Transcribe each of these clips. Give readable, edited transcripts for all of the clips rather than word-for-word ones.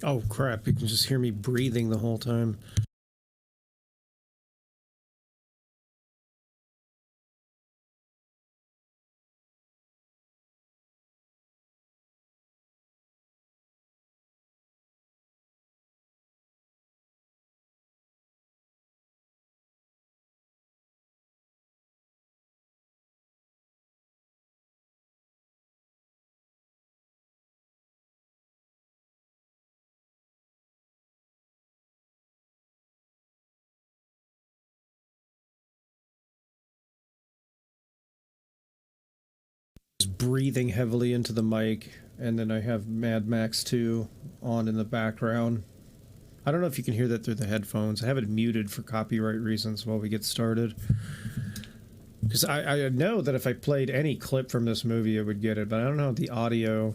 Oh crap, you can just hear me breathing the whole time. Just breathing heavily into the mic, and then I have Mad Max 2 on in the background. I don't know if you can hear that through the headphones. I have it muted for copyright reasons while we get started. Because I know that if I played any clip from this movie, it would get it, but I don't know the audio.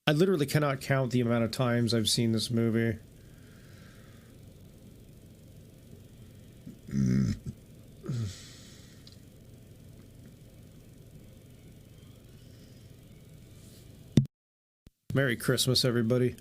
I literally cannot count the amount of times I've seen this movie. Merry Christmas, everybody.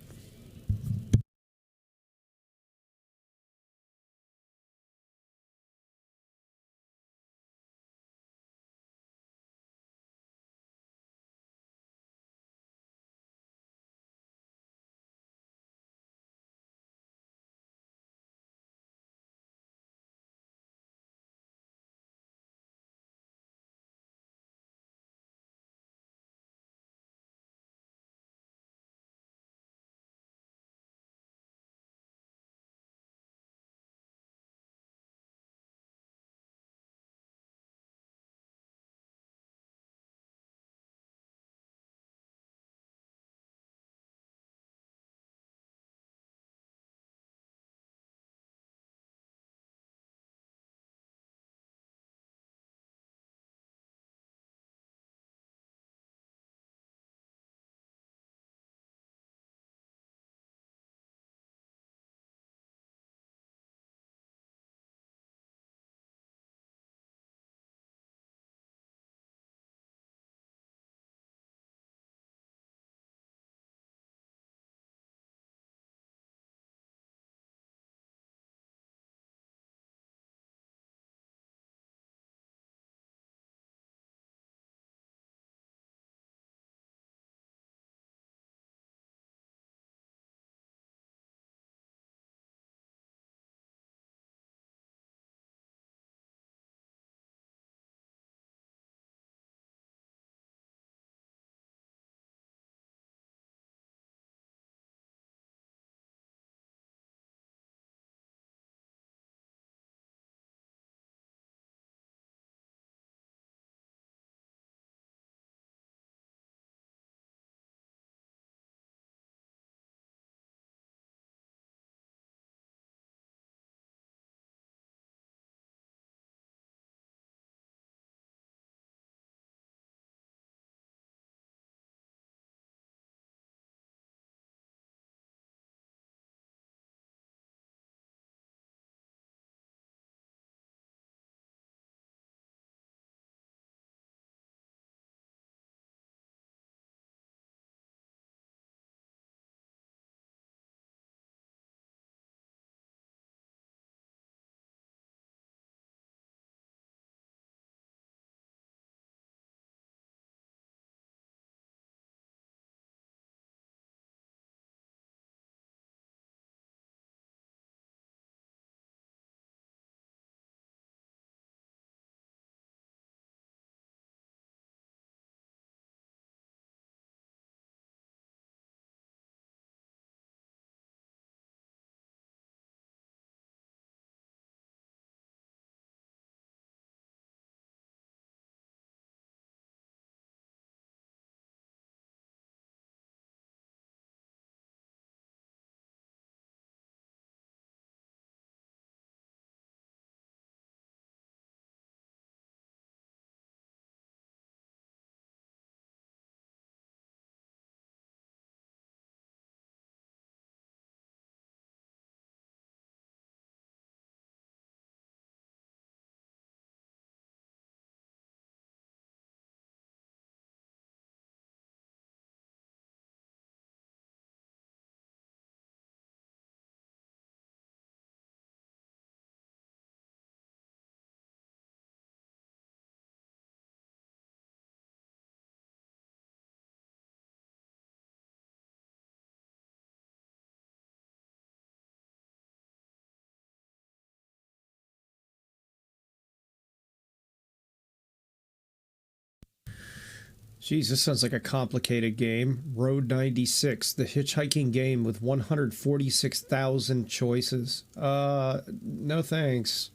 Jeez, this sounds like a complicated game. Road 96, the hitchhiking game with 146,000 choices. No thanks.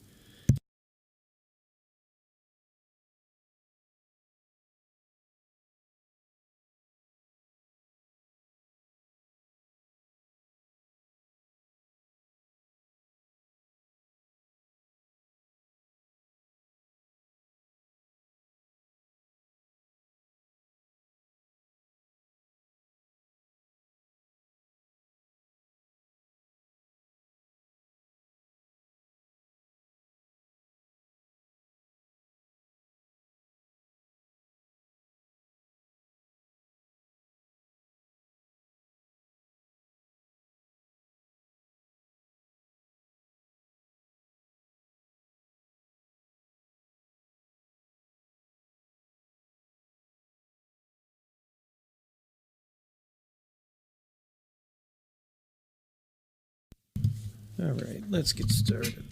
All right, let's get started.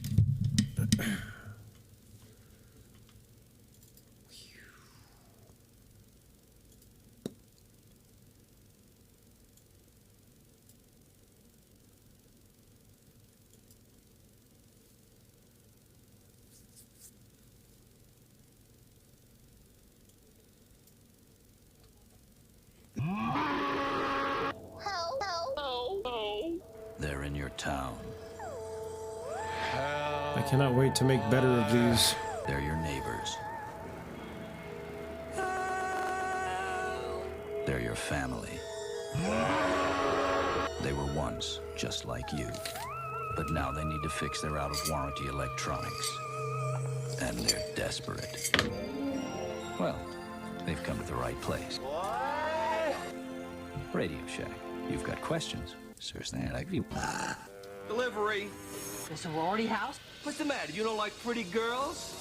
They're in your town. I cannot wait to make better of these. They're your neighbors. They're your family. They were once just like you, but now they need to fix their out-of-warranty electronics. And they're desperate. Well, they've come to the right place. Radio Shack. You've got questions? Seriously, I'd like you. Delivery. The sorority house? What's the matter? You don't like pretty girls?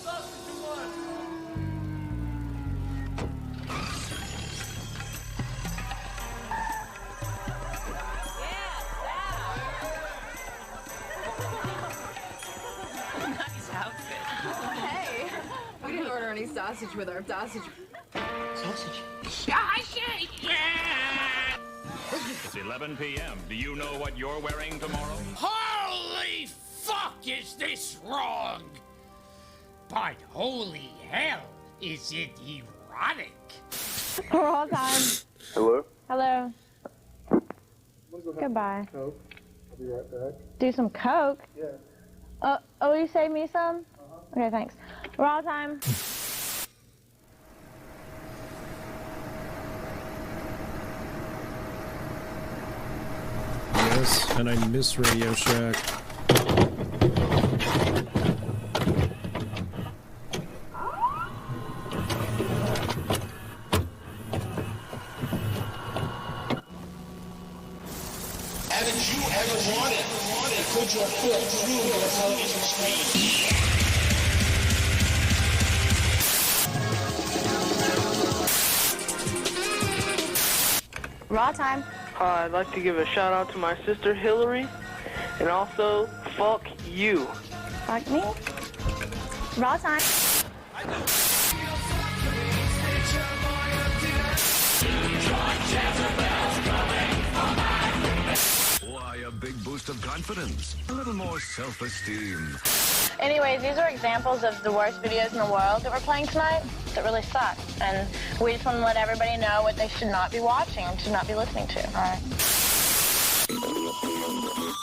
Nice outfit. Hey, we didn't order any sausage with our sausage. Sausage. It's 11 p.m. Do you know what you're wearing tomorrow? Holy fuck, is this wrong? But holy hell, is it erotic? We're all time. Hello? Hello. Goodbye. Coke. I'll be right back. Do some coke? Yeah. Oh, you save me some? Okay, thanks. We're all time. Yes, and I miss Radio Shack. Haven't you ever wanted to put your foot through your television screen? Raw time. I'd like to give a shout out to my sister Hillary, and also fuck you. Fuck me. Raw time. Why, a big boost of confidence. A little more self-esteem. Anyways, these are examples of the worst videos in the world that we're playing tonight that really suck. And we just want to let everybody know what they should not be watching and should not be listening to. All right.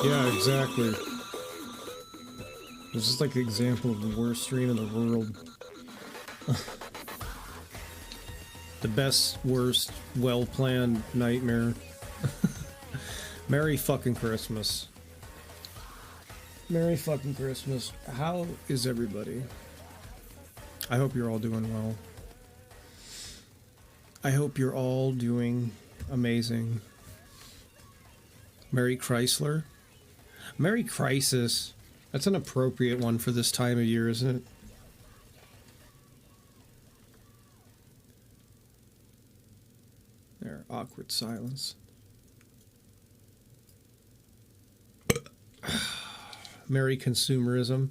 Yeah, exactly. This is like the example of the worst stream in the world. The best, worst, well-planned nightmare. Merry fucking Christmas. Merry fucking Christmas. How is everybody? I hope you're all doing well. I hope you're all doing amazing. Merry Chrysler? Merry Crisis. That's an appropriate one for this time of year, isn't it? There, awkward silence. Merry Consumerism.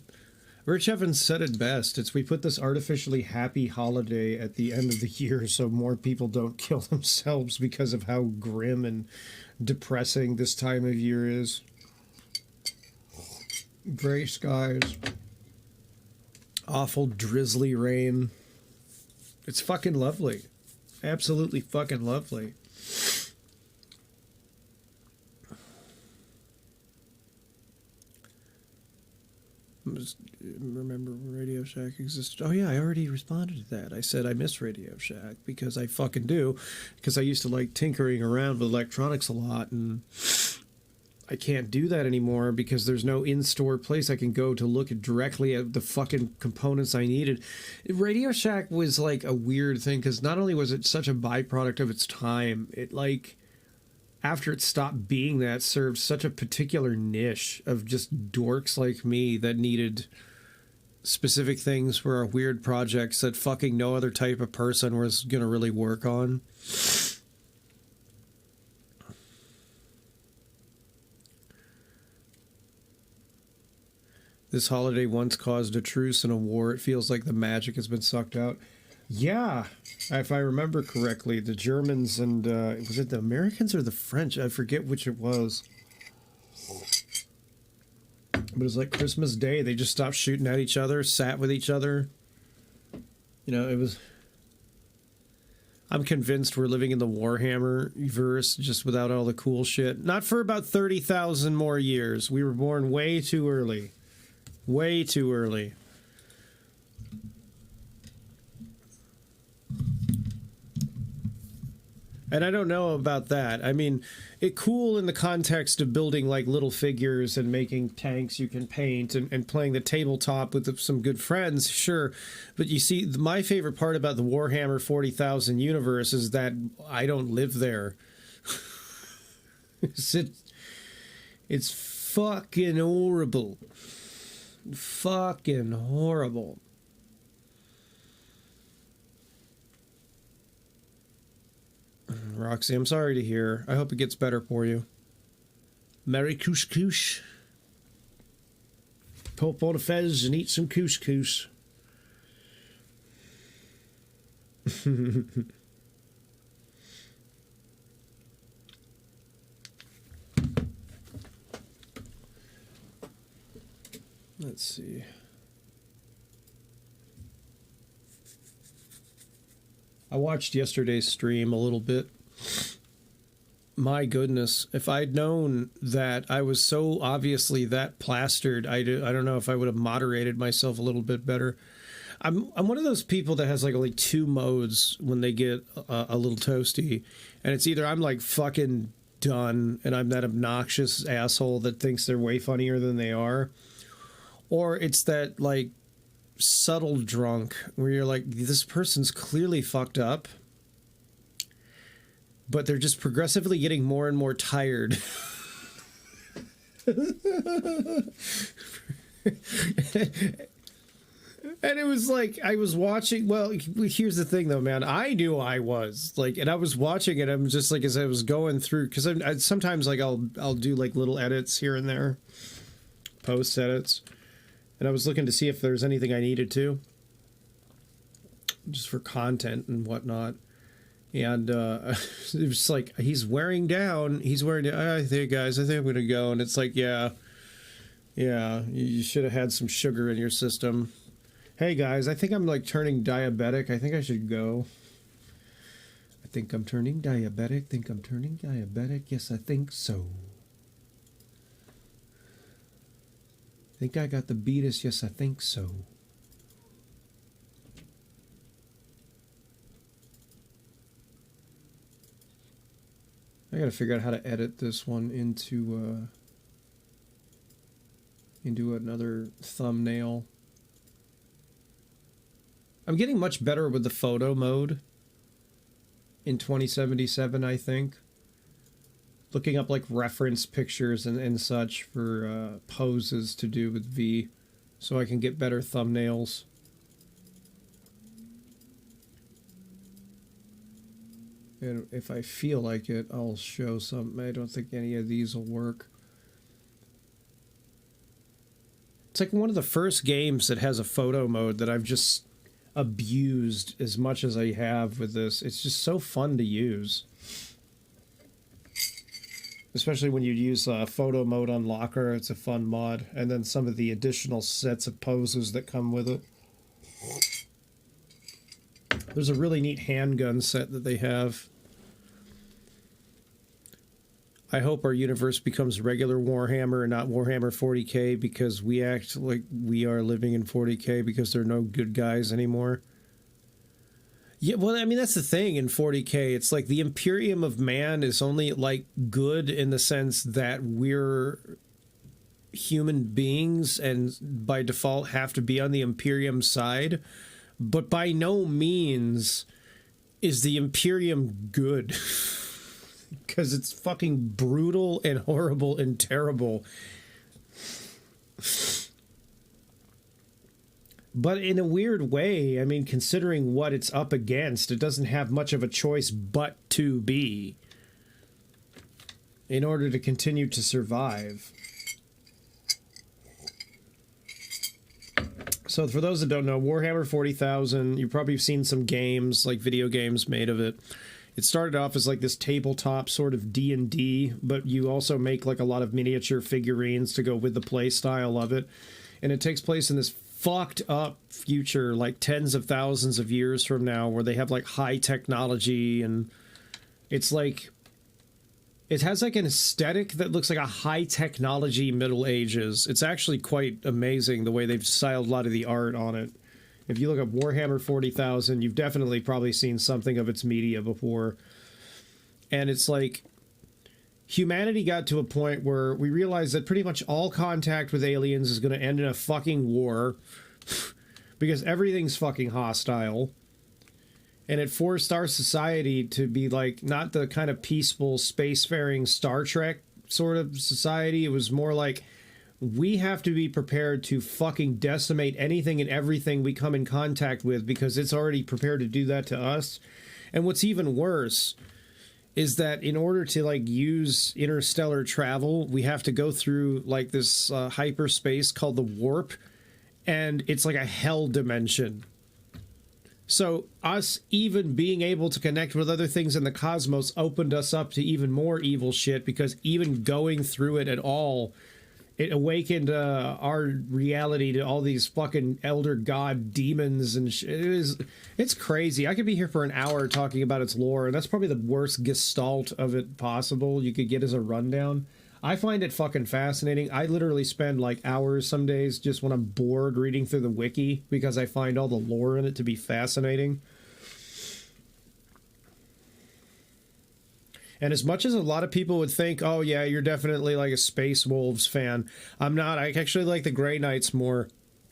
Rich Evans said it best. We put this artificially happy holiday at the end of the year so more people don't kill themselves because of how grim and depressing this time of year is. Gray skies. Awful drizzly rain. It's fucking lovely. Absolutely fucking lovely. Remember Radio Shack existed. Oh yeah, I already responded to that. I said I miss Radio Shack because I fucking do. Because I used to like tinkering around with electronics a lot, and I can't do that anymore because there's no in-store place I can go to look directly at the fucking components I needed. Radio Shack was like a weird thing because not only was it such a byproduct of its time, it like, after it stopped being that, served such a particular niche of just dorks like me that needed specific things for weird projects that fucking no other type of person was going to really work on. This holiday once caused a truce and a war. It feels like the magic has been sucked out. Yeah, if I remember correctly, the Germans and, was it the Americans or the French? I forget which it was. But it was like Christmas Day. They just stopped shooting at each other, sat with each other. You know, it was... I'm convinced we're living in the Warhammer verse just without all the cool shit. Not for about 30,000 more years. We were born way too early. Way too early. And I don't know about that. I mean, it cool in the context of building like little figures and making tanks you can paint and playing the tabletop with some good friends, sure. But you see, my favorite part about the Warhammer 40,000 universe is that I don't live there. It's fucking horrible. Fucking horrible. Roxy, I'm sorry to hear. I hope it gets better for you. Merry couscous. Pop on a fez and eat some couscous. Let's see. I watched yesterday's stream a little bit. My goodness, if I'd known that I was so obviously that plastered, I don't know if I would have moderated myself a little bit better. I'm one of those people that has like only two modes when they get a little toasty, and it's either I'm like fucking done and I'm that obnoxious asshole that thinks they're way funnier than they are, or it's that like subtle drunk where you're like, this person's clearly fucked up, but they're just progressively getting more and more tired. And it was like, I was watching, well, here's the thing though, man, I knew I was like, and I was watching it, I'm just like, as I was going through, because I sometimes like I'll do like little edits here and there, post edits. And I was looking to see if there's anything I needed to, just for content and whatnot. And it was like, he's wearing down. I think, guys, I think I'm going to go. And it's like, yeah, you should have had some sugar in your system. Hey, guys, I think I'm like turning diabetic. I think I should go. I think I'm turning diabetic. Yes, I think so. Think I got the beatus? Yes, I think so. I gotta figure out how to edit this one into another thumbnail. I'm getting much better with the photo mode in 2077, I think. Looking up like reference pictures and such for poses to do with V, so I can get better thumbnails. And if I feel like it, I'll show some. I don't think any of these will work. It's like one of the first games that has a photo mode that I've just abused as much as I have with this. It's just so fun to use. Especially when you use photo mode on Locker, it's a fun mod. And then some of the additional sets of poses that come with it. There's a really neat handgun set that they have. I hope our universe becomes regular Warhammer and not Warhammer 40k, because we act like we are living in 40k because there are no good guys anymore. Yeah, well, I mean, that's the thing in 40k. It's like the Imperium of Man is only, like, good in the sense that we're human beings and by default have to be on the Imperium side. But by no means is the Imperium good. Because it's fucking brutal and horrible and terrible. But in a weird way, I mean, considering what it's up against, it doesn't have much of a choice but to be in order to continue to survive. So for those that don't know, Warhammer 40,000, you've probably seen some games, like video games made of it. It started off as like this tabletop sort of D&D, but you also make like a lot of miniature figurines to go with the play style of it. And it takes place in this fucked up future, like tens of thousands of years from now, where they have like high technology, and it's like, it has like an aesthetic that looks like a high technology Middle Ages. It's actually quite amazing the way they've styled a lot of the art on it. If you look at Warhammer 40,000, you've definitely probably seen something of its media before. And it's like, humanity got to a point where we realized that pretty much all contact with aliens is going to end in a fucking war. Because everything's fucking hostile. And it forced our society to be like, not the kind of peaceful, spacefaring Star Trek sort of society. It was more like, we have to be prepared to fucking decimate anything and everything we come in contact with, because it's already prepared to do that to us. And what's even worse is that in order to like use interstellar travel, we have to go through like this hyperspace called the warp, and it's like a hell dimension. So us even being able to connect with other things in the cosmos opened us up to even more evil shit, because even going through it at all, it awakened our reality to all these fucking elder god demons and it's crazy. I could be here for an hour talking about its lore, and that's probably the worst gestalt of it possible you could get as a rundown. I find it fucking fascinating. I literally spend like hours some days just when I'm bored reading through the wiki, because I find all the lore in it to be fascinating. And as much as a lot of people would think, oh yeah, you're definitely like a Space Wolves fan, I'm not. I actually like the Grey Knights more.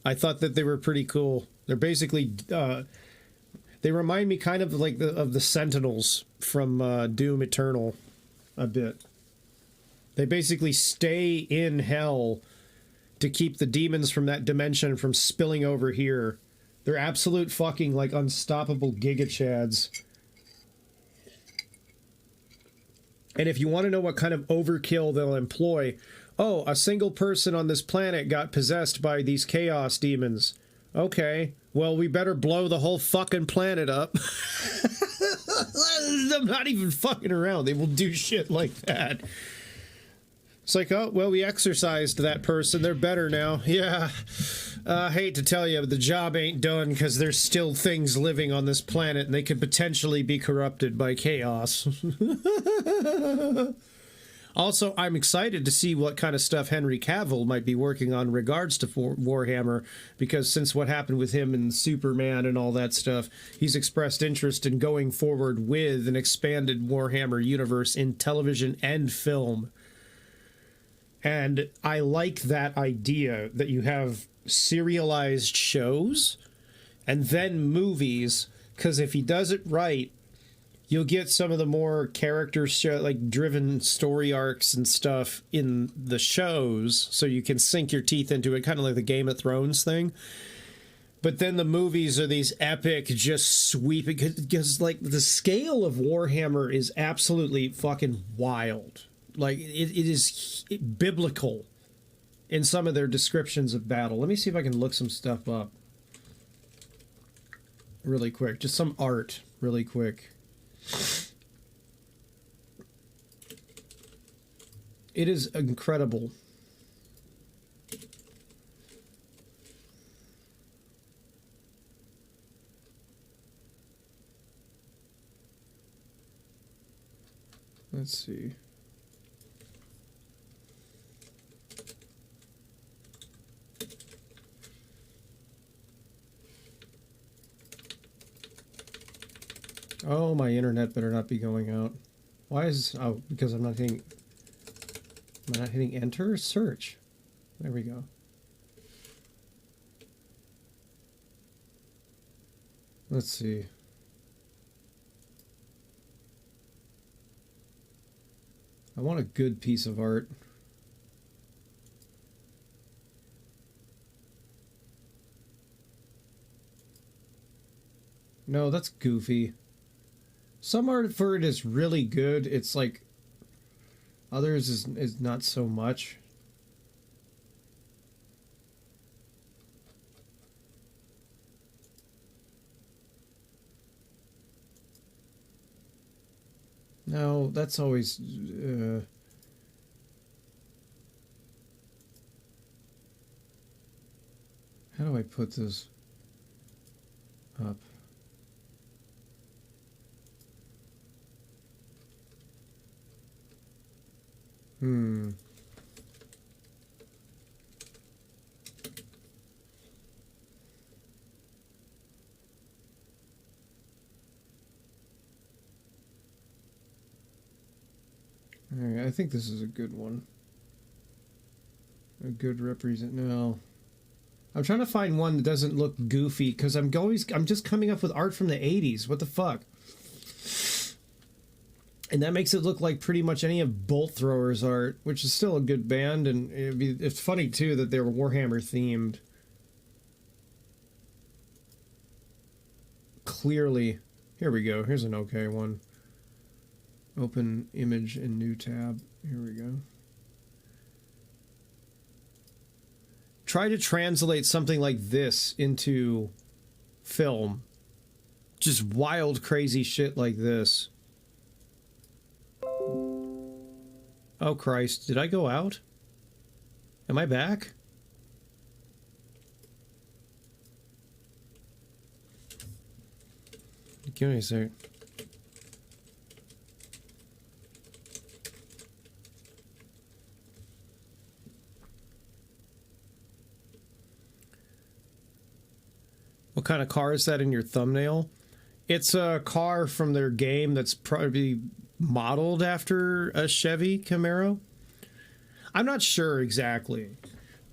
I thought that they were pretty cool. They're basically, they remind me kind of like of the Sentinels from Doom Eternal a bit. They basically stay in hell to keep the demons from that dimension from spilling over here. They're absolute fucking like unstoppable Giga Chads. And if you want to know what kind of overkill they'll employ, oh, a single person on this planet got possessed by these chaos demons. Okay, well, we better blow the whole fucking planet up. I'm not even fucking around. They will do shit like that. It's like, oh, well, we exorcised that person. They're better now. Yeah. I hate to tell you, but the job ain't done, because there's still things living on this planet, and they could potentially be corrupted by chaos. Also, I'm excited to see what kind of stuff Henry Cavill might be working on in regards to Warhammer, because since what happened with him and Superman and all that stuff, he's expressed interest in going forward with an expanded Warhammer universe in television and film. And I like that idea that you have serialized shows and then movies, because if he does it right, you'll get some of the more character show, like driven story arcs and stuff in the shows, so you can sink your teeth into it, kind of like the Game of Thrones thing. But then the movies are these epic, just sweeping, because like the scale of Warhammer is absolutely fucking wild. Like, it is biblical in some of their descriptions of battle. Let me see if I can look some stuff up really quick. Just some art really quick. It is incredible. Let's see. Oh, my internet better not be going out. Why is... Oh, because I'm not hitting... Am I not hitting enter? Search. There we go. Let's see. I want a good piece of art. No, that's goofy. Some art for it is really good. It's like others is not so much. No, that's always how do I put this up? Alright, I think this is a good one. A good represent. No. I'm trying to find one that doesn't look goofy because I'm just coming up with art from the 80s. What the fuck? And that makes it look like pretty much any of Bolt Thrower's art, which is still a good band, and it's funny too that they were Warhammer themed. Clearly. Here we go. Here's an okay one. Open image in new tab. Here we go. Try to translate something like this into film. Just wild, crazy shit like this. Oh Christ, did I go out? Am I back? Give me a sec. What kind of car is that in your thumbnail? It's a car from their game that's probably modeled after a Chevy Camaro. I'm not sure exactly.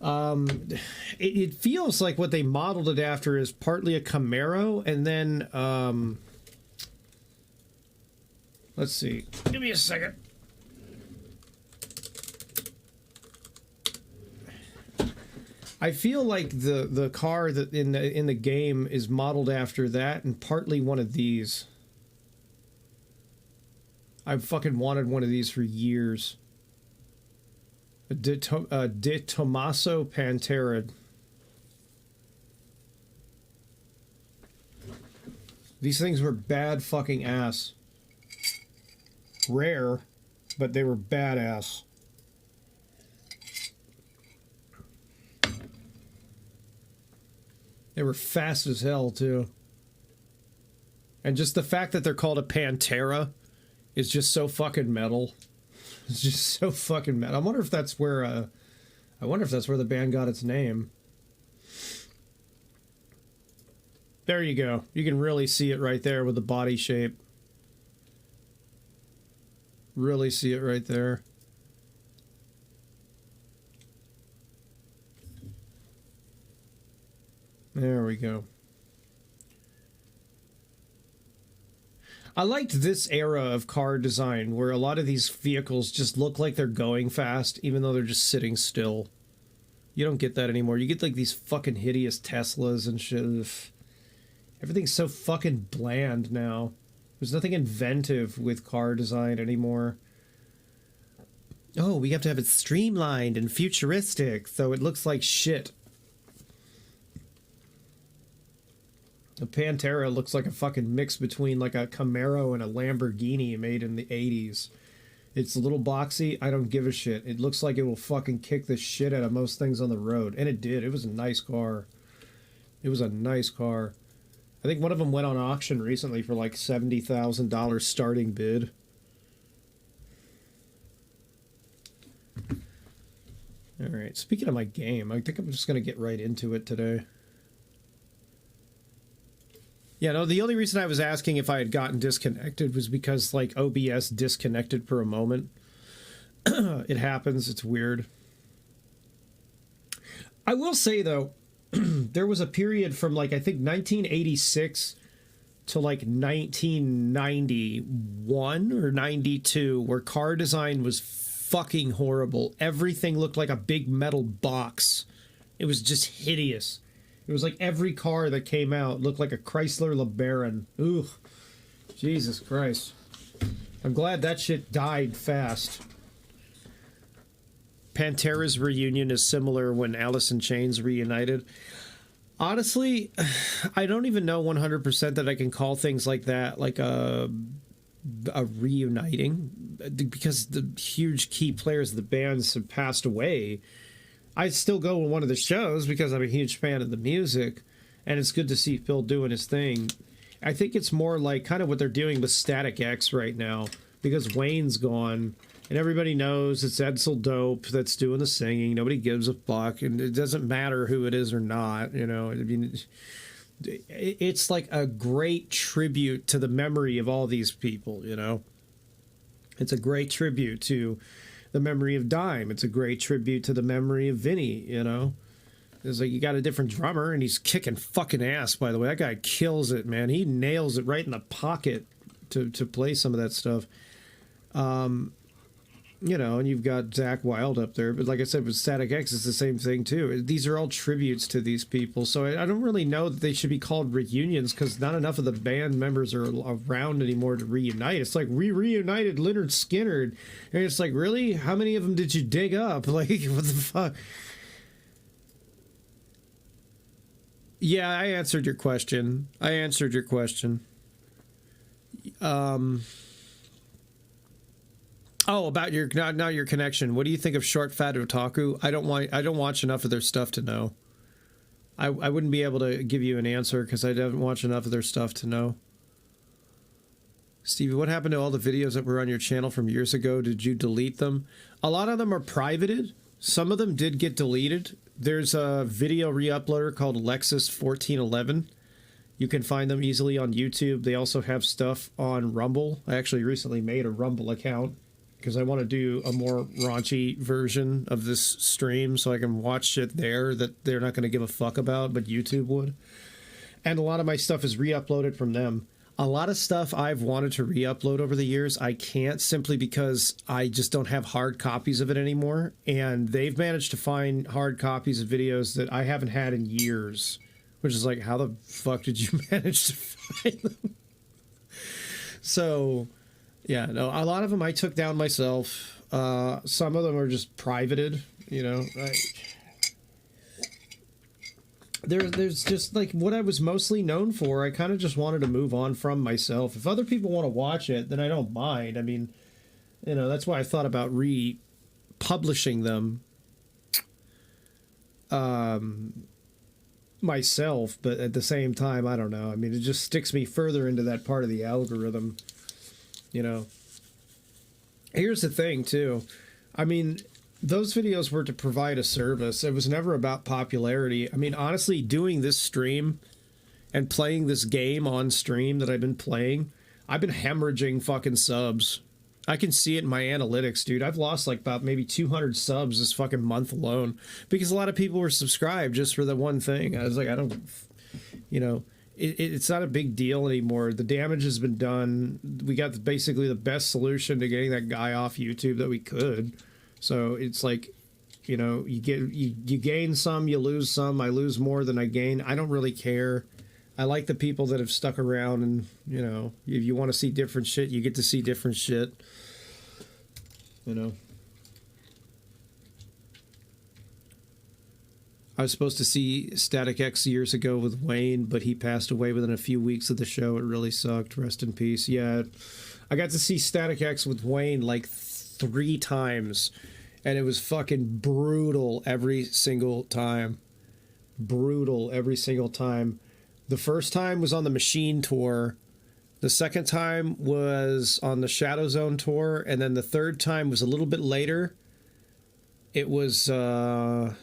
It feels like what they modeled it after is partly a Camaro, and then let's see. Give me a second. I feel like the car that in the game is modeled after that, and partly one of these. I've fucking wanted one of these for years. De Tomaso Pantera. These things were bad fucking ass. Rare, but they were badass. They were fast as hell, too. And just the fact that they're called a Pantera is just so fucking metal. It's just so fucking metal. I wonder if that's where the band got its name. There you go. You can really see it right there with the body shape. Really see it right there. There we go. I liked this era of car design where a lot of these vehicles just look like they're going fast even though they're just sitting still. You don't get that anymore. You get like these fucking hideous Teslas and shit. Everything's so fucking bland now. There's nothing inventive with car design anymore. Oh, we have to have it streamlined and futuristic, so it looks like shit. The Pantera looks like a fucking mix between like a Camaro and a Lamborghini made in the 80s. It's a little boxy. I don't give a shit. It looks like it will fucking kick the shit out of most things on the road. And it did. It was a nice car. It was a nice car. I think one of them went on auction recently for like $70,000 starting bid. All right. Speaking of my game, I think I'm just going to get right into it today. Yeah, no, the only reason I was asking if I had gotten disconnected was because, like, OBS disconnected for a moment. It happens. It's weird. I will say, though, there was a period from, like, I think 1986 to, like, 1991 or 92 where car design was fucking horrible. Everything looked like a big metal box. It was just hideous. It was like every car that came out looked like a Chrysler LeBaron. Ugh. Jesus Christ. I'm glad that shit died fast. Pantera's reunion is similar when Alice in Chains reunited. Honestly, I don't even know 100% that I can call things like that like a reuniting, because the huge key players of the bands have passed away. I still go to one of the shows because I'm a huge fan of the music, and it's good to see Phil doing his thing. I think it's more like kind of what they're doing with Static X right now, because Wayne's gone, and everybody knows it's Edsel Dope that's doing the singing. Nobody gives a fuck, and it doesn't matter who it is or not, you know. I mean, it's like a great tribute to the memory of all these people, you know. It's a great tribute to the memory of Dime. It's a great tribute to the memory of Vinny, you know. It's like you got a different drummer, and he's kicking fucking ass, by the way. That guy kills it, man. He nails it right in the pocket to play some of that stuff. You know, and you've got Zakk Wylde up there. But like I said, with Static X, it's the same thing, too. These are all tributes to these people. So I don't really know that they should be called reunions, because not enough of the band members are around anymore to reunite. It's like, we reunited Lynyrd Skynyrd. And it's like, really? How many of them did you dig up? Like, what the fuck? Yeah, I answered your question. Oh, about your not your connection. What do you think of Short Fat Otaku? I don't watch enough of their stuff to know. I wouldn't be able to give you an answer because I don't watch enough of their stuff to know. Stevie, what happened to all the videos that were on your channel from years ago? Did you delete them? A lot of them are privated. Some of them did get deleted. There's a video re-uploader called Lexus 1411. You can find them easily on YouTube. They also have stuff on Rumble. I actually recently made a Rumble account because I want to do a more raunchy version of this stream so I can watch shit there that they're not going to give a fuck about, but YouTube would. And a lot of my stuff is re-uploaded from them. A lot of stuff I've wanted to re-upload over the years, I can't, simply because I just don't have hard copies of it anymore. And they've managed to find hard copies of videos that I haven't had in years, which is like, how the fuck did you manage to find them? So, yeah, no, a lot of them I took down myself. Some of them are just privated, you know. There's just like what I was mostly known for. I kind of just wanted to move on from myself. If other people want to watch it, then I don't mind. I mean, you know, that's why I thought about republishing them myself. But at the same time, I don't know. I mean, it just sticks me further into that part of the algorithm, you know. Here's the thing, too. I mean, those videos were to provide a service. It was never about popularity. I mean, honestly, doing this stream and playing this game on stream that I've been playing, I've been hemorrhaging fucking subs. I can see it in my analytics, dude. I've lost like about maybe 200 subs this fucking month alone because a lot of people were subscribed just for the one thing. I was like, I don't, you know, it's not a big deal anymore. The damage has been done. We got basically the best solution to getting that guy off YouTube that we could. So it's like, you know, you gain some, you lose some. I lose more than I gain. I don't really care. I like the people that have stuck around, and, you know, if you want to see different shit, you get to see different shit. You know. I was supposed to see Static X years ago with Wayne, but he passed away within a few weeks of the show. It really sucked. Rest in peace. Yeah, I got to see Static X with Wayne like 3 times, and it was fucking brutal every single time. Brutal every single time. The first time was on the Machine tour. The second time was on the Shadow Zone tour, and then the third time was a little bit later. It was, I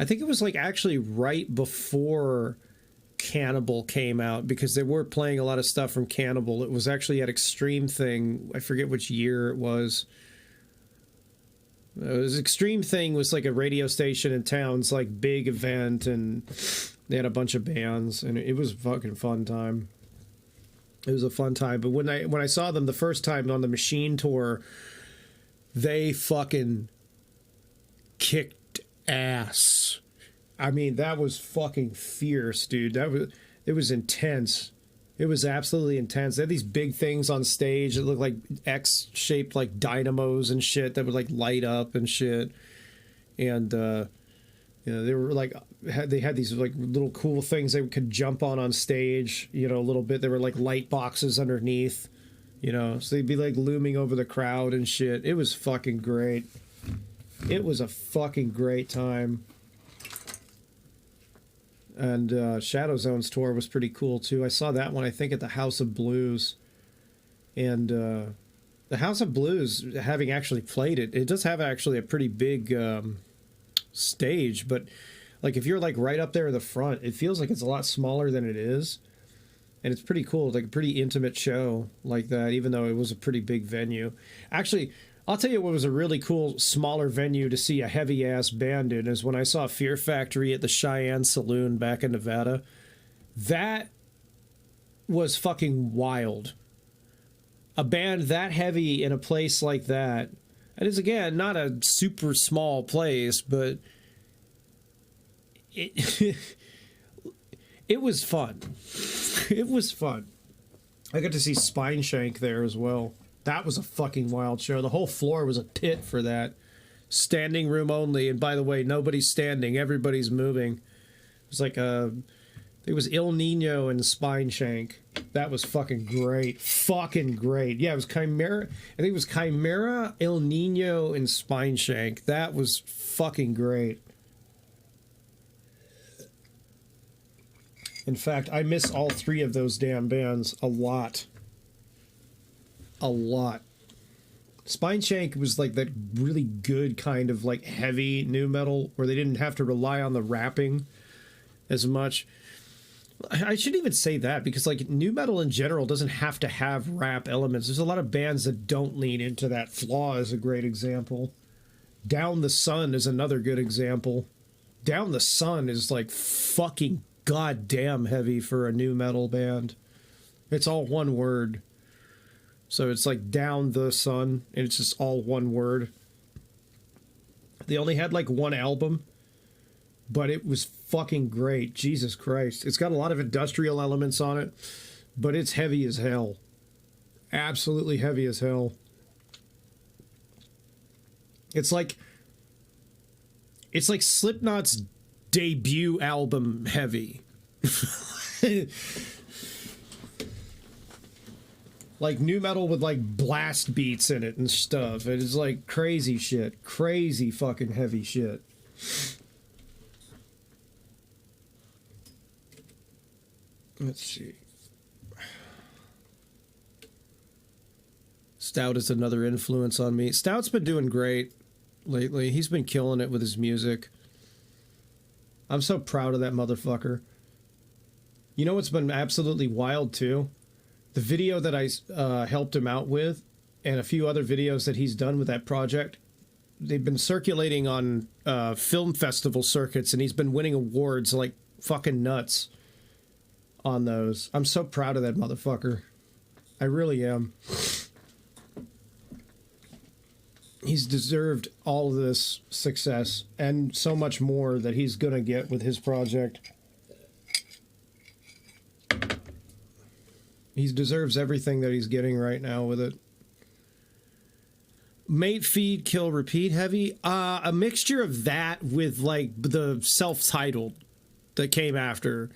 think it was like actually right before Cannibal came out, because they were playing a lot of stuff from Cannibal. It was actually at Extreme Thing. I forget which year it was. It was Extreme Thing was like a radio station in town. It's like big event, and they had a bunch of bands, and it was a fucking fun time. It was a fun time. But when I saw them the first time on the Machine tour, they fucking kicked ass. I mean, that was fucking fierce, dude. It was intense. It was absolutely intense. They had these big things on stage that looked like X-shaped like dynamos and shit that would like light up and shit. And you know, they were like, they had these like little cool things they could jump on stage, you know, a little bit. There were like light boxes underneath, you know, so they'd be like looming over the crowd and shit. It was fucking great. It was a fucking great time. And Shadow Zone's tour was pretty cool too. I saw that one, I think, at the House of Blues. And the House of Blues, having actually played it, it does have actually a pretty big stage, but like if you're like right up there in the front, it feels like it's a lot smaller than it is. And it's pretty cool, like a pretty intimate show like that, even though it was a pretty big venue. Actually, I'll tell you what was a really cool smaller venue to see a heavy ass band in is when I saw Fear Factory at the Cheyenne Saloon back in Nevada. That was fucking wild. A band that heavy in a place like that. And it's, again, not a super small place, but it it was fun. It was fun. I got to see Spineshank there as well. That was a fucking wild show. The whole floor was a pit for that. Standing room only. And by the way, nobody's standing. Everybody's moving. It was like it was Il Nino and Spineshank. That was fucking great. Fucking great. Yeah, it was Chimera. I think it was Chimera, Il Nino, and Spineshank. That was fucking great. In fact, I miss all 3 of those damn bands a lot. A lot. Spineshank was like that really good kind of like heavy nu metal where they didn't have to rely on the rapping as much. I shouldn't even say that, because like nu metal in general doesn't have to have rap elements. There's a lot of bands that don't lean into that. Flaw is a great example. Down the Sun is another good example. Down the Sun is like fucking goddamn heavy for a nu metal band. It's all one word. So it's like Down the Sun, and it's just all one word. They only had like 1 album, but it was fucking great. Jesus Christ. It's got a lot of industrial elements on it, but it's heavy as hell. Absolutely heavy as hell. It's like Slipknot's debut album heavy. Like nu metal with like blast beats in it and stuff. It is like crazy shit. Crazy fucking heavy shit. Let's see. Stout is another influence on me. Stout's been doing great lately. He's been killing it with his music. I'm so proud of that motherfucker. You know what's been absolutely wild too? The video that I helped him out with, and a few other videos that he's done with that project, they've been circulating on film festival circuits, and he's been winning awards like fucking nuts on those. I'm so proud of that motherfucker. I really am. He's deserved all of this success and so much more that he's gonna get with his project. He deserves everything that he's getting right now with it. Mate, feed, kill, repeat heavy. A mixture of that with like the self-titled that came after.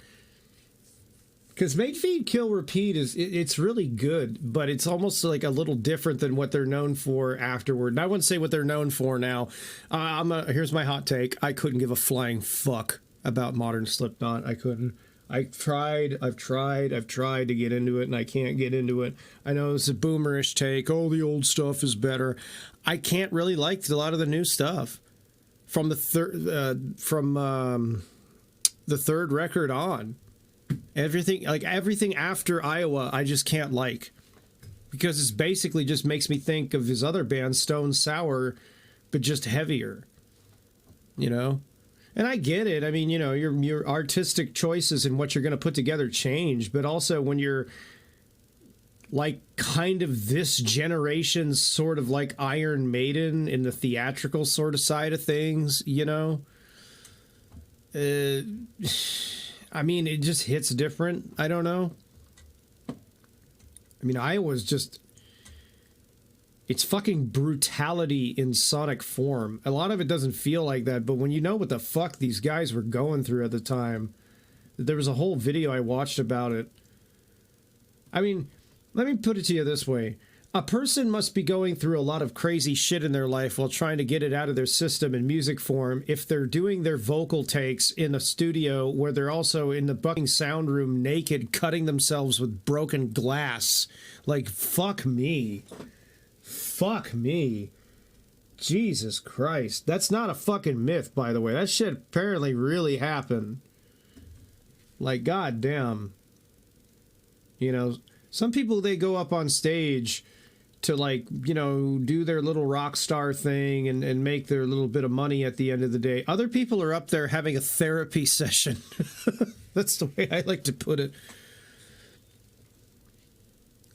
Because Mate, Feed, Kill, Repeat it's really good, but it's almost like a little different than what they're known for afterward. And I wouldn't say what they're known for now. Here's my hot take. I couldn't give a flying fuck about modern Slipknot. I couldn't. I've tried to get into it, and I can't get into it. I know it's a boomerish take. Oh, the old stuff is better. I can't really like a lot of the new stuff from the third record on. Everything after Iowa, I just can't like, because it's basically just makes me think of his other band, Stone Sour, but just heavier, you know. And I get it. I mean, you know, your artistic choices and what you're going to put together change, but also when you're like kind of this generation's sort of like Iron Maiden in the theatrical sort of side of things, you know. I mean, it just hits different. I don't know. I mean, Iowa's just... It's fucking brutality in sonic form. A lot of it doesn't feel like that, but when you know what the fuck these guys were going through at the time... There was a whole video I watched about it. I mean, let me put it to you this way. A person must be going through a lot of crazy shit in their life while trying to get it out of their system in music form if they're doing their vocal takes in a studio where they're also in the fucking sound room naked cutting themselves with broken glass. Like, fuck me. Fuck me. Jesus Christ. That's not a fucking myth, by the way. That shit apparently really happened. Like, goddamn. You know, some people, they go up on stage to, like, you know, do their little rock star thing and make their little bit of money at the end of the day. Other people are up there having a therapy session. That's the way I like to put it.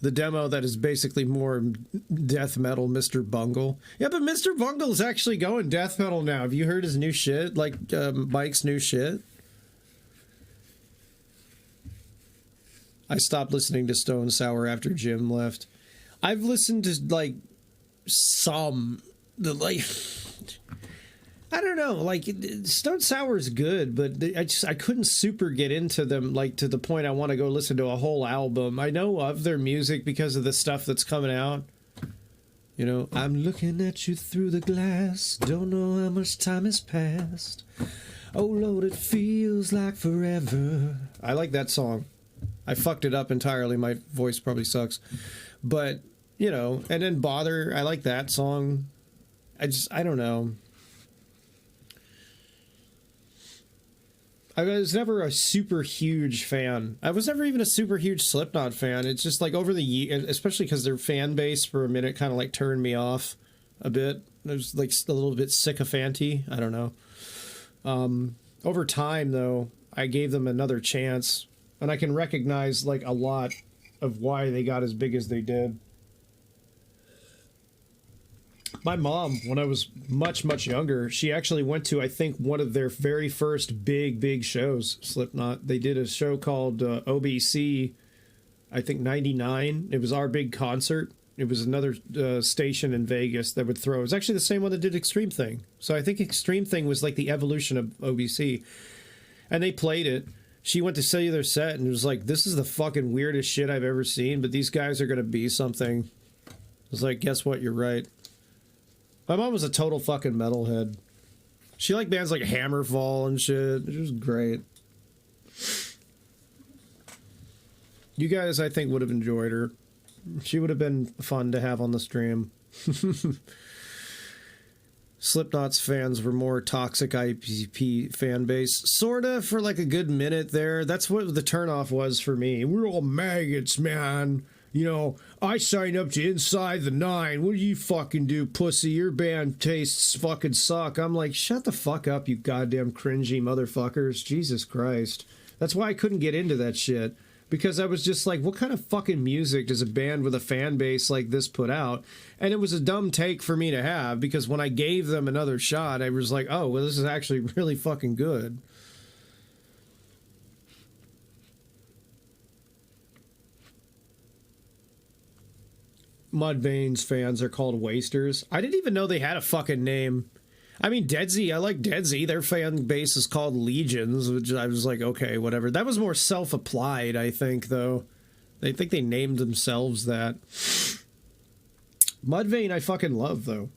The demo that is basically more death metal, Mr. Bungle. Yeah, but Mr. Bungle's actually going death metal now. Have you heard his new shit? Like, Mike's new shit? I stopped listening to Stone Sour after Jim left. I've listened to, like, I don't know, like, Stone Sour is good, but I couldn't super get into them, like, to the point I want to go listen to a whole album. I know of their music because of the stuff that's coming out. You know, I'm looking at you through the glass, don't know how much time has passed. Oh, Lord, it feels like forever. I like that song. I fucked it up entirely. My voice probably sucks. But, you know, and then Bother, I like that song. I don't know. I was never a super huge fan. I was never even a super huge Slipknot fan. It's just like over the years, especially because their fan base for a minute kind of like turned me off a bit. It was like a little bit sycophanty. I don't know. Over time, though, I gave them another chance. And I can recognize, like, a lot of why they got as big as they did. My mom, when I was much, much younger, she actually went to, I think, one of their very first big shows, Slipknot. They did a show called OBC, I think, 99. It was our big concert. It was another station in Vegas that would throw. It was actually the same one that did Extreme Thing. So I think Extreme Thing was like the evolution of OBC. And they played it. She went to see their set and was like, this is the fucking weirdest shit I've ever seen, but these guys are going to be something. I was like, guess what? You're right. My mom was a total fucking metalhead. She liked bands like Hammerfall and shit. It was great. You guys, I think, would have enjoyed her. She would have been fun to have on the stream. Slipknot's fans were more toxic IPP fan base. Sorta, for like a good minute there. That's what the turnoff was for me. We're all maggots, man. You know, I signed up to Inside the Nine. What do you fucking do, pussy? Your band tastes fucking suck. I'm like, shut the fuck up, you goddamn cringy motherfuckers. Jesus Christ. That's why I couldn't get into that shit. Because I was just like, what kind of fucking music does a band with a fan base like this put out? And it was a dumb take for me to have, because when I gave them another shot, I was like, oh, well, this is actually really fucking good. Mudvayne's fans are called Wasters. I didn't even know they had a fucking name. I mean, Deadsy, I like Deadsy. Their fan base is called Legions, which I was like, okay, whatever. That was more self-applied, I think, though. They think they named themselves that. Mudvayne I fucking love, though.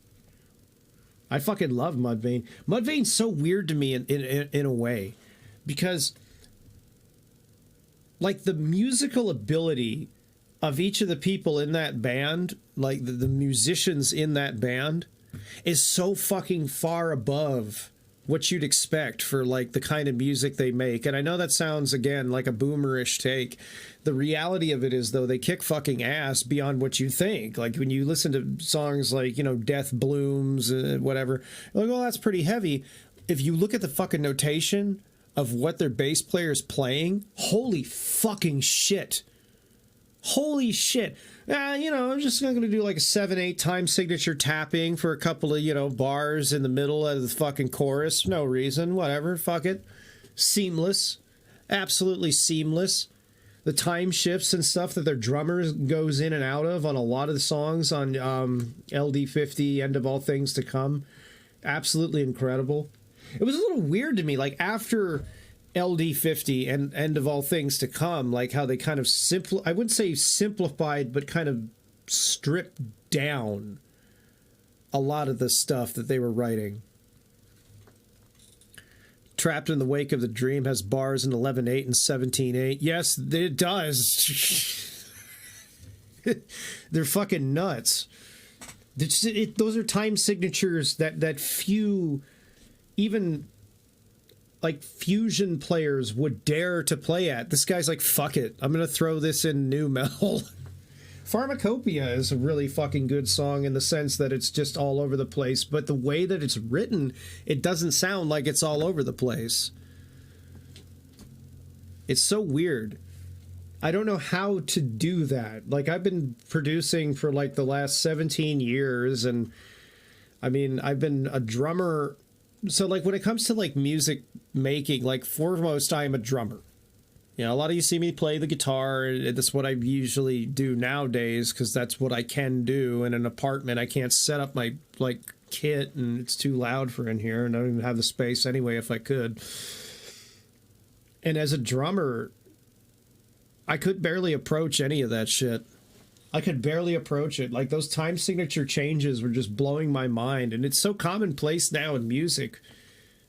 I fucking love Mudvayne. Mudvayne's so weird to me in a way. Because, like, the musical ability of each of the people in that band, like the musicians in that band, is so fucking far above what you'd expect for, like, the kind of music they make. And I know that sounds, again, like a boomerish take. The reality of it is, though, they kick fucking ass beyond what you think. Like, when you listen to songs like, you know, Death Blooms, whatever, you're like, oh, that's pretty heavy. If you look at the fucking notation of what their bass player is playing, holy fucking shit. Holy shit. You know, I'm just going to do like a 7/8 time signature tapping for a couple of, you know, bars in the middle of the fucking chorus. No reason. Whatever. Fuck it. Seamless. Absolutely seamless. The time shifts and stuff that their drummer goes in and out of on a lot of the songs on LD50, End of All Things to Come. Absolutely incredible. It was a little weird to me, like, after LD50 and End of All Things to Come, like how they kind of I wouldn't say simplified, but kind of stripped down a lot of the stuff that they were writing. Trapped in the Wake of the Dream has bars in 11/8 and 17/8. Yes, it does. They're fucking nuts. Those are time signatures that few, even like fusion players, would dare to play at. This guy's like, fuck it, I'm gonna throw this in nu metal. Pharmacopoeia is a really fucking good song in the sense that it's just all over the place, but the way that it's written, it doesn't sound like it's all over the place. It's so weird. I don't know how to do that. Like, I've been producing for like the last 17 years, and I mean, I've been a drummer. So, like, when it comes to, like, music making, like, foremost, I am a drummer. You know, a lot of you see me play the guitar. That's what I usually do nowadays, because that's what I can do in an apartment. I can't set up my, like, kit, and it's too loud for in here, and I don't even have the space anyway if I could. And as a drummer, I could barely approach any of that shit. I could barely approach it. Like, those time signature changes were just blowing my mind. And it's so commonplace now in music,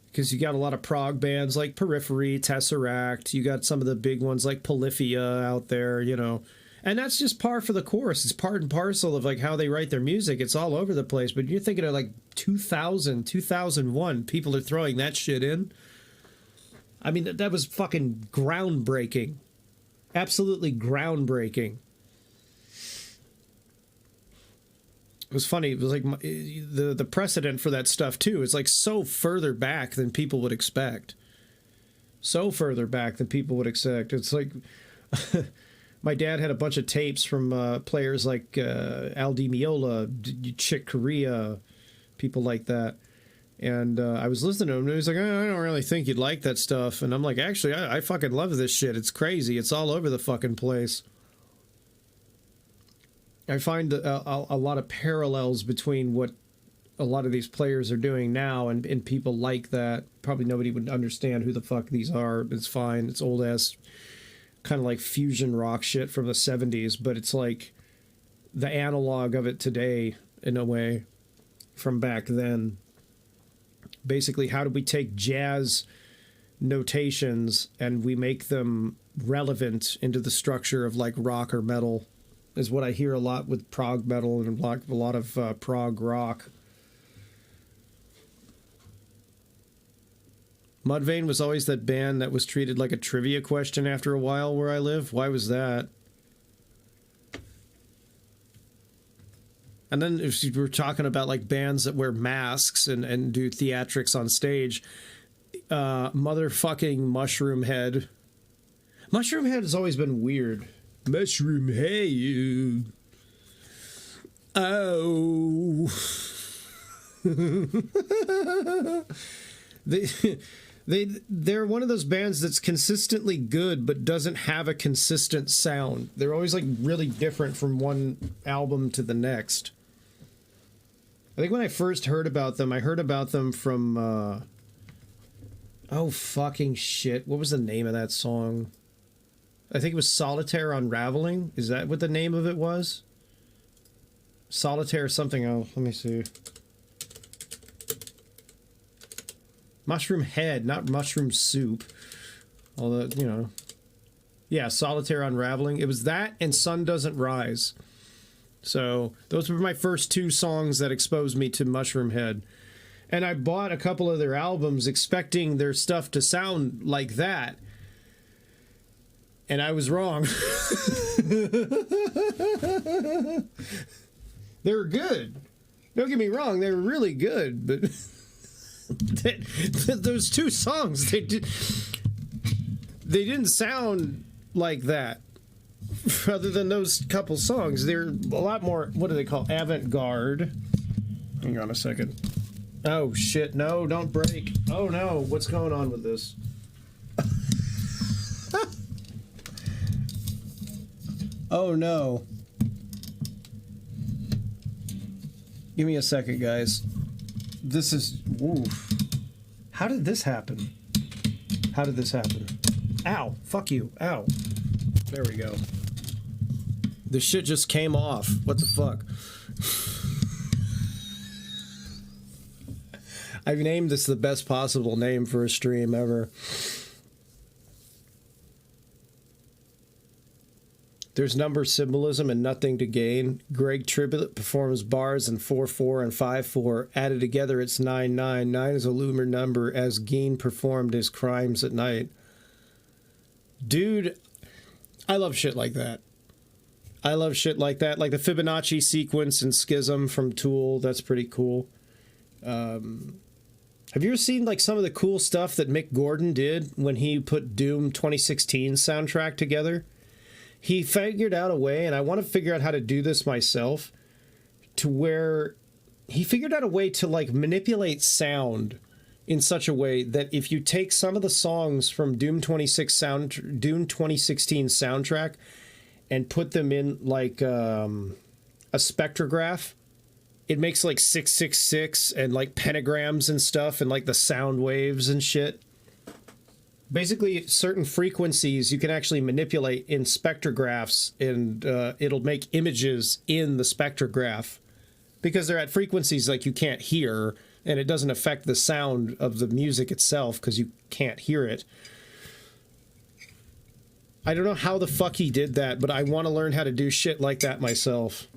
because you got a lot of prog bands like Periphery, Tesseract. You got some of the big ones like Polyphia out there, you know. And that's just par for the course. It's part and parcel of, like, how they write their music. It's all over the place. But you're thinking of, like, 2000, 2001, people are throwing that shit in. I mean, that was fucking groundbreaking. Absolutely groundbreaking. It was funny. It was like the precedent for that stuff too is like so further back than people would expect. So further back than people would expect. It's like my dad had a bunch of tapes from players like Al Di Meola, Chick Corea, people like that. And I was listening to him, and he was like, I don't really think you'd like that stuff. And I'm like, actually, I fucking love this shit. It's crazy. It's all over the fucking place. I find a lot of parallels between what a lot of these players are doing now and people like that. Probably nobody would understand who the fuck these are. It's fine. It's old-ass kind of like fusion rock shit from the 70s, but it's like the analog of it today in a way from back then. Basically, how do we take jazz notations and we make them relevant into the structure of like rock or metal? Is what I hear a lot with prog metal and a lot of prog rock. Mudvayne was always that band that was treated like a trivia question after a while where I live. Why was that? And then if we're talking about like bands that wear masks and do theatrics on stage, motherfucking Mushroom Head. Mushroom Head has always been weird. Mushroom Head. Oh. They're one of those bands that's consistently good but doesn't have a consistent sound. They're always like really different from one album to the next. I think when I first heard about them, I heard about them from oh fucking shit. What was the name of that song? I think it was Solitaire Unraveling. Is that what the name of it was? Solitaire something else. Let me see. Mushroom Head, not Mushroom Soup. Although, you know. Yeah, Solitaire Unraveling. It was that and Sun Doesn't Rise. So those were my first two songs that exposed me to Mushroom Head. And I bought a couple of their albums expecting their stuff to sound like that. And I was wrong. They were good. Don't get me wrong, they were really good, but those two songs, they didn't sound like that. Other than those couple songs, they're a lot more, what do they call, avant-garde. Hang on a second. Oh shit, no, don't break. Oh no, what's going on with this? Oh no. Give me a second, guys. This is... Oof. How did this happen? How did this happen? Ow. Fuck you. Ow. There we go. The shit just came off. What the fuck? I've named this the best possible name for a stream ever. There's number symbolism and nothing to gain. Greg Tribbett performs bars in 4/4 and 5/4. Added together, it's 9/9. 9 is a lunar number as Geen performed his crimes at night. Dude, I love shit like that. I love shit like that. Like the Fibonacci sequence in Schism from Tool. That's pretty cool. Have you ever seen like some of the cool stuff that Mick Gordon did when he put Doom 2016 soundtrack together? He figured out a way, and I want to figure out how to do this myself, to where he figured out a way to like manipulate sound in such a way that if you take some of the songs from Doom 2016 soundtrack and put them in like a spectrograph, it makes like 666 and like pentagrams and stuff and like the sound waves and shit. Basically, certain frequencies you can actually manipulate in spectrographs, and it'll make images in the spectrograph because they're at frequencies like you can't hear, and it doesn't affect the sound of the music itself because you can't hear it. I don't know how the fuck he did that, but I want to learn how to do shit like that myself.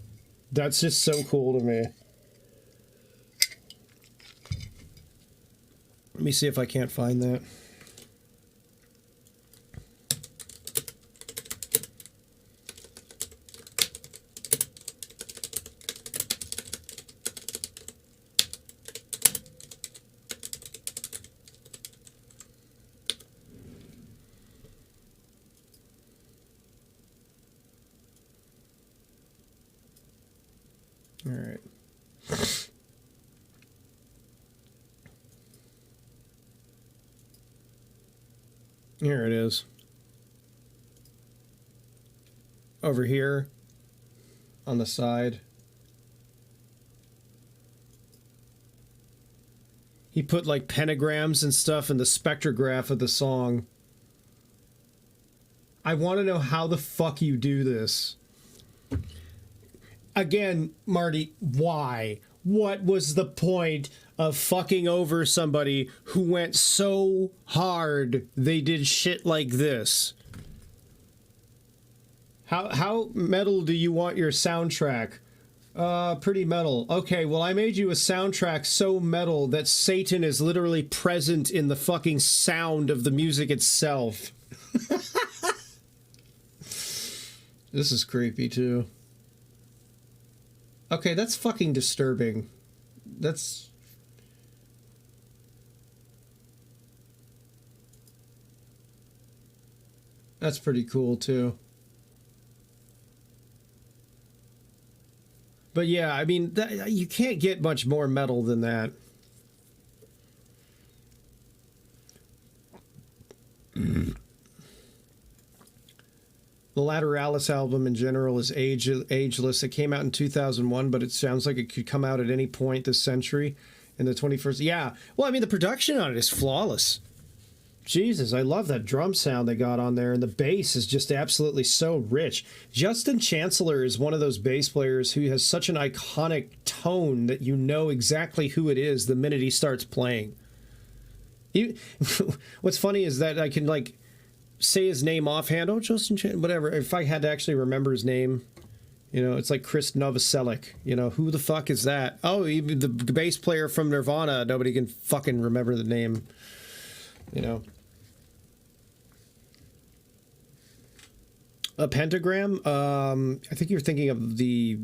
That's just so cool to me. Let me see if I can't find that. All right. Here it is. Over here on the side. He put like pentagrams and stuff in the spectrograph of the song. I want to know how the fuck you do this. Again, Marty, why? What was the point of fucking over somebody who went so hard they did shit like this? How metal do you want your soundtrack? Pretty metal. Okay, well, I made you a soundtrack so metal that Satan is literally present in the fucking sound of the music itself. This is creepy, too. Okay, that's fucking disturbing. That's pretty cool, too. But yeah, I mean, you can't get much more metal than that. The Lateralis album in general is ageless. It came out in 2001, but it sounds like it could come out at any point this century in the 21st. Yeah. Well, I mean, the production on it is flawless. Jesus, I love that drum sound they got on there, and the bass is just absolutely so rich. Justin Chancellor is one of those bass players who has such an iconic tone that you know exactly who it is the minute he starts playing. What's funny is that I can, like, say his name offhand. Oh, Justin Chancellor, whatever. If I had to actually remember his name, you know, it's like Chris Novoselic. You know, who the fuck is that? Oh, even the bass player from Nirvana. Nobody can fucking remember the name, you know. A pentagram? I think you're thinking of the...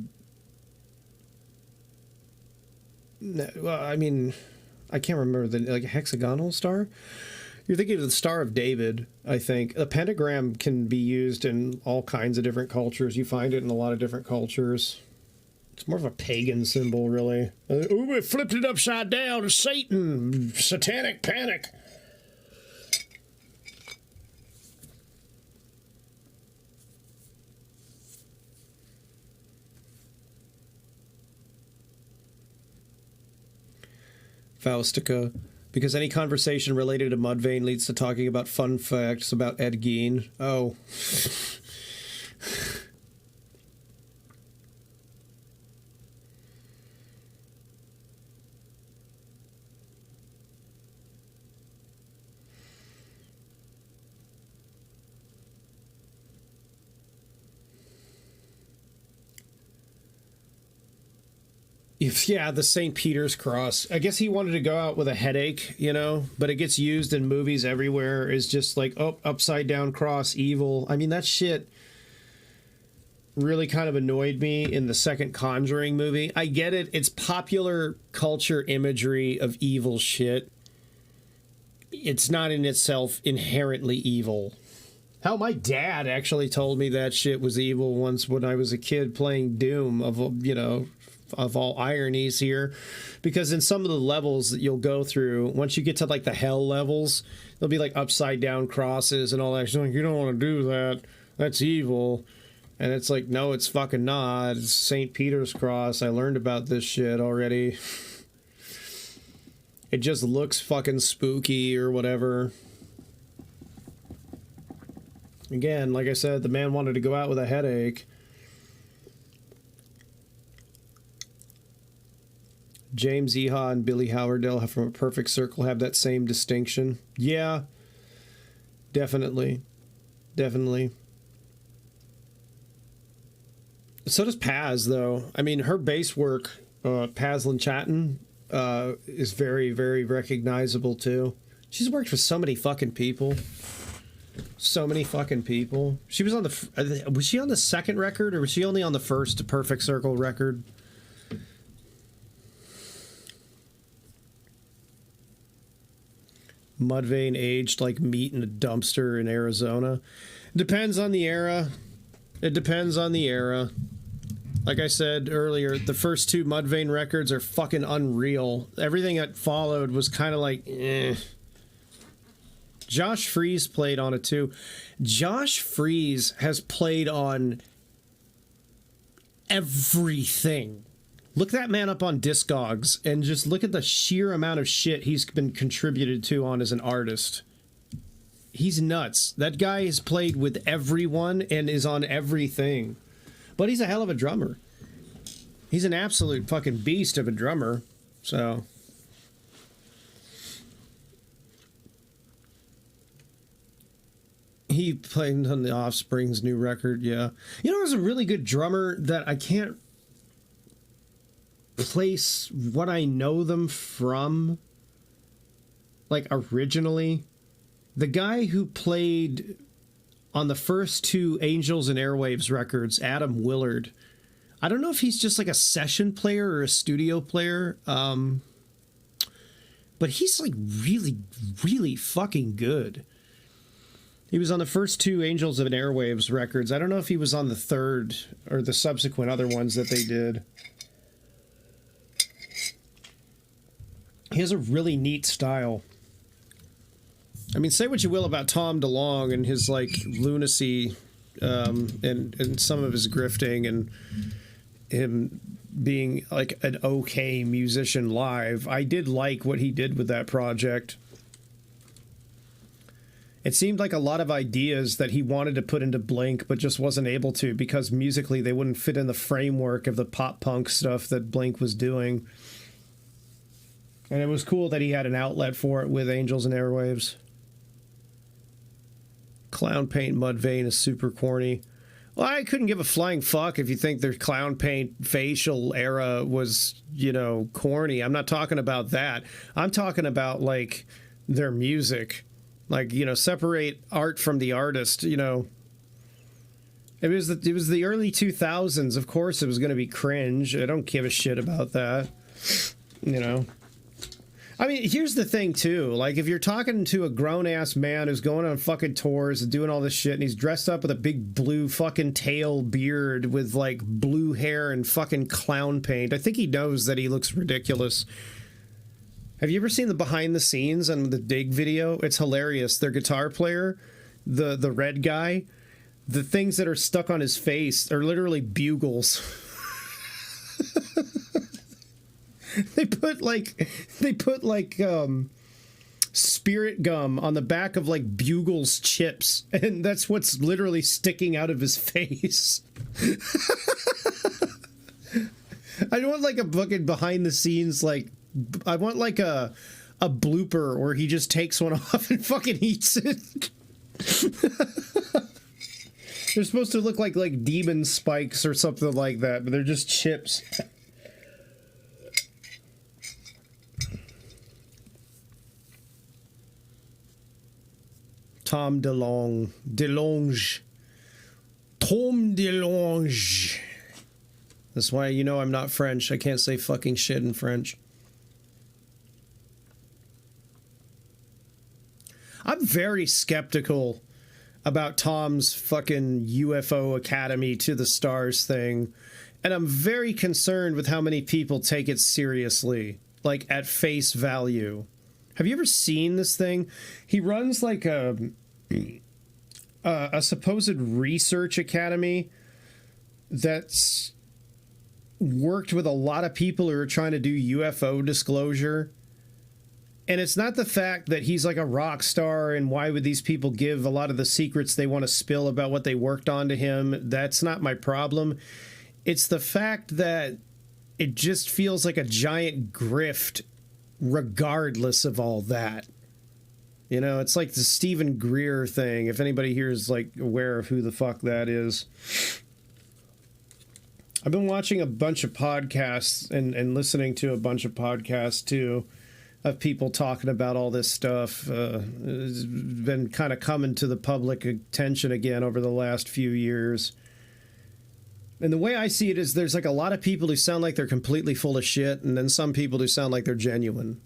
Well, I mean, I can't remember the... Like a hexagonal star? You're thinking of the Star of David, I think. A pentagram can be used in all kinds of different cultures. You find it in a lot of different cultures. It's more of a pagan symbol, really. Ooh, we flipped it upside down. Satan. Satanic panic. Faustica, because any conversation related to Mudvayne leads to talking about fun facts about Ed Gein. Oh. Yeah, the St. Peter's Cross. I guess he wanted to go out with a headache, you know, but it gets used in movies everywhere. Is just like, oh, upside down cross, evil. I mean, that shit really kind of annoyed me in the second Conjuring movie. I get it. It's popular culture imagery of evil shit. It's not in itself inherently evil. Hell, my dad actually told me that shit was evil once when I was a kid playing Doom, of, you know, of all ironies here, because in some of the levels that you'll go through, once you get to like the hell levels, there'll be like upside down crosses and all that. She's like, you don't want to do that. That's evil. And it's like, no, it's fucking not. It's St. Peter's Cross. I learned about this shit already. It just looks fucking spooky or whatever. Again, like I said, the man wanted to go out with a headache. James Eha and Billy Howardell from A Perfect Circle have that same distinction. Yeah, definitely. Definitely. So does Paz, though. I mean, her bass work, Paz Linchatin, is very, very recognizable, too. She's worked with so many fucking people. So many fucking people. She was on the... Was she on the second record, or was she only on the first A Perfect Circle record? Mudvayne aged like meat in a dumpster in Arizona. Depends on the era. It depends on the era. Like I said earlier, the first two Mudvayne records are fucking unreal. Everything that followed was kind of like, eh. Josh Freese played on it too. Josh Freese has played on everything. Look that man up on Discogs and just look at the sheer amount of shit he's been contributed to on as an artist. He's nuts. That guy has played with everyone and is on everything. But he's a hell of a drummer. He's an absolute fucking beast of a drummer. So... He played on the Offspring's new record, yeah. You know, there's a really good drummer that I can't place what I know them from, like, originally. The guy who played on the first two Angels and Airwaves records, Adam Willard. I don't know if he's just like a session player or a studio player, but he's like really, really fucking good. He was on the first two Angels and Airwaves records. I don't know if he was on the third or the subsequent other ones that they did. He has a really neat style. I mean, say what you will about Tom DeLonge and his, like, lunacy, and some of his grifting and him being, like, an okay musician live. I did like what he did with that project. It seemed like a lot of ideas that he wanted to put into Blink, but just wasn't able to because musically they wouldn't fit in the framework of the pop-punk stuff that Blink was doing. And it was cool that he had an outlet for it with Angels and Airwaves. Clown Paint Mudvayne is super corny. Well, I couldn't give a flying fuck if you think their Clown Paint facial era was, you know, corny. I'm not talking about that. I'm talking about, like, their music. Like, you know, separate art from the artist, you know. It was the early 2000s. Of course it was going to be cringe. I don't give a shit about that, you know. I mean, here's the thing, too. Like, if you're talking to a grown-ass man who's going on fucking tours and doing all this shit, and he's dressed up with a big blue fucking tail beard with, like, blue hair and fucking clown paint, I think he knows that he looks ridiculous. Have you ever seen the behind-the-scenes on the Dig video? It's hilarious. Their guitar player, the red guy, the things that are stuck on his face are literally bugles. They put like spirit gum on the back of like Bugles chips, and that's what's literally sticking out of his face. I want like a fucking behind the scenes, like I want like a blooper where he just takes one off and fucking eats it. They're supposed to look like demon spikes or something like that, but they're just chips. Tom DeLonge. Tom DeLonge. That's why you know I'm not French. I can't say fucking shit in French. I'm very skeptical about Tom's fucking UFO Academy to the Stars thing. And I'm very concerned with how many people take it seriously, like at face value. Have you ever seen this thing? He runs like a supposed research academy that's worked with a lot of people who are trying to do UFO disclosure. And it's not the fact that he's like a rock star and why would these people give a lot of the secrets they want to spill about what they worked on to him. That's not my problem. It's the fact that it just feels like a giant grift regardless of all that. You know, it's like the Stephen Greer thing. If anybody here is like aware of who the fuck that is. I've been watching a bunch of podcasts and listening to a bunch of podcasts too of people talking about all this stuff. It's been kind of coming to the public attention again over the last few years. And the way I see it is there's like a lot of people who sound like they're completely full of shit, and then some people who sound like they're genuine.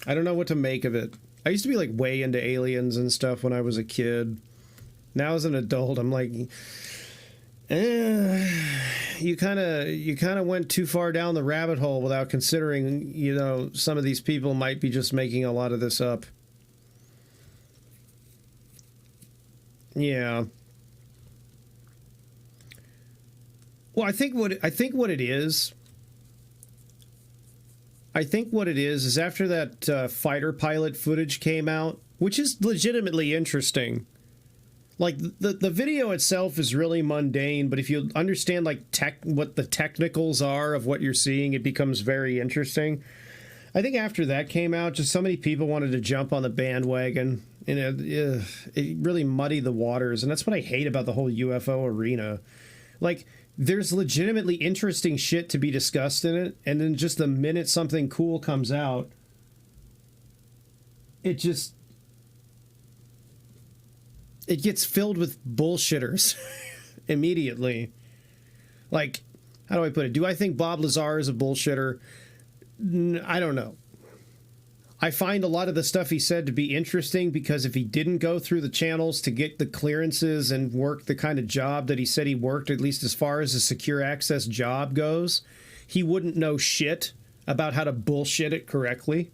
I don't know what to make of it. I used to be like way into aliens and stuff when I was a kid. Now as an adult, I'm like, you kind of went too far down the rabbit hole without considering, you know, some of these people might be just making a lot of this up. Yeah. Well, I think what it is after that fighter pilot footage came out, which is legitimately interesting. Like the video itself is really mundane, but if you understand like what the technicals are of what you're seeing, it becomes very interesting. I think after that came out, just so many people wanted to jump on the bandwagon, and it really muddied the waters, and that's what I hate about the whole UFO arena. Like, there's legitimately interesting shit to be discussed in it, and then just the minute something cool comes out, it gets filled with bullshitters immediately. Like, how do I put it? Do I think Bob Lazar is a bullshitter? I don't know. I find a lot of the stuff he said to be interesting because if he didn't go through the channels to get the clearances and work the kind of job that he said he worked, at least as far as a secure access job goes, he wouldn't know shit about how to bullshit it correctly.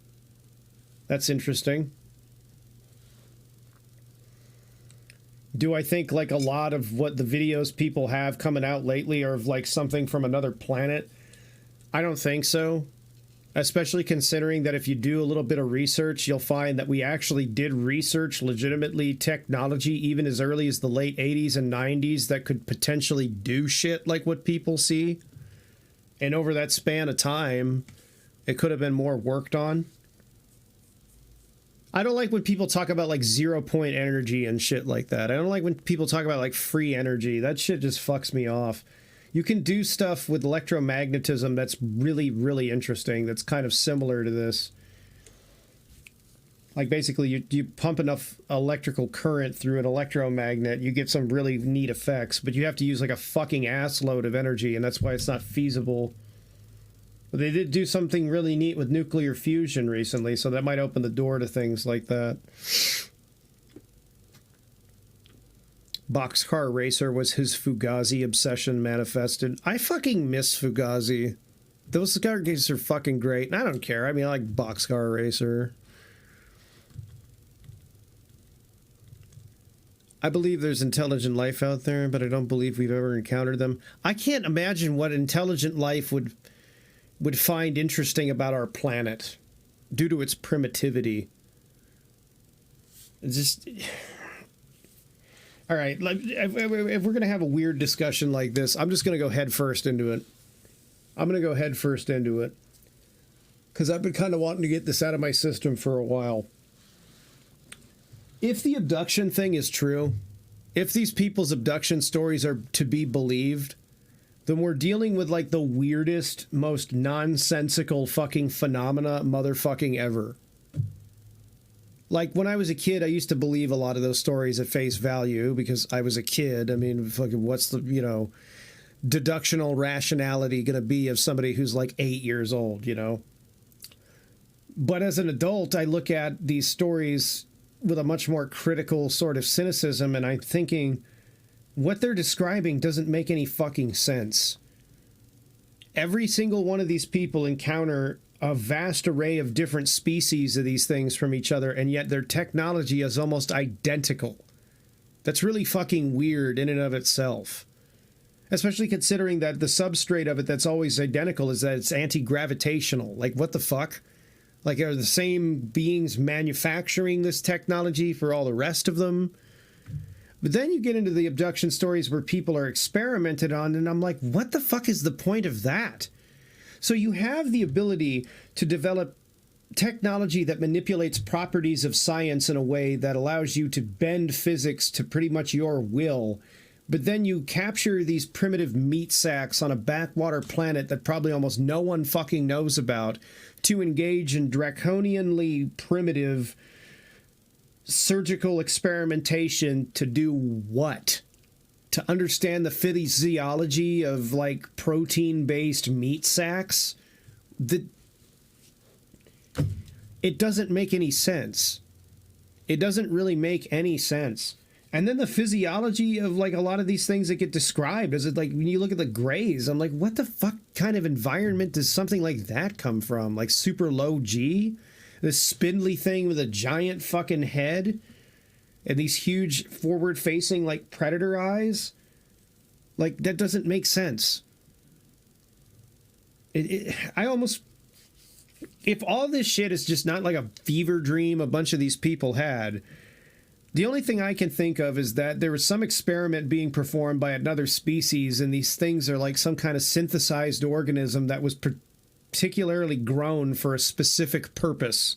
That's interesting. Do I think like a lot of what the videos people have coming out lately are of like something from another planet? I don't think so. Especially considering that if you do a little bit of research, you'll find that we actually did research legitimately technology even as early as the late 80s and 90s that could potentially do shit like what people see. And over that span of time, it could have been more worked on. I don't like when people talk about like 0-point energy and shit like that. I don't like when people talk about like free energy. That shit just fucks me off. You can do stuff with electromagnetism that's really, really interesting. That's kind of similar to this. Like basically you pump enough electrical current through an electromagnet, you get some really neat effects, but you have to use like a fucking ass load of energy, and that's why it's not feasible. But they did do something really neat with nuclear fusion recently, so that might open the door to things like that. Boxcar Racer was his Fugazi obsession manifested. I fucking miss Fugazi. Those car games are fucking great, and I don't care. I mean, I like Boxcar Racer. I believe there's intelligent life out there, but I don't believe we've ever encountered them. I can't imagine what intelligent life would find interesting about our planet due to its primitivity. It's just... All right, if we're going to have a weird discussion like this, I'm just going to go head first into it. I'm going to go head first into it. Because I've been kind of wanting to get this out of my system for a while. If the abduction thing is true, if these people's abduction stories are to be believed, then we're dealing with like the weirdest, most nonsensical fucking phenomena motherfucking ever. Like, when I was a kid, I used to believe a lot of those stories at face value because I was a kid. I mean, fucking what's the, you know, deductional rationality going to be of somebody who's like 8 years old, you know? But as an adult, I look at these stories with a much more critical sort of cynicism, and I'm thinking, what they're describing doesn't make any fucking sense. Every single one of these people encounter a vast array of different species of these things from each other, and yet their technology is almost identical. That's really fucking weird in and of itself. Especially considering that the substrate of it that's always identical is that it's anti-gravitational. Like, what the fuck? Like, are the same beings manufacturing this technology for all the rest of them? But then you get into the abduction stories where people are experimented on, and I'm like, what the fuck is the point of that? So you have the ability to develop technology that manipulates properties of science in a way that allows you to bend physics to pretty much your will, but then you capture these primitive meat sacks on a backwater planet that probably almost no one fucking knows about to engage in draconianly primitive surgical experimentation to do what? To understand the physiology of, like, protein-based meat sacks? It doesn't make any sense. It doesn't really make any sense. And then the physiology of, like, a lot of these things that get described, is it like, when you look at the Greys, I'm like, what the fuck kind of environment does something like that come from? Like, super low G? This spindly thing with a giant fucking head? And these huge forward-facing, like, predator eyes? Like, that doesn't make sense. I almost... If all this shit is just not like a fever dream a bunch of these people had, the only thing I can think of is that there was some experiment being performed by another species, and these things are like some kind of synthesized organism that was particularly grown for a specific purpose.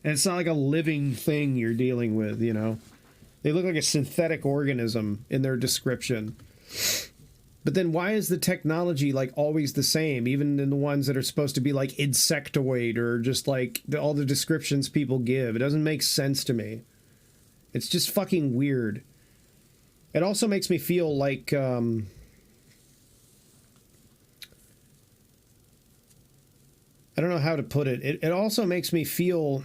And it's not like a living thing you're dealing with, you know? They look like a synthetic organism in their description. But then why is the technology, like, always the same, even in the ones that are supposed to be, like, insectoid or just, like, all the descriptions people give? It doesn't make sense to me. It's just fucking weird. It also makes me feel like, I don't know how to put it. It also makes me feel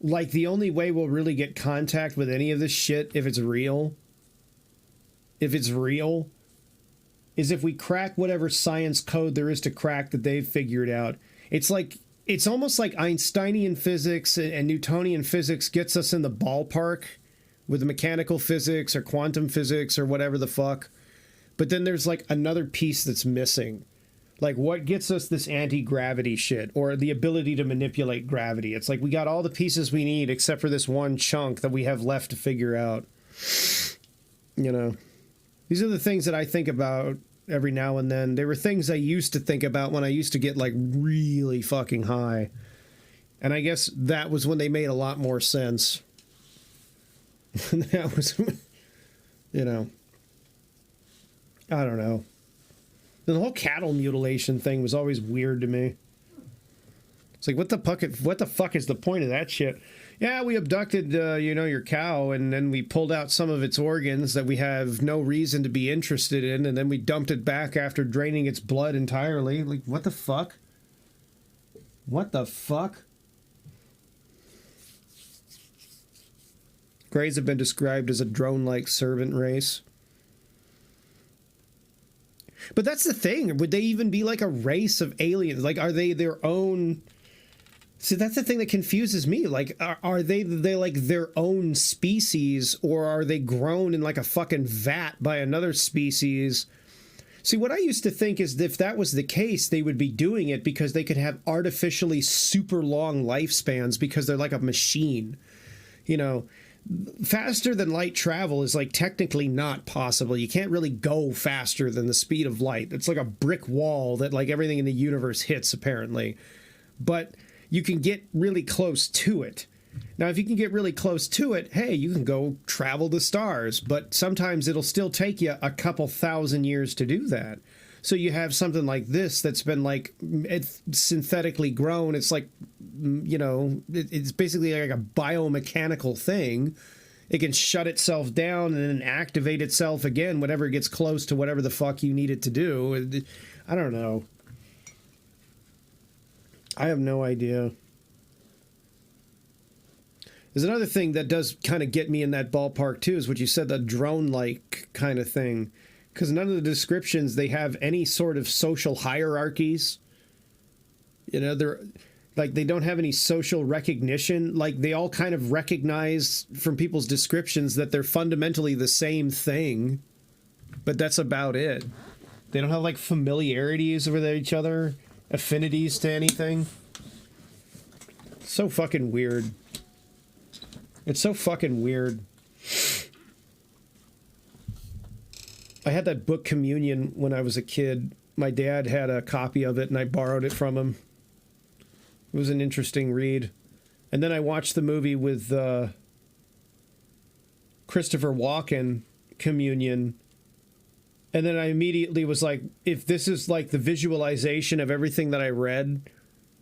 like the only way we'll really get contact with any of this shit, if it's real, is if we crack whatever science code there is to crack that they've figured out. It's like it's almost like Einsteinian physics and Newtonian physics gets us in the ballpark with mechanical physics or quantum physics or whatever the fuck. But then there's like another piece that's missing. Like, what gets us this anti-gravity shit or the ability to manipulate gravity? It's like we got all the pieces we need except for this one chunk that we have left to figure out. You know, these are the things that I think about every now and then. They were things I used to think about when I used to get like really fucking high. And I guess that was when they made a lot more sense. That was, you know, I don't know. The whole cattle mutilation thing was always weird to me. It's like, what the fuck is the point of that shit? Yeah, we abducted, you know, your cow, and then we pulled out some of its organs that we have no reason to be interested in, and then we dumped it back after draining its blood entirely. Like, what the fuck? What the fuck? Greys have been described as a drone-like servant race. But that's the thing. Would they even be like a race of aliens? Like, are they their own... See, that's the thing that confuses me. Like, are they like their own species, or are they grown in like a fucking vat by another species? See, what I used to think is if that was the case, they would be doing it because they could have artificially super long lifespans because they're like a machine. You know, faster than light travel is like technically not possible. You can't really go faster than the speed of light. It's like a brick wall that like everything in the universe hits, apparently. But you can get really close to it. Now, if you can get really close to it, hey, you can go travel the stars, but sometimes it'll still take you a couple thousand years to do that. So you have something like this that's been like, it's synthetically grown. It's like, you know, it's basically like a biomechanical thing. It can shut itself down and then activate itself again whenever it gets close to whatever the fuck you need it to do. I don't know. I have no idea. There's another thing that does kind of get me in that ballpark too, is what you said, the drone-like kind of thing. Because none of the descriptions, they have any sort of social hierarchies. You know, they're like, they don't have any social recognition. Like, they all kind of recognize from people's descriptions that they're fundamentally the same thing. But that's about it. They don't have like familiarities with each other, affinities to anything. So fucking weird. It's so fucking weird. I had that book Communion when I was a kid. My dad had a copy of it and I borrowed it from him. It was an interesting read. And then I watched the movie with Christopher Walken, Communion. And then I immediately was like, if this is like the visualization of everything that I read,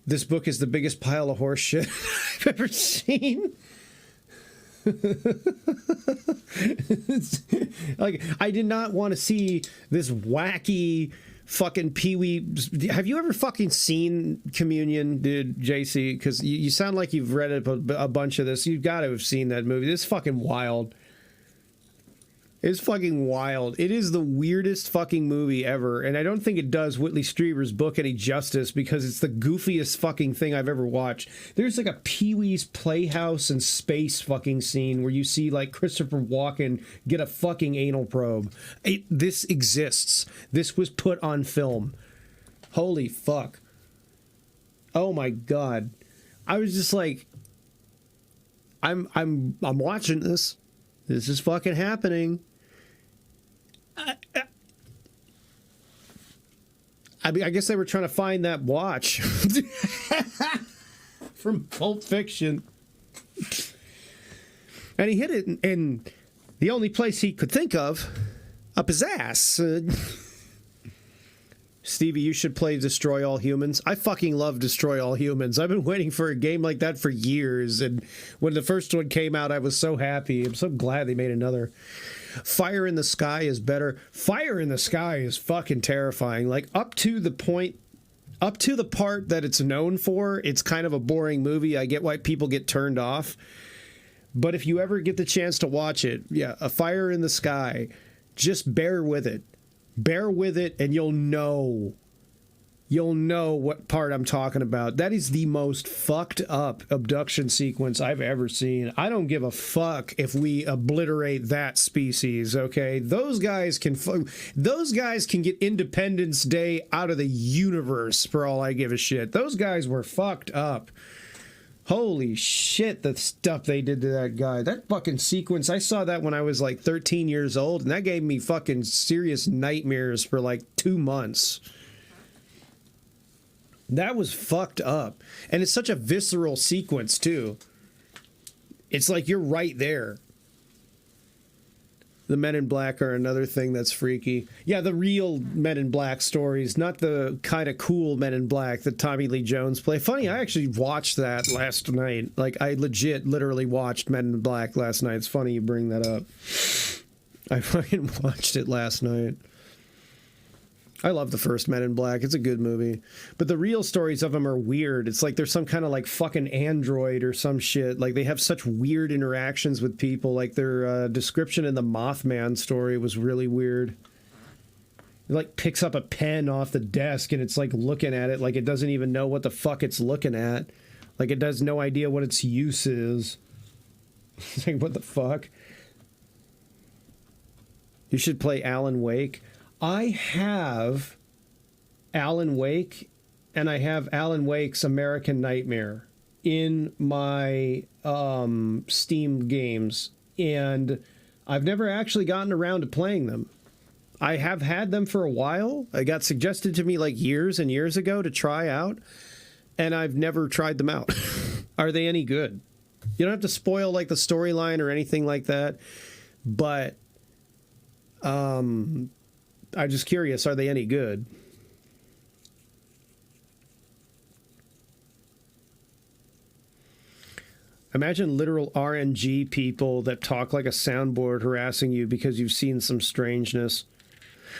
this book is the biggest pile of horse shit I've ever seen. Like, I did not want to see this wacky fucking Pee-wee. Have you ever fucking seen Communion, dude, JC? Because you sound like you've read a bunch of this. You've got to have seen that movie. This is fucking wild. It's fucking wild. It is the weirdest fucking movie ever, and I don't think it does Whitley Strieber's book any justice because it's the goofiest fucking thing I've ever watched. There's like a Pee-wee's Playhouse and space fucking scene where you see like Christopher Walken get a fucking anal probe. This exists. This was put on film. Holy fuck. Oh my god. I was just like, I'm watching this. This is fucking happening. I mean, I guess they were trying to find that watch from Pulp Fiction. And he hit it in the only place he could think of, up his ass. Stevie, you should play Destroy All Humans. I fucking love Destroy All Humans. I've been waiting for a game like that for years, and when the first one came out, I was so happy. I'm so glad they made another. Fire in the Sky is better. Fire in the Sky is fucking terrifying. Like, up to the part that it's known for, it's kind of a boring movie. I get why people get turned off. But if you ever get the chance to watch it, yeah, A Fire in the Sky, just bear with it. Bear with it and you'll know you'll know what part I'm talking about. That is the most fucked up abduction sequence I've ever seen. I don't give a fuck if we obliterate that species, okay? Those guys can get Independence Day out of the universe for all I give a shit. Those guys were fucked up. Holy shit, the stuff they did to that guy. That fucking sequence, I saw that when I was like 13 years old, and that gave me fucking serious nightmares for like 2 months. That was fucked up. And it's such a visceral sequence, too. It's like you're right there. The Men in Black are another thing that's freaky. Yeah, the real Men in Black stories, not the kind of cool Men in Black that Tommy Lee Jones play. Funny, I actually watched that last night. Like, I literally watched Men in Black last night. It's funny you bring that up. I fucking watched it last night. I love the first Men in Black. It's a good movie. But the real stories of them are weird. It's like there's some kind of like fucking android or some shit. Like they have such weird interactions with people. Like their description in the Mothman story was really weird. It like picks up a pen off the desk and it's like looking at it like it doesn't even know what the fuck it's looking at. Like it has no idea what its use is. It's like, what the fuck? You should play Alan Wake. I have Alan Wake, and I have Alan Wake's American Nightmare in my Steam games, and I've never actually gotten around to playing them. I have had them for a while. It got suggested to me like years and years ago to try out, and I've never tried them out. Are they any good? You don't have to spoil like the storyline or anything like that, but I'm just curious, are they any good? Imagine literal RNG people that talk like a soundboard harassing you because you've seen some strangeness.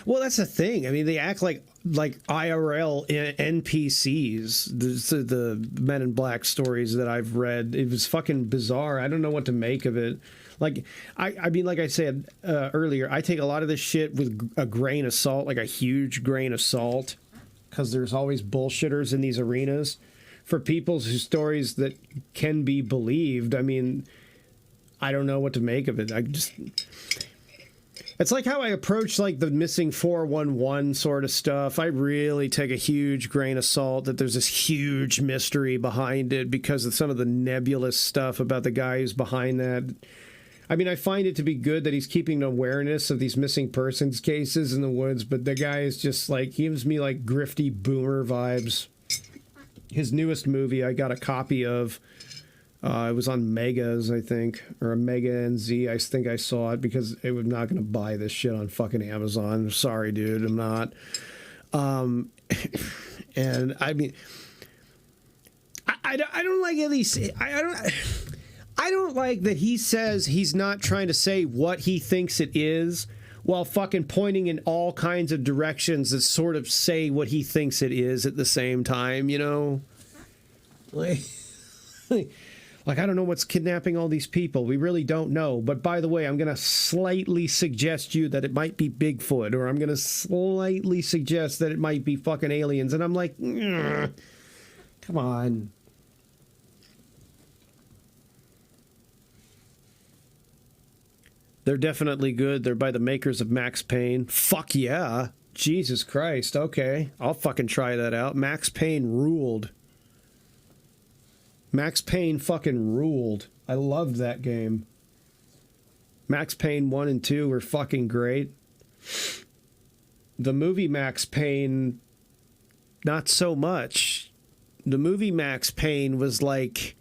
Well, that's the thing. I mean, they act like IRL NPCs. The Men in Black stories that I've read, it was fucking bizarre. I don't know what to make of it. Like, I mean, like I said earlier, I take a lot of this shit with a grain of salt, like a huge grain of salt, because there's always bullshitters in these arenas. For people's stories that can be believed, I mean, I don't know what to make of it. It's like how I approach like the missing 411 sort of stuff. I really take a huge grain of salt that there's this huge mystery behind it because of some of the nebulous stuff about the guy who's behind that. I mean, I find it to be good that he's keeping awareness of these missing persons cases in the woods, but the guy is just like, gives me like grifty boomer vibes. His newest movie I got a copy of. It was on Megas, I think, or a Mega NZ. I think I saw it because I'm not going to buy this shit on fucking Amazon. Sorry, dude, I'm not. And I mean, I don't like at least I don't like that he says he's not trying to say what he thinks it is while fucking pointing in all kinds of directions that sort of say what he thinks it is at the same time, you know? Like, I don't know what's kidnapping all these people. We really don't know. But by the way, I'm going to slightly suggest you that it might be Bigfoot, or I'm going to slightly suggest that it might be fucking aliens. And I'm like, come on. They're definitely good. They're by the makers of Max Payne. Fuck yeah. Jesus Christ. Okay. I'll fucking try that out. Max Payne ruled. Max Payne fucking ruled. I loved that game. Max Payne 1 and 2 were fucking great. The movie Max Payne, not so much. The movie Max Payne was like,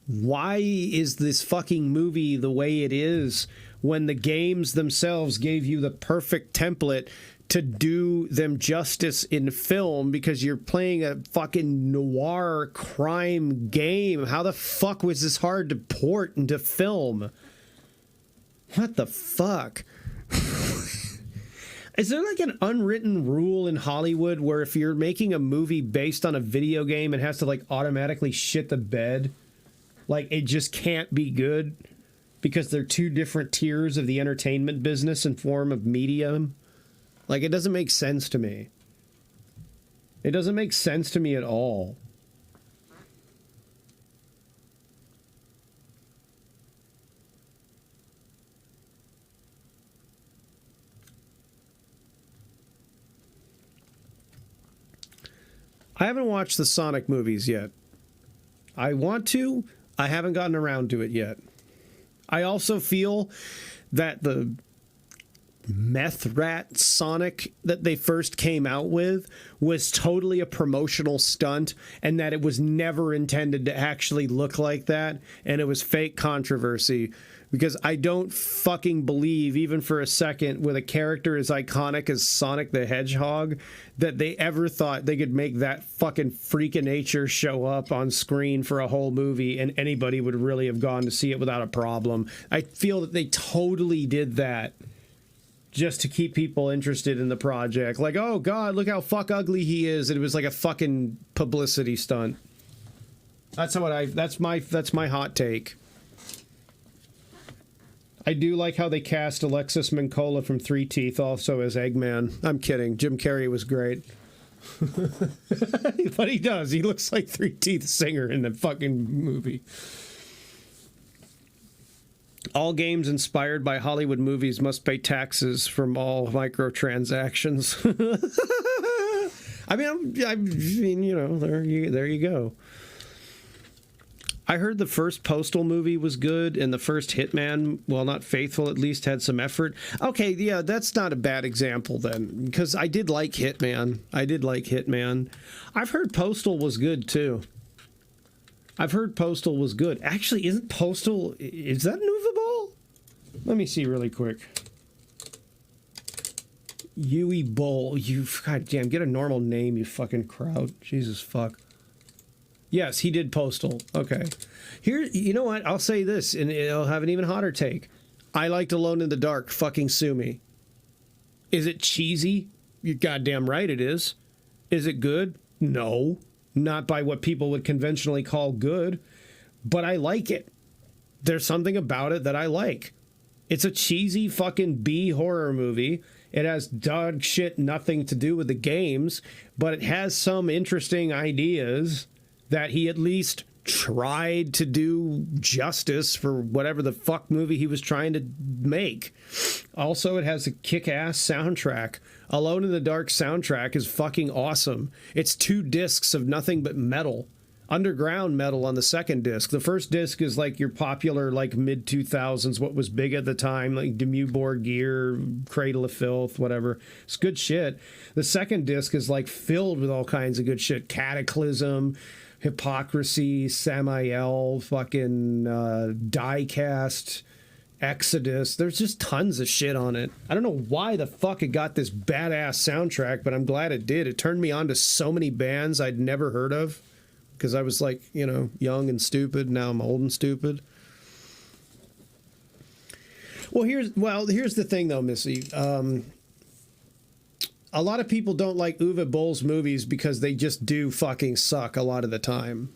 why is this fucking movie the way it is when the games themselves gave you the perfect template to do them justice in film because you're playing a fucking noir crime game? How the fuck was this hard to port into film? What the fuck? Is there like an unwritten rule in Hollywood where if you're making a movie based on a video game, it has to like automatically shit the bed? Like, it just can't be good because they're two different tiers of the entertainment business and form of medium. Like, it doesn't make sense to me. It doesn't make sense to me at all. I haven't watched the Sonic movies yet. I want to. I haven't gotten around to it yet. I also feel that the meth rat Sonic that they first came out with was totally a promotional stunt, and that it was never intended to actually look like that, and it was fake controversy. Because I don't fucking believe, even for a second, with a character as iconic as Sonic the Hedgehog, that they ever thought they could make that fucking freak of nature show up on screen for a whole movie and anybody would really have gone to see it without a problem. I feel that they totally did that just to keep people interested in the project. Like, oh God, look how fuck ugly he is. And it was like a fucking publicity stunt. That's my hot take. I do like how they cast Alexis Mincola from Three Teeth also as Eggman. I'm kidding. Jim Carrey was great. But he does. He looks like Three Teeth singer in the fucking movie. All games inspired by Hollywood movies must pay taxes from all microtransactions. I mean, you know, there you go. I heard the first Postal movie was good, and the first Hitman, well, not faithful, at least had some effort. Okay, yeah, that's not a bad example then, because I did like Hitman. I've heard Postal was good, too. Actually, isn't Postal, is that movable? Let me see really quick. Yui Bowl, you, goddamn, get a normal name, you fucking crowd. Jesus fuck. Yes, he did Postal. Okay. Here, you know what? I'll say this, and it'll have an even hotter take. I liked Alone in the Dark. Fucking sue me. Is it cheesy? You're goddamn right it is. Is it good? No. Not by what people would conventionally call good. But I like it. There's something about it that I like. It's a cheesy fucking B horror movie. It has dog shit nothing to do with the games, but it has some interesting ideas that he at least tried to do justice for whatever the fuck movie he was trying to make. Also, it has a kick-ass soundtrack. Alone in the Dark soundtrack is fucking awesome. It's 2 discs of nothing but metal. Underground metal on the second disc. The first disc is like your popular, like mid-2000s, what was big at the time, like Dimmu Borgir, Cradle of Filth, whatever. It's good shit. The second disc is like filled with all kinds of good shit. Cataclysm, Hypocrisy, Samael, fucking Diecast, Exodus. There's just tons of shit on it. I don't know why the fuck it got this badass soundtrack, but I'm glad it did. It turned me on to so many bands I'd never heard of because I was like, you know, young and stupid. Now I'm old and stupid. Well, here's the thing though, Missy. A lot of people don't like Uwe Boll's movies because they just do fucking suck a lot of the time.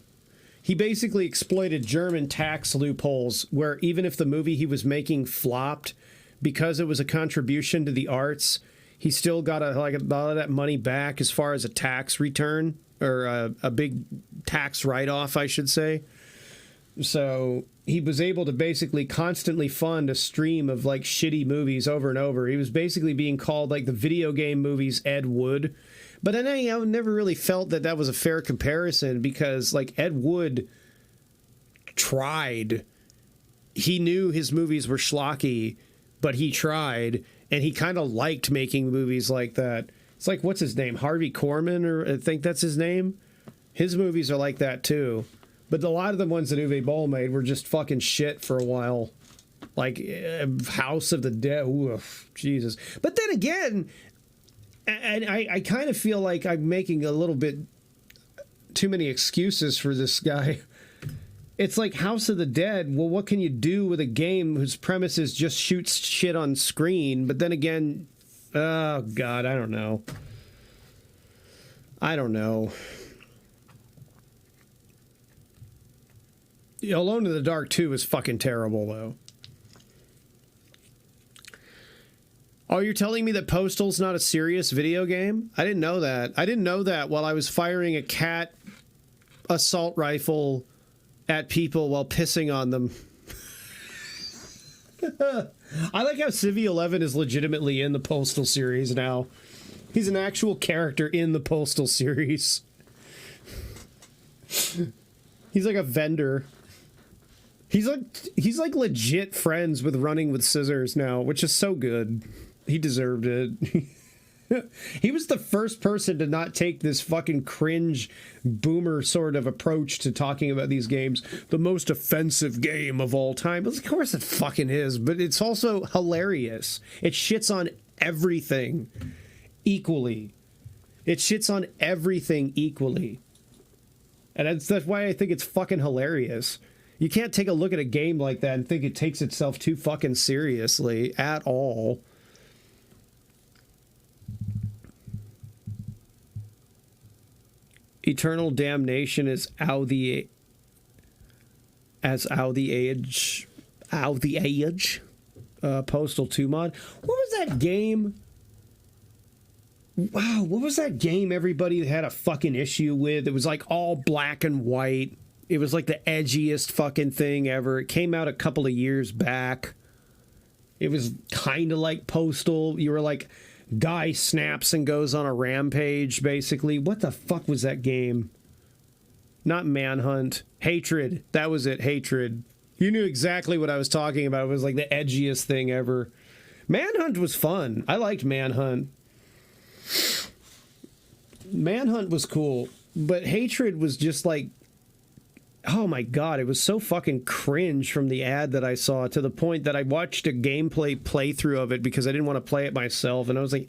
He basically exploited German tax loopholes where even if the movie he was making flopped, because it was a contribution to the arts, he still got a lot of that money back as far as a tax return, or a big tax write-off, I should say. So he was able to basically constantly fund a stream of like shitty movies over and over. He was basically being called like the video game movies Ed Wood. But then I never really felt that that was a fair comparison because like Ed Wood tried. He knew his movies were schlocky, but he tried, and he kind of liked making movies like that. It's like, what's his name? Harvey Korman, or I think that's his name. His movies are like that too. But a lot of the ones that Uwe Boll made were just fucking shit for a while. Like House of the Dead. Oof, Jesus. But then again, and I kind of feel like I'm making a little bit too many excuses for this guy. It's like House of the Dead. Well, what can you do with a game whose premise is just shoot shit on screen? But then again, oh, God, I don't know. Alone in the Dark 2 is fucking terrible, though. Oh, you're telling me that Postal's not a serious video game? I didn't know that. I didn't know that while I was firing a cat assault rifle at people while pissing on them. I like how Stevie 11 is legitimately in the Postal series now. He's an actual character in the Postal series. He's like a vendor. He's like legit friends with Running with Scissors now, which is so good. He deserved it. He was the first person to not take this fucking cringe boomer sort of approach to talking about these games. The most offensive game of all time. Well, of course it fucking is, but it's also hilarious. It shits on everything equally. It shits on everything equally. And that's why I think it's fucking hilarious. You can't take a look at a game like that and think it takes itself too fucking seriously at all. Eternal Damnation is out the age. Postal 2 mod. What was that game? Wow, what was that game everybody had a fucking issue with? It was like all black and white. It was like the edgiest fucking thing ever. It came out a couple of years back. It was kind of like Postal. You were like, guy snaps and goes on a rampage, basically. What the fuck was that game? Not Manhunt. Hatred. That was it, Hatred. You knew exactly what I was talking about. It was like the edgiest thing ever. Manhunt was fun. I liked Manhunt. Manhunt was cool. But Hatred was just like, oh my god, it was so fucking cringe from the ad that I saw, to the point that I watched a gameplay playthrough of it because I didn't want to play it myself, and I was like,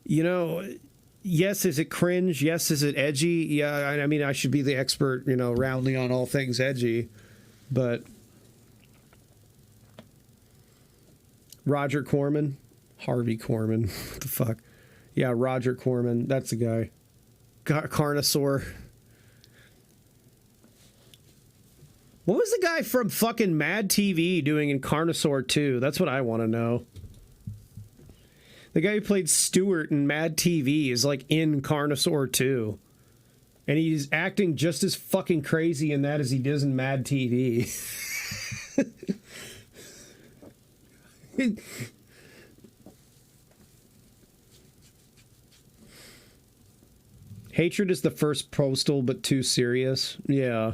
you know, yes, is it cringe? Yes, is it edgy? Yeah, I mean, I should be the expert, you know, roundly on all things edgy, but Roger Corman? Harvey Corman. What the fuck? Yeah, Roger Corman. That's the guy. Carnosaur. What was the guy from fucking Mad TV doing in Carnosaur 2? That's what I want to know. The guy who played Stewart in Mad TV is like in Carnosaur 2. And he's acting just as fucking crazy in that as he does in Mad TV. Hatred is the first Postal, but too serious. Yeah.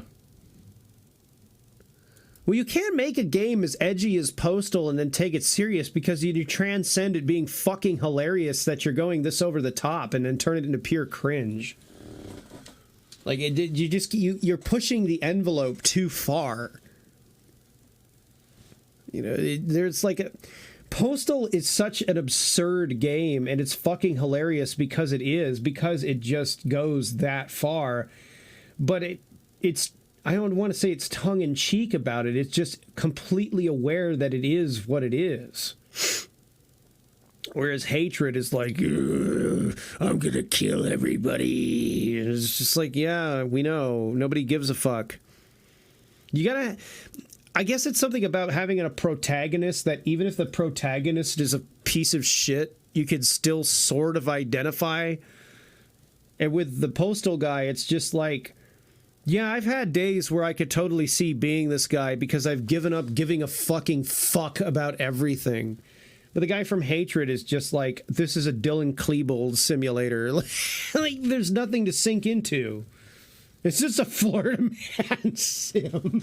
Well, you can't make a game as edgy as Postal and then take it serious, because you transcend it being fucking hilarious that you're going this over the top and then turn it into pure cringe. Like, you're pushing the envelope too far. You know, there's like a... Postal is such an absurd game, and it's fucking hilarious because it just goes that far. But it's I don't want to say it's tongue-in-cheek about it. It's just completely aware that it is what it is. Whereas Hatred is like, I'm gonna kill everybody. And it's just like, yeah, we know. Nobody gives a fuck. You gotta... I guess it's something about having a protagonist that even if the protagonist is a piece of shit, you can still sort of identify. And with the Postal guy, it's just like, yeah, I've had days where I could totally see being this guy because I've given up giving a fucking fuck about everything. But the guy from Hatred is just like, this is a Dylan Klebold simulator. Like, there's nothing to sink into. It's just a Florida Man sim.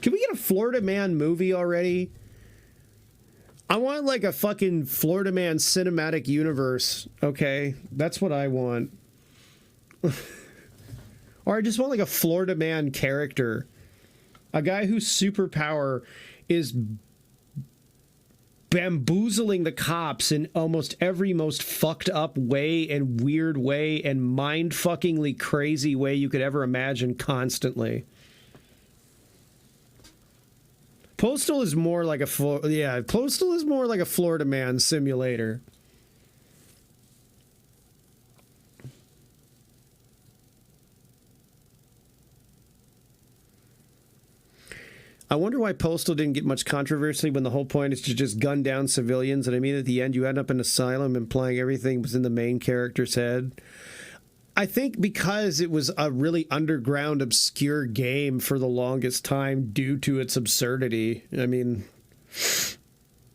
Can we get a Florida Man movie already? I want like a fucking Florida Man cinematic universe, okay? That's what I want. Or I just want like a Florida Man character. A guy whose superpower is bamboozling the cops in almost every most fucked up way and weird way and mind-fuckingly crazy way you could ever imagine constantly. Postal is more like a Postal is more like a Florida Man simulator. I wonder why Postal didn't get much controversy when the whole point is to just gun down civilians, and I mean at the end you end up in an asylum implying everything was in the main character's head. I think because it was a really underground, obscure game for the longest time due to its absurdity. I mean,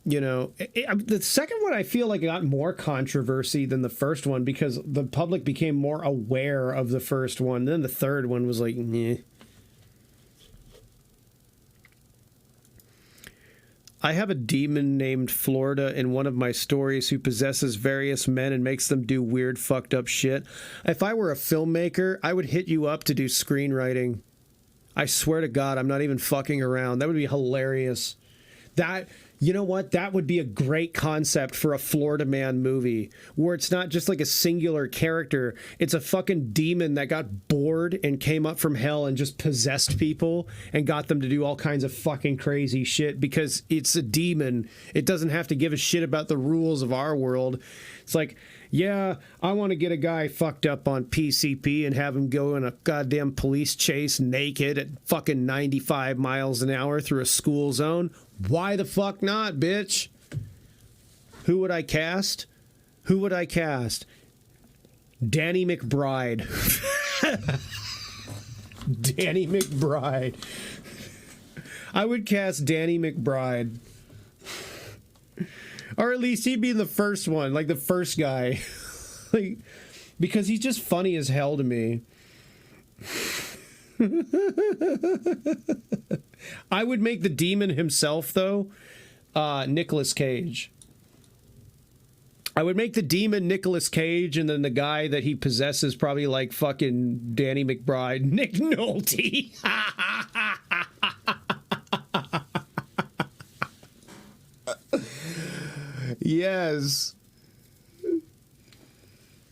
you know, the second one I feel like it got more controversy than the first one because the public became more aware of the first one. Then the third one was like, meh. I have a demon named Florida in one of my stories who possesses various men and makes them do weird, fucked up shit. If I were a filmmaker, I would hit you up to do screenwriting. I swear to God, I'm not even fucking around. That would be hilarious. You know what? That would be a great concept for a Florida Man movie where it's not just like a singular character. It's a fucking demon that got bored and came up from hell and just possessed people and got them to do all kinds of fucking crazy shit because it's a demon. It doesn't have to give a shit about the rules of our world. It's like, yeah, I want to get a guy fucked up on PCP and have him go in a goddamn police chase naked at fucking 95 miles an hour through a school zone. Why the fuck not, bitch? Who would I cast? Who would I cast? Danny McBride. Danny McBride. I would cast Danny McBride. Or at least he'd be in the first one, like the first guy. Like, because he's just funny as hell to me. I would make the demon himself, though, Nicolas Cage. I would make the demon Nicolas Cage, and then the guy that he possesses probably like fucking Danny McBride, Nick Nolte. Yes.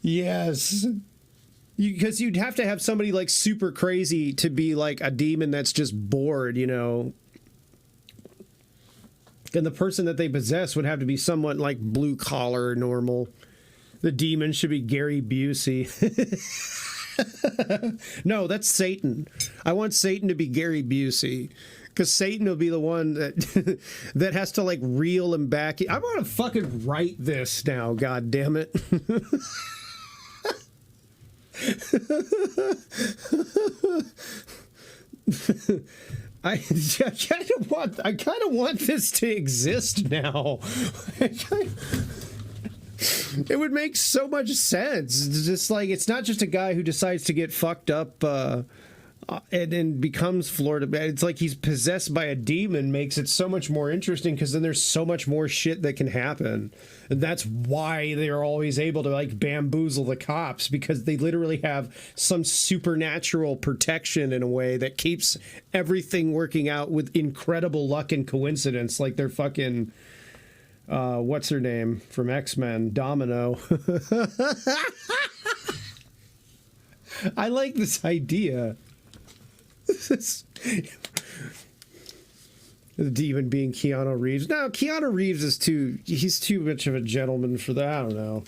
Yes. Because you'd have to have somebody like super crazy to be like a demon that's just bored, you know. And the person that they possess would have to be somewhat like blue collar or normal. The demon should be Gary Busey. No, that's Satan. I want Satan to be Gary Busey. Because Satan will be the one that that has to like reel him back. I want to fucking write this now, god damn it. I kind of want this to exist now. It would make so much sense. It's just like, it's not just a guy who decides to get fucked up and then becomes Florida. It's like he's possessed by a demon, makes it so much more interesting because then there's so much more shit that can happen. And that's why they're always able to like bamboozle the cops, because they literally have some supernatural protection in a way that keeps everything working out with incredible luck and coincidence. Like they're fucking what's her name from X-Men, Domino. I like this idea. The demon being Keanu Reeves. No, Keanu Reeves is he's too much of a gentleman for that. I don't know.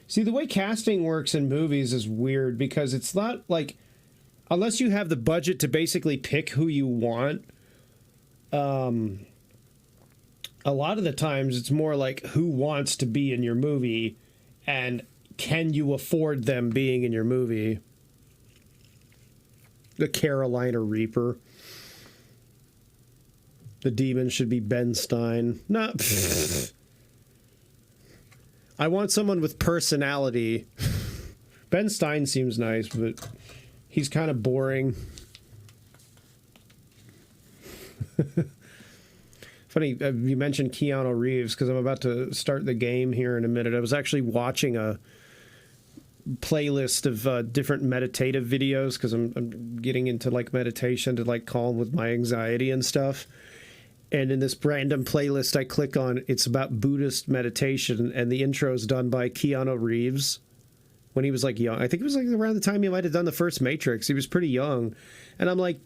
See, the way casting works in movies is weird because it's not like, unless you have the budget to basically pick who you want, a lot of the times it's more like who wants to be in your movie and can you afford them being in your movie? The Carolina Reaper. The demon should be Ben Stein. No. I want someone with personality. Ben Stein seems nice, but he's kind of boring. Funny, you mentioned Keanu Reeves because I'm about to start the game here in a minute. I was actually watching a playlist of different meditative videos because I'm getting into like meditation to like calm with my anxiety and stuff. And in this random playlist I click on, it's about Buddhist meditation, and the intro is done by Keanu Reeves when he was like young. I think it was like around the time he might have done the first Matrix. He was pretty young. And I'm like,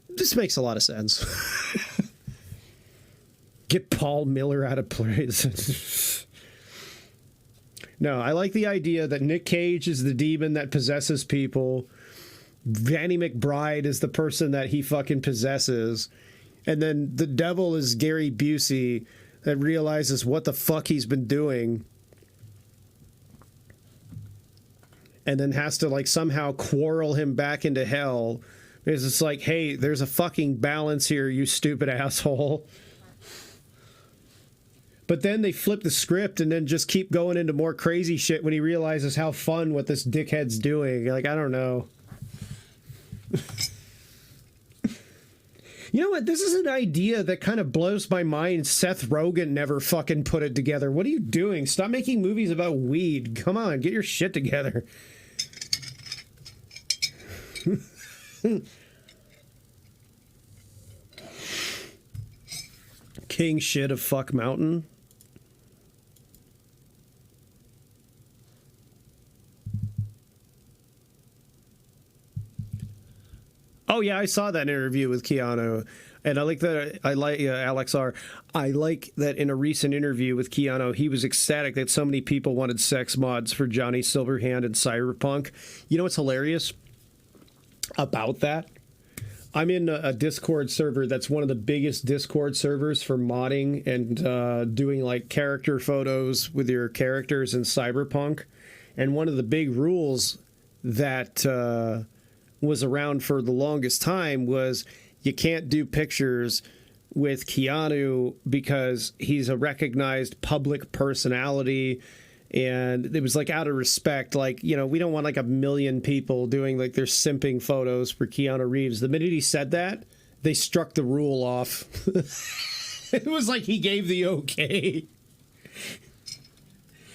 this makes a lot of sense. Get Paul Miller out of place. No, I like the idea that Nick Cage is the demon that possesses people. Vanny McBride is the person that he fucking possesses. And then the devil is Gary Busey that realizes what the fuck he's been doing. And then has to like somehow quarrel him back into hell. Because it's like, hey, there's a fucking balance here, you stupid asshole. But then they flip the script and then just keep going into more crazy shit when he realizes how fun what this dickhead's doing. Like, I don't know. You know what? This is an idea that kind of blows my mind. Seth Rogen never fucking put it together. What are you doing? Stop making movies about weed. Come on, get your shit together. King shit of fuck mountain. Oh yeah, I saw that interview with Keanu, and I like that. I like Alex R. I like that in a recent interview with Keanu, he was ecstatic that so many people wanted sex mods for Johnny Silverhand and Cyberpunk. You know what's hilarious about that? I'm in a Discord server that's one of the biggest Discord servers for modding and doing like character photos with your characters in Cyberpunk. And one of the big rules that was around for the longest time was you can't do pictures with Keanu because he's a recognized public personality. And it was like out of respect, like, you know, we don't want like 1 million people doing like their simping photos for Keanu Reeves. The minute he said that, they struck the rule off. It was like he gave the okay.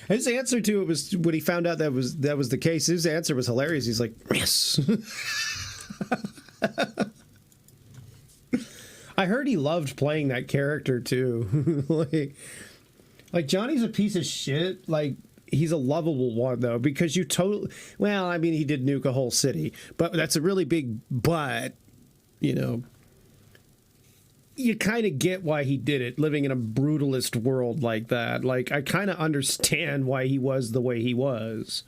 His answer to it was, when he found out that was the case, his answer was hilarious. He's like, yes. I heard he loved playing that character too. like Johnny's a piece of shit. Like, he's a lovable one though, because you totally, well, I mean, he did nuke a whole city, but that's a really big but, you know. You kind of get why he did it, living in a brutalist world like that. Like, I kind of understand why he was the way he was.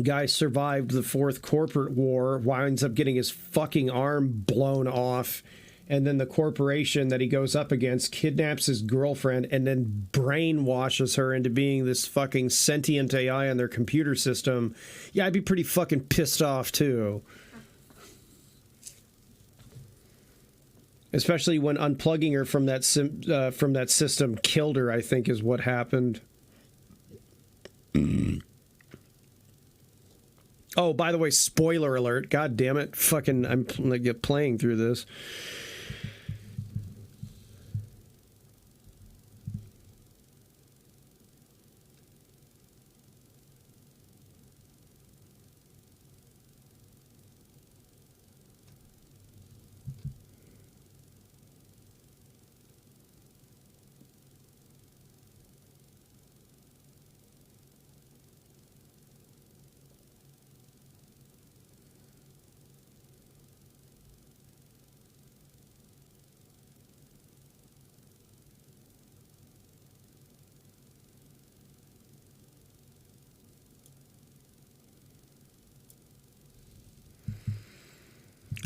Guy survived the fourth corporate war, winds up getting his fucking arm blown off, and then the corporation that he goes up against kidnaps his girlfriend and then brainwashes her into being this fucking sentient AI on their computer system. Yeah, I'd be pretty fucking pissed off too. Especially when unplugging her from that system killed her, I think is what happened. Oh, by the way, spoiler alert. God damn it. Fucking, I'm like playing through this.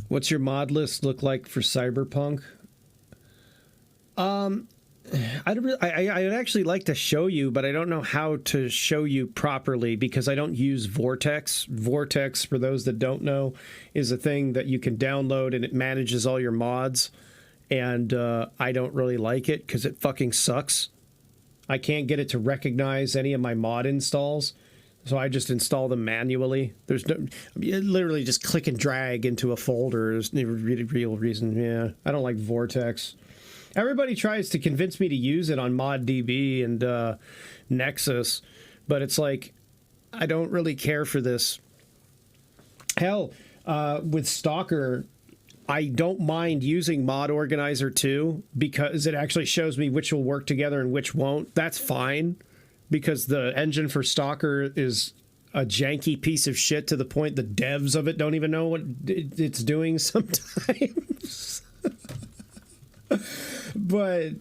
What's your mod list look like for Cyberpunk? I'd actually like to show you, but I don't know how to show you properly because I don't use Vortex. Vortex, for those that don't know, is a thing that you can download and it manages all your mods. And I don't really like it because it fucking sucks. I can't get it to recognize any of my mod installs. So I just install them manually. There's no, literally just click and drag into a folder is the really real reason. Yeah, I don't like Vortex. Everybody tries to convince me to use it on ModDB and Nexus, but it's like, I don't really care for this. Hell, with Stalker, I don't mind using Mod Organizer too, because it actually shows me which will work together and which won't. That's fine. Because the engine for Stalker is a janky piece of shit to the point the devs of it don't even know what it's doing sometimes. But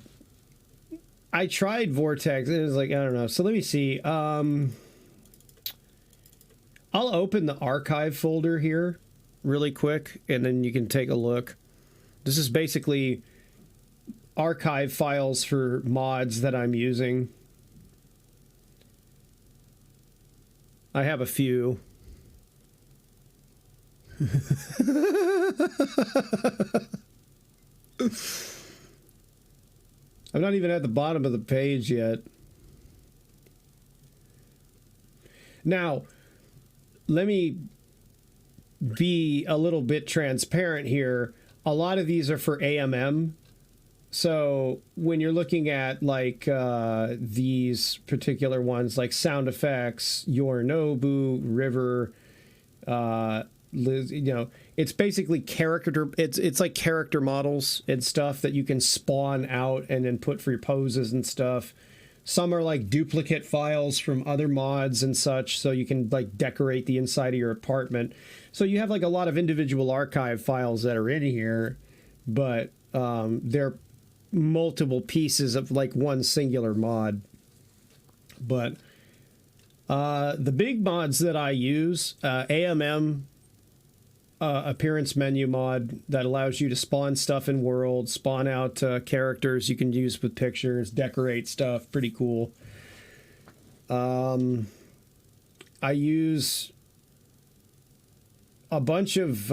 I tried Vortex. It was like, I don't know. So let me see. I'll open the archive folder here really quick, and then you can take a look. This is basically archive files for mods that I'm using. I have a few. I'm not even at the bottom of the page yet. Now, let me be a little bit transparent here. A lot of these are for AMM. So when you're looking at like these particular ones, like sound effects, Yorinobu, River, Liz, you know, it's basically character. It's like character models and stuff that you can spawn out and then put for your poses and stuff. Some are like duplicate files from other mods and such, so you can like decorate the inside of your apartment. So you have like a lot of individual archive files that are in here, but they're multiple pieces of like one singular mod. But the big mods that I use, AMM appearance menu mod that allows you to spawn stuff in world, spawn out characters you can use with pictures, decorate stuff, pretty cool. I use a bunch of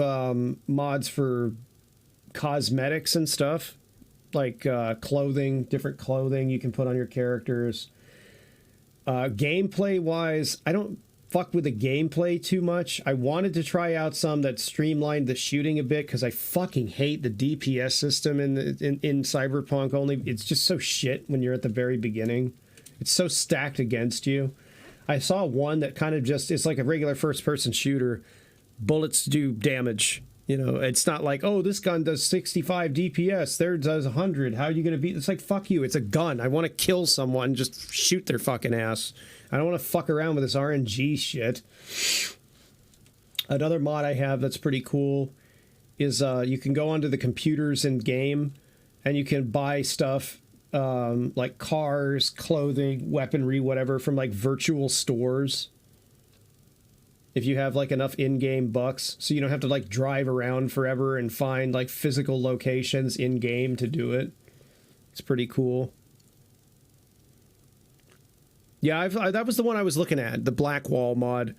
mods for cosmetics and stuff, like clothing, different clothing you can put on your characters. Gameplay wise, I don't fuck with the gameplay too much. I wanted to try out some that streamlined the shooting a bit, because I fucking hate the DPS system in Cyberpunk. Only it's just so shit when you're at the very beginning. It's so stacked against you. I saw one that kind of just, it's like a regular first person shooter. Bullets do damage. You know, it's not like, oh, this gun does 65 DPS, there does 100. How are you going to beat? It's like, fuck you, it's a gun. I want to kill someone, just shoot their fucking ass. I don't want to fuck around with this RNG shit. Another mod I have that's pretty cool is you can go onto the computers in game and you can buy stuff like cars, clothing, weaponry, whatever, from like virtual stores. If you have like enough in-game bucks, so you don't have to like drive around forever and find like physical locations in-game to do it. It's pretty cool. Yeah, that was the one I was looking at, the Blackwall mod.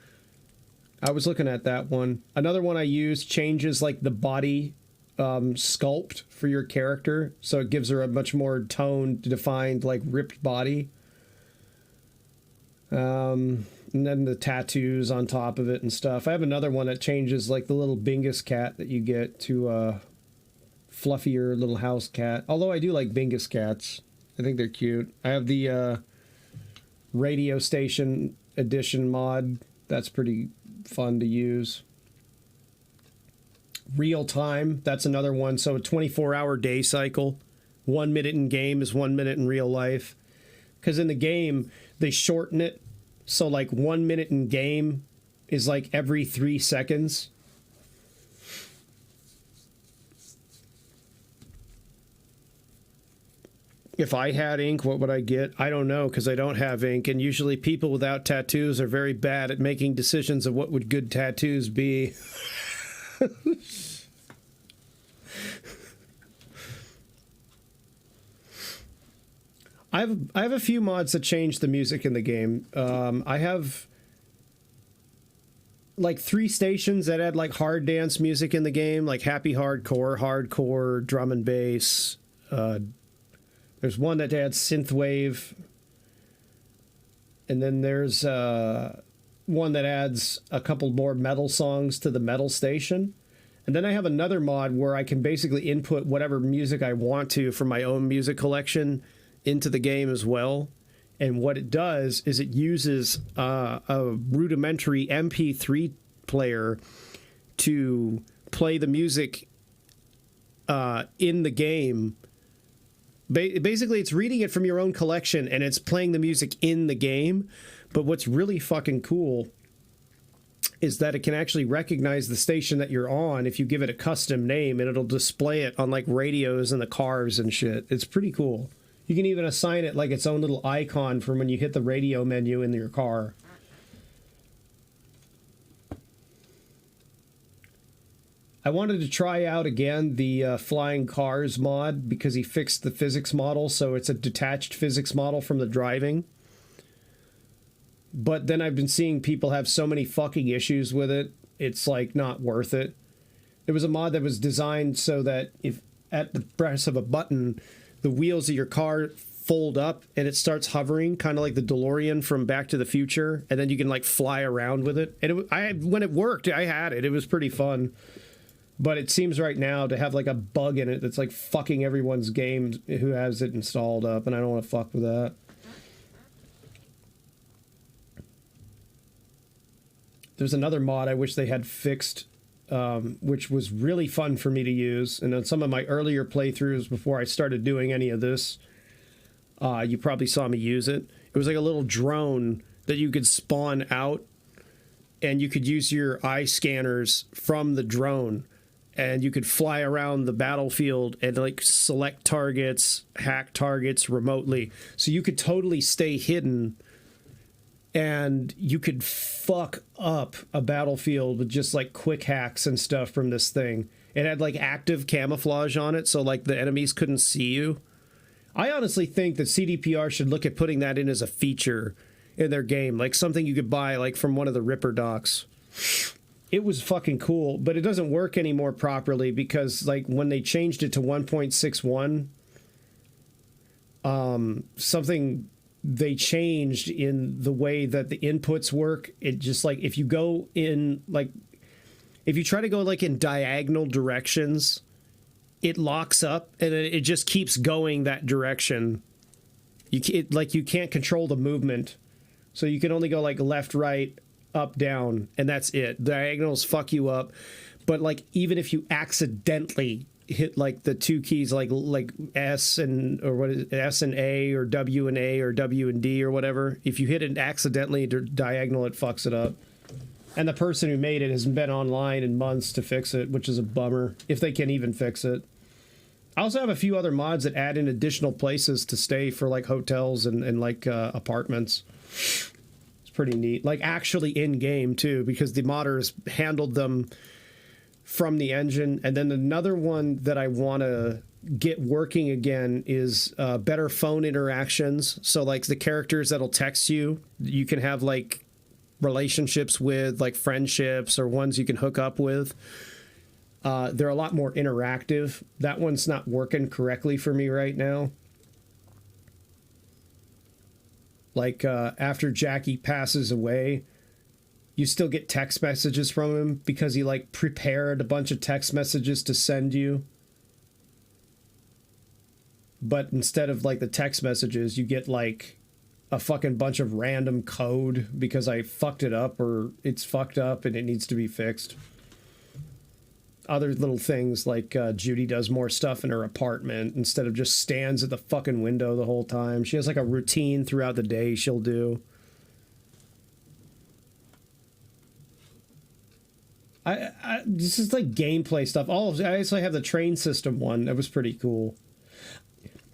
I was looking at that one. Another one I used changes like the body sculpt for your character, so it gives her a much more toned, defined, like ripped body. And then the tattoos on top of it and stuff. I have another one that changes like the little Bingus cat that you get to a fluffier little house cat. Although I do like Bingus cats. I think they're cute. I have the radio station edition mod. That's pretty fun to use. Real time, that's another one. So a 24-hour day cycle. 1 minute in game is 1 minute in real life. Because in the game, they shorten it. So like 1 minute in game is like every 3 seconds. If I had ink, what would I get? I don't know, because I don't have ink. And usually people without tattoos are very bad at making decisions of what would good tattoos be. I have a few mods that change the music in the game. I have like 3 stations that add like hard dance music in the game, like happy hardcore, drum and bass. There's one that adds synthwave, and then there's one that adds a couple more metal songs to the metal station. And then I have another mod where I can basically input whatever music I want to from my own music collection into the game as well. And what it does is it uses a rudimentary MP3 player to play the music in the game. Basically, it's reading it from your own collection and it's playing the music in the game. But what's really fucking cool is that it can actually recognize the station that you're on if you give it a custom name, and it'll display it on like radios in the cars and shit. It's pretty cool. You can even assign it like its own little icon from when you hit the radio menu in your car. I wanted to try out again the flying cars mod because he fixed the physics model, so it's a detached physics model from the driving. But then I've been seeing people have so many fucking issues with it, it's like not worth it. It was a mod that was designed so that if at the press of a button, the wheels of your car fold up and it starts hovering, kind of like the DeLorean from Back to the Future, and then you can like fly around with it. And when it worked, I had it. It was pretty fun. But it seems right now to have like a bug in it that's like fucking everyone's game who has it installed up, and I don't want to fuck with that. There's another mod I wish they had fixed, which was really fun for me to use. And on some of my earlier playthroughs before I started doing any of this, you probably saw me use it. It was like a little drone that you could spawn out, and you could use your eye scanners from the drone. And you could fly around the battlefield and like select targets, hack targets remotely. So you could totally stay hidden, and you could fuck up a battlefield with just like quick hacks and stuff from this thing. It had like active camouflage on it, so like the enemies couldn't see you. I honestly think that CDPR should look at putting that in as a feature in their game, like something you could buy like from one of the Ripper docs. It was fucking cool, but it doesn't work anymore properly because like when they changed it to 1.61, something they changed in the way that the inputs work. It just like if you go in like if you try to go like in diagonal directions, it locks up and it just keeps going that direction. You can't control the movement, so you can only go like left, right, up, down, and that's it. Diagonals fuck you up, but like even if you accidentally hit like the two keys like S and or what is it, S and A or W and A or W and D or whatever, if you hit it accidentally diagonal, it fucks it up. And the person who made it hasn't been online in months to fix it, which is a bummer, if they can even fix it. I also have a few other mods that add in additional places to stay for like hotels and like apartments. Pretty neat, like actually in game too, because the modders handled them from the engine. And then another one that I want to get working again is better phone interactions. So like the characters that'll text you, you can have like relationships with, like friendships or ones you can hook up with. They're a lot more interactive. That one's not working correctly for me right now. Like, after Jackie passes away, you still get text messages from him because he, like, prepared a bunch of text messages to send you. But instead of, like, the text messages, you get, like, a fucking bunch of random code because I fucked it up or it's fucked up and it needs to be fixed. Other little things like Judy does more stuff in her apartment instead of just stands at the fucking window the whole time. She has like a routine throughout the day she'll do. This is like gameplay stuff. I also have the train system one. That was pretty cool.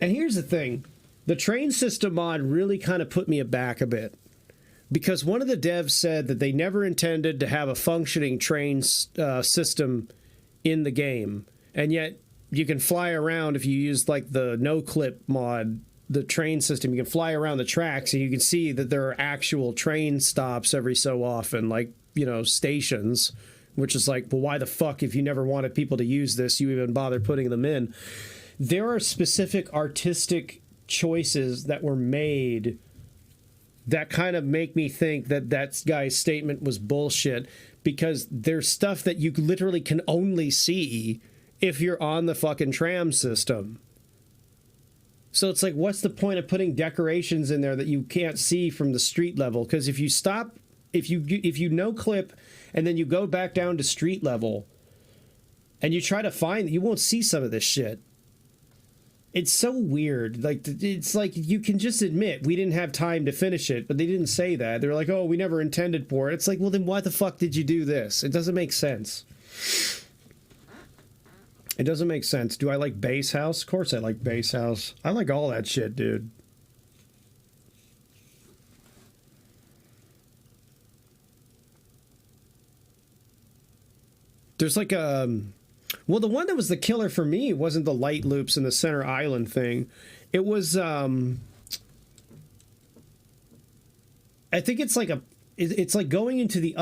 And here's the thing. The train system mod really kind of put me aback a bit. Because one of the devs said that they never intended to have a functioning train system in the game, and yet you can fly around if you use like the no clip mod, the train system. You can fly around the tracks and you can see that there are actual train stops every so often, like, you know, stations, which is like, well, why the fuck, if you never wanted people to use this, you even bother putting them in? There are specific artistic choices that were made that kind of make me think that that guy's statement was bullshit, because there's stuff that you literally can only see if you're on the fucking tram system. So it's like, what's the point of putting decorations in there that you can't see from the street level? Because if you stop, if you no clip and then you go back down to street level and you try to find, you won't see some of this shit. It's so weird. Like, it's like you can just admit we didn't have time to finish it, but they didn't say that. They're like, oh, we never intended for it. It's like, well, then why the fuck did you do this? It doesn't make sense. It doesn't make sense. Do I like Bass House? Of course I like Bass House. I like all that shit, dude. There's like a... Well, the one that was the killer for me wasn't the light loops and the center island thing. It was... I think it's like a... It's like going into the...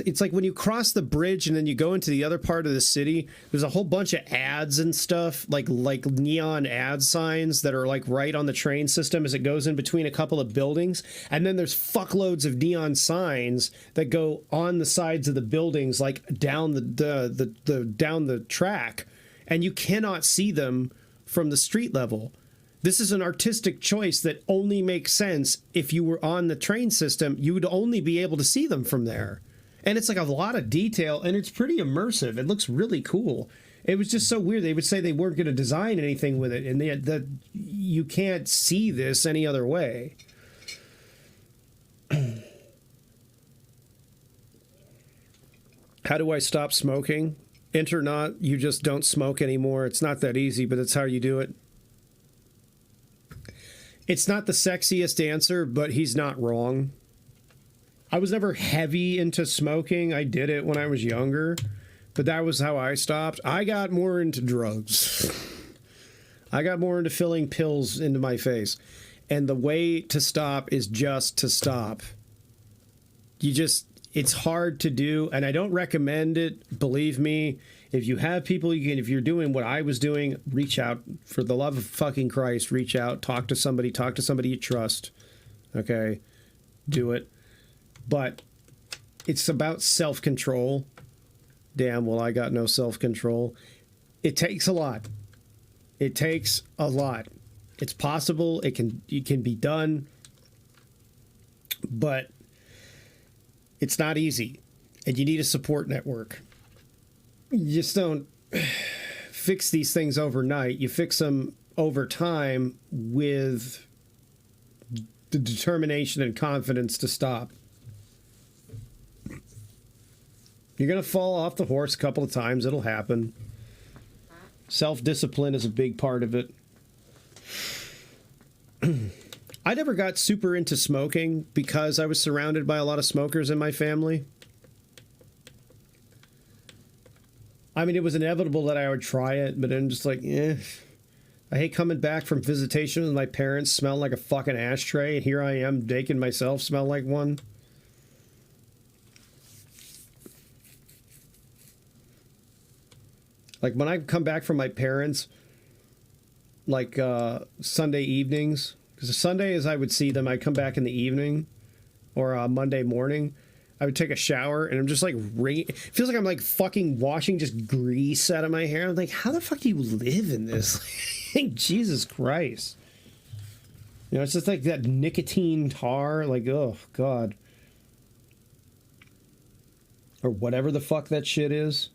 it's like when you cross the bridge and then you go into the other part of the city, there's a whole bunch of ads and stuff, like neon ad signs that are like right on the train system as it goes in between a couple of buildings. And then there's fuckloads of neon signs that go on the sides of the buildings, like down down the track. And you cannot see them from the street level. This is an artistic choice that only makes sense if you were on the train system. You would only be able to see them from there. And it's like a lot of detail, and it's pretty immersive. It looks really cool. It was just so weird. They would say they weren't going to design anything with it, and that you can't see this any other way. How do I stop smoking? Int or not, you just don't smoke anymore. It's not that easy, but it's how you do it. It's not the sexiest answer, but he's not wrong. I was never heavy into smoking. I did it when I was younger, but that was how I stopped. I got more into drugs. I got more into filling pills into my face. And the way to stop is just to stop. It's hard to do, and I don't recommend it. Believe me, if you have people, if you're doing what I was doing, reach out. For the love of fucking Christ, reach out. Talk to somebody you trust. Okay? Do it. But it's about self-control. Damn, well, I got no self-control. It takes a lot. It takes a lot. It's possible. It can be done. But it's not easy. And you need a support network. You just don't fix these things overnight. You fix them over time with the determination and confidence to stop. You're going to fall off the horse a couple of times. It'll happen. Self-discipline is a big part of it. I never got super into smoking because I was surrounded by a lot of smokers in my family. I mean, it was inevitable that I would try it, but I'm just like, I hate coming back from visitation with my parents smelling like a fucking ashtray, and here I am making myself smell like one. Like, when I come back from my parents, like, Sunday evenings, because Sundays I would see them, I'd come back in the evening, or Monday morning, I would take a shower, and I'm just like, it feels like I'm like fucking washing just grease out of my hair. I'm like, how the fuck do you live in this? Like, Jesus Christ. You know, it's just like that nicotine tar, like, oh, God. Or whatever the fuck that shit is.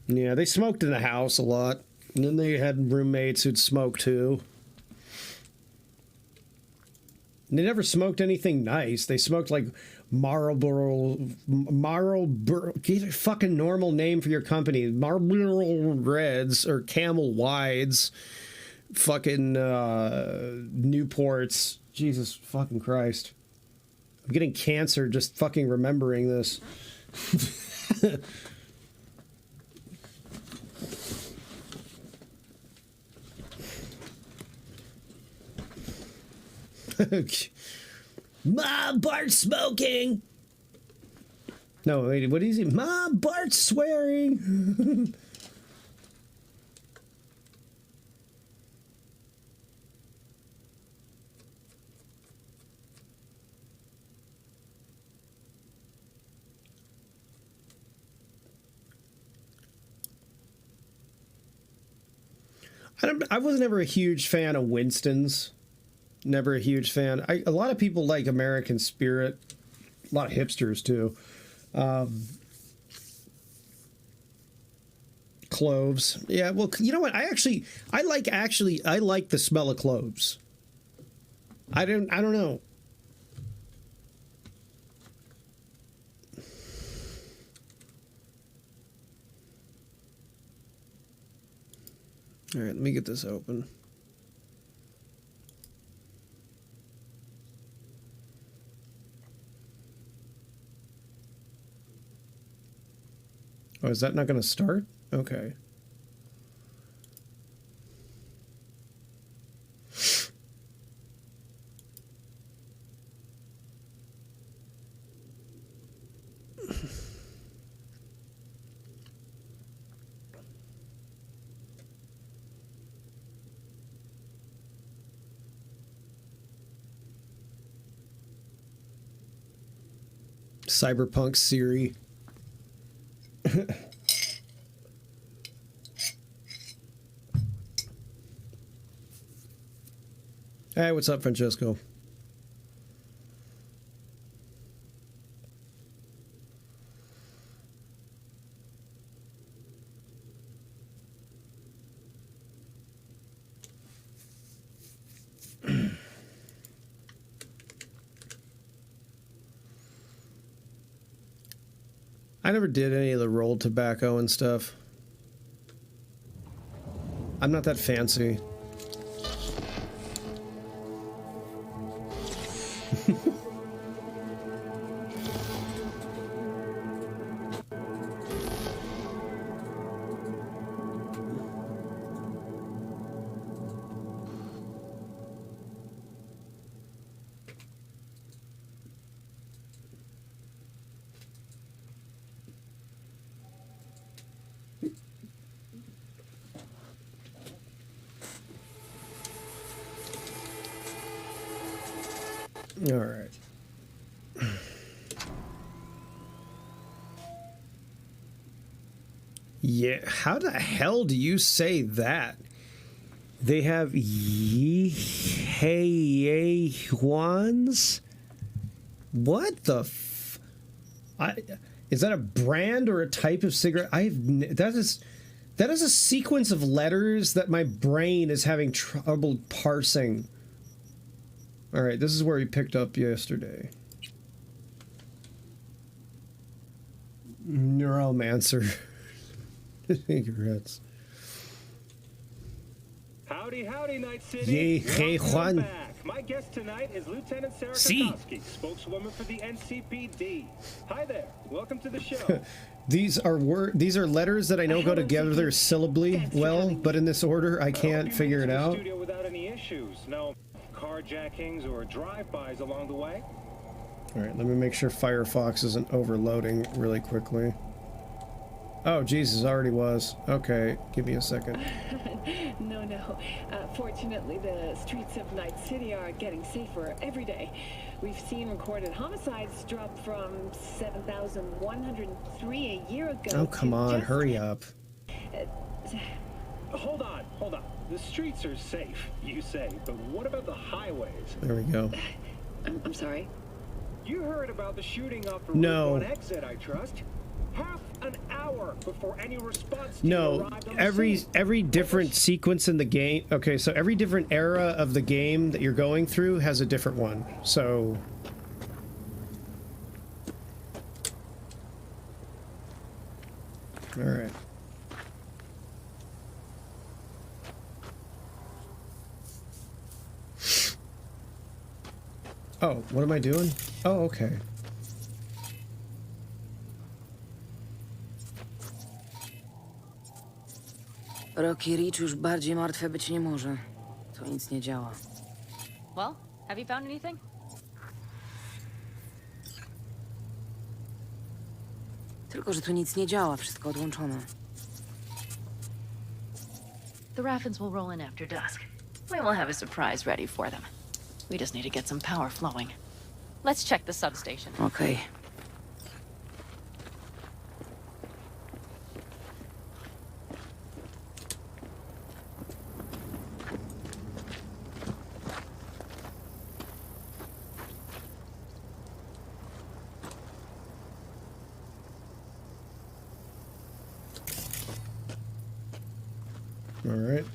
Yeah, they smoked in the house a lot. And then they had roommates who'd smoke too. And they never smoked anything nice. They smoked like Marlboro, get a fucking normal name for your company. Marlboro Reds or Camel Wides. Fucking Newports. Jesus fucking Christ. I'm getting cancer just fucking remembering this. Mom, Bart's smoking. No, wait, what is he? Mom, Bart's swearing. I was never a huge fan of Winston's. Never a huge fan. A lot of people like American Spirit. A lot of hipsters, too. Cloves. Yeah, well, you know what? I like the smell of cloves. I don't know. All right, let me get this open. Oh, is that not going to start? Okay. Cyberpunk Siri. Hey, what's up, Francesco? I never did any of the rolled tobacco and stuff. I'm not that fancy. All right. Yeah, how the hell do you say that? They have Juans? What the is that a brand or a type of cigarette? That is a sequence of letters that my brain is having trouble parsing. All right, this is where we picked up yesterday. Neuromancer. Cigarettes. Howdy, howdy, Night City. Yay, hey, Juan. Back. My guest tonight is Lieutenant Sarah Kotowski, spokeswoman for the NCPD. Hi there. Welcome to the show. These are letters that I know go together syllably well, but in this order I can't figure it out. Studio without any issues. No carjackings or drive-bys along the way. All right, let me make sure Firefox isn't overloading really quickly. Oh, Jesus, already was. Okay, give me a second. No. Fortunately, the streets of Night City are getting safer every day. We've seen recorded homicides drop from 7,103 a year ago. Oh, come on, hurry up. Hold on. The streets are safe, you say, but what about the highways? There we go. I'm sorry? You heard about the shooting off the No. Route 1 exit, I trust. Half an hour before any response team No, arrived on the scene. every different sequence in the game. Okay, so every different era of the game that you're going through has a different one. So all right. Oh, what am I doing? Oh, okay. Rocky Ridge już bardziej martwe być nie może. To nic nie działa. Well, have you found anything? Tylko, że tu nic nie działa, wszystko odłączone. The Raffins will roll in after dusk. We will have a surprise ready for them. We just need to get some power flowing. Let's check the substation. Okej. All right.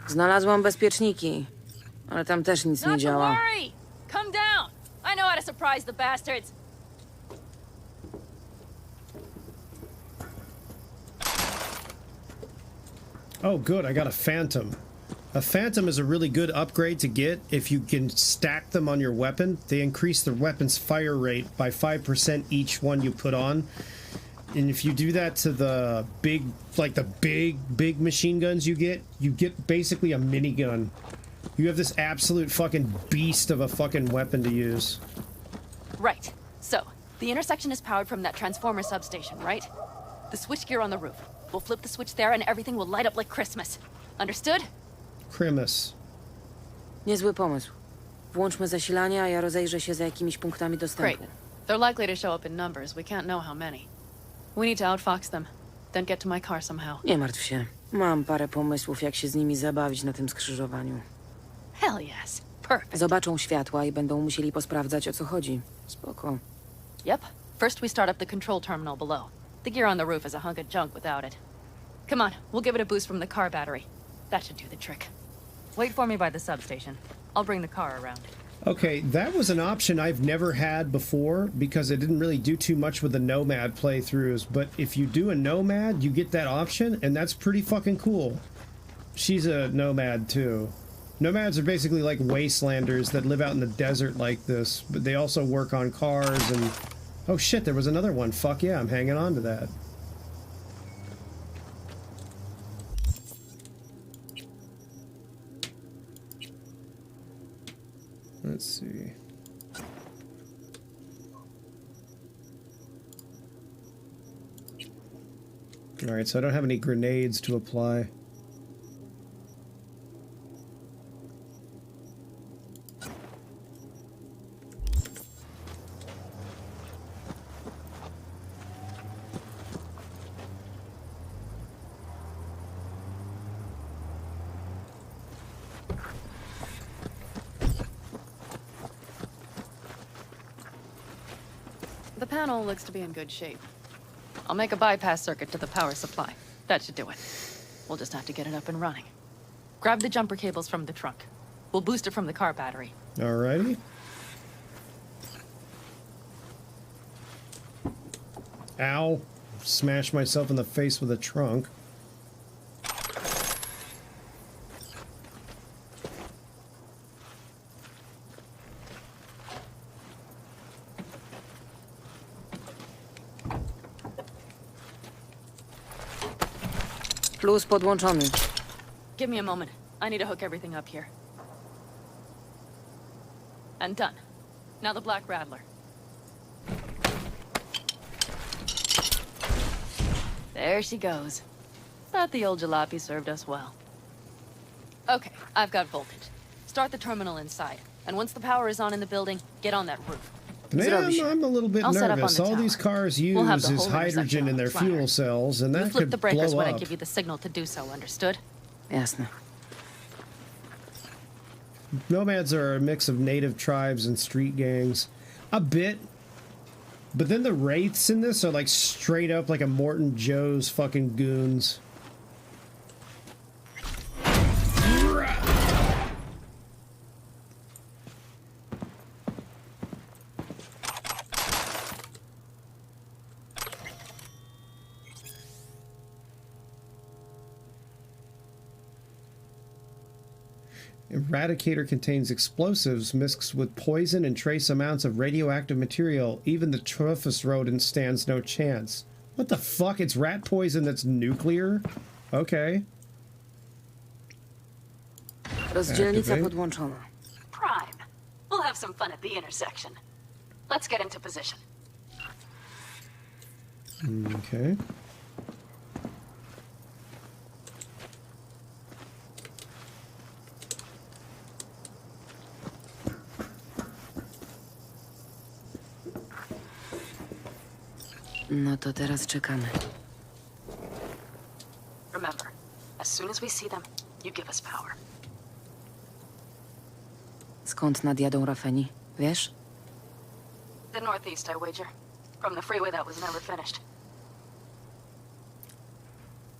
Znalazłam bezpieczniki, ale tam też nic nie Not to działa. worry! Come down! I know how to surprise the bastards! Oh, good. I got a Phantom. A Phantom is a really good upgrade to get if you can stack them on your weapon. They increase the weapon's fire rate by 5% each one you put on. And if you do that to the big, like the big machine guns you get basically a minigun. You have this absolute fucking beast of a fucking weapon to use. Right. So, the intersection is powered from that transformer substation, right? The switchgear on the roof. We'll flip the switch there and everything will light up like Christmas. Understood? Christmas. Niezły pomysł. Włączmy zasilanie, a ja rozejrzę się za jakimiś punktami dostępu. Great. They're likely to show up in numbers. We can't know how many. We need to outfox them. Then get to my car somehow. Nie martw się. Mam parę pomysłów, jak się z nimi zabawić na tym skrzyżowaniu. Hell yes. Perfect. Zobaczą światła i będą musieli posprawdzać, o co chodzi. Spoko. Yep. First we start up the control terminal below. The gear on the roof is a hunk of junk without it. Come on, we'll give it a boost from the car battery. That should do the trick. Wait for me by the substation. I'll bring the car around. Okay, that was an option I've never had before because it didn't really do too much with the Nomad playthroughs, but if you do a Nomad, you get that option, and that's pretty fucking cool. She's a Nomad, too. Nomads are basically like wastelanders that live out in the desert like this, but they also work on cars and... Oh shit, there was another one. Fuck yeah, I'm hanging on to that. Let's see. Alright, so I don't have any grenades to apply. The panel looks to be in good shape. I'll make a bypass circuit to the power supply. That should do it. We'll just have to get it up and running. Grab the jumper cables from the trunk. We'll boost it from the car battery. Alrighty. Ow. Smashed myself in the face with a trunk. Plus podłączony. Give me a moment. I need to hook everything up here. And done. Now the Black Rattler. There she goes. Thought the old jalopy served us well. Okay, I've got voltage. Start the terminal inside. And once the power is on in the building, get on that roof. Man, I'm a little bit nervous. All these cars use is hydrogen in their fuel cells, and that flip the could breakers blow when I up. give you the signal to do so, understood? Jasne. Nomads are a mix of native tribes and street gangs. A bit. But then the wraiths in this are like straight up like a Morton Joe's fucking goons. Eradicator contains explosives mixed with poison and trace amounts of radioactive material. Even the toughest rodent stands no chance. What the fuck? It's rat poison that's nuclear? Okay. Rozdzielnica podłączona. Prime. We'll have some fun at the intersection. Let's get into position. Okay. No to teraz czekamy. Remember, as soon as we see them, you give us power. Skąd nadjadą Rafeni? Wiesz? The northeast, I wager. From the freeway that was never finished.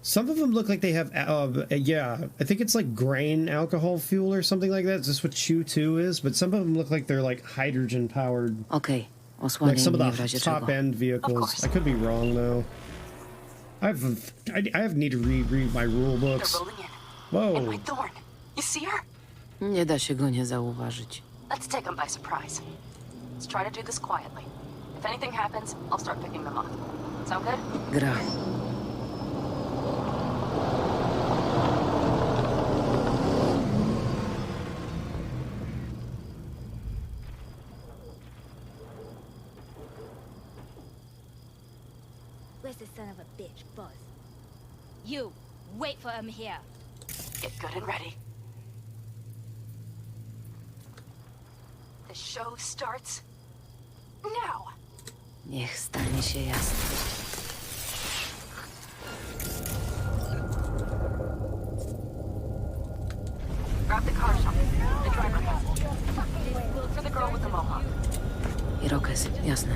Some of them look like they have, yeah, I think it's like grain alcohol fuel or something like that. Is this what Chew 2 is? But some of them look like they're like hydrogen powered. Okay. Like some of the top end vehicles. I could be wrong though. I need to reread my rule books. Whoa. And my thorn. You see her? Nie da się go nie zauważyć. Let's take them by surprise. Let's try to do this quietly. If anything happens, I'll start picking them off. Sound good? Gra. Where's the son of a bitch, Buzz? You, wait for him here. Get good and ready. The show starts now. Niech stanie się jasne. Grab the car shop. The driver has it. Look for the girl with the mohawk. Irokes, jasne.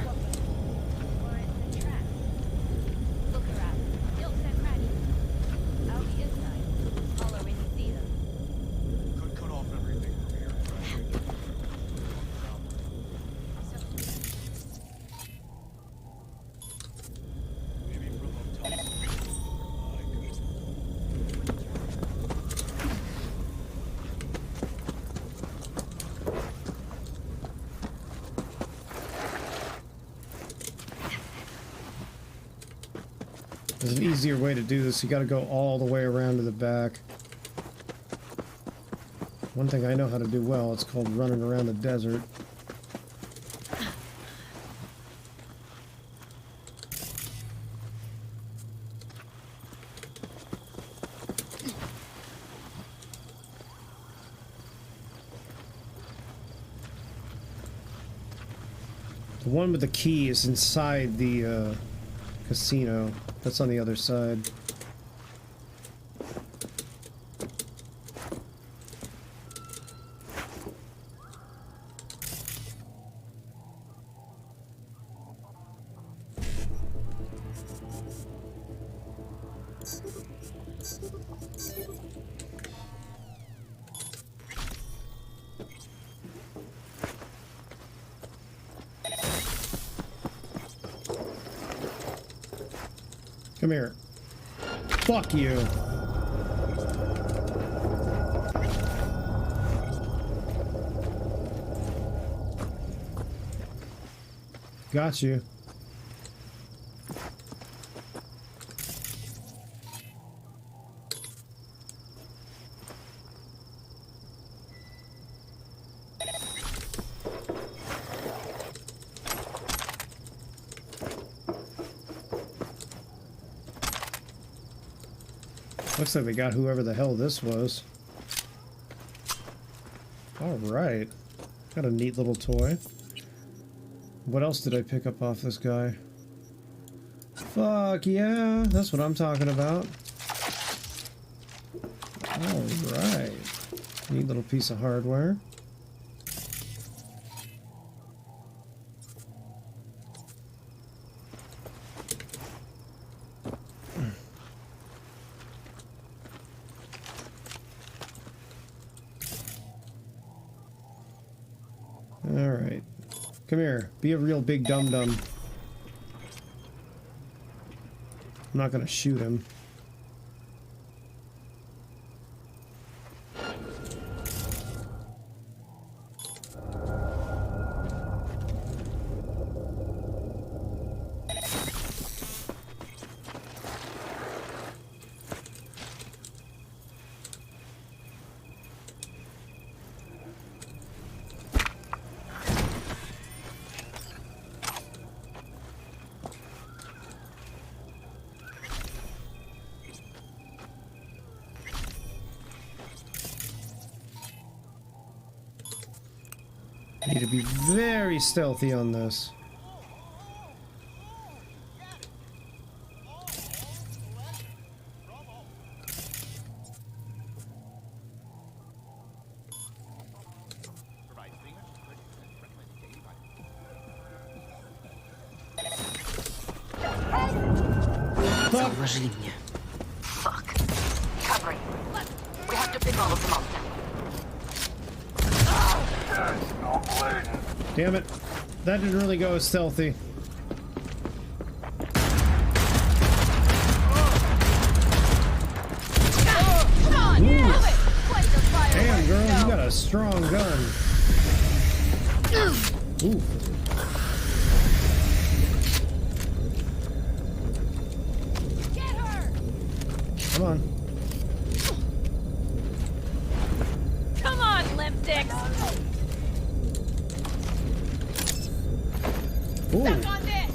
There's an easier way to do this. You gotta go all the way around to the back. One thing I know how to do well, it's called running around the desert. The one with the key is inside the casino. That's on the other side. Come here. Fuck you. Got you. Looks like they got whoever the hell this was. Alright. Got a neat little toy. What else did I pick up off this guy? Fuck yeah, that's what I'm talking about. Alright. Neat little piece of hardware. Alright. Come here. Be a real big dum-dum. I'm not gonna shoot him. Need to be very stealthy on this. Zauważyli mnie. Fuck. Cover it. We have to pick all of them up. Damn it. That didn't really go as stealthy. Come on, do it! Damn, girl, you got a strong gun. Ooh. Get her! Come on. Come on, limp dicks! Ooh. Back on this!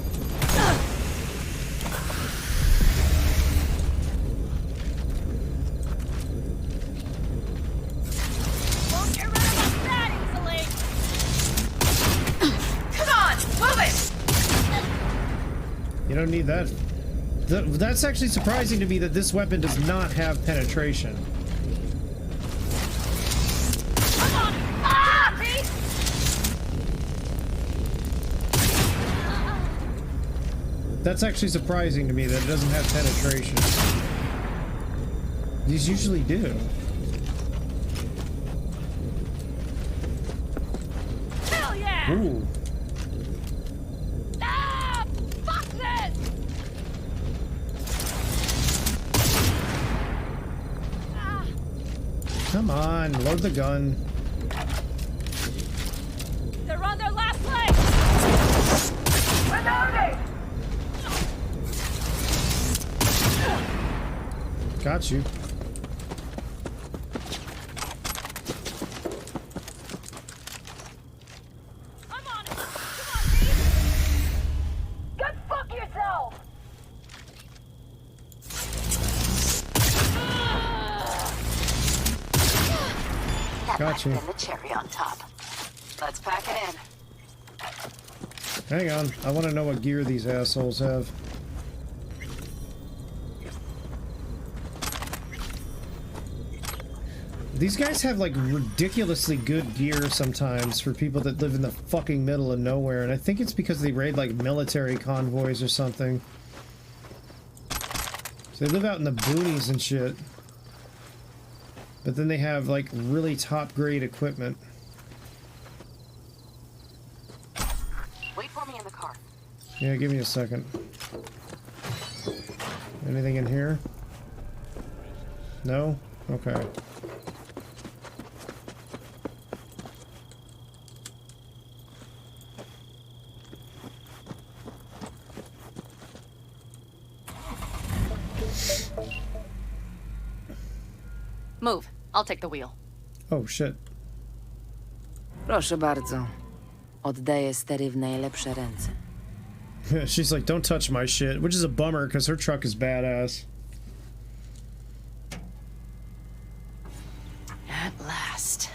Won't get rid of us that easily! Come on, move it! You don't need that. That's actually surprising to me that this weapon does not have penetration. Come on! Ah! That's actually surprising to me that it doesn't have penetration. These usually do. Hell yeah! Ooh. Ah! Fuck this! Come on, load the gun. They're on their last leg! Reloading! Got you. I'm on it! Come on, Pete! Go fuck yourself! Got you. And the cherry on top. Let's pack it in. Hang on, I want to know what gear these assholes have. These guys have like ridiculously good gear sometimes for people that live in the fucking middle of nowhere, and I think it's because they raid like military convoys or something. So they live out in the boonies and shit. But then they have like really top grade equipment. Wait for me in the car. Yeah, give me a second. Anything in here? No? Okay. Move. I'll take the wheel. Oh shit. Proszę bardzo. Oddaję stery w najlepsze ręce. She's like, don't touch my shit, which is a bummer because her truck is badass. At last.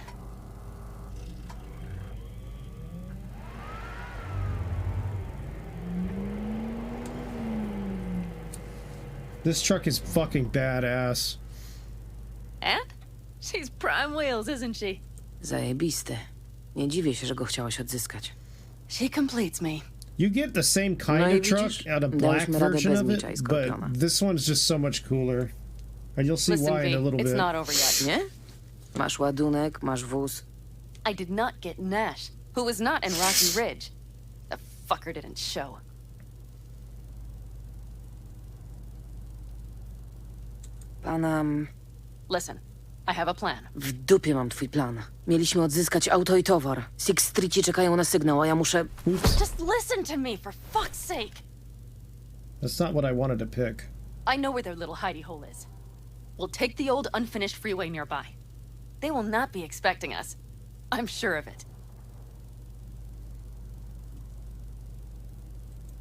This truck is fucking badass. And? She's prime wheels, isn't she? Zajebiste. Nie dziwię się, że go chciałaś odzyskać. She completes me. You get the same kind of truck out of black version of it, but this one's just so much cooler. And you'll see Listen, why in a little it's bit. not over yet. Nie? Masz ładunek, masz wóz. I did not get Nash, who was not in Rocky Ridge. The fucker didn't show. Panam... Listen, I have a plan. W dupie mam twój plan. Mieliśmy odzyskać auto i towar. Six Streeci czekają na sygnał, a ja muszę... Just listen to me, for fuck's sake. That's not what I wanted to pick. I know where their little hidey hole is. We'll take the old unfinished freeway nearby. They will not be expecting us. I'm sure of it.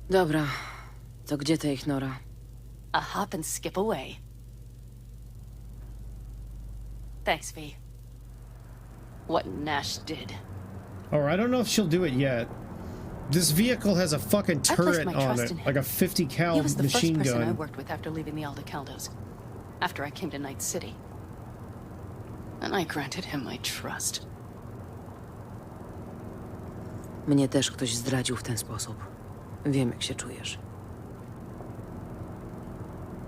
Dobra. To gdzie ta ich nora? A hop and skip away. Thanks, V. What Nash did. Oh, I don't know if she'll do it yet. This vehicle has a fucking turret on it, like a 50 cal He was the machine first person I gun. worked with after leaving the Aldecaldos. After I came to Night City. And I granted him my trust. Mnie też ktoś zdradził w ten sposób. Wiem, jak się czujesz.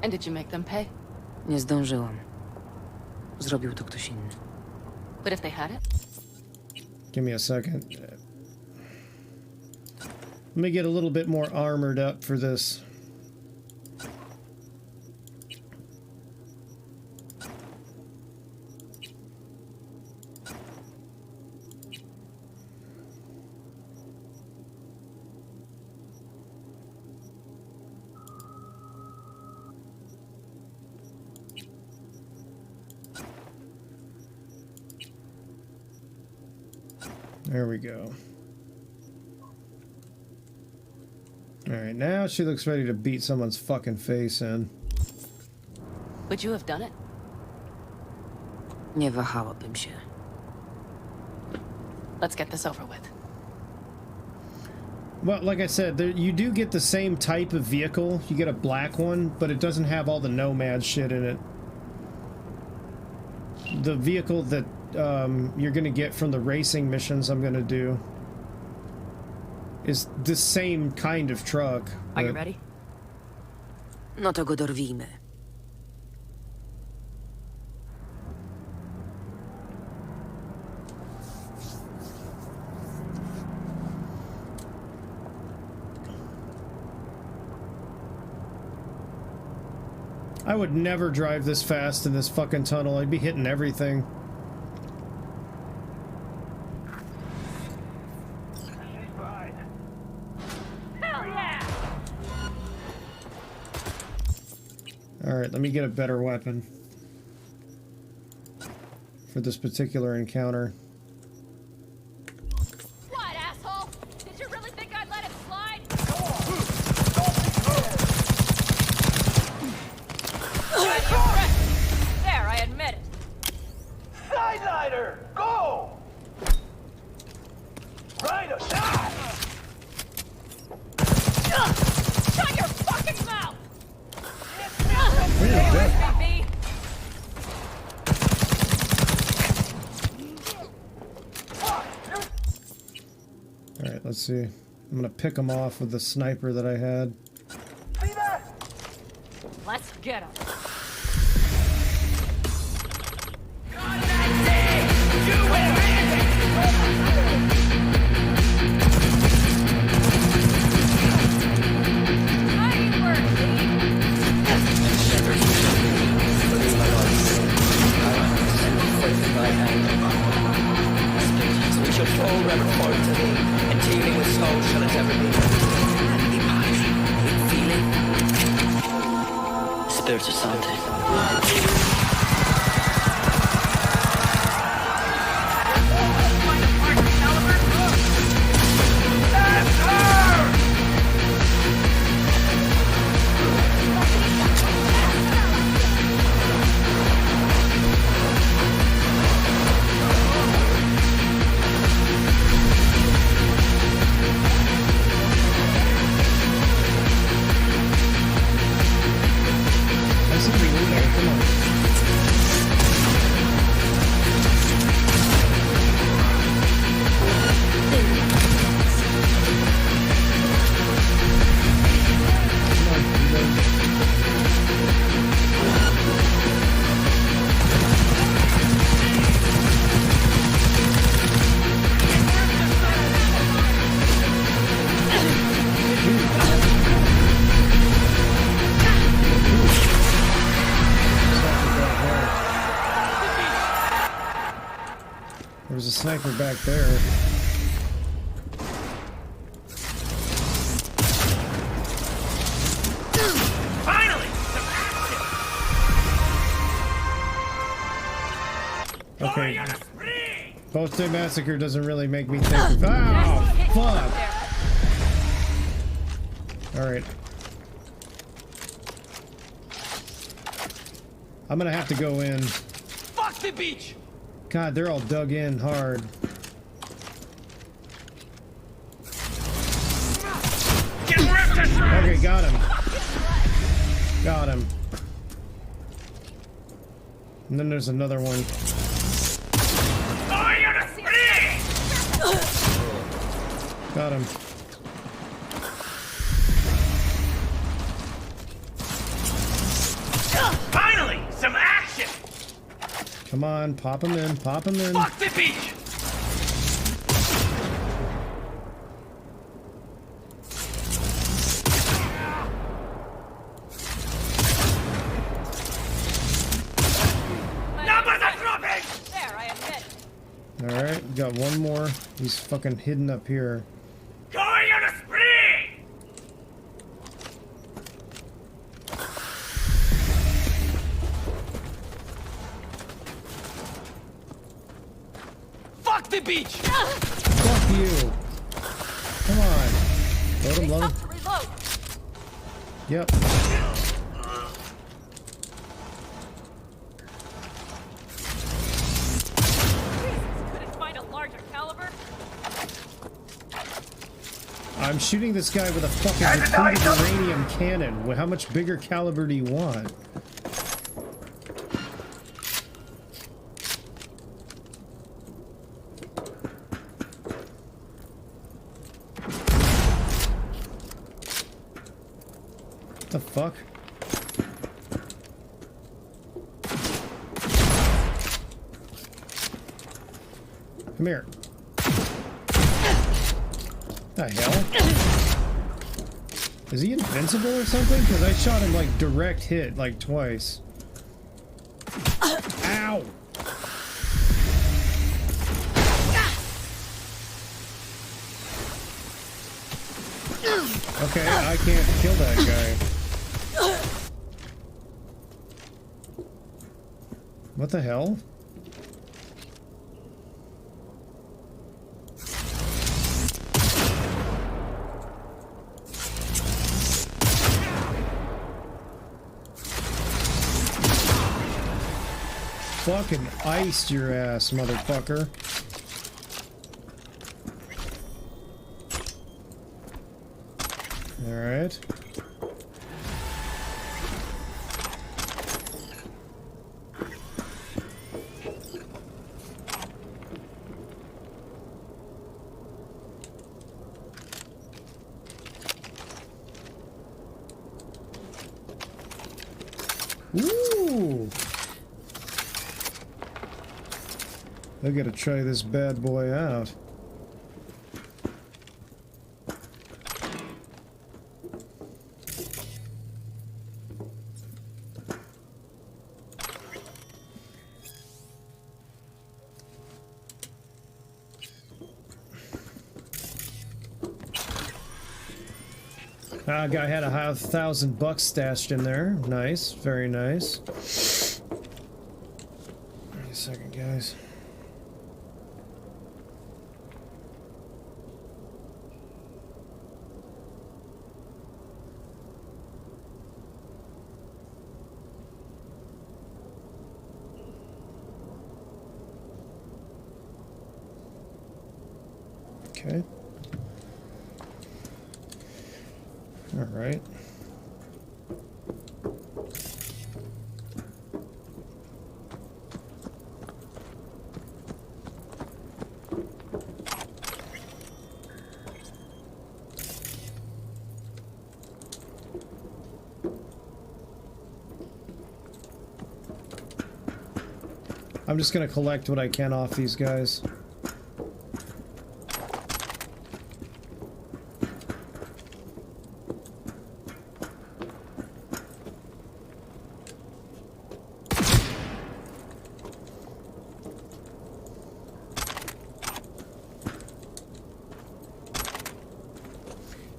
And did you make them pay? Nie zdążyłam. Zrobił to ktoś inny. But if they had it? Give me a second. Let me get a little bit more armored up for this. There we go. Alright, now she looks ready to beat someone's fucking face in. Would you have done it? Nie wahałabym się. Let's get this over with. Well, like I said, you do get the same type of vehicle. You get a black one, but it doesn't have all the nomad shit in it. The vehicle that you're gonna get from the racing missions I'm gonna do is the same kind of truck. Are you ready? No to go dorwijmy. I would never drive this fast in this fucking tunnel. I'd be hitting everything. Alright, let me get a better weapon for this particular encounter. What, asshole? Did you really think I'd let it slide? There, I admit it. Sidelighter! Go! Right or die! Shut your fucking mouth! Alright, let's see. I'm gonna pick him off with the sniper that I had. Let's get him. Spirits of something. There's a sniper back there. Finally! Okay. Post-day massacre doesn't really make me think of. Oh, fuck! Alright. I'm gonna have to go in. Fuck the beach! God, they're all dug in hard. Okay, got him. Got him. And then there's another one. Got him. Come on, pop him in, pop him in. Fuck the beach! Numbers are dropping! There, I admit. Alright, got one more. He's fucking hidden up here. Going on a spree! Fuck the beach! Fuck you! Come on. Load him, load him. Reload. Yep. Couldn't find a larger caliber. I'm shooting this guy with a fucking depleted uranium cannon. How much bigger caliber do you want? What the fuck? Come here. The hell? Is he invincible or something? Because I shot him like direct hit like twice. Ow! Okay, I can't kill that guy. What the hell? Fucking iced your ass, motherfucker. Alright. Ooh! I gotta try this bad boy out. Guy had $1,000 stashed in there. Nice, very nice. Wait a second, guys. Okay. All right. I'm just gonna collect what I can off these guys.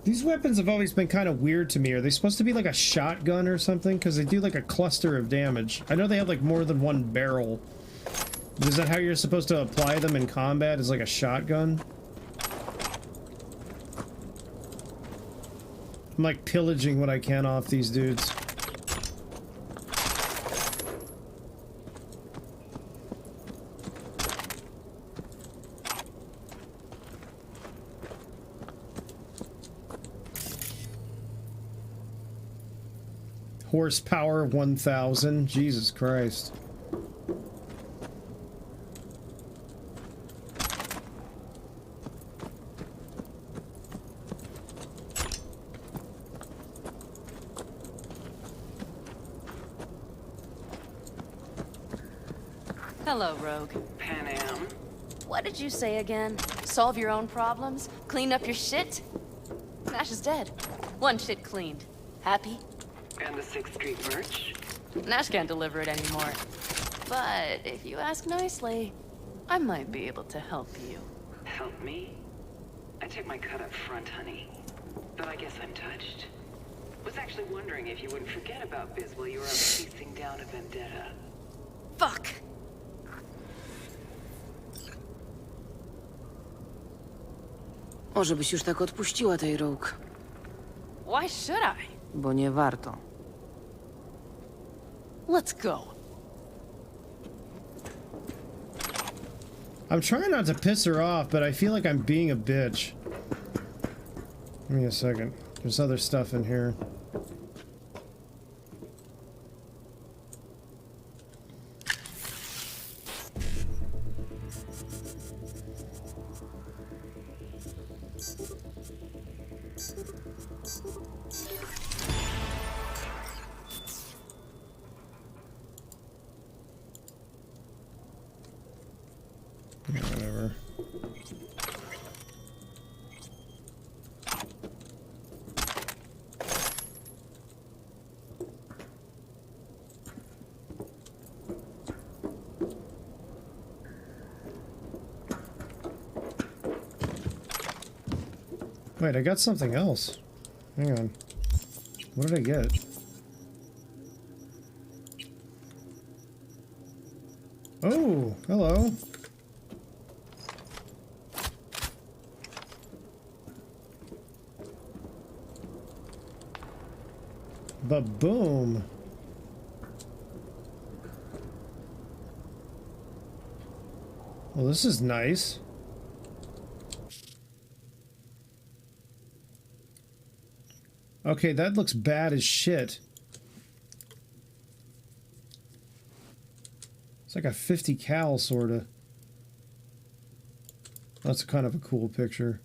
These weapons have always been kind of weird to me. Are they supposed to be like a shotgun or something? Because they do like a cluster of damage. I know they have like more than one barrel. But is that how you're supposed to apply them in combat? Is like a shotgun? I'm like pillaging what I can off these dudes. Horsepower 1000. Jesus Christ. Hello, Rogue. Pan Am. What did you say again? Solve your own problems? Clean up your shit? Nash is dead. One shit cleaned. Happy? And the 6th Street merch? Nash can't deliver it anymore. But if you ask nicely, I might be able to help you. Help me? I take my cut up front, honey. But I guess I'm touched. Was actually wondering if you wouldn't forget about Biz while you were out chasing down a vendetta. Fuck! O, żebyś już tak odpuściła tej Rogue. Why should I? Bo nie warto. Let's go. I'm trying not to piss her off, but I feel like I'm being a bitch. Give me a second. There's other stuff in here. Whatever. Wait, I got something else. Hang on. What did I get? Oh, hello. Ba-boom. Well, this is nice. Okay, that looks bad as shit. It's like a 50 cal, sorta. That's kind of a cool picture.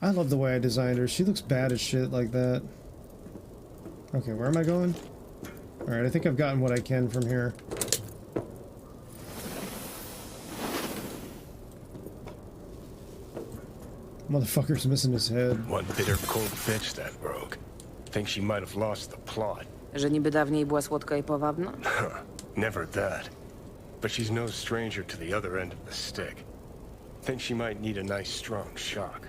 I love the way I designed her. She looks bad as shit like that. Okay, where am I going? Alright, I think I've gotten what I can from here. Motherfucker's missing his head. One bitter cold bitch, that Rogue. Think she might have lost the plot. Że niby dawniej była słodka i powabna? Never that. But she's no stranger to the other end of the stick. Think she might need a nice strong shock.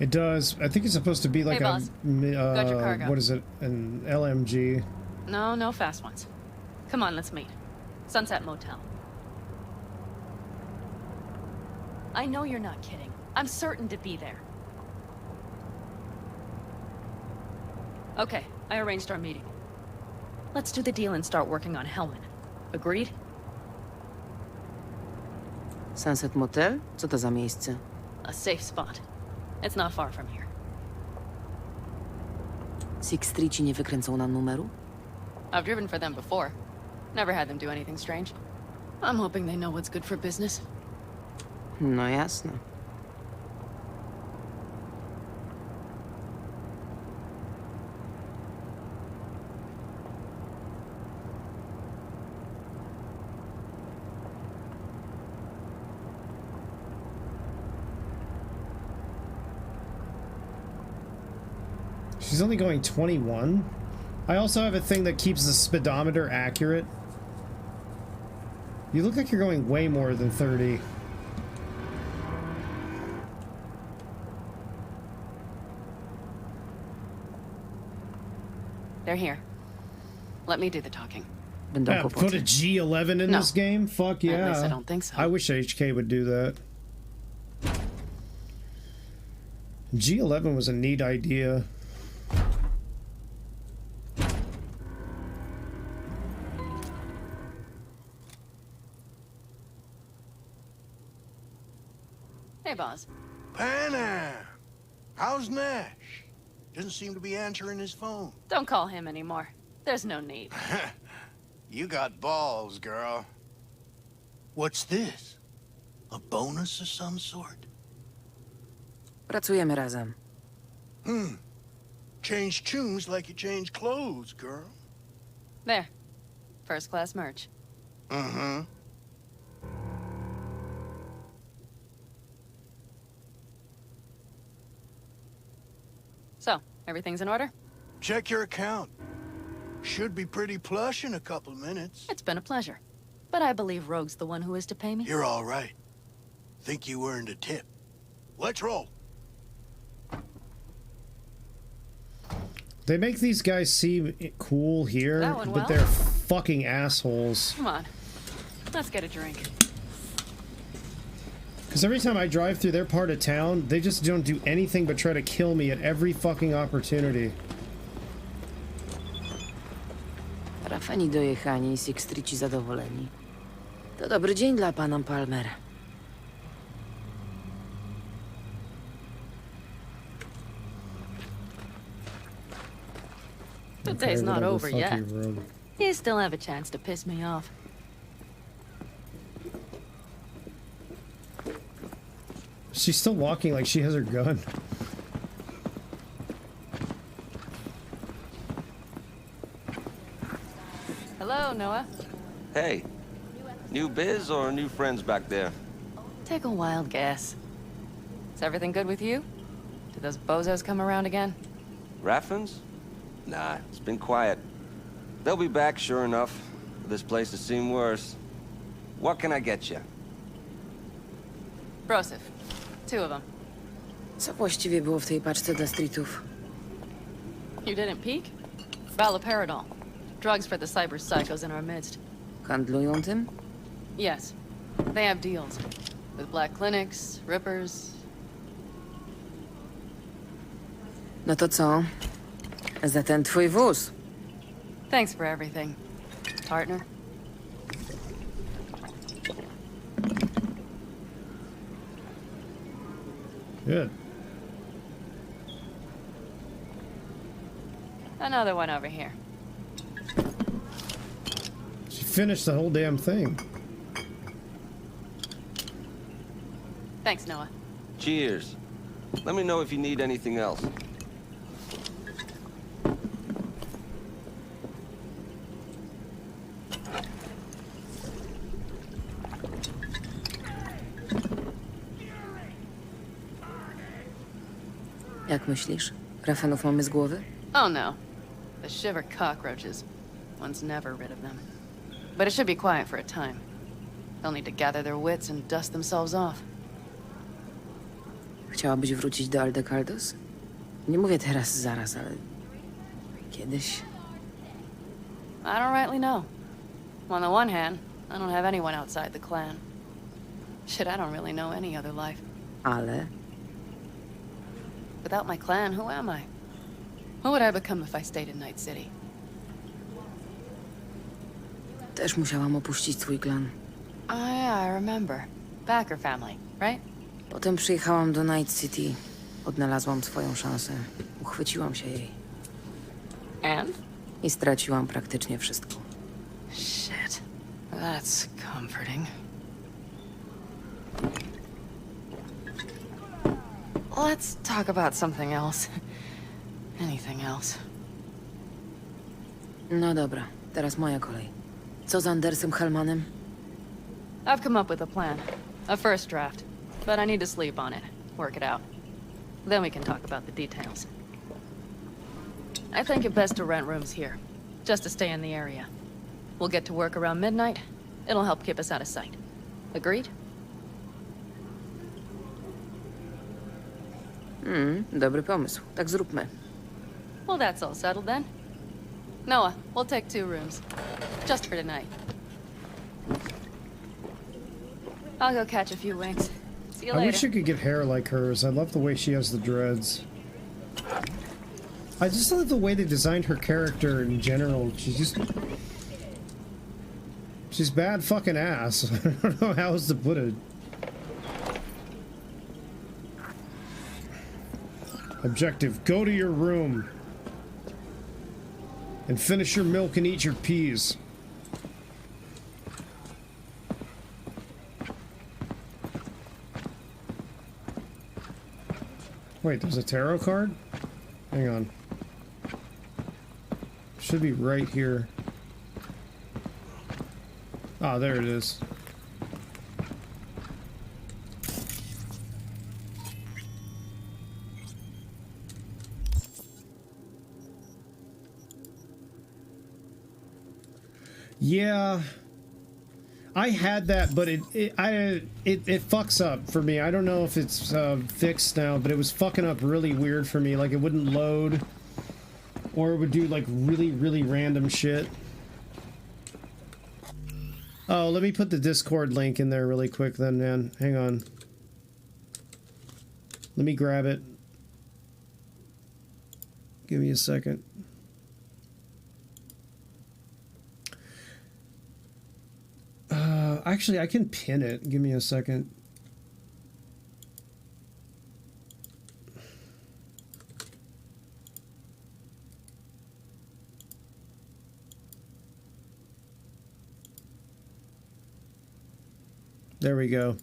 It does. I think it's supposed to be like Hey, boss. Got your cargo. what is it? An LMG. No, no fast ones. Come on, let's meet. Sunset Motel. I know you're not kidding. I'm certain to be there. Okay, I arranged our meeting. Let's do the deal and start working on Hellman. Agreed? Sunset Motel? Co to za miejsce? A safe spot. It's not far from here. Six Street ci nie wykręcą na numeru? I've driven for them before. Never had them do anything strange. I'm hoping they know what's good for business. No jasne. She's only going 21. I also have a thing that keeps the speedometer accurate. You look like you're going way more than 30. They're here. Let me do the talking. Yeah, put a G11 in this game? Fuck yeah. At least I don't think so. I wish HK would do that. G11 was a neat idea. Hey, boss. Panam! How's Nash? Doesn't seem to be answering his phone. Don't call him anymore. There's no need. You got balls, girl. What's this? A bonus of some sort? Pracujemy razem. Change tunes like you change clothes, girl. There. First class merch. Mm-hmm. So, everything's in order? Check your account. Should be pretty plush in a couple of minutes. It's been a pleasure. But I believe Rogue's the one who is to pay me. You're all right. Think you earned a tip. Let's roll. They make these guys seem cool here, That went well. but they're fucking assholes. Come on. Let's get a drink. Because every time I drive through their part of town, they just don't do anything but try to kill me at every fucking opportunity. Trafeni dojechani i Sixtrici zadowoleni. To dobry dzień dla pana Palmer. The day's not over yet. You still have a chance to piss me off. She's still walking like she has her gun. Hello, Noah. Hey, new biz or new friends back there? Take a wild guess. Is everything good with you? Did those bozos come around again? Raffins? Nah, it's been quiet. They'll be back, sure enough. This place has seen worse. What can I get you? Brosif. 2 of them. Co właściwie było w tej paczce dla streetów? You didn't peek? Valoperidol. Drugs for the cyber psychos in our midst. Handlują tym? Yes. They have deals. With black clinics, rippers. No to co? Za ten twój wóz. Thanks for everything, partner. Good. Another one over here. She finished the whole damn thing. Thanks, Noah. Cheers. Let me know if you need anything else. Jak myślisz? Rafenów mamy z głowy? Oh no. The shiver cockroaches. One's never rid of them. But it should be quiet for a time. They'll need to gather their wits and dust themselves off. Chciałabyś wrócić do Aldecardos? Nie mówię teraz, zaraz, ale... kiedyś. I don't rightly know. On the one hand, I don't have anyone outside the clan. Shit, I don't really know any other life. Ale... Without my clan, who am I? Who would I become if I stayed in Night City? Też musiałam opuścić twój klan. Oh yeah, I remember. Backer family, right? Potem przyjechałam do Night City. Odnalazłam swoją szansę. Uchwyciłam się jej. And? I straciłam praktycznie wszystko. Shit. That's comforting. Let's talk about something else. Anything else. No dobra, teraz moja kolej. Co z Andersem Hellmanem? I've come up with a plan. A first draft. But I need to sleep on it. Work it out. Then we can talk about the details. I think it best to rent rooms here. Just to stay in the area. We'll get to work around midnight. It'll help keep us out of sight. Agreed? Dobry pomysł. Tak zróbmy. Well, that's all settled then. Noah, we'll take 2 rooms. Just for tonight. I'll go catch a few winks. See you later. I wish I could get hair like hers. I love the way she has the dreads. I just love the way they designed her character in general. She's bad fucking ass. I don't know how else to put it. Objective, go to your room. And finish your milk and eat your peas. Wait, there's a tarot card? Hang on. Should be right here. Ah, there it is. Yeah, I had that, but it fucks up for me. I don't know if it's fixed now, but it was fucking up really weird for me. Like it wouldn't load, or it would do like really random shit. Oh, let me put the Discord link in there really quick then, man. Hang on. Let me grab it. Give me a second. Actually, I can pin it. Give me a second. There we go.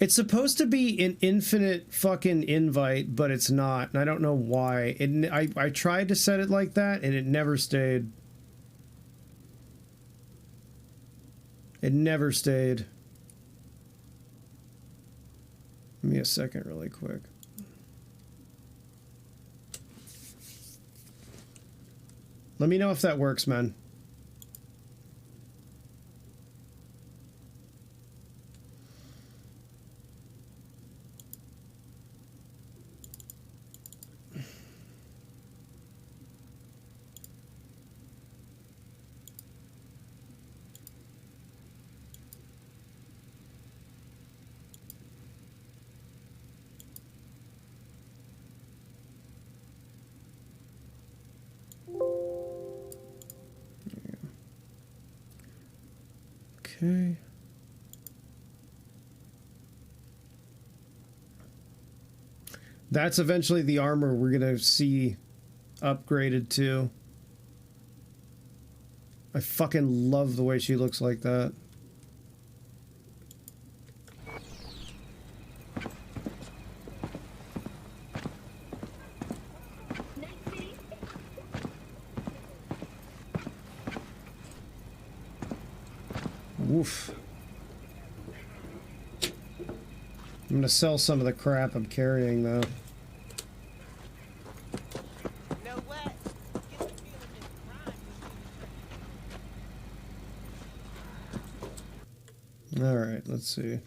It's supposed to be an infinite fucking invite, but it's not, and I don't know why. I tried to set it like that, and it never stayed. It never stayed. Give me a second really quick. Let me know if that works, man. Okay. That's eventually the armor we're gonna see upgraded to. I fucking love the way she looks like that. Woof. I'm gonna sell some of the crap I'm carrying though. All right, let's see.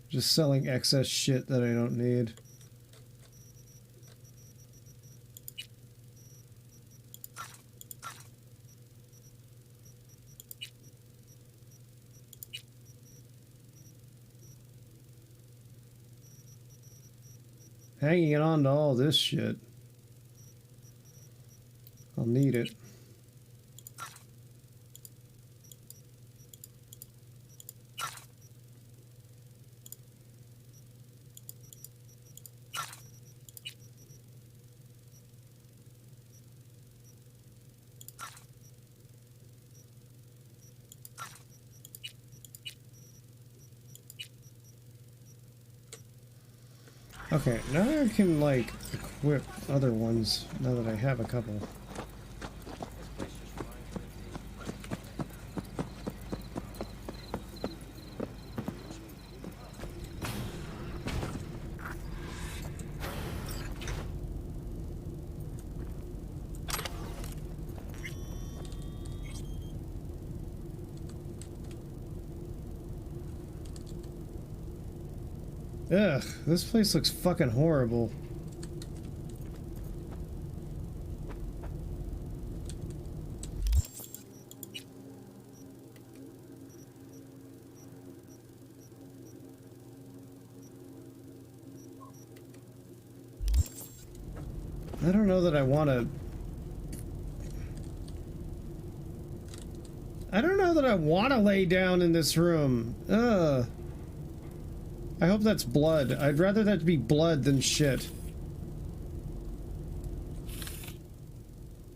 Just selling excess shit that I don't need. Hanging on to all this shit. I'll need it. Okay, now I can, like, equip other ones, now that I have a couple. Ugh, this place looks fucking horrible. I don't know that I want to... I don't know that I want to lay down in this room. Ugh. I hope that's blood. I'd rather that be blood than shit.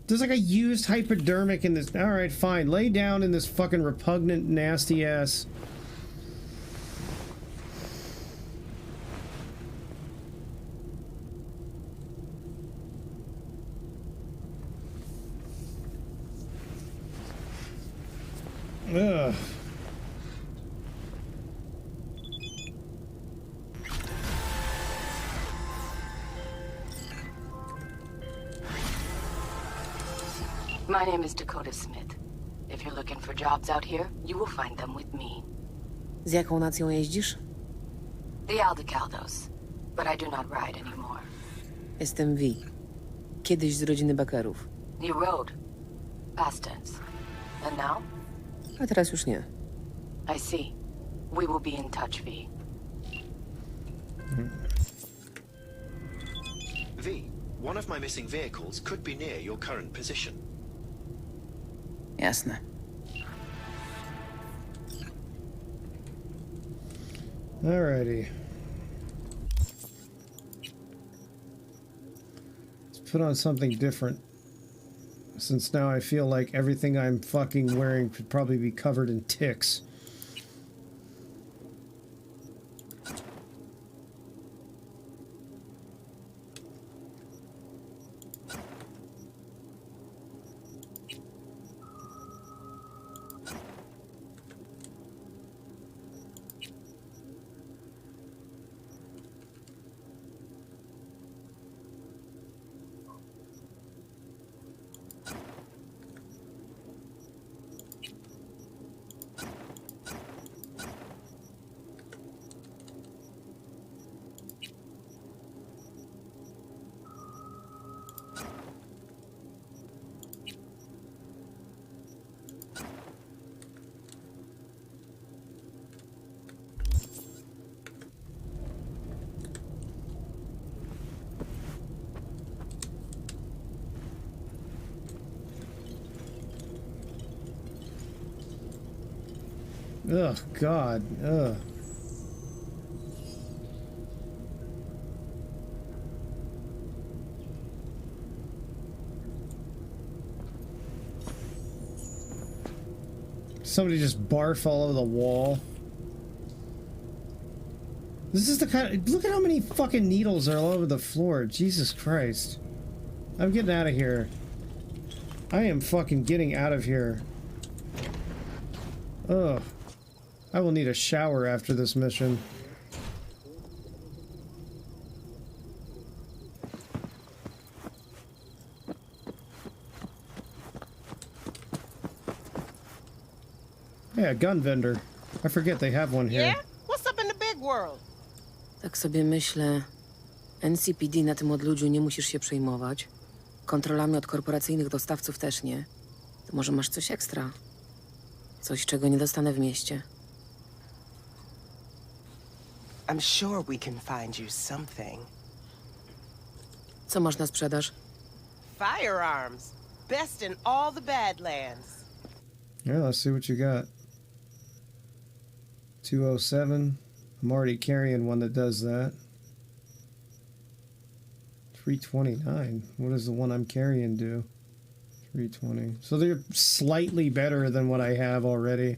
There's like a used hypodermic in this. Alright, fine. Lay down in this fucking repugnant, nasty ass. Ugh. My name is Dakota Smith. If you're looking for jobs out here, you will find them with me. Z jaką nacją jeździsz? The Aldecaldos, but I do not ride anymore. Jestem V. Kiedyś z rodziny Bakerów. You rode. Past tense. And now? A teraz już nie. I see. We will be in touch, V. V, one of my missing vehicles could be near your current position. Jasne. Alrighty. Let's put on something different. Since now I feel like everything I'm fucking wearing could probably be covered in ticks. Ugh, God, ugh. Somebody just barf all over the wall. This is the kind of... Look at how many fucking needles are all over the floor. Jesus Christ. I'm getting out of here. I am fucking getting out of here. Ugh. I will need a shower after this mission. Yeah, gun vendor. I forget they have one here. Yeah? What's up in the big world? Tak sobie myślę, NCPD na tym odludziu nie musisz się przejmować. Kontrolami od korporacyjnych dostawców też nie. To może masz coś ekstra? Coś, czego nie dostanę w mieście. I'm sure we can find you something. Co masz na sprzedaż? Firearms. Best in all the Badlands. Yeah, let's see what you got. 207. I'm already carrying one that does that. 329. What does the one I'm carrying do? 320. So they're slightly better than what I have already.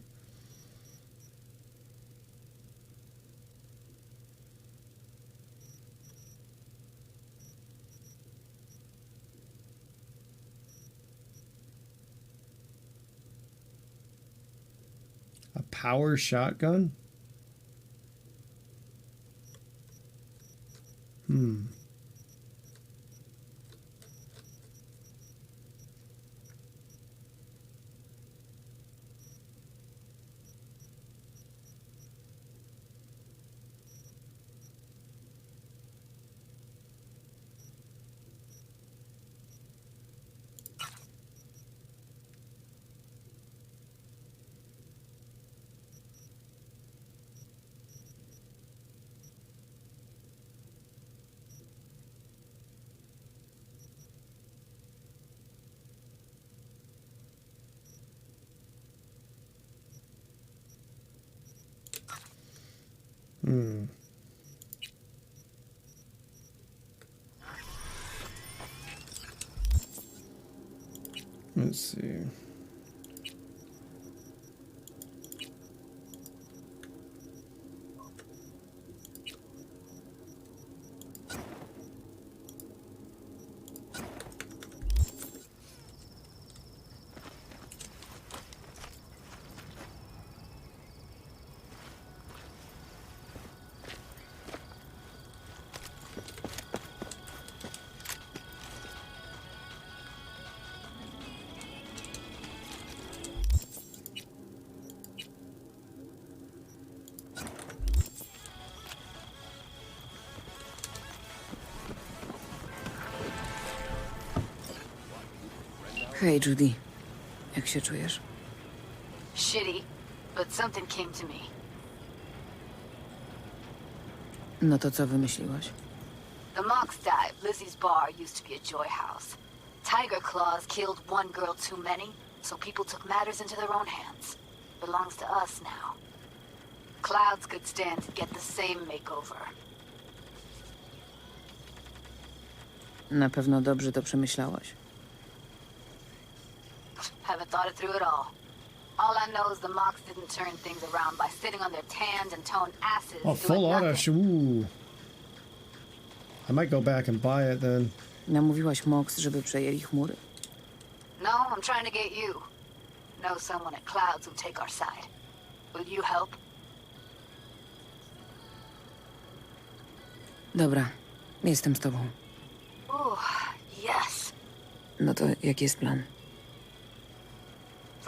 A power shotgun? Let's see. Hej, Judy. Jak się czujesz? Shitty, but something came to me. No to co wymyśliłaś? The Mox dive, Lizzie's bar, used to be a joy house. Tiger Claws killed one girl too many, so people took matters into their own hands. Belongs to us now. Clouds could stand to get the same makeover. Na pewno dobrze to przemyślałaś. Haven't thought it through at all. All I know is the Mox didn't turn things around by sitting on their tanned and toned asses Oh, full doing auto. nothing. Ooh. I might go back and buy it then. Namówiłaś Mox, żeby przejęli chmury? No, I'm trying to get you. Know someone at Clouds who'll take our side. Will you help? Dobra, jestem z tobą. Ooh, yes. No to jaki jest plan?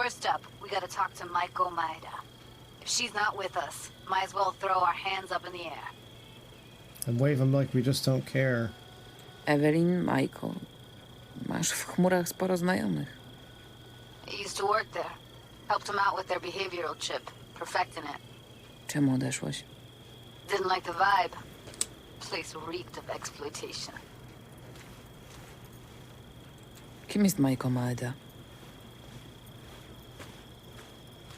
First up, we gotta talk to Maiko Maeda. If she's not with us, might as well throw our hands up in the air. And wave them like we just don't care. Evelyn, Maiko. Masz w chmurach sporo znajomych. I used to work there. Helped them out with their behavioral chip, perfecting it. Czemu odeszłaś? Didn't like the vibe. Place reeked of exploitation. Kim jest Maiko Maeda?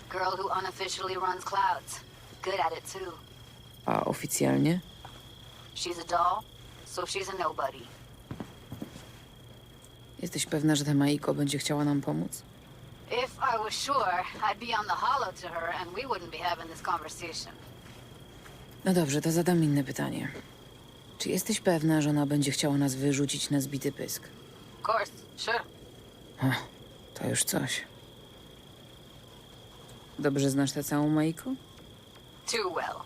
Girl who unofficially runs Clouds. Good at it too. A oficjalnie? She's a doll, so she's a nobody. Jesteś pewna, że ta Maiko będzie chciała nam pomóc? If I was sure, I'd be on the hollow to her and we wouldn't be having this conversation. No dobrze, to zadam inne pytanie. Czy jesteś pewna, że ona będzie chciała nas wyrzucić na zbity pysk? Of course, sure. To już coś. Dobrze znasz tę całą Maiko? Too well.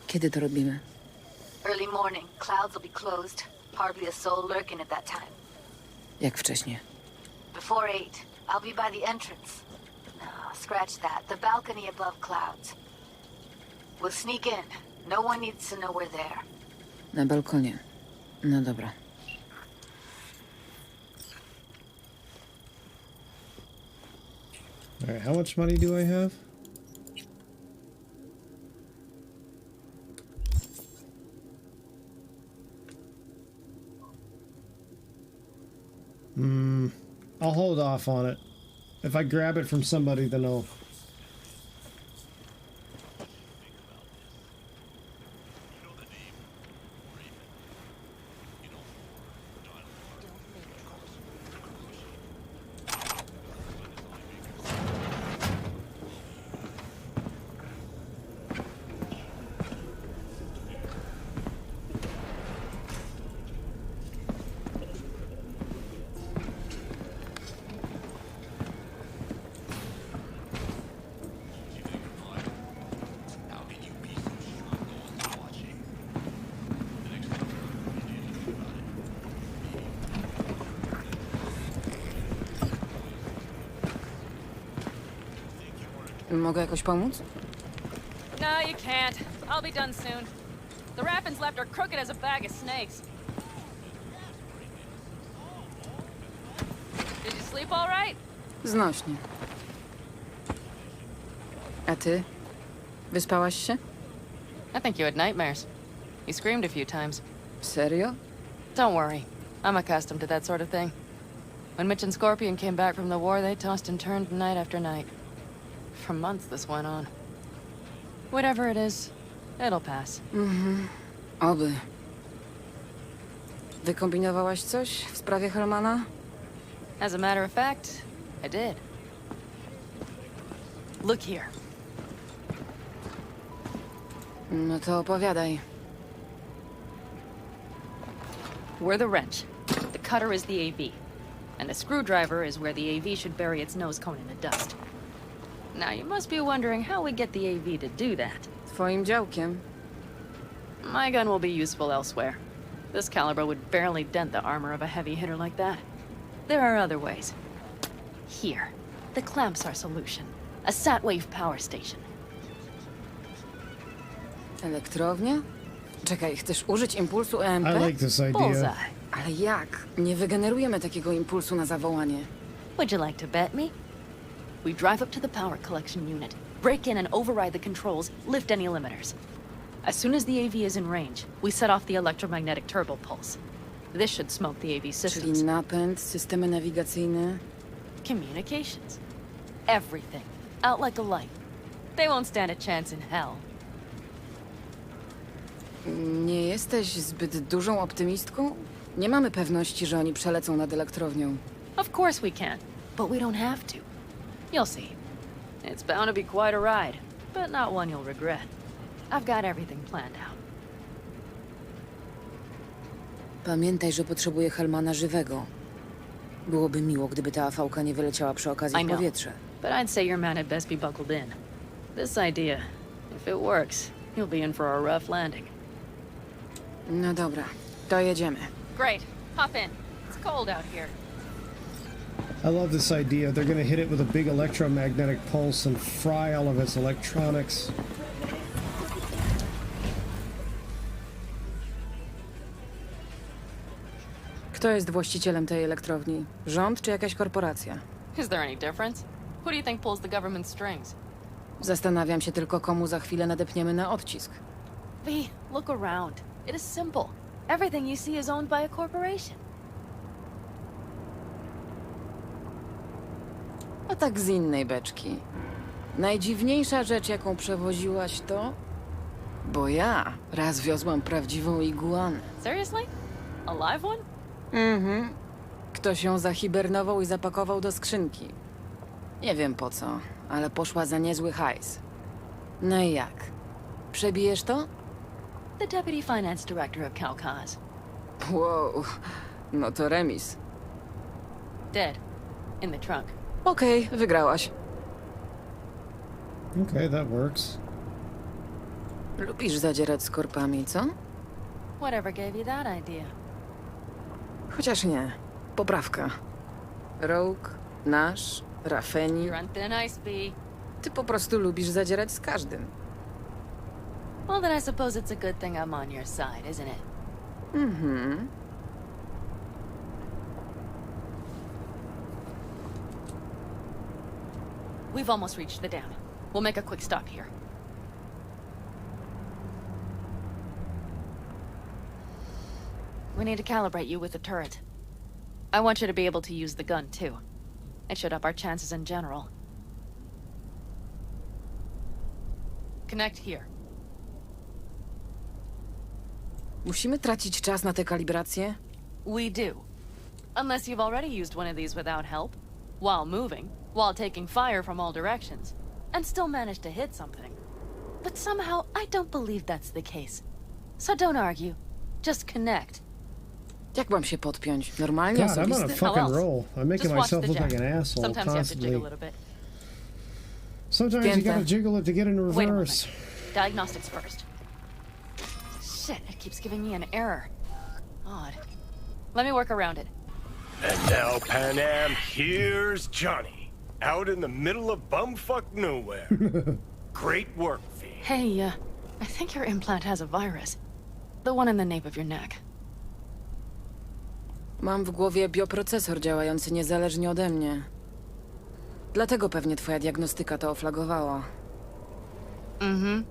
Kiedy to robimy? Early morning, Clouds will be closed. Hardly a soul lurking at that time. Jak wcześnie? Before 8, I'll be by the entrance. No, scratch that. The balcony above Clouds. We'll sneak in. No one needs to know we're there. Na balkonie. No dobra. All right, how much money do I have? I'll hold off on it. If I grab it from somebody, then I'll... Mogę jakoś pomóc? No, you can't. I'll be done soon. The Raffins left are crooked as a bag of snakes. Did you sleep all right? Znośnie. A ty? Wyspałaś się? I think you had nightmares. You screamed a few times. Serio? Don't worry. I'm accustomed to that sort of thing. When Mitch and Scorpion came back from the war, they tossed and turned night after night. For months this went on. Whatever it is, it'll pass. Oby. Wykombinowałaś coś w sprawie Hellmana? As a matter of fact, I did. Look here. No to opowiadaj. We're the wrench. The cutter is the AV. And the screwdriver is where the AV should bury its nose cone in the dust. Now, you must be wondering how we get the AV to do that. Twoim działkiem. My gun will be useful elsewhere. This caliber would barely dent the armor of a heavy hitter like that. There are other ways. Here, the clamps are solution. A sat-wave power station. Elektrownia? Czekaj, chcesz użyć impulsu EMP? I like this idea. Bullseye. Ale jak? Nie wygenerujemy takiego impulsu na zawołanie. Would you like to bet me? We drive up to the power collection unit, break in and override the controls, lift any limiters. As soon as the AV is in range, we set off the electromagnetic turbo pulse. This should smoke the AV systems. Czyli napęd, systemy nawigacyjne. Communications. Everything. Out like a light. They won't stand a chance in hell. Nie jesteś zbyt dużą optymistką? Nie mamy pewności, że oni przelecą nad elektrownią. Of course we can, but we don't have to. You'll see. It's bound to be quite a ride, but not one you'll regret. I've got everything planned out. Pamiętaj, że potrzebuję Hellmana żywego. Byłoby miło, gdyby ta afałka nie wyleciała przy okazji w powietrze. But I'd say your man had best be buckled in. This idea, if it works, you'll be in for a rough landing. No dobra, to jedziemy. Great. Hop in. It's cold out here. I love this idea. They're gonna hit it with a big electromagnetic pulse and fry all of its electronics. Kto jest właścicielem tej elektrowni? Rząd czy jakaś korporacja? Is there any difference? Who do you think pulls the government strings? Zastanawiam się tylko, komu za chwilę nadepniemy na odcisk. V, look around. It is simple. Everything you see is owned by a corporation. A tak z innej beczki. Najdziwniejsza rzecz, jaką przewoziłaś, to... Bo ja raz wiozłam prawdziwą iguanę. Seriously? A live one? Ktoś ją zahibernował i zapakował do skrzynki. Nie wiem po co, ale poszła za niezły hajs. No i jak? Przebijesz to? The deputy finance director of Calcas. Wow, no to remis. Dead. In the trunk. Okej, wygrałaś. Okay, that works. Lubisz zadzierać z korpami, co? Whatever gave you that idea? Chociaż nie. Poprawka. Rogue, nasz, Rafeni. You're on thin ice, V. Ty po prostu lubisz zadzierać z każdym. Well, then I suppose it's a good thing I'm on your side, isn't it? Mhm. We've almost reached the dam. We'll make a quick stop here. We need to calibrate you with the turret. I want you to be able to use the gun, too. It should up our chances in general. Connect here. Musimy tracić czas na tę kalibrację? We do. Unless you've already used one of these without help, while moving, while taking fire from all directions, and still managed to hit something. But somehow, I don't believe that's the case. So don't argue. Just connect. Jak mam się podpiąć? Normalnie, God, I'm on a osobisty? fucking roll. I'm making Just watch myself the look like jack. an asshole Sometimes you have to jiggle a constantly. little bit. Sometimes you gotta jiggle it to get in Wait a reverse. moment. Diagnostics first. Shit, it keeps giving me an error. Odd. Let me work around it. And now, Pan Am, here's Johnny. Out in the middle of bumfuck nowhere. Great work, V. Hey, I think your implant has a virus. The one in the nape of your neck. Mam w głowie bioprocesor działający niezależnie ode mnie. Dlatego pewnie twoja diagnostyka to oflagowała. Mhm.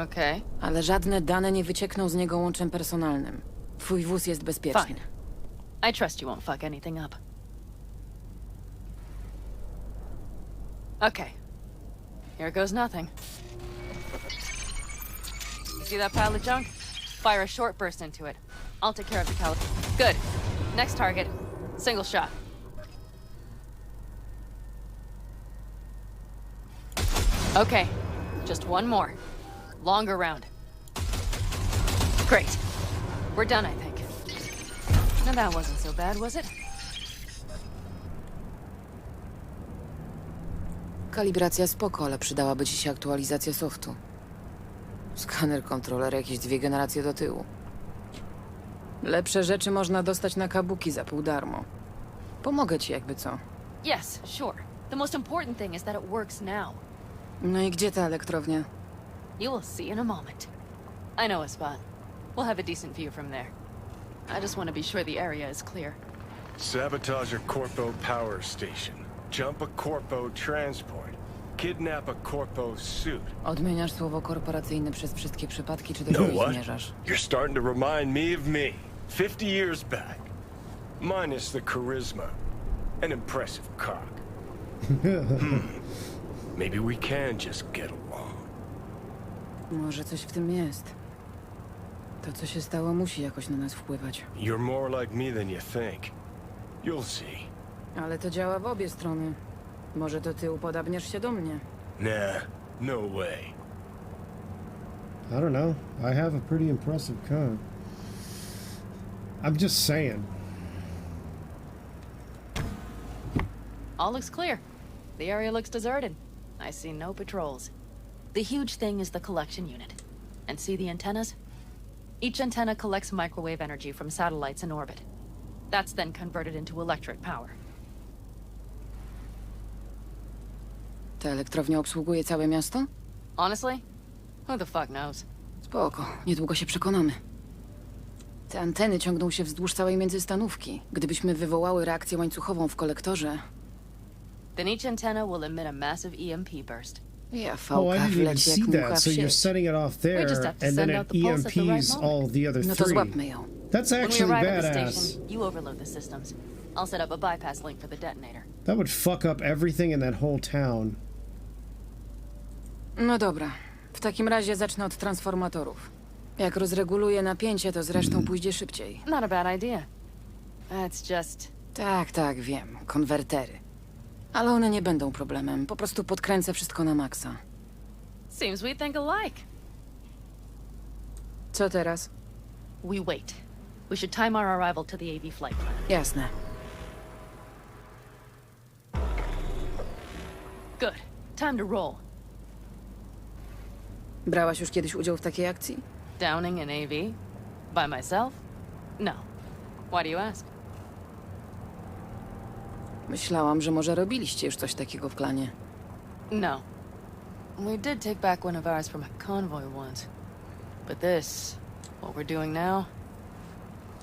Okej. Ale żadne dane nie wyciekną z niego łączem personalnym. Twój wóz jest bezpieczny. Fine. I trust you won't fuck anything up. Okay. Here goes nothing. You see that pile of junk? Fire a short burst into it. I'll take care of the caliber. Good. Next target. Single shot. Okay. Just one more. Longer round. Great. We're done, I think. Now that wasn't so bad, was it? Kalibracja spoko, ale przydałaby ci się aktualizacja softu. Skaner, kontroler, jakieś 2 generacje do tyłu. Lepsze rzeczy można dostać na kabuki za pół darmo. Pomogę ci jakby co. Yes, sure. The most important thing is that it works now. No i gdzie ta elektrownia? You will see in a moment. I know a spot. We'll have a decent view from there. I just want to be sure the area is clear. Sabotage a Corpo power station. Jump a Corpo transport. Kidnap a Corpo suit. Odmieniasz słowo korporacyjne przez wszystkie przypadki, czy do No czegoś what? zmierzasz? You're starting to remind me of me. 50 years back. Minus the charisma. An impressive cock. Maybe we can just get along. Może coś w tym jest. To, co się stało, musi jakoś na nas wpływać. You're more like me than you think. You'll see. Ale to działa w obie strony. Może to ty upodabniasz się do mnie. Nah, no way. I don't know. I have a pretty impressive cock. I'm just saying. All looks clear. The area looks deserted. I see no patrols. The huge thing is the collection unit. And see the antennas? Each antenna collects microwave energy from satellites in orbit. That's then converted into electric power. Ta elektrownia obsługuje całe miasto? Honestly? Who the fuck knows? Spoko, niedługo się przekonamy. Te anteny ciągną się wzdłuż całej międzystanówki. Gdybyśmy wywołały reakcję łańcuchową w kolektorze... Then each antenna will emit a massive EMP burst. Ja Oh, I fałka didn't even wleci jak see mucha that. w So you're sieć. setting it off We there, just have to and then send it out the pulse at the right EMPs moment. all the other No to 3. złapmy ją. That's When we actually arrive at the badass. station, you overload the systems. I'll set up a bypass link for the detonator. That would fuck up everything in that whole town. No dobra. W takim razie zacznę od transformatorów. Jak rozreguluję napięcie, to zresztą pójdzie szybciej. Not a bad idea. It's just... Tak, wiem. Konwertery. Ale one nie będą problemem. Po prostu podkręcę wszystko na maksa. Seems we think alike. Co teraz? We wait. We should time our arrival to the AV flight plan. Jasne. Good. Time to roll. Brałaś już kiedyś udział w takiej akcji? Downing an AV? By myself? No. Why do you ask? Myślałam, że może robiliście już coś takiego w klanie. No. We did take back one of ours from a convoy once. But this, what we're doing now,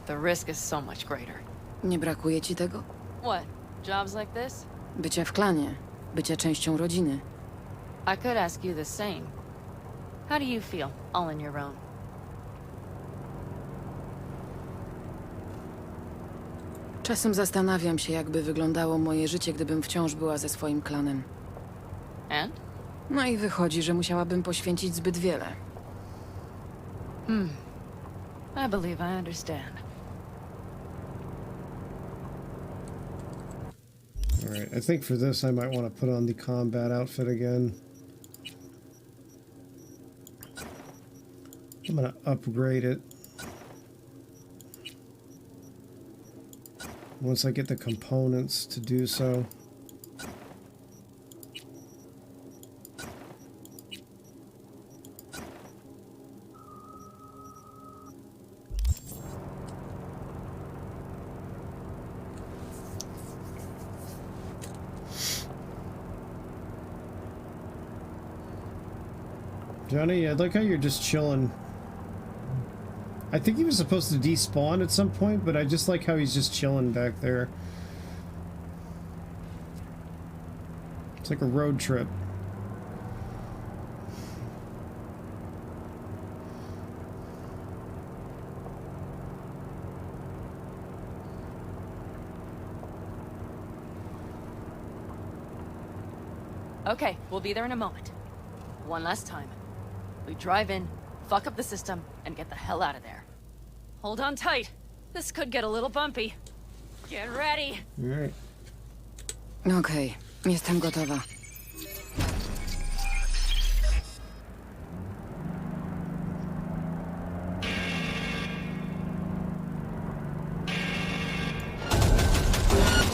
the risk is so much greater. Nie brakuje ci tego? What? Jobs like this? Bycia w klanie, bycia częścią rodziny. I could ask you the same. How do you feel, all on your own? Czasem zastanawiam się, jakby wyglądało moje życie, gdybym wciąż była ze swoim klanem. And? No i wychodzi, że musiałabym poświęcić zbyt wiele. I believe I understand. Alright, I think for this I might want to put on the combat outfit again. I'm gonna upgrade it once I get the components to do so. Johnny, I like how you're just chilling. I think he was supposed to despawn at some point, but I just like how he's just chilling back there. It's like a road trip. Okay, we'll be there in a moment. One last time. We drive in, fuck up the system, and get the hell out of there. Hold on tight. This could get a little bumpy. Get ready. Alright. Okej, jestem gotowa.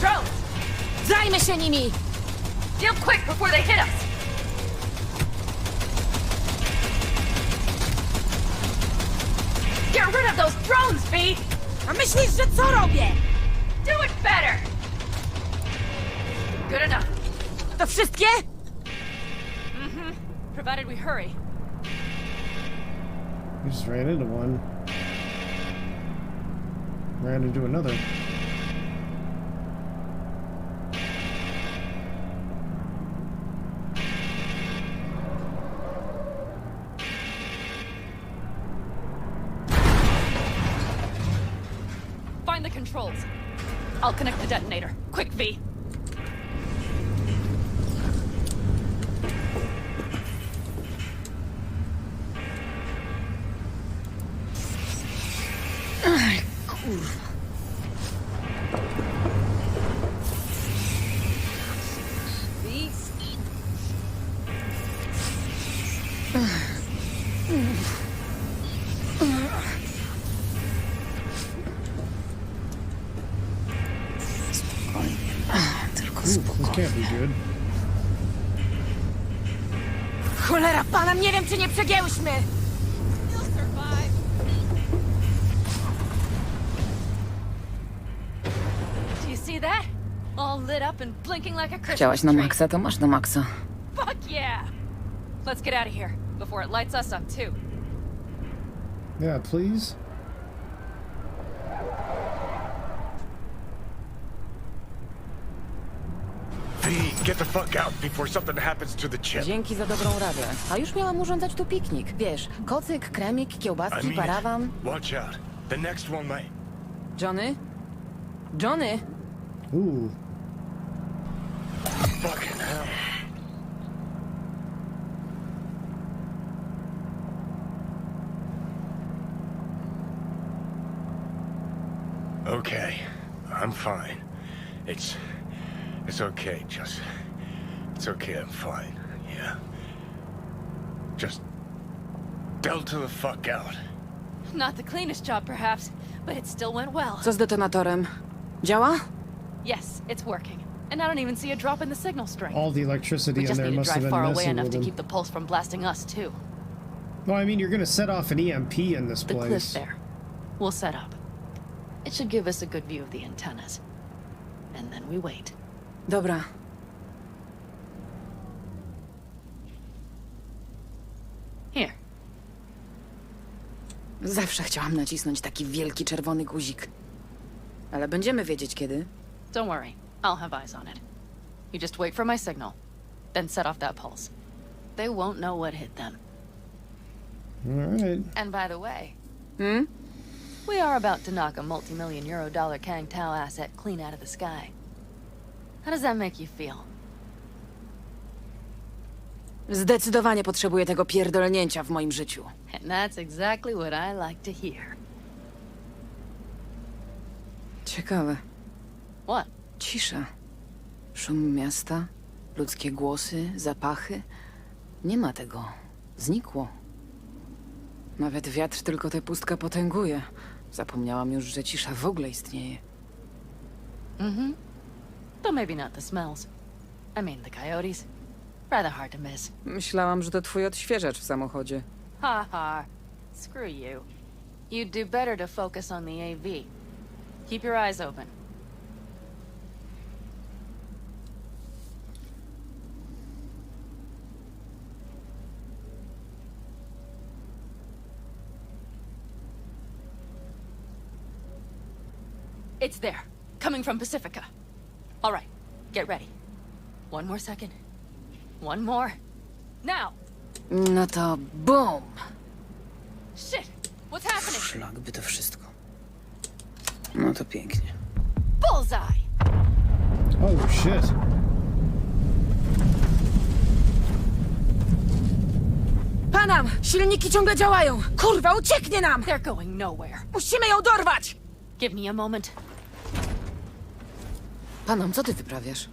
Drones! Zajmę się nimi! Deal quick before they hit us! Get rid of those drones, V! A myślisz, że co robię? Do it better! Good enough. To wszystkie? Provided we hurry. We just ran into one. Ran into another. Find the controls. I'll connect the detonator. Quick, V. Aj, kurwa. This can't be good. Cholera pana, nie wiem, czy nie przegięłyśmy! You'll survive. Do you see that? All lit up and blinking like a Christmas Chciałaś na tree. maksa, to masz na maksa. Fuck yeah! Let's get out of here before it lights us up too. Yeah, please. V, get the fuck out before something happens to the chip. Dzięki za dobrą radę. A już miałam urządzać tu piknik. Wiesz, kocyk, kremik, kiełbaski, parawan. Watch out. The next one might... Johnny? Johnny? Ooh. Fucking hell. Okay, I'm fine. It's okay, just... It's okay, I'm fine, yeah. Just... Delta the fuck out. Not the cleanest job, perhaps, but it still went well. Co z detonatorem? Działa? Yes, it's working. And I don't even see a drop in the signal strength. All the electricity We in just there need to must have drive been far away messing enough with to them. keep the pulse from blasting us, too. Well, I mean, you're gonna set off an EMP in this The place. cliff there. We'll set up. It should give us a good view of the antennas. And then we wait. Dobra. Zawsze chciałam nacisnąć taki wielki czerwony guzik. Ale będziemy wiedzieć kiedy. Don't worry. I'll have eyes on it. You just wait for my signal. Then set off that pulse. They won't know what hit them. Alright. And by the way... We are about to knock a multi-million euro dollar Kang Tao asset clean out of the sky. How does that make you feel? Zdecydowanie potrzebuję tego pierdolnięcia w moim życiu. And that's exactly what I like to hear. Ciekawe. What? Cisza. Szum miasta, ludzkie głosy, zapachy. Nie ma tego. Znikło. Nawet wiatr tylko tę pustkę potęguje. Zapomniałam już, że cisza w ogóle istnieje. Though maybe not the smells. I mean the coyotes. Rather hard to miss. Myślałam, że to twój odświeżacz w samochodzie. Ha ha. Screw you. You'd do better to focus on the AV. Keep your eyes open. It's there. Coming from Pacifica. All right. Get ready. One more second. One more. Now! No to BOOM! Shit! What's happening? Szlak by to wszystko. No to pięknie. Bullseye! Oh shit. Panam! Silniki ciągle działają! Kurwa, ucieknie nam! They're going nowhere. Musimy ją dorwać! Give me a moment. Panam, co ty wyprawiasz?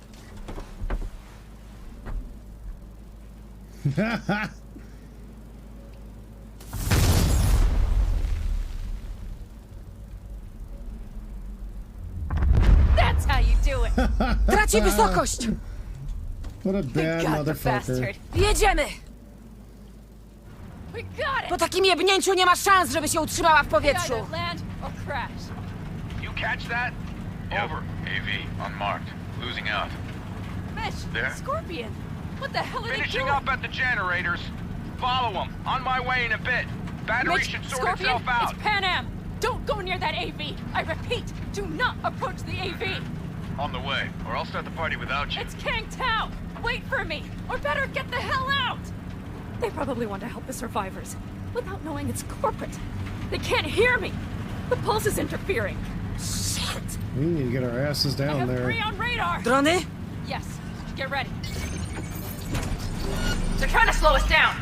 That's how you do it. Traci wysokość! What a bad Got the motherfucker. bastard. Jedziemy! We got it. Po takim jebnięciu nie ma szans, żeby się utrzymała w We powietrzu. either land or crash. You catch that? Over. AV, unmarked. Losing out. Mitch, There? Scorpion. What the hell are they Finishing doing? up at the generators. Follow them. On my way in a bit. Battery Mitch, should sort Scorpion, itself out. it's Pan Am. Don't go near that AV. I repeat, do not approach the AV. On the way, or I'll start the party without you. It's Kang Tao. Wait for me, or better get the hell out. They probably want to help the survivors, without knowing it's corporate. They can't hear me. The pulse is interfering. Shit. We need to get our asses I down have there. 3 on radar. Drony? Yes, get ready. They're trying to slow us down.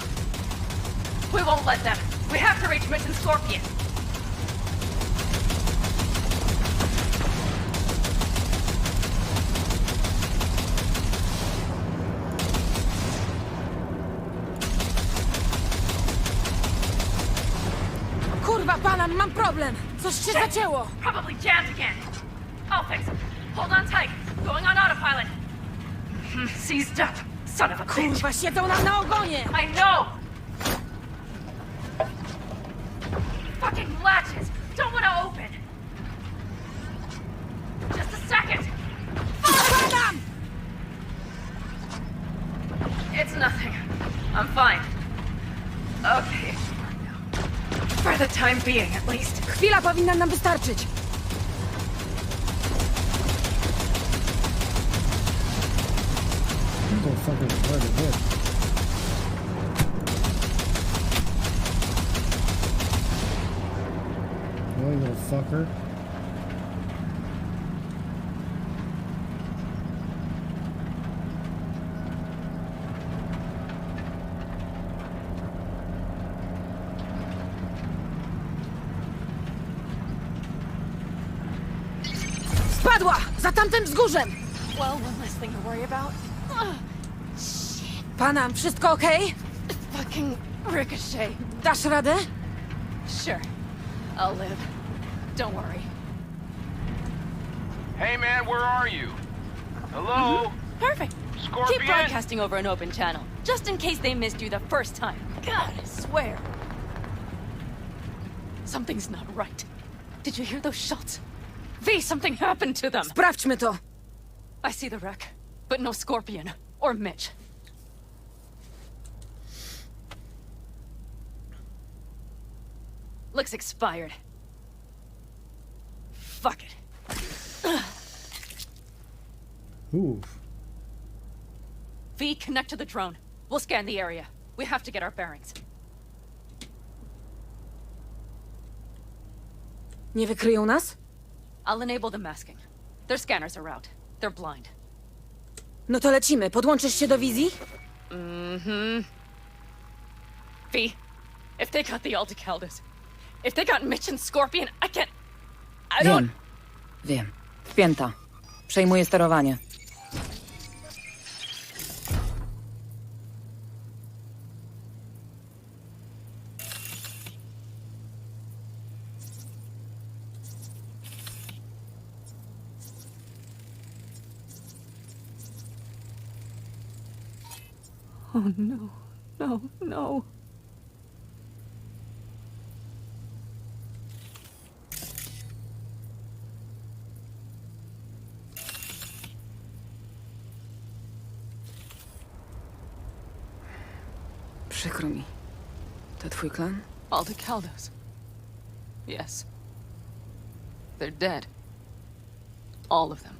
We won't let them. We have to reach Mitch and Scorpion. Kurwa, Panam, mam problem! Coś się zacięło! Probably jammed again. I'll fix it. Hold on tight. Going on autopilot. Seized up. Son of a bitch. Kurwa, siedzą nam na ogonie! I know! Fucking latches! Don't want to open! Just a second! Panam! It's nothing. I'm fine. Okay. For the time being, at least. Chwila powinna nam wystarczyć! Oh, fucking hard to hit. Oh, you little fucker. Spadła! Za tamtym wzgórzem! Well, one less thing to worry about. Panam, wszystko okej? Fucking ricochet. Dasz radę? Sure. I'll live. Don't worry. Hey man, where are you? Hello? Perfect. Scorpion? Keep broadcasting over an open channel, just in case they missed you the first time. God, I swear. Something's not right. Did you hear those shots? V, something happened to them. Sprawdźmy to! I see the wreck, but no Scorpion or Mitch. Looks expired. Fuck it. Ooh. V, connect to the drone. We'll scan the area. We have to get our bearings. Nie wykryją nas? I'll enable the masking. Their scanners are out. They're blind. No to lecimy. Podłączysz się do wizji? V, if they got the Aldecaldos, if they got Mitch and Scorpion, I can't... I don't... Wiem. Wpięta. Przejmuję sterowanie. Oh no, no, no. Przykro mi. To twój klan? Aldecaldos. Yes. They're dead. All of them.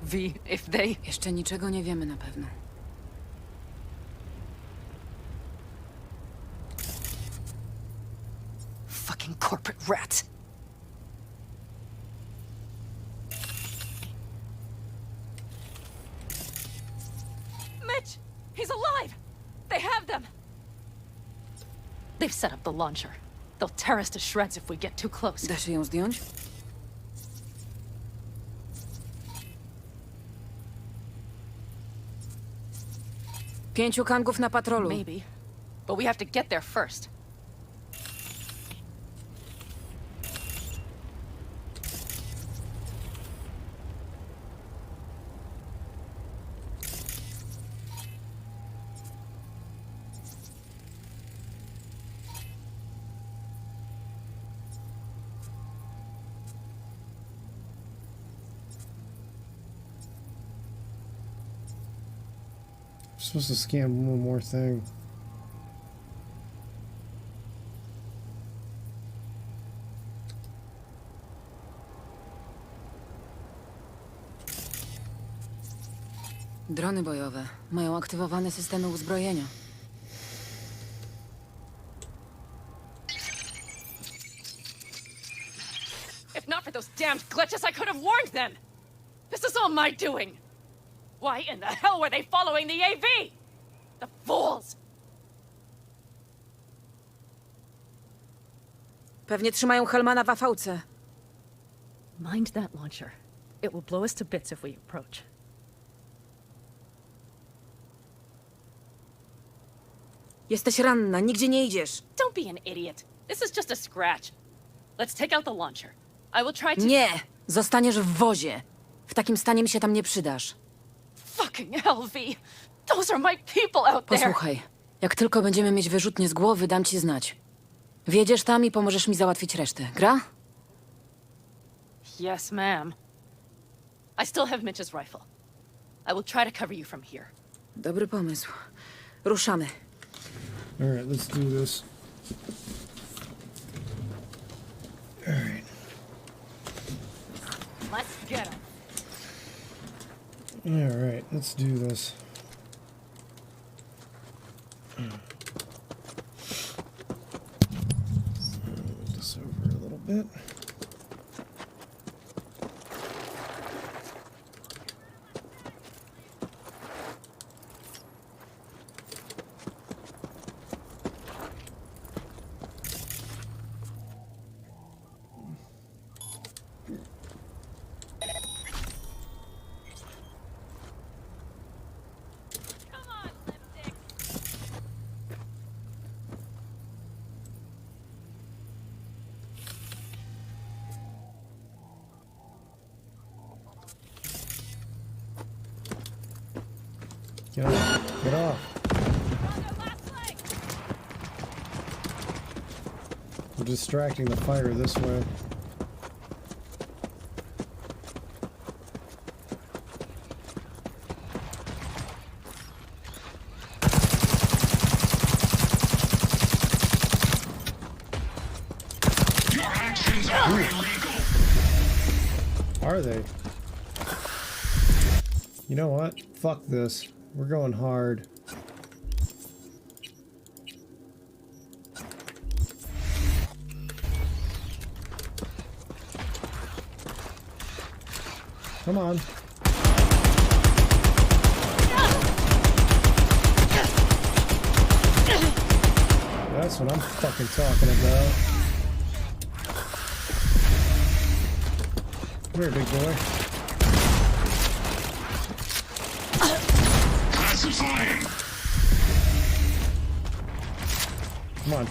V, if they... Jeszcze niczego nie wiemy na pewno. Fucking corporate rats. Mitch! He's alive! They have them! They've set up the launcher. They'll tear us to shreds if we get too close. Da się ją zdjąć? Pięciu kangów na patrolu. Maybe. But we have to get there first. I'm supposed to scan one more thing. Drony bojowe. Mają aktywowane systemy uzbrojenia. If not for those damned glitches, I could have warned them! This is all my doing! Why in the hell were they following the AV? The fools! Pewnie trzymają Helmana w afałce. Mind that launcher. It will blow us to bits if we approach. Jesteś ranna, nigdzie nie idziesz. Don't be an idiot. This is just a scratch. Let's take out the launcher. I will try to... Nie! Zostaniesz w wozie. W takim stanie mi się tam nie przydasz. Fucking hell, V. Those are my people out there. Posłuchaj, jak tylko będziemy mieć wyrzutnie z głowy, dam ci znać. Wjedziesz tam i pomożesz mi załatwić resztę. Gra? Yes, ma'am. I still have Mitch's rifle. I will try to cover you from here. Dobry pomysł. Ruszamy. All right, let's do this. All right. Let's get him. All right, let's do this. Move this over a little bit. Get off. Get off. We're distracting the fire this way. they? You know what? Fuck this. We're going hard. Come on. That's what I'm fucking talking about. Come here, big boy. Classifying. Come on.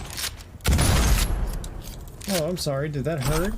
Oh, I'm sorry. Did that hurt?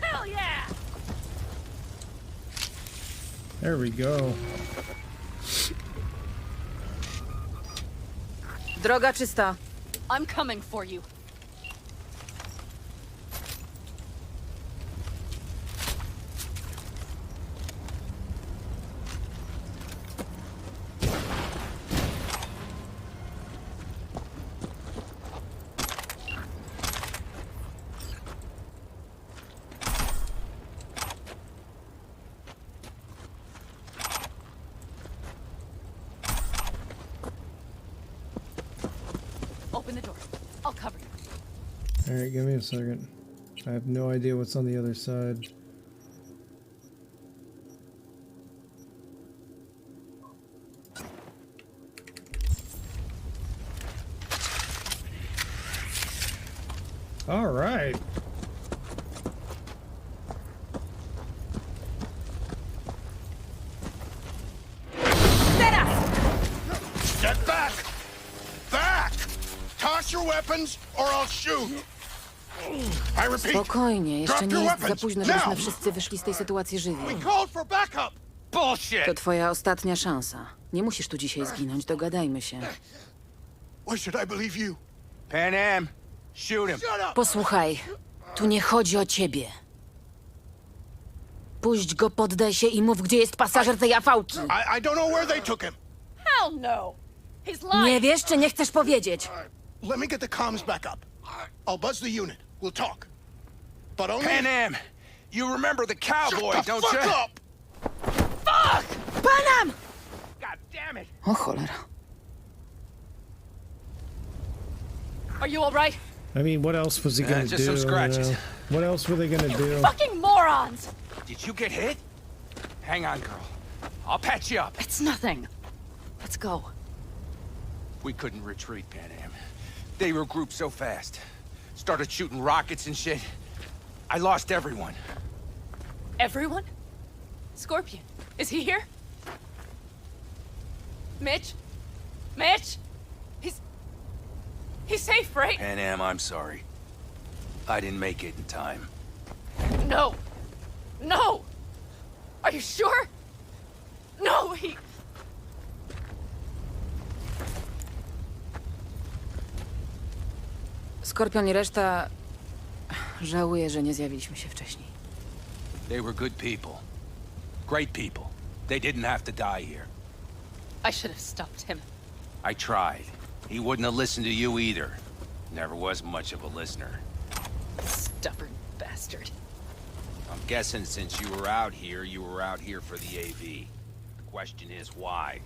Hell yeah! There we go. Droga czysta. I'm coming for you. Open the door. I'll cover you. Alright, give me a second. I have no idea what's on the other side. Alright. Get back! Back! Toss your weapons, or I'll shoot! I repeat, Spokojnie, jeszcze drop nie your jest za weapons, późno, now! żebyśmy wszyscy wyszli z tej sytuacji żywi. We called for backup! Bullshit! To twoja ostatnia szansa. Nie musisz tu dzisiaj zginąć, dogadajmy się. Why should I believe you? Pan Am, shoot him! Shut up! Posłuchaj, tu nie chodzi o ciebie. Puść go, poddaj się i mów, gdzie jest pasażer tej afałki. I don't know where they took him. Hell no! He's lying! Nie wiesz, czy nie chcesz powiedzieć? Let me get the comms back up. I'll buzz the unit. We'll talk. But only... Pan Am, you remember the cowboy, Shut the don't fuck you? up! Fuck! Panam! God damn it! O cholera. Are you all right? I mean, what else was he gonna just do? some scratches. You know? What else were they gonna do? Fucking morons! Did you get hit? Hang on, girl. I'll patch you up. It's nothing. Let's go. We couldn't retreat, Pan Am. They regrouped so fast. Started shooting rockets and shit. I lost everyone. Everyone? Scorpion, is he here? Mitch? Mitch? He's safe, right? Pan Am, I'm sorry. I didn't make it in time. No. No! Are you sure? No, he... Skorpion i reszta... Żałuję, że nie zjawiliśmy się wcześniej. They were good people. Great people. They didn't have to die here. I should have stopped him. I tried. He wouldn't have listened to you either. Never was much of a listener. Stubborn bastard. I'm guessing since you were out here for the AV. The question is why?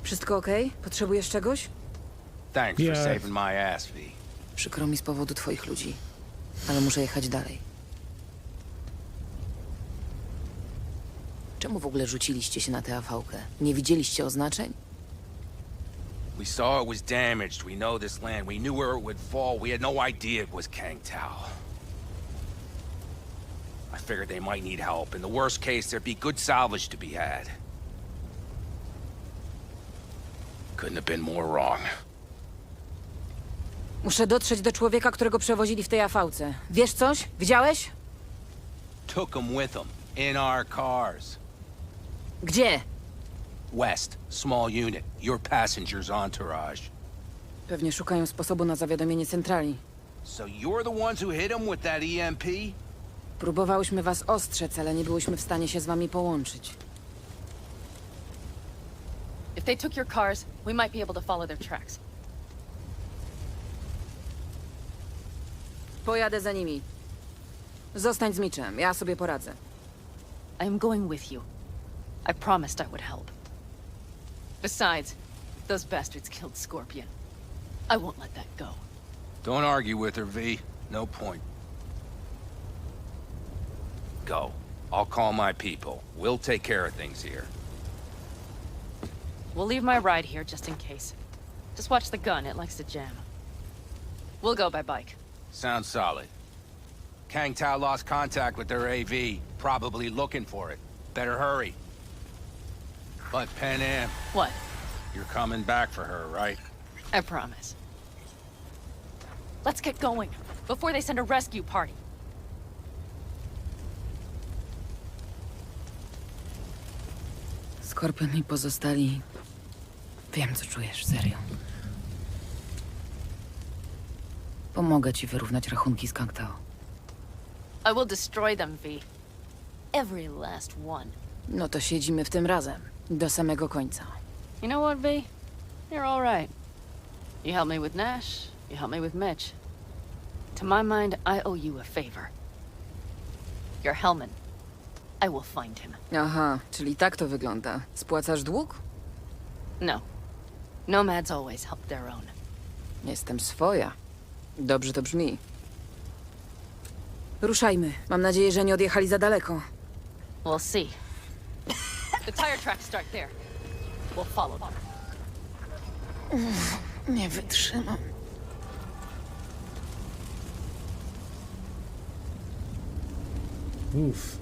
Wszystko okej? Potrzebujesz czegoś? Thanks for saving my ass, V. Przykro mi z powodu twoich ludzi, ale muszę jechać dalej. Czemu w ogóle rzuciliście się na tę AV-kę? Nie widzieliście oznaczeń? We saw it was damaged. We know this land. We knew where it would fall. We had no idea it was Kang Tao. I figured they might need help. In the worst case, there'd be good salvage to be had. Couldn't have been more wrong. Muszę dotrzeć do człowieka, którego przewozili w tej AV-ce. Wiesz coś? Widziałeś? Took them with them. In our cars. Gdzie? West. Small unit. Your passenger's entourage. Pewnie szukają sposobu na zawiadomienie centrali. So you're the ones who hit him with that EMP? Próbowałyśmy was ostrzec, ale nie byłyśmy w stanie się z wami połączyć. If they took your cars, we might be able to follow their tracks. Pojadę za nimi. Zostań z Mitchem, ja sobie poradzę. I am going with you. I promised I would help. Besides, those bastards killed Scorpion. I won't let that go. Don't argue with her, V. No point. Go. I'll call my people. We'll take care of things here. We'll leave my ride here just in case. Just watch the gun, it likes to jam. We'll go by bike. Sounds solid. Kang Tao lost contact with their AV. Probably looking for it. Better hurry. But Pan Am... What? You're coming back for her, right? I promise. Let's get going, before they send a rescue party. Skorpion i pozostali... Wiem, co czujesz, serio. Pomogę ci wyrównać rachunki z Kang Tao. I will destroy them, V. Every last one. No to siedzimy w tym razem. Do samego końca. You know what, V? You're all right. You helped me with Nash, you helped me with Mitch. To my mind, I owe you a favor. Your Hellman. I will find him. Aha, czyli tak to wygląda. Spłacasz dług? No. Nomads always help their own. Jestem swoja. Dobrze to brzmi. Ruszajmy. Mam nadzieję, że nie odjechali za daleko. We'll see. The tire tracks start there. We'll follow them. Nie wytrzymam. Oof.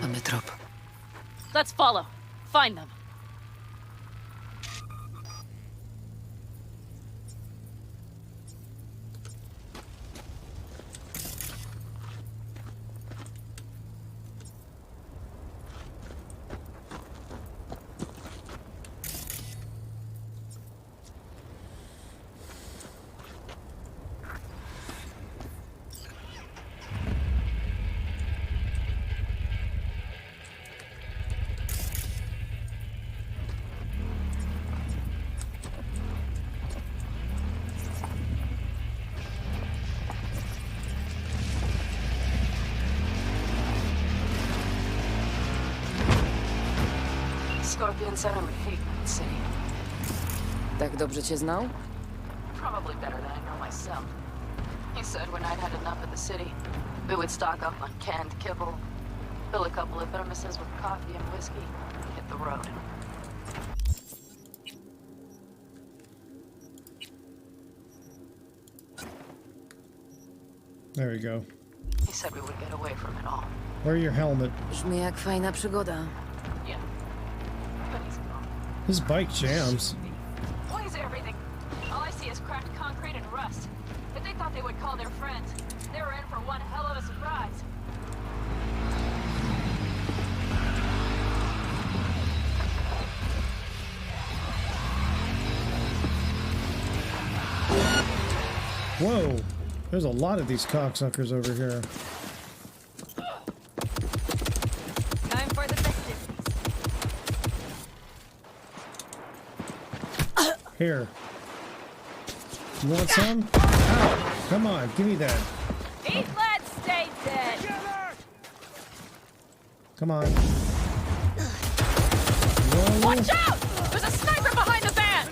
Mamy trop. Let's follow. Find them. Scorpion said I would hate Night City. Tak dobrze cię znał? Probably better than I know myself. He said when I'd had enough of the city, we would stock up on canned kibble, fill a couple of thermoses with coffee and whiskey, and hit the road. There we go. He said we would get away from it all. Wear your helmet. Brzmi jak fajna przygoda. Yeah. But he's gone. His bike jams. Why is everything? All I see is cracked concrete and rust. If they thought they would call their friends, they were in for one hell of a surprise. Whoa. There's a lot of these cocksuckers over here. Time for the festivities. Here. You want some? Ow. Come on, give me that. These lads stay dead. Come on. Watch out! There's a sniper behind the van!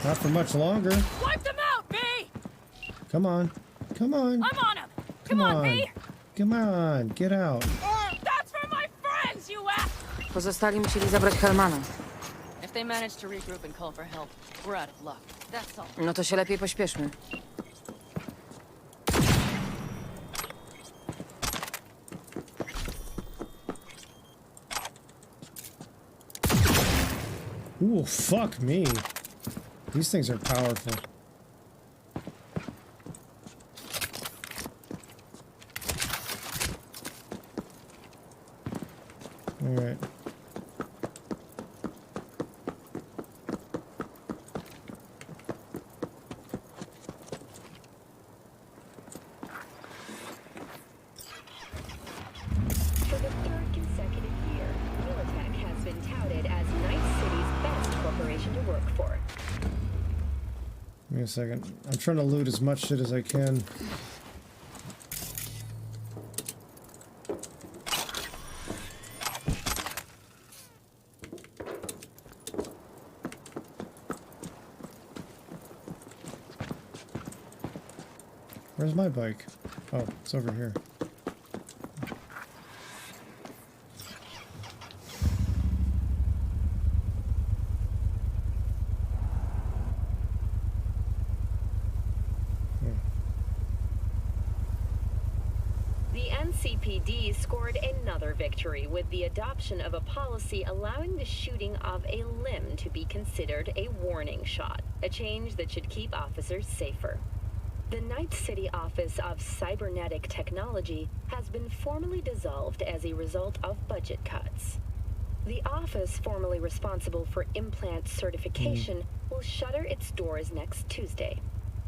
Not for much longer. Wipe them out, B! Come on. Come on. I'm on him! Come on, B! Come on, get out. That's for my friends, you ass! Pozostali musieli zabrać Helmana. If they manage to regroup and call for help, we're out of luck. That's all. No to się lepiej pośpieszmy. Ooh, fuck me. These things are powerful. All right. For the third consecutive year, Militech has been touted as Night City's best corporation to work for. Give me a second. I'm trying to loot as much shit as I can. Where's my bike? Oh, it's over here. The NCPD scored another victory with the adoption of a policy allowing the shooting of a limb to be considered a warning shot, a change that should keep officers safer. The Night City Office of Cybernetic Technology has been formally dissolved as a result of budget cuts. The office formerly responsible for implant certification will shutter its doors next Tuesday.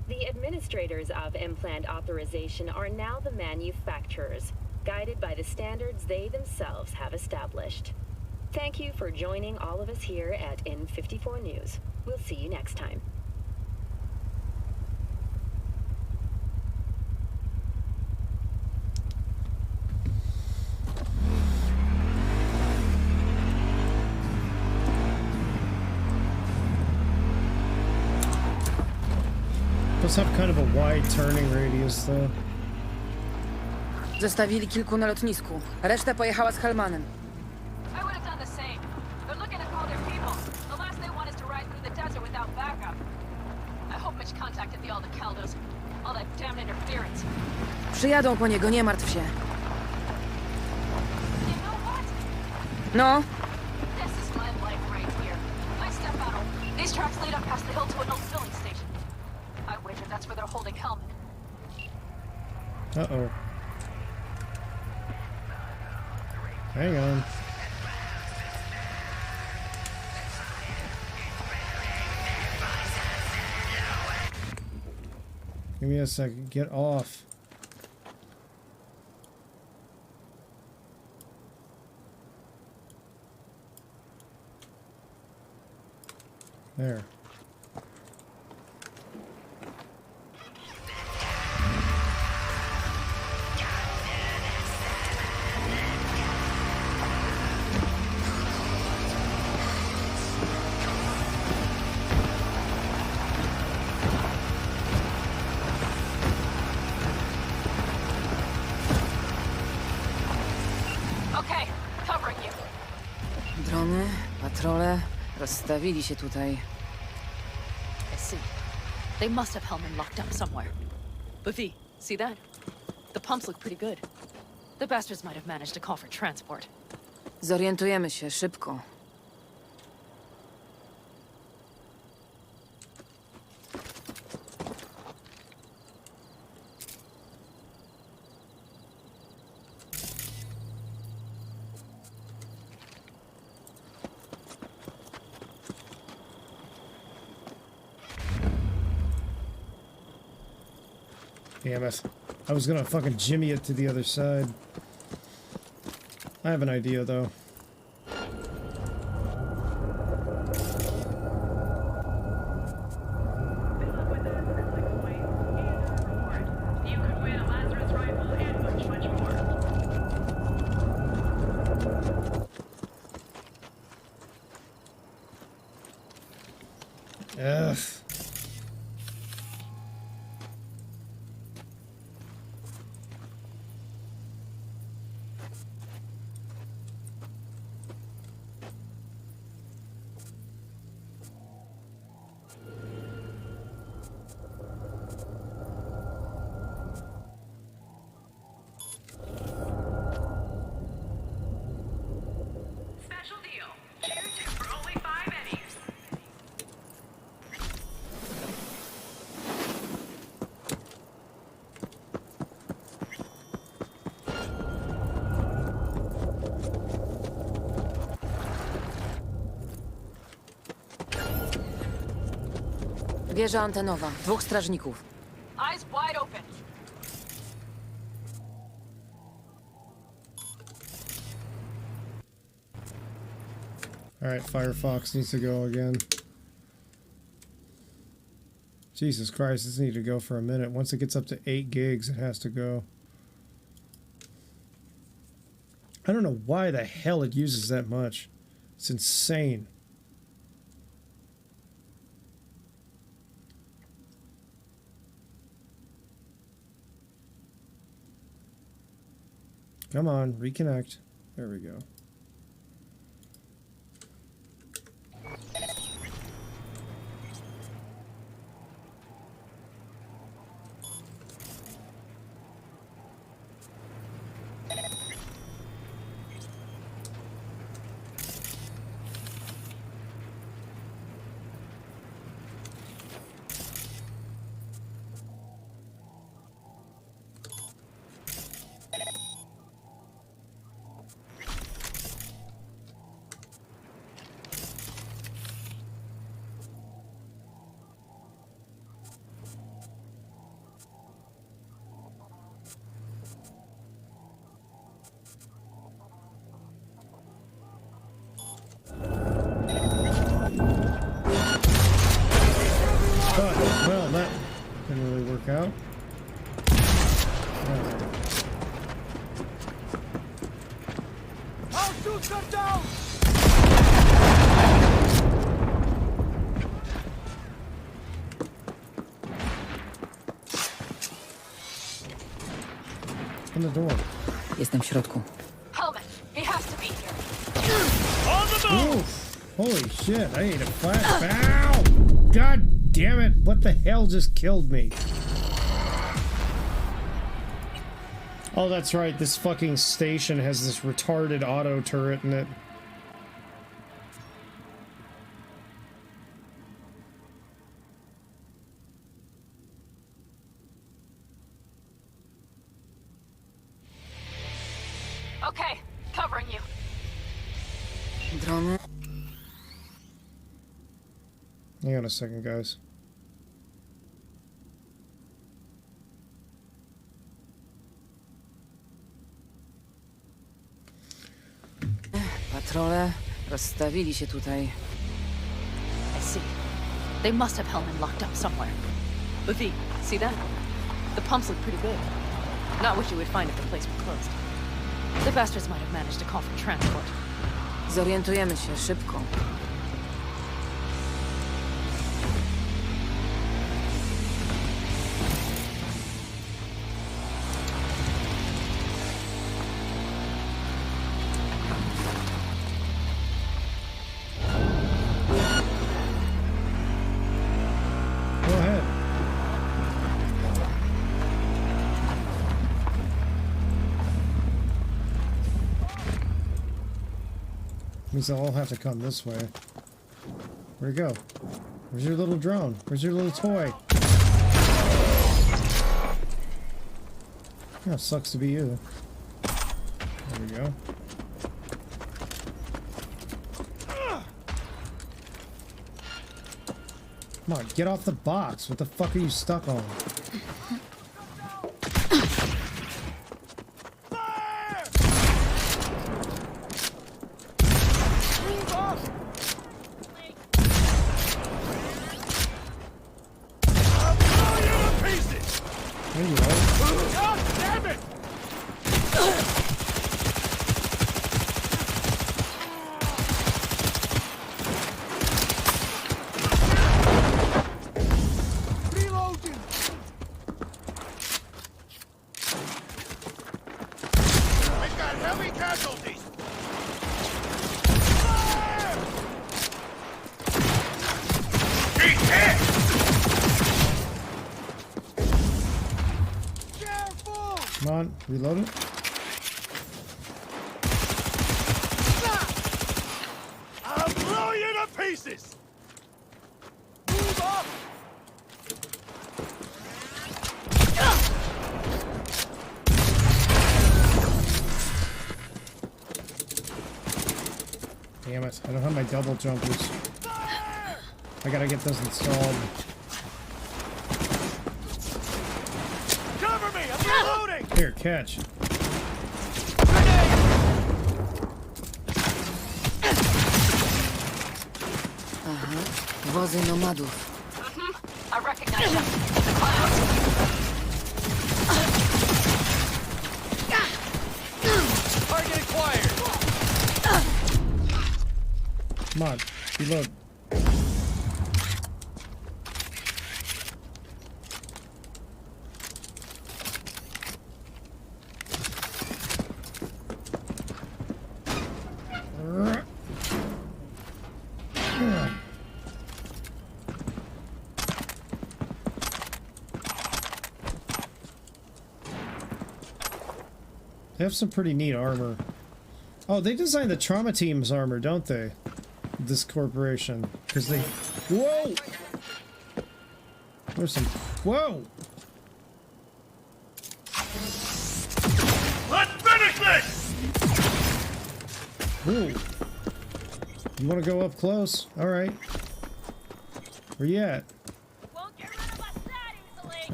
The administrators of implant authorization are now the manufacturers, guided by the standards they themselves have established. Thank you for joining all of us here at N54 News. We'll see you next time. Those have kind of a wide turning radius, though. Zostawili kilku na lotnisku. Reszta pojechała z Helmanem. I would have done the same. They're looking to call their people. The last they want is to ride through the desert without backup. I hope Mitch contacted the Aldecaldos. All that damn interference. Przyjadą po niego, nie martw się. You know what? No? This is my life right here. I step out. These tracks lead up past the hill to an old filling station. I wager that's where they're holding Hellman. Uh-oh. Hang on. Give me a second. Get off. There. Okay, covering you. Drony, patrole, rozstawili się tutaj. I see. They must have Hellman locked up somewhere. But V, see that? The pumps look pretty good. The bastards might have managed to call for transport. Zorientujemy się szybko. Damn it. I was gonna fucking jimmy it to the other side. I have an idea, though. You could win a Lazarus Ugh. Special deal. Share two for only 5 eddies. Wieża antenowa. 2 strażników. Eyes wide open. Alright, Firefox needs to go again. Jesus Christ, this needs to go for a minute. Once it gets up to 8 gigs, it has to go. I don't know why the hell it uses that much. It's insane. Come on, reconnect. There we go. Well, that didn't really work out. I'll shoot them down! Open the door. Jestem w środku. Helmet, he has to be here. On the move! Oof. Holy shit, I need a flash. Ow! God damn it, what the hell just killed me? Oh, that's right, this fucking station has this retarded auto turret in it. Okay, covering you. Drony. Hang on a second, guys. Patrole rozstawili się tutaj. I see. They must have Hellman locked up somewhere. But V, see that? The pumps look pretty big. Not what you would find if the place were closed. The bastards might have managed to call for transport. Zorientujemy się szybko. Go ahead. Means they'll all have to come this way. Where'd it go? Where's your little drone? Where's your little toy? Oh, sucks to be you. There we go. Come on, get off the box. What the fuck are you stuck on? There you are. God damn it! on. Reload it. I'll blow you to pieces! Move up! Damn it, I don't have my double jumpers. I gotta get those installed. Cover me! I'm reloading! Here, catch. Aha, wozy nomadów. I recognize them. The clouds. Target acquired! Come on, reload. They have some pretty neat armor. Oh, they designed the trauma team's armor, don't they? This corporation. Because they... Whoa! There's some... Whoa! Let's finish this! Ooh. You want to go up close? Alright. Where you at?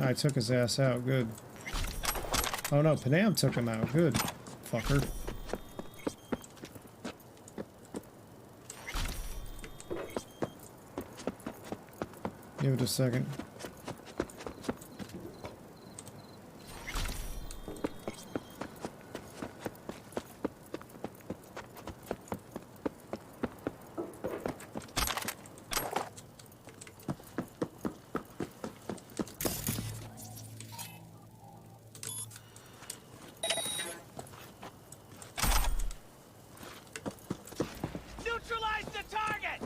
I took his ass out. Good. Oh no, Panam took him out. Good. Fucker. Give it a second. Neutralize the target!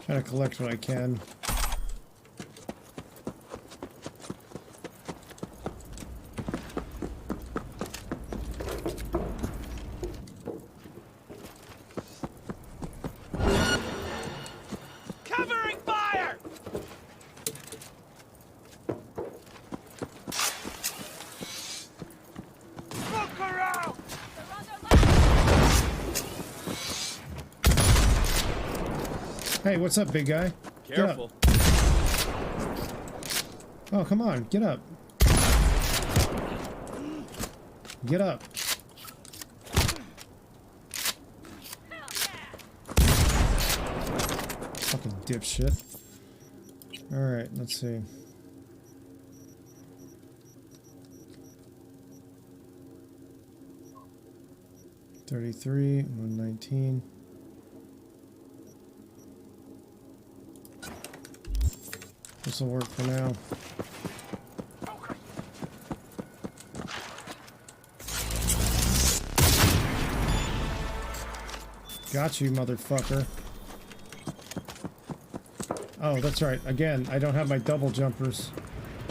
Trying to collect what I can. Covering fire! Smoke her out! Hey, what's up, big guy? Careful. Get up. Oh, come on, get up. Get up. Fucking dipshit. Alright, let's see. $33, $119. This will work for now. Got you, motherfucker. Oh, that's right. Again, I don't have my double jumpers.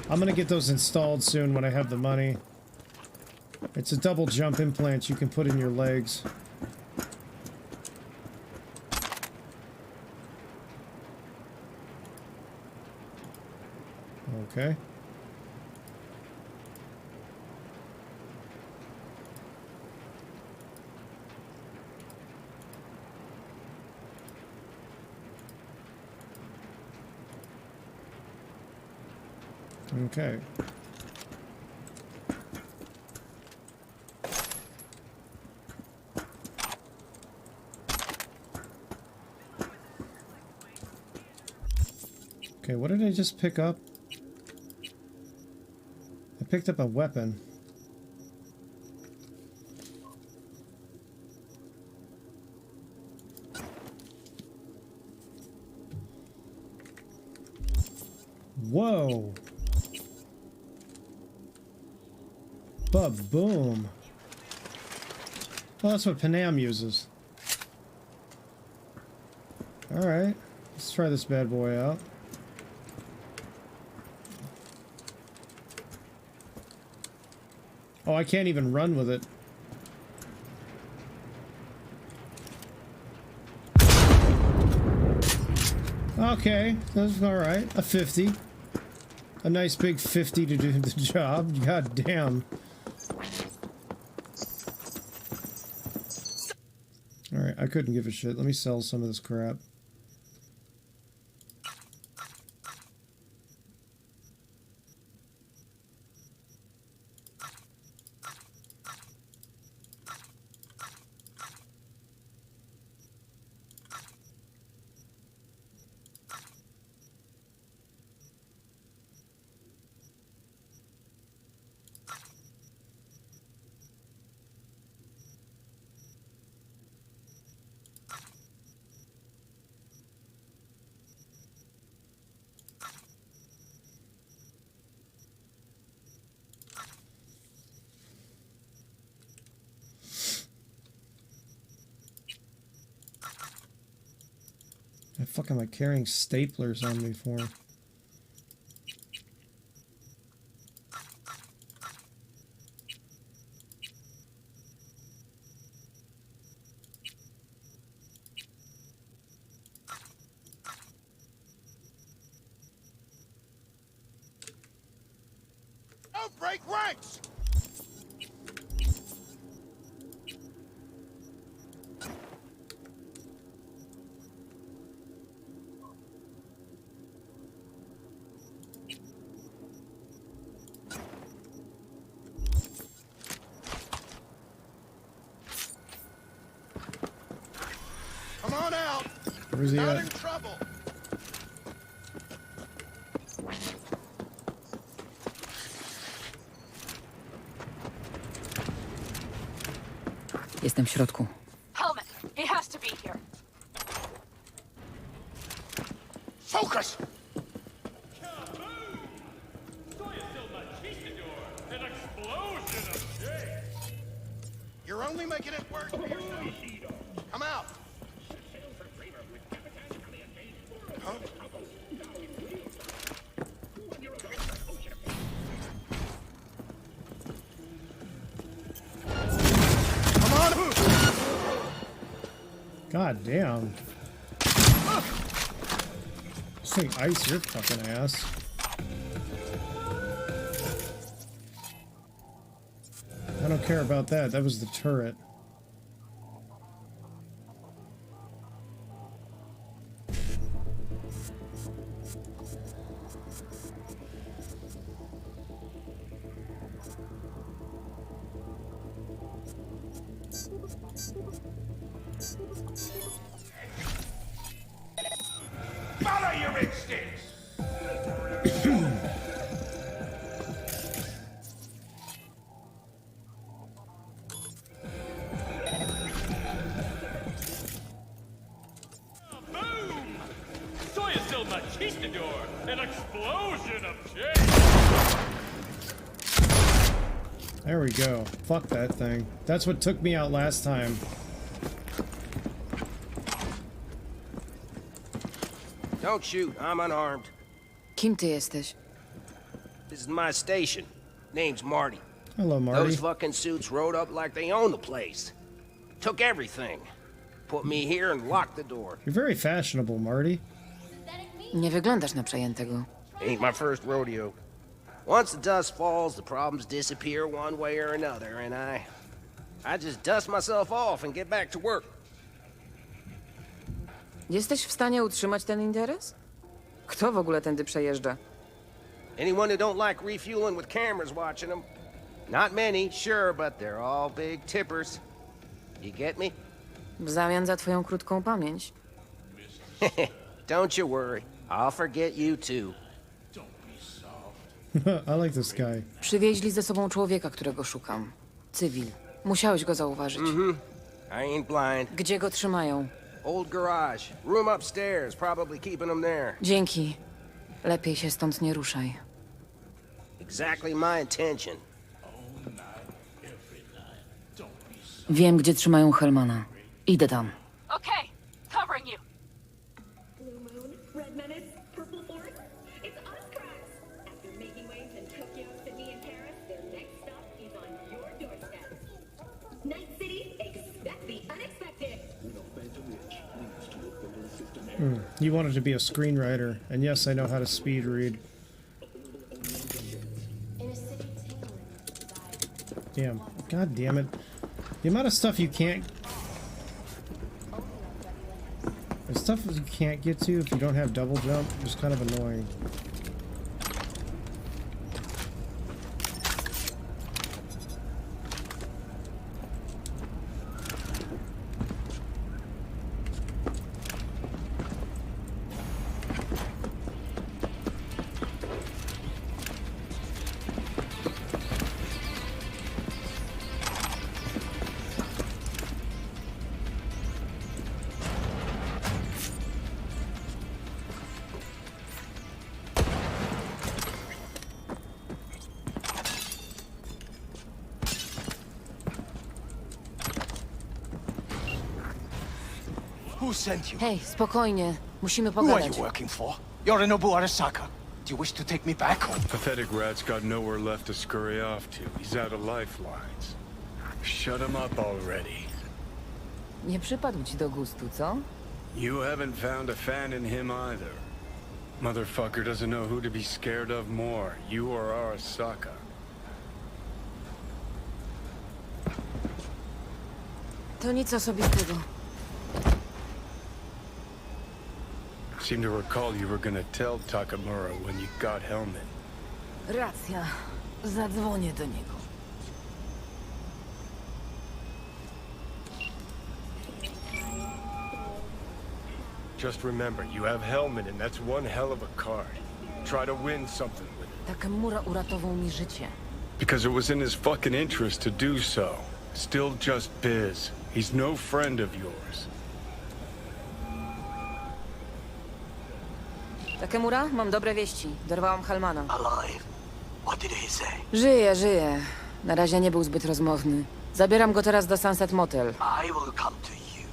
I'm gonna get those installed soon when I have the money. It's a double jump implant you can put in your legs. Okay. Okay. Okay, what did I just pick up? I picked up a weapon. Whoa! Ba-boom! Well, that's what Panam uses. Alright. Let's try this bad boy out. Oh, I can't even run with it. Okay, that's alright. A 50. A nice big 50 to do the job. God damn. Alright, I couldn't give a shit. Let me sell some of this crap. The fuck am I carrying staplers on me for? Don't break ranks! Come on out! Where's he Not at? in trouble! Jestem w środku. Helmet, he has to be here. Focus! You're only making it worse for yourself. Come out! Huh? Come on! God damn. This thing ice your fucking ass. I don't care about that. That was the turret. Follow your instincts! Boom! Soy still machistador! An explosion of change! There we go. Fuck that thing. That's what took me out last time. Don't shoot, I'm unarmed. Kim ty jesteś? This is my station. Name's Marty. Hello, Marty. Those fucking suits rode up like they own the place. Took everything. Put me here and locked the door. You're very fashionable, Marty. Nie wyglądasz na przejętego. Ain't my first rodeo. Once the dust falls, the problems disappear one way or another, and I just dust myself off and get back to work. Jesteś w stanie utrzymać ten interes? Kto w ogóle tędy przejeżdża? Anyone who don't like refueling with cameras watching them. Not many, sure, but they're all big tippers. You get me? W zamian za twoją krótką pamięć. Don't you worry. I'll forget you too. I like this guy. Przywieźli ze sobą człowieka, którego szukam. Cywil. Musiałeś go zauważyć. I ain't blind. Gdzie go trzymają? Old garage. Room upstairs. Probably keeping them there. Dzięki. Lepiej się stąd nie ruszaj. Exactly my intention. Wiem, gdzie trzymają Hellmana. Idę tam. Okay, covering you. Blue Moon, Red Menace, Purple Force. It's us, Crash. After making waves in Tokyo, Sydney, and Paris, their next stop is on your doorstep. Night City, expect the unexpected. You wanted to be a screenwriter, and yes, I know how to speed read. Damn. God damn it. The amount of stuff you can't... The stuff you can't get to if you don't have double jump is kind of annoying. Who sent you? Hej, spokojnie. Musimy Who are pogadać. you working for? Yorinobu Arasaka. Do you wish to take me back home? Pathetic rat's got nowhere left to scurry off to. He's out of lifelines. Shut him up already. Nie przypadł ci do gustu, co? You haven't found a fan in him either. Motherfucker doesn't know who to be scared of more, you or Arasaka. To nic osobistego. Seem to recall you were gonna tell Takamura when you got Helmet. Racja. Zadzwonię do niego. Just remember, you have Helmet and that's one hell of a card. Try to win something with it. Takemura uratował mi życie. Because it was in his fucking interest to do so. Still just biz. He's no friend of yours. Takemura, mam dobre wieści. Dorwałam Hellmana. Alive. What did he say? Żyje. Na razie nie był zbyt rozmowny. Zabieram go teraz do Sunset Motel. I will come to you.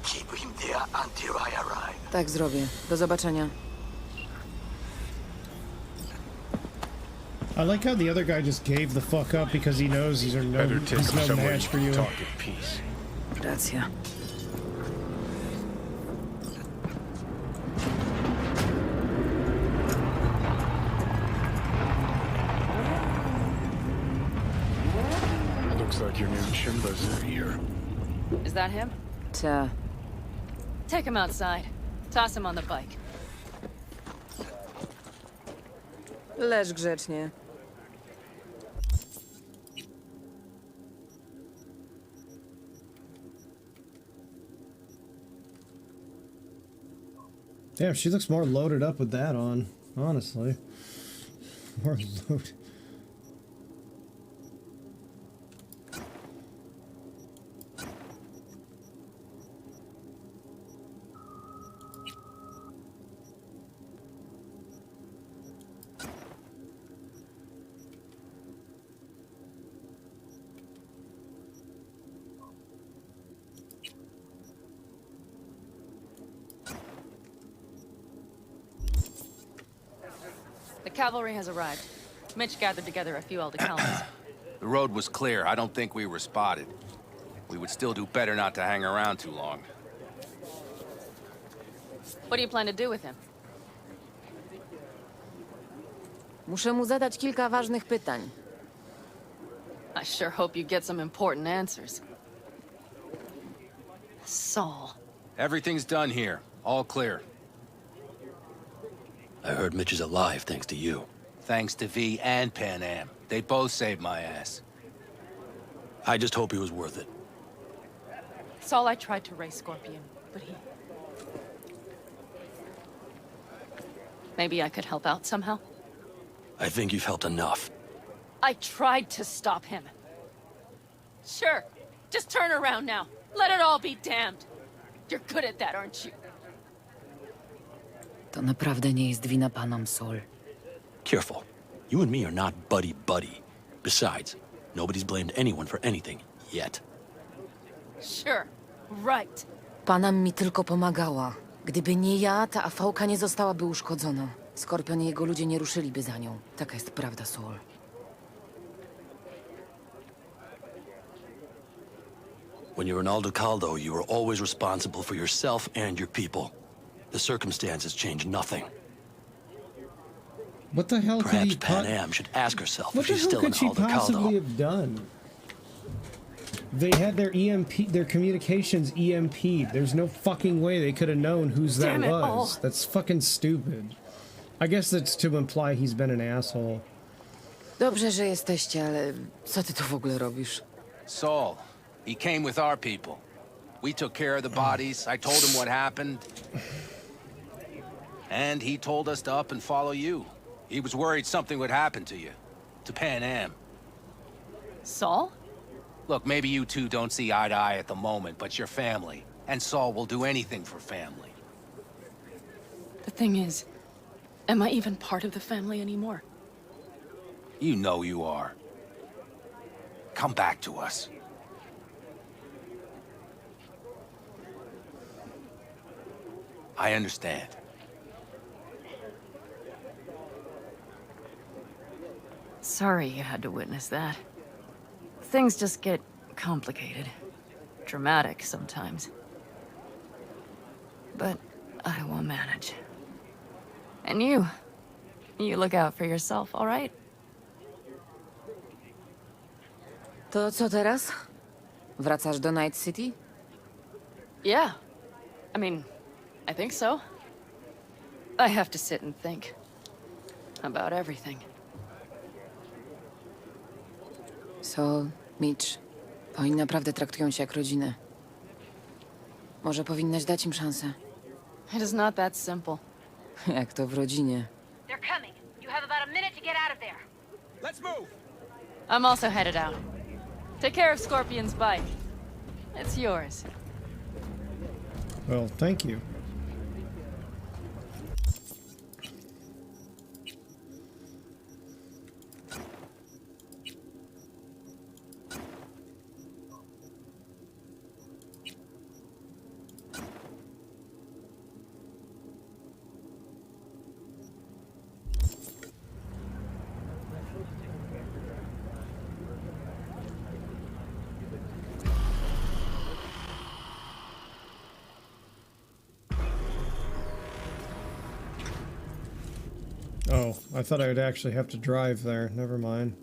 Keep him there until I arrive. Tak zrobię. Do zobaczenia. I like how the other guy just gave the fuck up because he knows he's no match for you. Talk in peace. Racja. Looks like your new Chimbas are here. Is that him? Ta. Take him outside. Toss him on the bike. Leż grzecznie. Damn, she looks more loaded up with that on, honestly. More loaded. The cavalry has arrived. Mitch gathered together a few elder colonies. The road was clear. I don't think we were spotted. We would still do better not to hang around too long. What do you plan to do with him? Muszę mu zadać kilka ważnych pytań. I sure hope you get some important answers. Saul. Everything's done here. All clear. I heard Mitch is alive thanks to you. Thanks to V and Pan Am. They both saved my ass. I just hope he was worth it. Saul, I tried to raise Scorpion, but he... Maybe I could help out somehow? I think you've helped enough. I tried to stop him. Sure. Just turn around now. Let it all be damned. You're good at that, aren't you? To naprawdę nie jest wina Panam, Sol. Careful. You and me are not buddy-buddy. Besides, nobody's blamed anyone for anything, yet. Sure. Right. Panam mi tylko pomagała. Gdyby nie ja, ta afałka nie zostałaby uszkodzona. Skorpion i jego ludzie nie ruszyliby za nią. Taka jest prawda, Saul. When you were in Aldecaldo, you were always responsible for yourself and your people. The circumstances change nothing. What the hell could Perhaps he Pan Am should ask herself What if the she's hell still in could she possibly Aldecaldo. have done? They had their their communications EMP'd. There's no fucking way they could have known whose that Damn it was. all. That's fucking stupid. I guess that's to imply he's been an asshole. Dobrze, że jesteście, ale co ty tu w ogóle robisz? Saul, he came with our people. We took care of the bodies. I told him what happened. And he told us to up and follow you. He was worried something would happen to you. To Pan Am. Saul? Look, maybe you two don't see eye to eye at the moment, but you're family. And Saul will do anything for family. The thing is, am I even part of the family anymore? You know you are. Come back to us. I understand. Sorry you had to witness that. Things just get complicated. Dramatic sometimes. But I will manage. And you look out for yourself, all right? To co teraz? Wracasz do Night City? Yeah. I think so. I have to sit and think. About everything. So, Mitch, oni naprawdę traktują cię jak rodzinę. Może powinnaś dać im szansę. It is not that simple. Jak to w rodzinie. They're coming. You have about a minute to get out of there. Let's move! I'm also headed out. Take care of Scorpion's bike. It's yours. Well, thank you. Oh, I thought I would actually have to drive there. Never mind.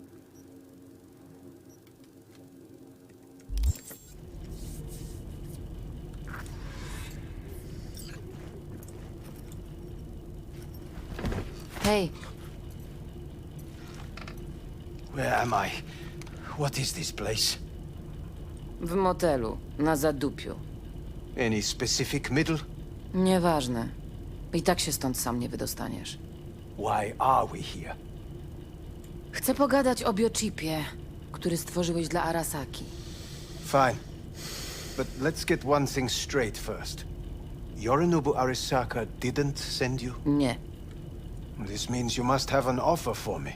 Hej, Where am I? What is this place? w motelu, na zadupiu. Any specific middle? Nieważne. I tak się stąd sam nie wydostaniesz. Why are we here? Chcę pogadać o biochipie, który stworzyłeś dla Arasaki. Fine. But let's get one thing straight first. Yorinobu Arasaka didn't send you? Nie. This means you must have an offer for me.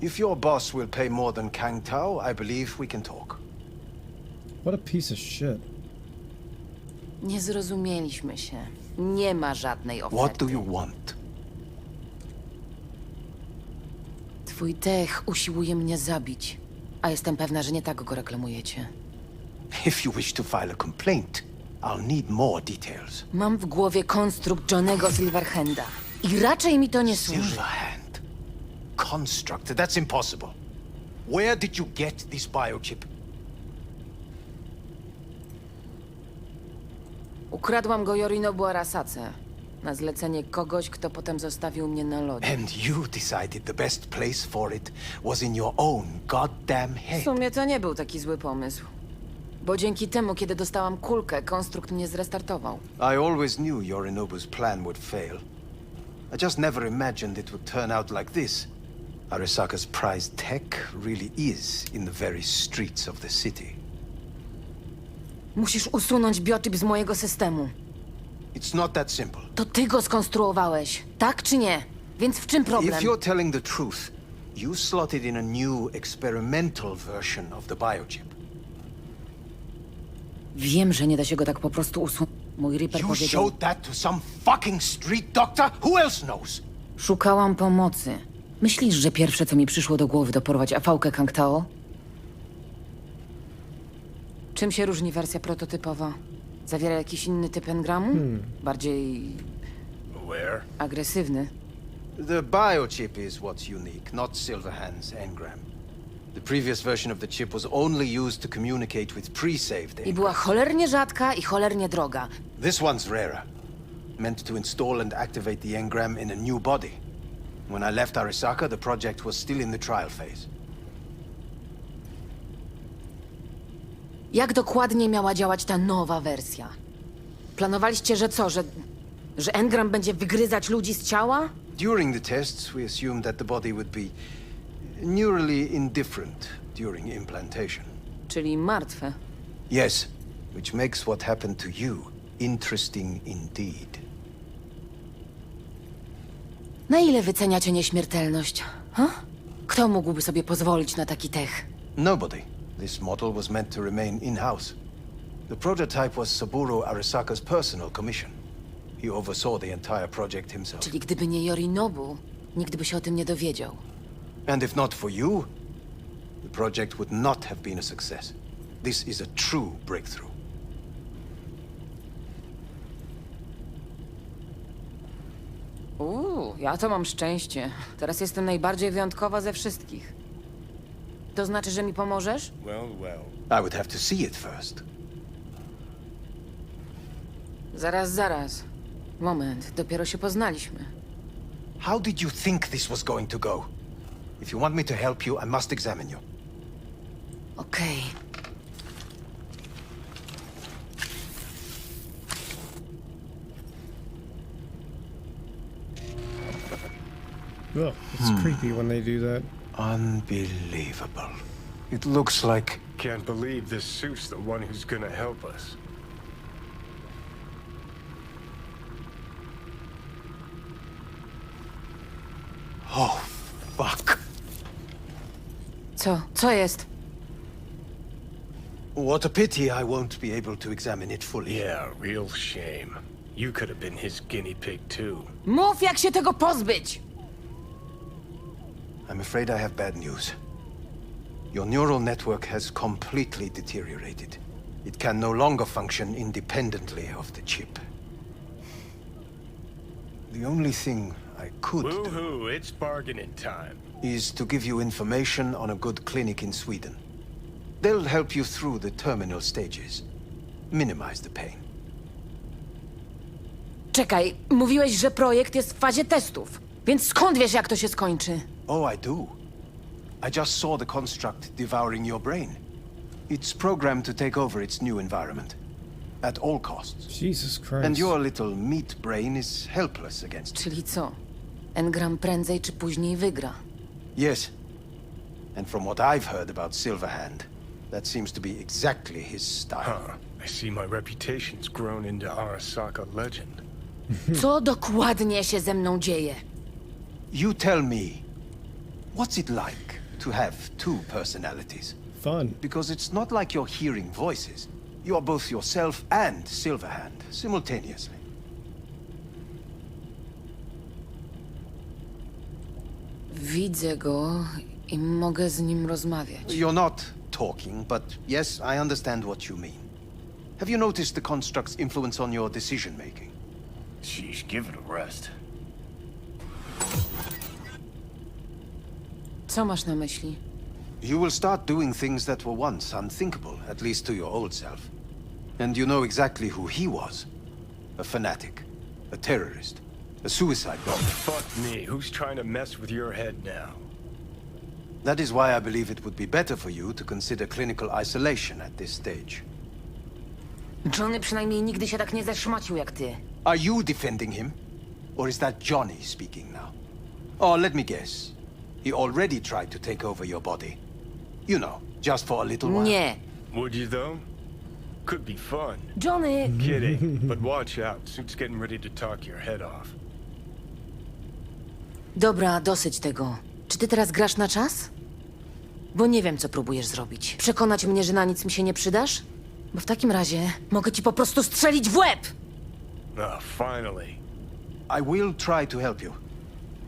If your boss will pay more than Kang Tao, I believe we can talk. What a piece of shit. Nie zrozumieliśmy się. Nie ma żadnej oferty. What do you want? Twój tech usiłuje mnie zabić, a jestem pewna, że nie tak go reklamujecie. If you wish to file a complaint, I'll need more details. Mam w głowie konstrukt Johnego Silverhanda i raczej mi to nie służy. Silverhand? Construct? That's impossible. Where did you get this biochip? Ukradłam go Yorinobu Arasace na zlecenie kogoś, kto potem zostawił mnie na lodzie. And you decided the best place for it was in your own goddamn W head. sumie to nie był taki zły pomysł. Bo dzięki temu, kiedy dostałam kulkę, konstrukt mnie zrestartował. I always knew Yorinobu's plan would fail. I just never imagined it would turn out like this. Arasaka's prized tech really is in the very streets of the city. Musisz usunąć biochip z mojego systemu. It's not that simple. To ty go skonstruowałeś, tak czy nie? Więc w czym problem? If you're telling the truth, you slotted in a new experimental version of the biochip. Wiem, że nie da się go tak po prostu usunąć. Mój Reaper You powiedział... showed that to some fucking street doctor? Who else knows? Szukałam pomocy. Myślisz, że pierwsze, co mi przyszło do głowy, to porwać afałkę Kang Tao? Czym się różni wersja prototypowa? Zawiera jakiś inny typ engramu? Bardziej... Where? agresywny. The biochip is what's unique, not Silverhand's engram. The previous version of the chip was only used to communicate with pre-saved I była cholernie rzadka i cholernie droga. This one's rarer. Meant to install and activate the engram in a new body. When I left Arasaka, the project was still in the trial phase. Jak dokładnie miała działać ta nowa wersja? Planowaliście, że co, że engram będzie wygryzać ludzi z ciała? During the tests, we assumed that the body would be neurally indifferent during implantation. Czyli martwe. Yes, which makes what happened to you interesting indeed. Na ile wyceniacie nieśmiertelność? Kto mógłby sobie pozwolić na taki tech? Nobody. This model was meant to remain in-house. The prototype was Saburo Arasaka's personal commission. He oversaw the entire project himself. Czyli gdyby nie Yorinobu, nikt by się o tym nie dowiedział. And if not for you, the project would not have been a success. This is a true breakthrough. Ja to mam szczęście. Teraz jestem najbardziej wyjątkowa ze wszystkich. To znaczy, że mi pomożesz? Well, well. I would have to see it first. Zaraz. Moment, dopiero się poznaliśmy. How did you think this was going to go? If you want me to help you, I must examine you. Okej. Ugh, it's creepy when they do that. Unbelievable. It looks like... Can't believe this suit's the one who's gonna help us. Oh, fuck. Co jest? What a pity I won't be able to examine it fully. Yeah, real shame. You could have been his guinea pig too. Mów, jak się tego pozbyć! I'm afraid I have bad news. Your neural network has completely deteriorated. It can no longer function independently of the chip. The only thing I could do Woohoo, it's bargaining time. is to give you information on a good clinic in Sweden. They'll help you through the terminal stages. Minimize the pain. Czekaj, mówiłeś, że projekt jest w fazie testów. Więc skąd wiesz, jak to się skończy? Oh, I do. I just saw the construct devouring your brain. It's programmed to take over its new environment. At all costs. Jesus Christ. And your little meat brain is helpless against it. Czyli co? Engram prędzej czy później wygra. Yes. And from what I've heard about Silverhand, that seems to be exactly his style. Huh. I see my reputation's grown into Arasaka legend. Co dokładnie się ze mną dzieje? You tell me, what's it like to have two personalities? Fun. Because it's not like you're hearing voices. You are both yourself and Silverhand simultaneously. Widzę go i mogę z nim rozmawiać. You're not talking, but yes, I understand what you mean. Have you noticed the construct's influence on your decision-making? Sheesh, give it a rest. Co masz na myśli? You will start doing things that were once unthinkable, at least to your old self. And you know exactly who he was. A fanatic, a terrorist, a suicide bomber. Fuck me, who's trying to mess with your head now? That is why I believe it would be better for you to consider clinical isolation at this stage. Johnny przynajmniej nigdy się tak nie zeszmacił jak ty. Are you defending him? Or is that Johnny speaking now? Oh, let me guess. He already tried to take over your body. You know, just for a little while. Nie. Would you though? Could be fun. Johnny! Kidding, but watch out. Suit's getting ready to talk your head off. Dobra, dosyć tego. Czy ty teraz grasz na czas? Bo nie wiem, co próbujesz zrobić. Przekonać mnie, że na nic mi się nie przydasz? Bo w takim razie mogę ci po prostu strzelić w łeb! Ah, finally. I will try to help you.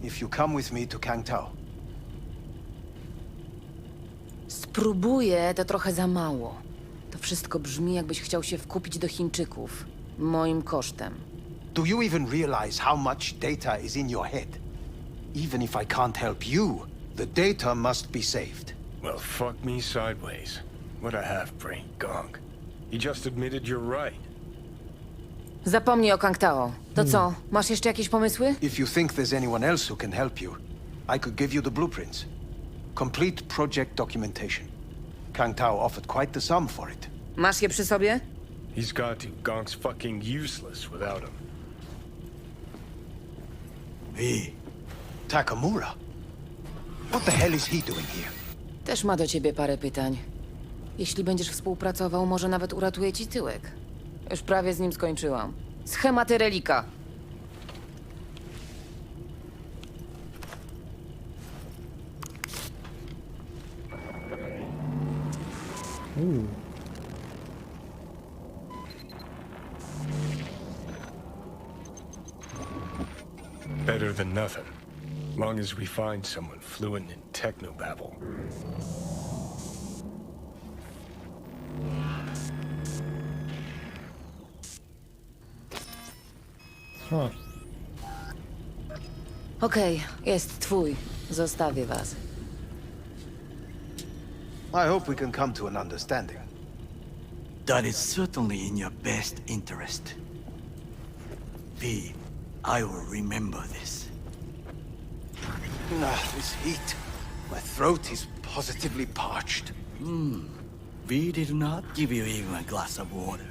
If you come with me to Kangtao. Spróbuję, to trochę za mało. To wszystko brzmi, jakbyś chciał się wkupić do Chińczyków. Moim kosztem. Do you even realize how much data is in your head? Even if I can't help you, the data must be saved. Well, fuck me sideways. What a half-brain gong. He just admitted you're right. Zapomnij o Kangtao. To co, masz jeszcze jakieś pomysły? If you think there's anyone else who can help you, I could give you the blueprints. Complete project documentation. Kangtao offered quite the sum for it. Masz je przy sobie? He's got to. Gong's fucking useless without him. Hey, Takamura. What the hell is he doing here? Też ma do ciebie parę pytań. Jeśli będziesz współpracował, może nawet uratuje ci tyłek. Już prawie z nim skończyłam. Schematy relika. Better than nothing. Long as we find someone fluent in technobabble. Huh. Okej, jest twój. Zostawię was. I hope we can come to an understanding. That is certainly in your best interest. V, I will remember this. This heat. My throat is positively parched. V did not give you even a glass of water.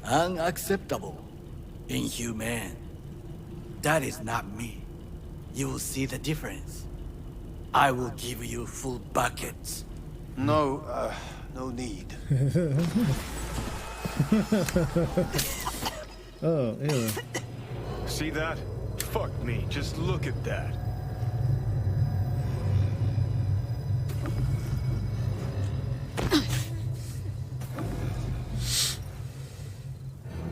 Unacceptable. Inhumane. That is not me. You will see the difference. I will give you full buckets. No, no need. Oh, ew. See that? Fuck me, just look at that.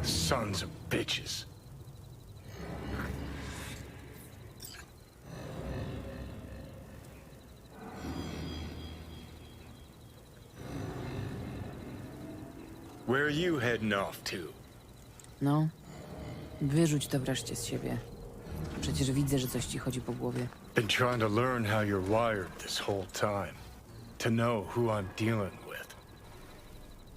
Sons of bitches. Where are you heading off to? No, wyrzuć to wreszcie z siebie. Przecież widzę, że coś ci chodzi po głowie. Been trying to learn how you're wired this whole time. To know who I'm dealing with.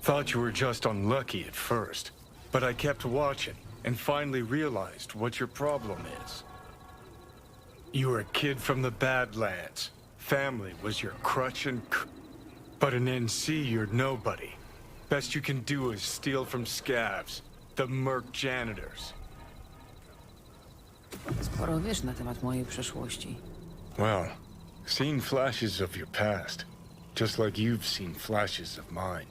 Thought you were just unlucky at first, but I kept watching and finally realized what your problem is. You were a kid from the Badlands. Family was your crutch and but in NC you're nobody. Best you can do is steal from scabs, the merc janitors. Sporo wiesz na temat mojej przeszłości. Well, seen flashes of your past, just like you've seen flashes of mine.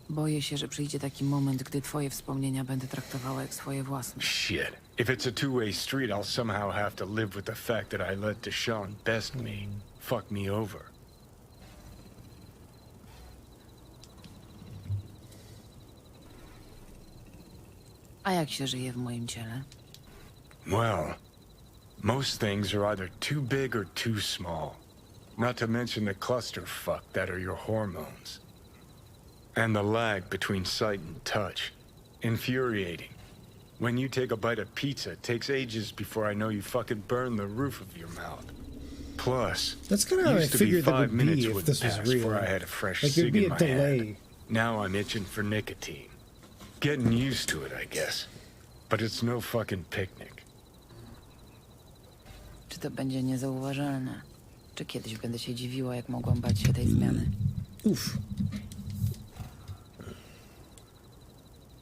Boję się, że przyjdzie taki moment, gdy twoje wspomnienia będę traktowała jak swoje własne. Shit. If it's a two-way street, I'll somehow have to live with the fact that I let Deshaun best me, fuck me over. A jak się żyje w moim ciele? Well, most things are either too big or too small. Not to mention the clusterfuck that are your hormones. And the lag between sight and touch. Infuriating. When you take a bite of pizza, it takes ages before I know you fucking burn the roof of your mouth. Plus, That's kind of how I used to be figured that 5 would be minutes if would this was pass real. before I had a fresh Like there'd cig be in a my delay. hand. Now I'm itching for nicotine. Getting used to it, I guess. But it's no fucking picnic. Czy to będzie niezauważalne? Czy kiedyś będę się dziwiła, jak mogłam bać się tej zmiany? Uff.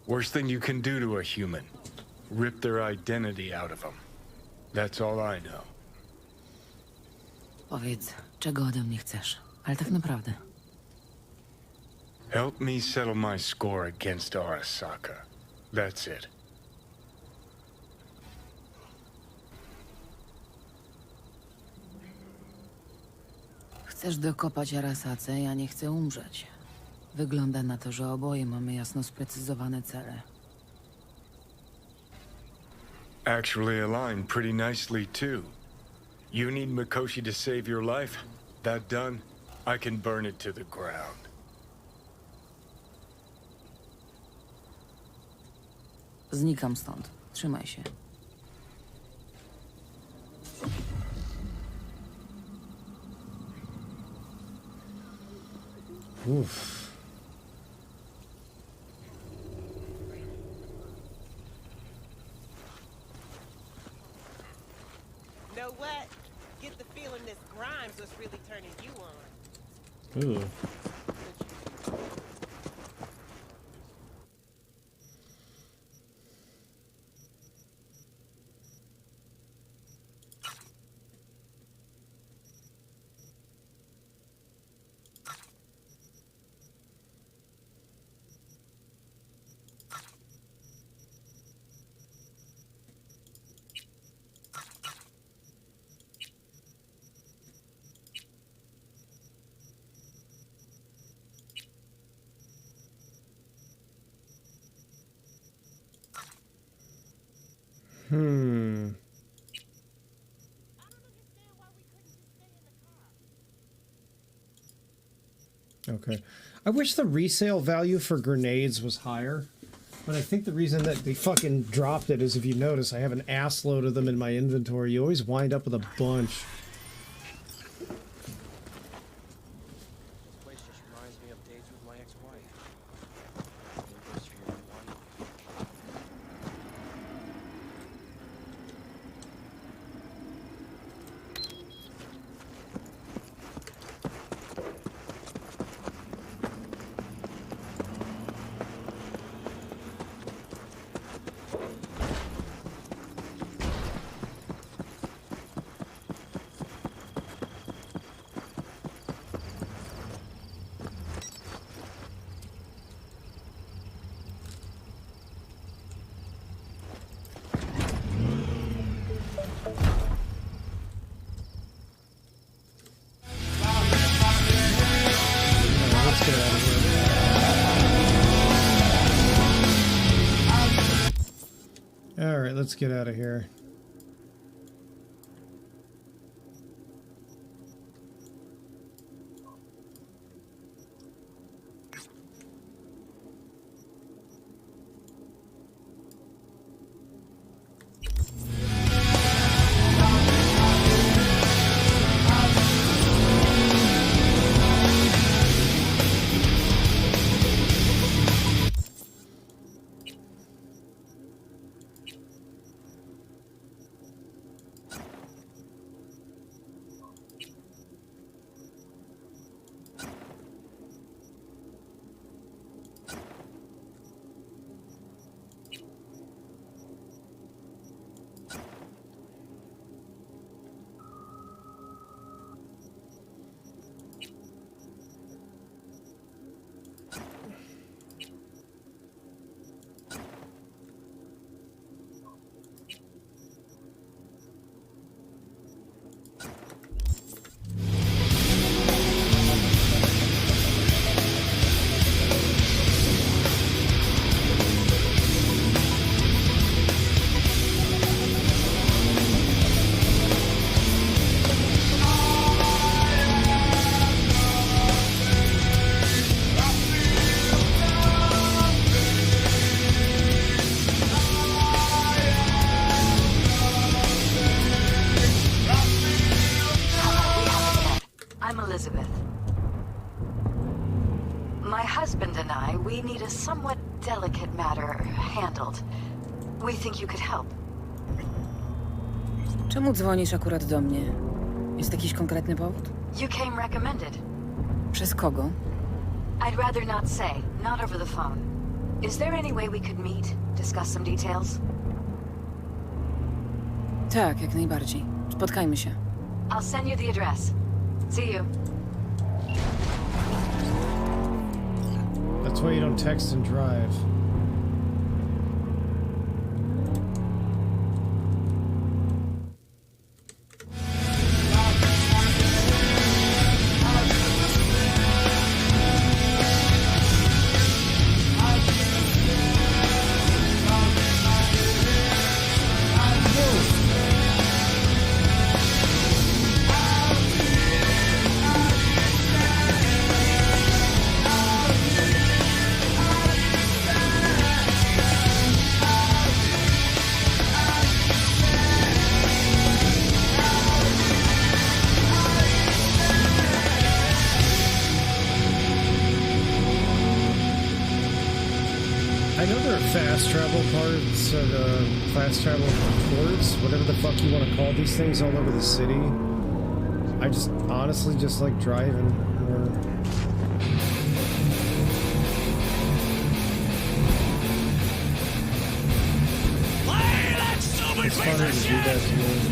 Worst thing you can do to a human. Rip their identity out of them. That's all I know. Powiedz, czego ode mnie chcesz? Ale tak naprawdę. Help me settle my score against Arasaka. That's it. Chcę Chcesz dokopać Arasace, ja nie chcę umrzeć. Wygląda na to, że oboje mamy jasno sprecyzowane cele. Actually aligned pretty nicely, too. You need Mikoshi to save your life? That done, I can burn it to the ground. Znikam stąd. Trzymaj się. Oof. Know what? Get the feeling this Grimes was really turning you on. Ooh. Okay. I wish the resale value for grenades was higher, but I think the reason that they fucking dropped it is, if you notice, I have an ass load of them in my inventory. You always wind up with a bunch. This place just reminds me of days with my ex-wife. Let's get out of here. We need a somewhat delicate matter handled. We think you could help. Czemu dzwonisz akurat do mnie? Jest jakiś konkretny powód? You came recommended. Przez kogo? I'd rather not say, not over the phone. Is there any way we could meet, discuss some details? Tak, jak najbardziej. Spotkajmy się. I'll send you the address. See you. That's why you don't text and drive. I know there are fast travel parts and fast travel ports, whatever the fuck you want to call these things, all over the city. I just honestly just like driving more. It's funner to do that to me.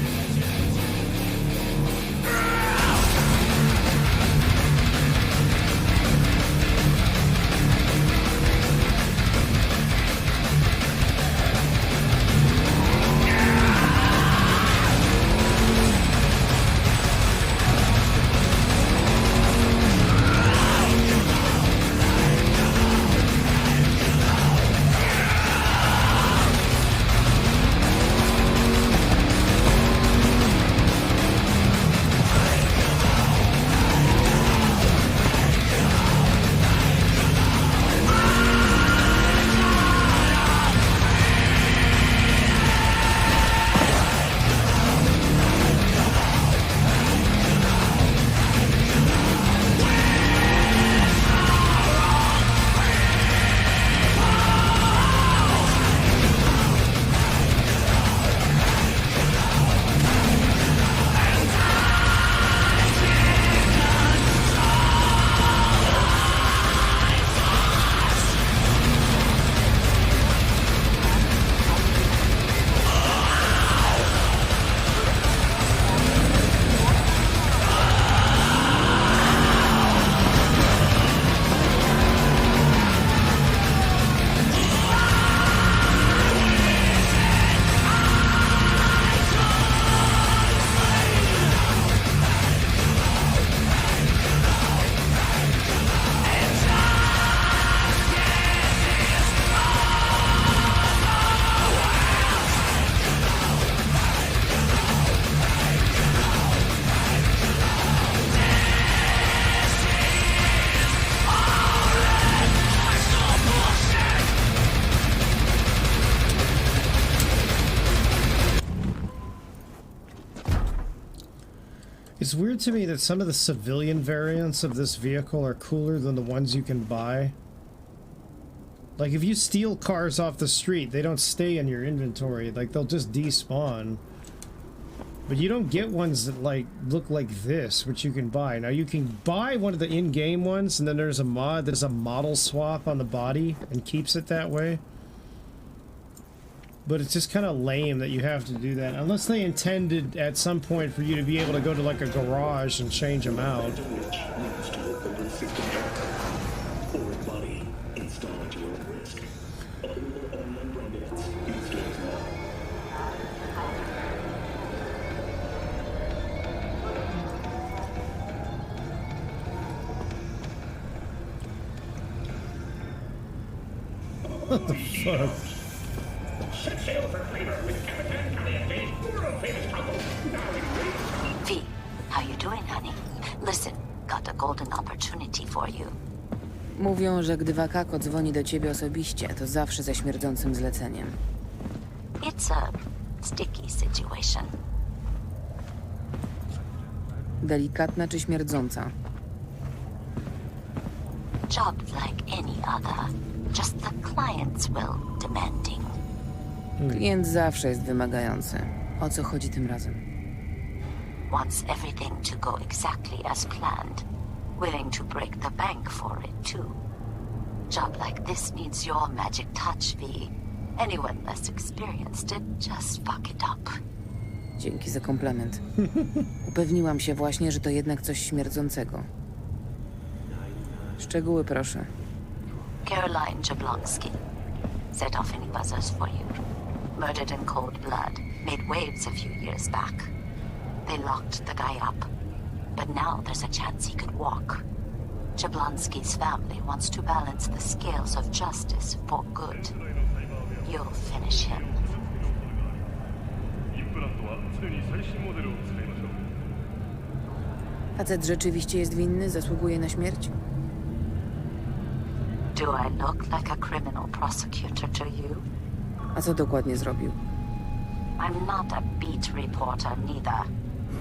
It's weird to me that some of the civilian variants of this vehicle are cooler than the ones you can buy. Like, if you steal cars off the street, they don't stay in your inventory. Like, they'll just despawn. But you don't get ones that, like, look like this, which you can buy. Now, you can buy one of the in-game ones, and then there's a mod that's a model swap on the body and keeps it that way. But it's just kind of lame that you have to do that. Unless they intended at some point for you to be able to go to, like, a garage and change them out. What the fuck? V, how you doing, honey? Listen, got a golden opportunity for you. Mówią, że gdy Wakako dzwoni do ciebie osobiście, to zawsze ze śmierdzącym zleceniem. It's a sticky situation. Delikatna czy śmierdząca? Job like any other. Just the client's will demanding. Klient zawsze jest wymagający. O co chodzi tym razem? Wants everything to go exactly as planned. Willing to break the bank for it, too. Job like this needs your magic touch, V. Anyone less experienced it, just fuck it up. Dzięki za komplement. Upewniłam się właśnie, że to jednak coś śmierdzącego. Szczegóły proszę. Caroline Jablonski. Set off any buzzers for you. Murdered in cold blood. Made waves a few years back. They locked the guy up. But now there's a chance he could walk. Jablonski's family wants to balance the scales of justice for good. You'll finish him. Facet rzeczywiście jest winny? Zasługuje na śmierć? Do I look like a criminal prosecutor to you? A co dokładnie zrobił? I'm not a beat reporter neither.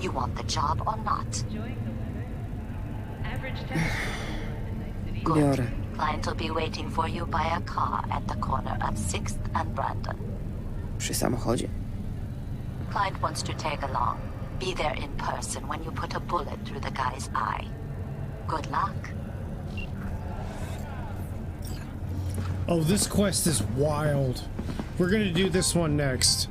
You want the job or not? Biorę. Client will be waiting for you by a car at the corner of 6th and Brandon. Przy samochodzie? Client wants to tag along. Be there in person when you put a bullet through the guy's eye. Good luck. Oh, this quest is wild. We're gonna do this one next.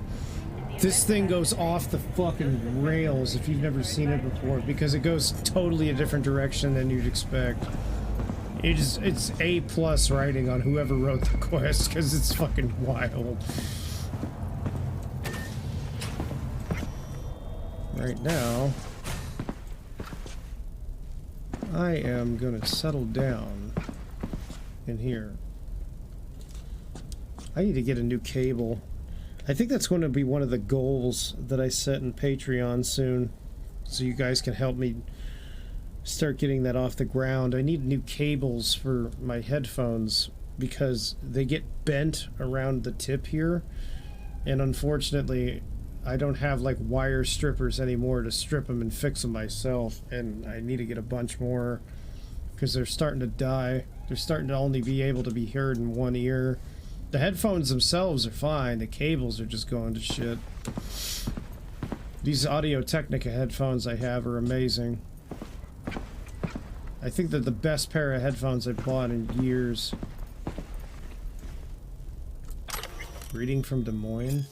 This thing goes off the fucking rails if you've never seen it before, because it goes totally a different direction than you'd expect. It's A+ writing on whoever wrote the quest, because it's fucking wild. Right now, I am gonna settle down in here. I need to get a new cable. I think that's going to be one of the goals that I set in Patreon soon, so you guys can help me start getting that off the ground. I need new cables for my headphones because they get bent around the tip here, and unfortunately I don't have like wire strippers anymore to strip them and fix them myself, and I need to get a bunch more because they're starting to die. They're starting to only be able to be heard in one ear. The headphones themselves are fine, the cables are just going to shit. These Audio-Technica headphones I have are amazing. I think they're the best pair of headphones I've bought in years. Reading from Des Moines?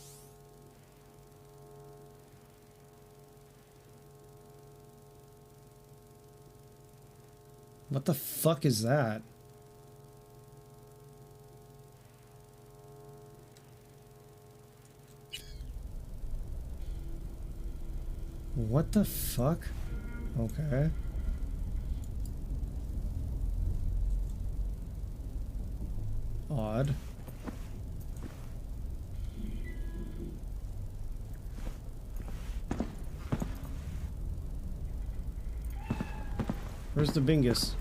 What the fuck is that? What the fuck? Okay. Odd. Where's the Bingus?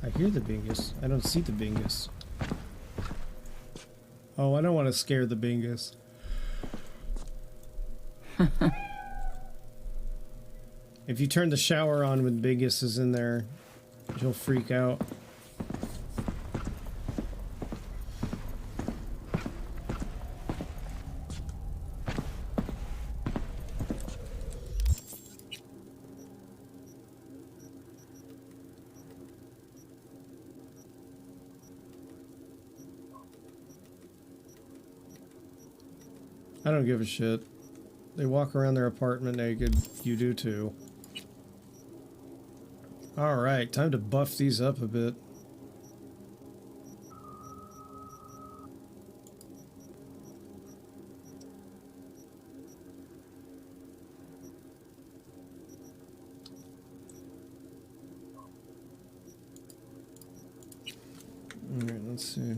I hear the Bingus. I don't see the Bingus. Oh, I don't want to scare the Bingus. If you turn the shower on when Bingus is in there, he'll freak out. I don't give a shit. They walk around their apartment naked. You do too. Alright, time to buff these up a bit. Alright, let's see.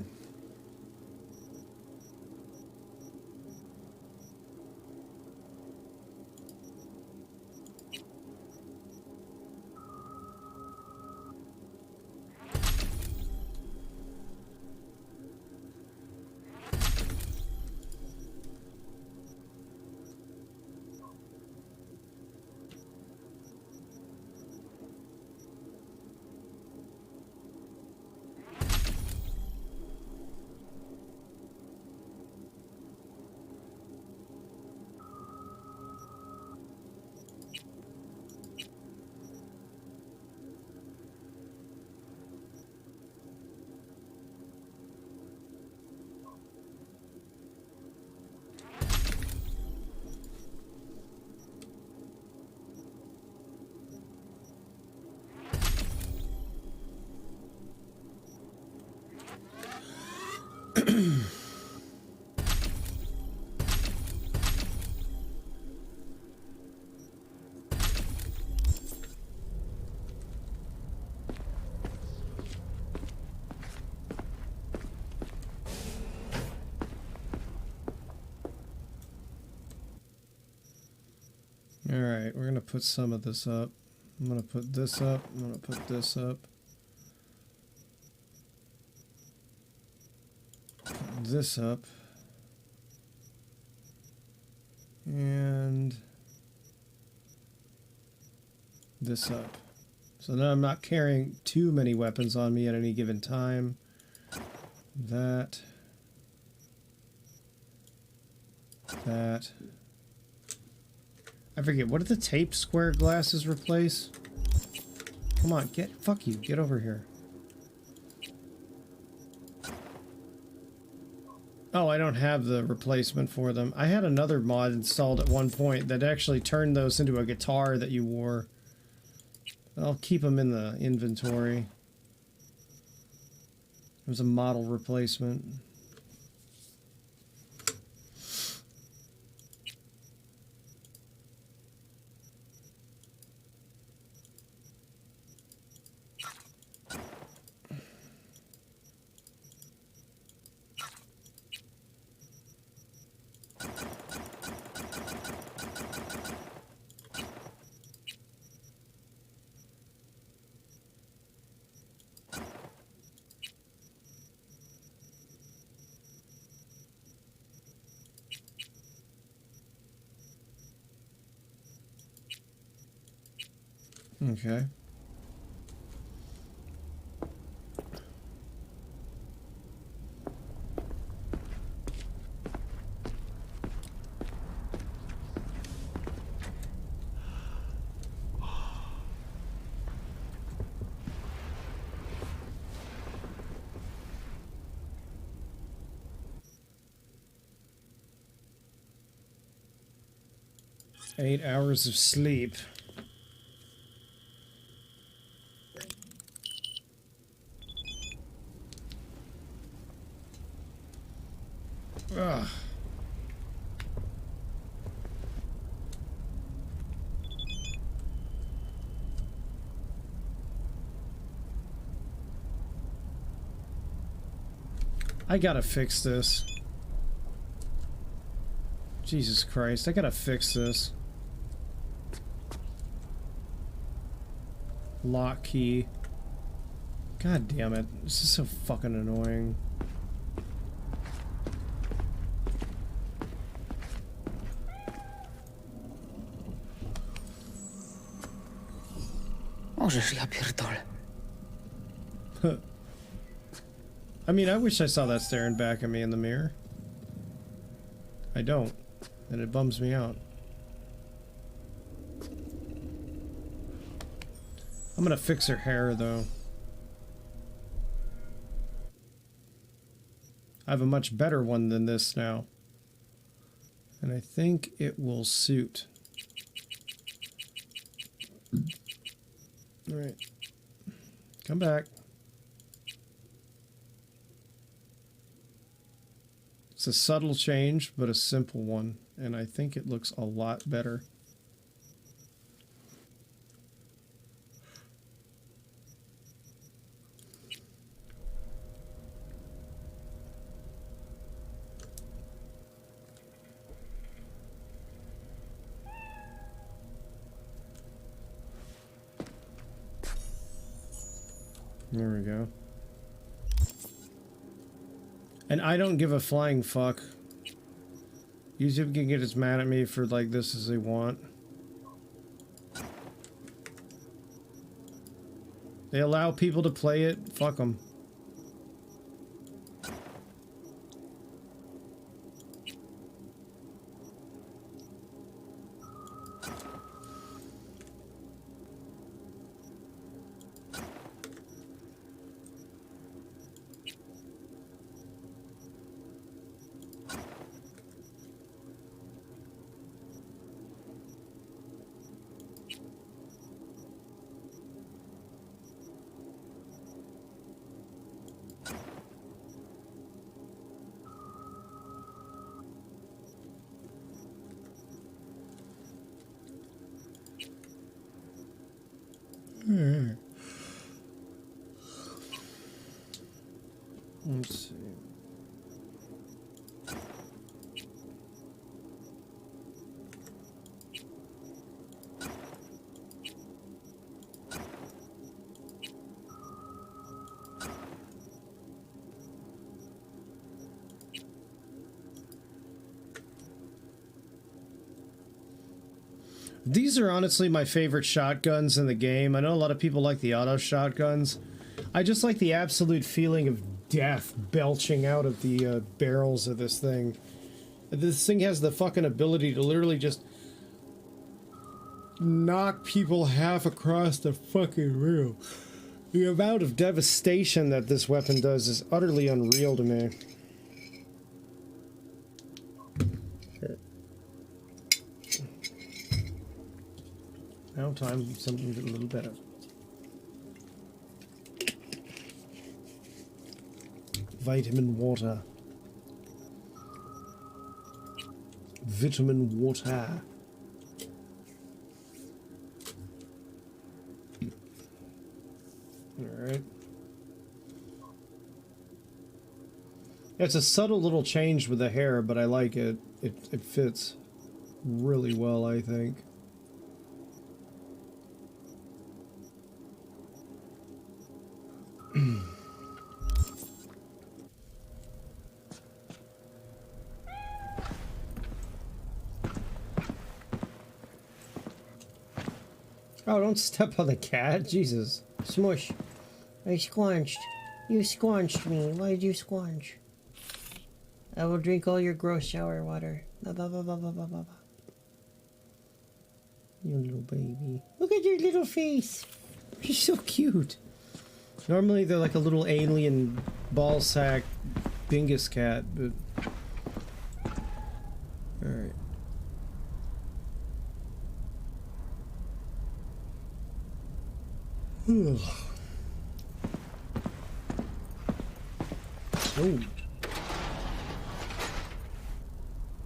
Alright, we're gonna put some of this up. I'm gonna put this up. I'm gonna put this up. This up. And this up. So now I'm not carrying too many weapons on me at any given time. That. I forget, what did the tape square glasses replace? Come on, fuck you, get over here. Oh, I don't have the replacement for them. I had another mod installed at one point that actually turned those into a guitar that you wore. I'll keep them in the inventory. It was a model replacement. Okay. Eight hours of sleep. Ugh. I gotta fix this. Jesus Christ, I gotta fix this. Lock key. God damn it. This is so fucking annoying. Możesz, ja pierdolę. I mean, I wish I saw that staring back at me in the mirror. I don't. And it bums me out. I'm gonna fix her hair, though. I have a much better one than this now. And I think it will suit. Alright. Come back. It's a subtle change, but a simple one. And I think it looks a lot better. There we go. And I don't give a flying fuck. YouTube can get as mad at me for like this as they want. They allow people to play it, fuck them. Let's see. These are honestly my favorite shotguns in the game. I know a lot of people like the auto shotguns. I just like the absolute feeling of death belching out of the barrels of this thing. This thing has the fucking ability to literally just knock people half across the fucking room. The amount of devastation that this weapon does is utterly unreal to me. Now time for something a little better. Vitamin water. Vitamin water. Alright. It's a subtle little change with the hair, but I like it. It fits really well, I think. Oh, don't step on the cat. Jesus. Smush. I squanched. You squanched me. Why did you squanch? I will drink all your gross shower water. Ba, ba, ba, ba, ba, ba, ba. You little baby. Look at your little face. You're so cute. Normally they're like a little alien ball sack bingus cat, but... Alright. Oh.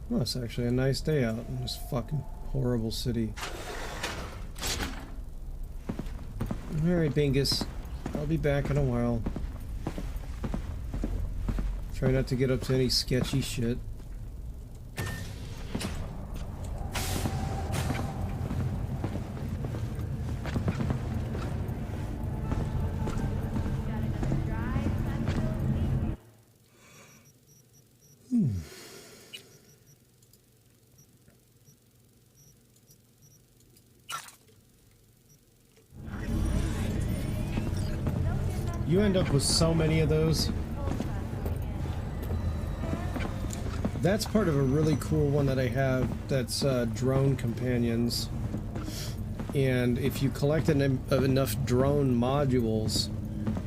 Well, it's actually a nice day out in this fucking horrible city. Alright, Bingus. I'll be back in a while. Try not to get up to any sketchy shit. You end up with so many of those. That's part of a really cool one that I have that's drone companions. And if you collect enough drone modules,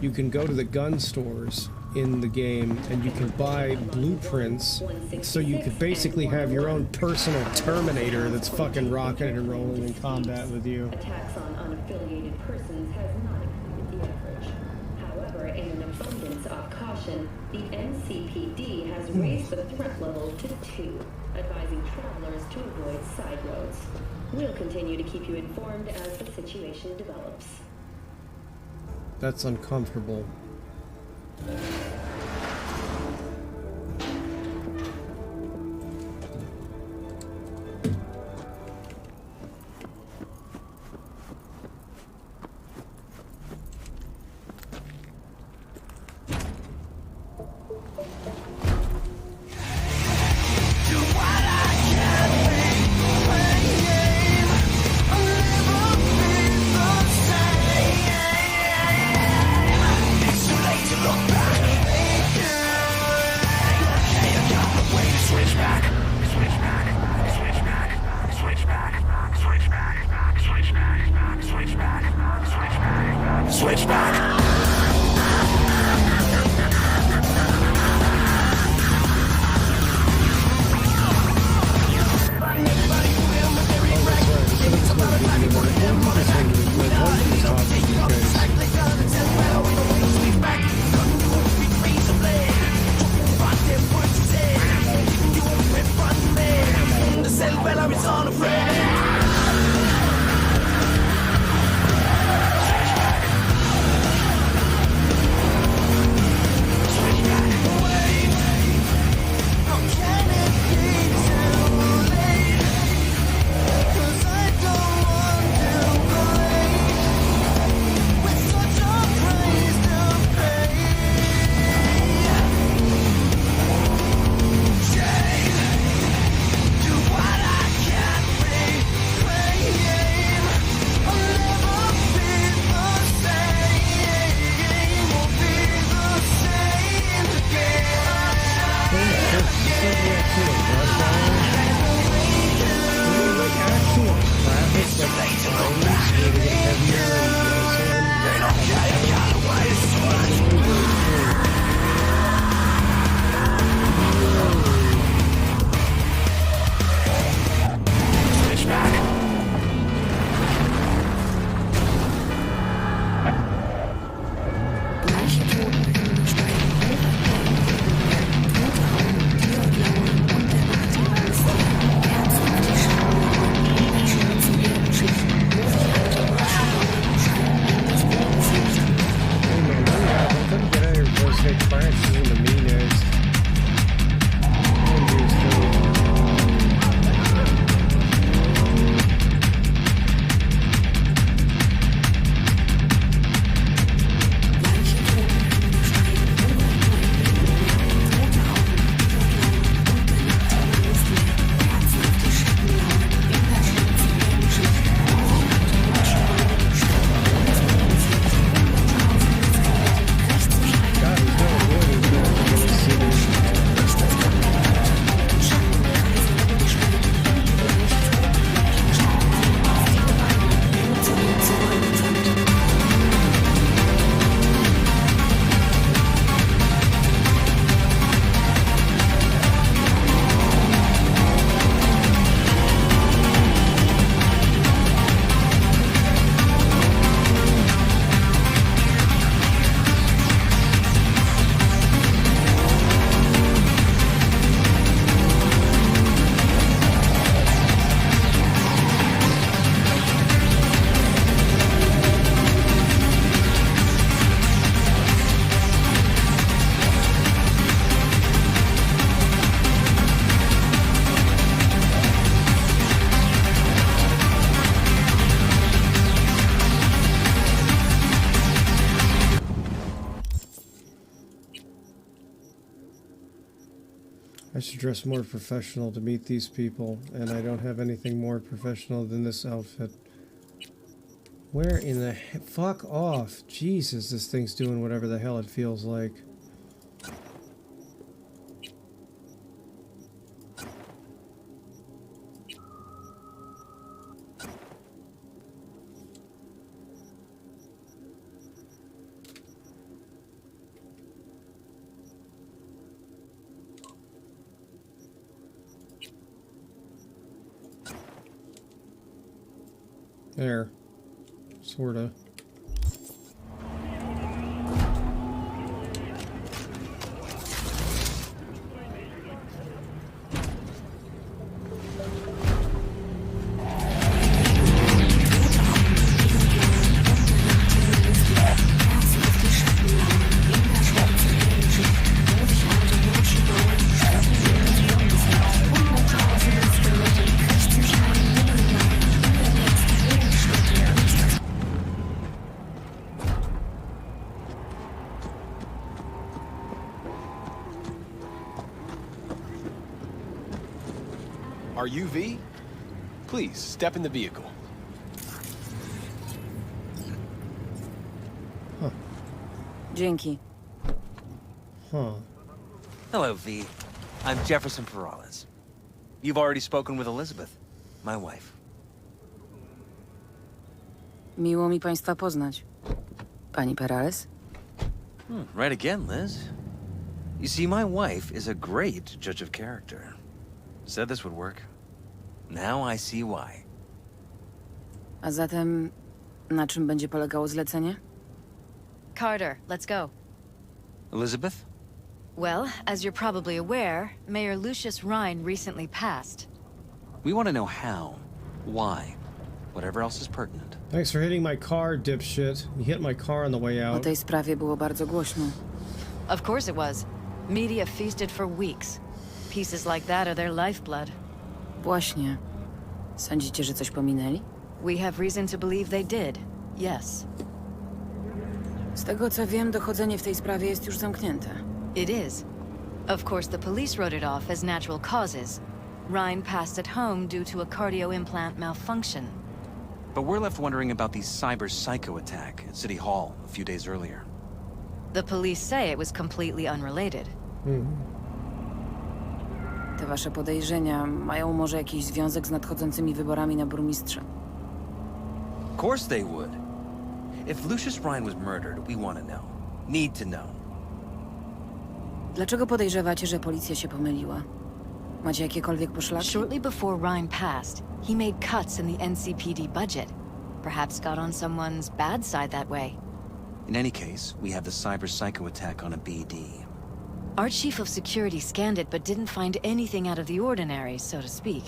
you can go to the gun stores in the game and you can buy blueprints, so you could basically have your own personal Terminator that's fucking rocking and rolling in combat with you. Attacks on unaffiliated persons has not exceeded the average. However, in an abundance of caution, the NCPD has raised the threat level to 2, advising travelers to avoid side roads. We'll continue to keep you informed as the situation develops. That's uncomfortable. It's too late to look back. I should dress more professional to meet these people, and I don't have anything more professional than this outfit. Where in the fuck off? Jesus, this thing's doing whatever the hell it feels like. There. Sorta. Are you V? Please, step in the vehicle. Huh. Dzięki. Huh. Hello, V. I'm Jefferson Perales. You've already spoken with Elizabeth, my wife. Miło mi państwa poznać. Pani Perales? Right again, Liz. You see, my wife is a great judge of character. Said this would work. Now I see why. A zatem, na czym będzie polegało zlecenie? Carter, let's go. Elizabeth? Well, as you're probably aware, Mayor Lucius Rhine recently passed. We want to know how, why, whatever else is pertinent. Thanks for hitting my car, dipshit. You hit my car on the way out. O tej sprawie było bardzo głośno. Of course it was. Media feasted for weeks. Pieces like that are their lifeblood. Właśnie. Sądzicie, że coś pominęli? We have reason to believe they did. Yes. Z tego co wiem, dochodzenie w tej sprawie jest już zamknięte. It is. Of course, the police wrote it off as natural causes. Rhine passed at home due to a cardio implant malfunction. But we're left wondering about the cyber psycho attack at City Hall a few days earlier. The police say it was completely unrelated. Te wasze podejrzenia mają może jakiś związek z nadchodzącymi wyborami na burmistrza? Of course they would. If Lucius Ryan was murdered, we want to know. Need to know. Dlaczego podejrzewacie, że policja się pomyliła? Macie jakiekolwiek poszlaki? Shortly before Ryan passed, he made cuts in the NCPD budget. Perhaps got on someone's bad side that way. In any case, we have the cyber psycho attack on a BD. Our chief of security scanned it but didn't find anything out of the ordinary, so to speak.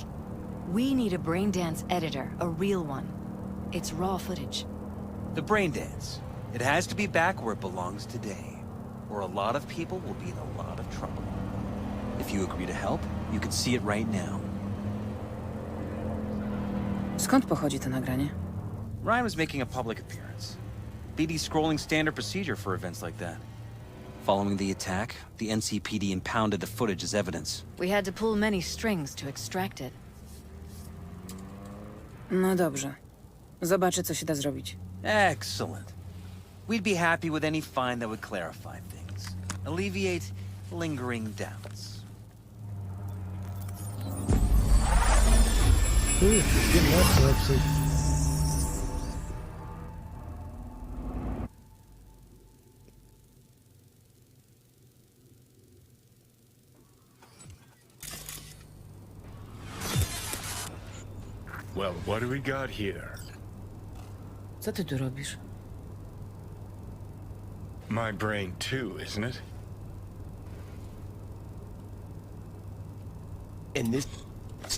We need a braindance editor, a real one. It's raw footage. The brain dance. It has to be back where it belongs today, or a lot of people will be in a lot of trouble. If you agree to help, you can see it right now. Skąd pochodzi to nagranie? Ryan was making a public appearance. BD scrolling standard procedure for events like that. Following the attack, the NCPD impounded the footage as evidence. We had to pull many strings to extract it. No dobrze. Zobaczę, co się da zrobić. Excellent. We'd be happy with any find that would clarify things. Alleviate lingering doubts. Ooh, getting that corruption. Well, what do we got here? Co ty tu robisz? My brain too, isn't it? And this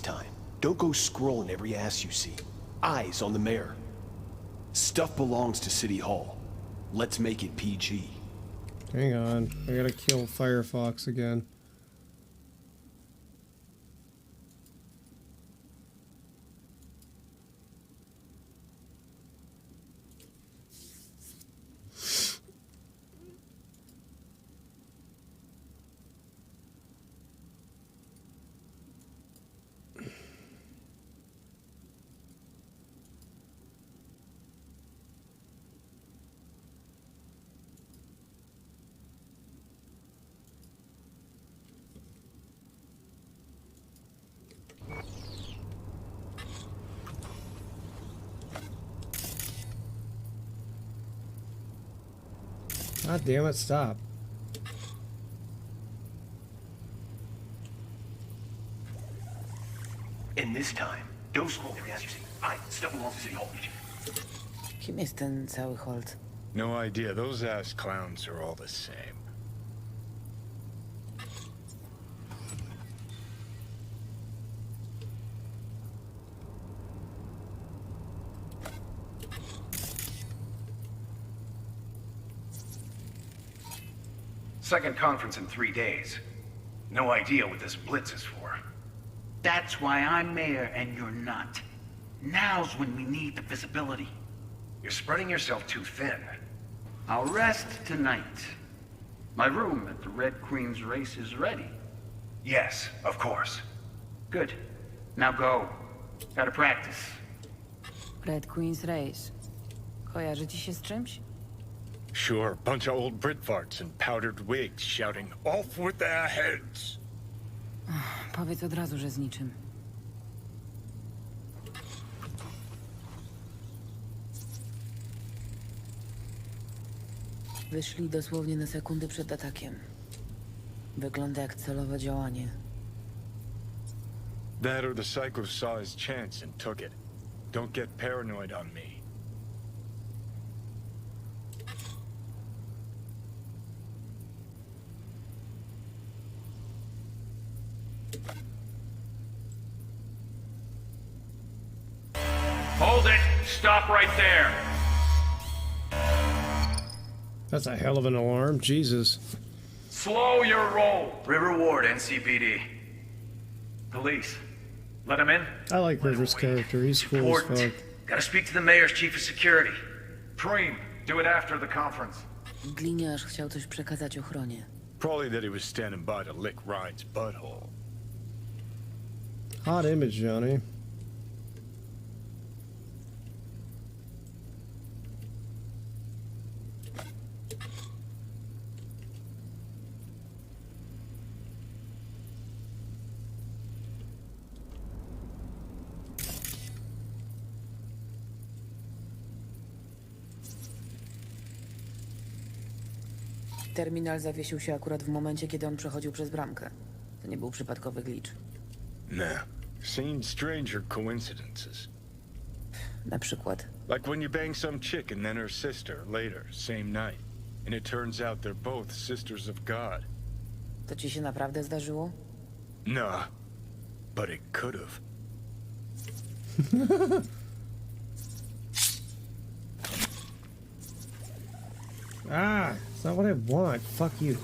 time, don't go scrolling every ass you see. Eyes on the mayor. Stuff belongs to City Hall. Let's make it PG. Hang on. I gotta kill Firefox again. God damn it, stop. And this time, don't scroll every ass you see. Eyes, stuff belongs to City Hall. Kim jest ten cały Holt? No idea. Those ass clowns are all the same. Second conference in 3 days. No idea what this blitz is for. That's why I'm mayor and you're not. Now's when we need the visibility. You're spreading yourself too thin. I'll rest tonight. My room at the Red Queen's race is ready. Yes, of course. Good. Now go. Gotta practice. Red Queen's Race. Kojarzy ci się z czymś? Sure, bunch of old Brit farts in powdered wigs shouting, "Off with their heads!" Powiedz od razu, że z niczym. Wyszli dosłownie na sekundy przed atakiem. Wygląda jak celowe działanie. That or the psycho saw his chance and took it. Don't get paranoid on me. Hold it! Stop right there! That's a hell of an alarm. Jesus. Slow your roll! River Ward, NCPD. Police. Let him in? I like River's character. He's cool as Important. fuck. Gotta speak to the mayor's chief of security. Preem, do it after the conference. Gliniarz chciał coś przekazać ochronie. Probably that he was standing by to lick Ryan's butthole. Hot image, Johnny. terminal zawiesił się akurat w momencie, kiedy on przechodził przez bramkę. To nie był przypadkowy glitch. Nah. Seen stranger coincidences. Na przykład. Like when you bang some chick and then her sister later, same night. And it turns out they're both sisters of God. To ci się naprawdę zdarzyło? Nah. But it could've. Ah, it's not what I want. Fuck you.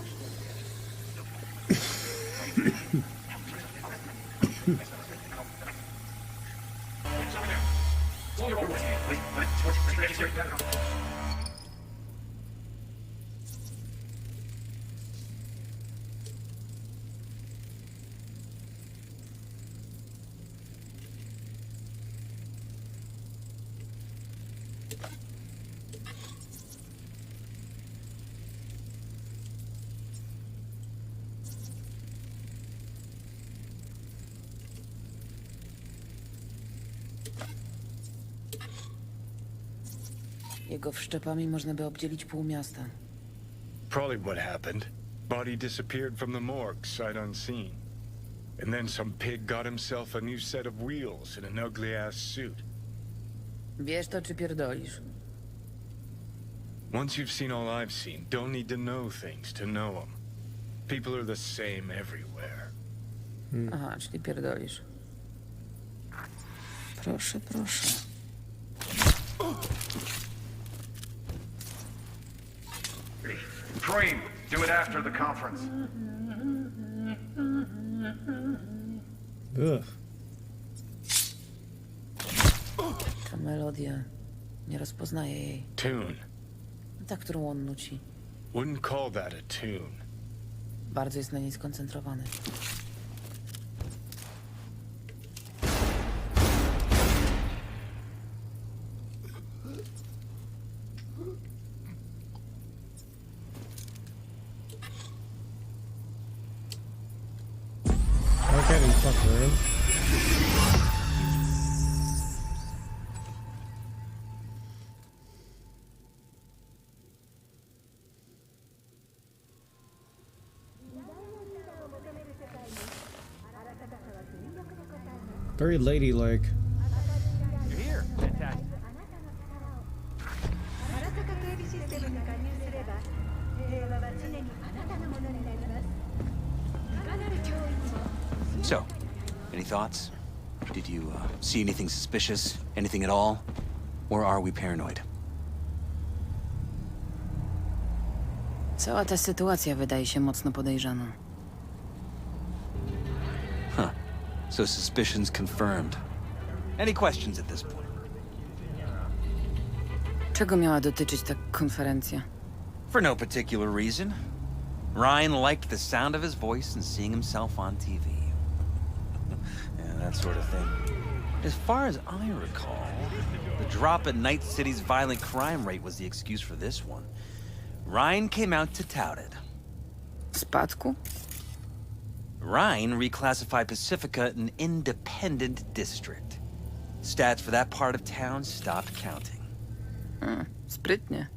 Jego wszczepami można by obdzielić pół miasta. Probably what happened. Body disappeared from the morgue, sight unseen. And then some pig got himself a new set of wheels and an ugly-ass suit. Wiesz to, czy pierdolisz? Once you've seen all I've seen, don't need to know things to know them. People are the same everywhere. Aha, czyli pierdolisz. Proszę, proszę. Dream, do it after the conference. Ugh. Ta melodia. Nie rozpoznaję jej. Tune. Ta, którą on nuci. Wouldn't call that a tune. Bardzo jest na niej skoncentrowany. Okay, then fuck her. Very ladylike. You're here. Fantastic. So, any thoughts? Did you see anything suspicious? Anything at all? Or are we paranoid? Cała ta sytuacja wydaje się mocno podejrzana. Huh. So suspicions confirmed. Any questions at this point? Czego miała dotyczyć ta konferencja? For no particular reason. Ryan liked the sound of his voice and seeing himself on TV. Yeah, that sort of thing. As far as I recall, the drop in Night City's violent crime rate was the excuse for this one. Ryan came out to tout it. Spadku? Ryan reclassified Pacifica an independent district. Stats for that part of town stopped counting. Sprytnie.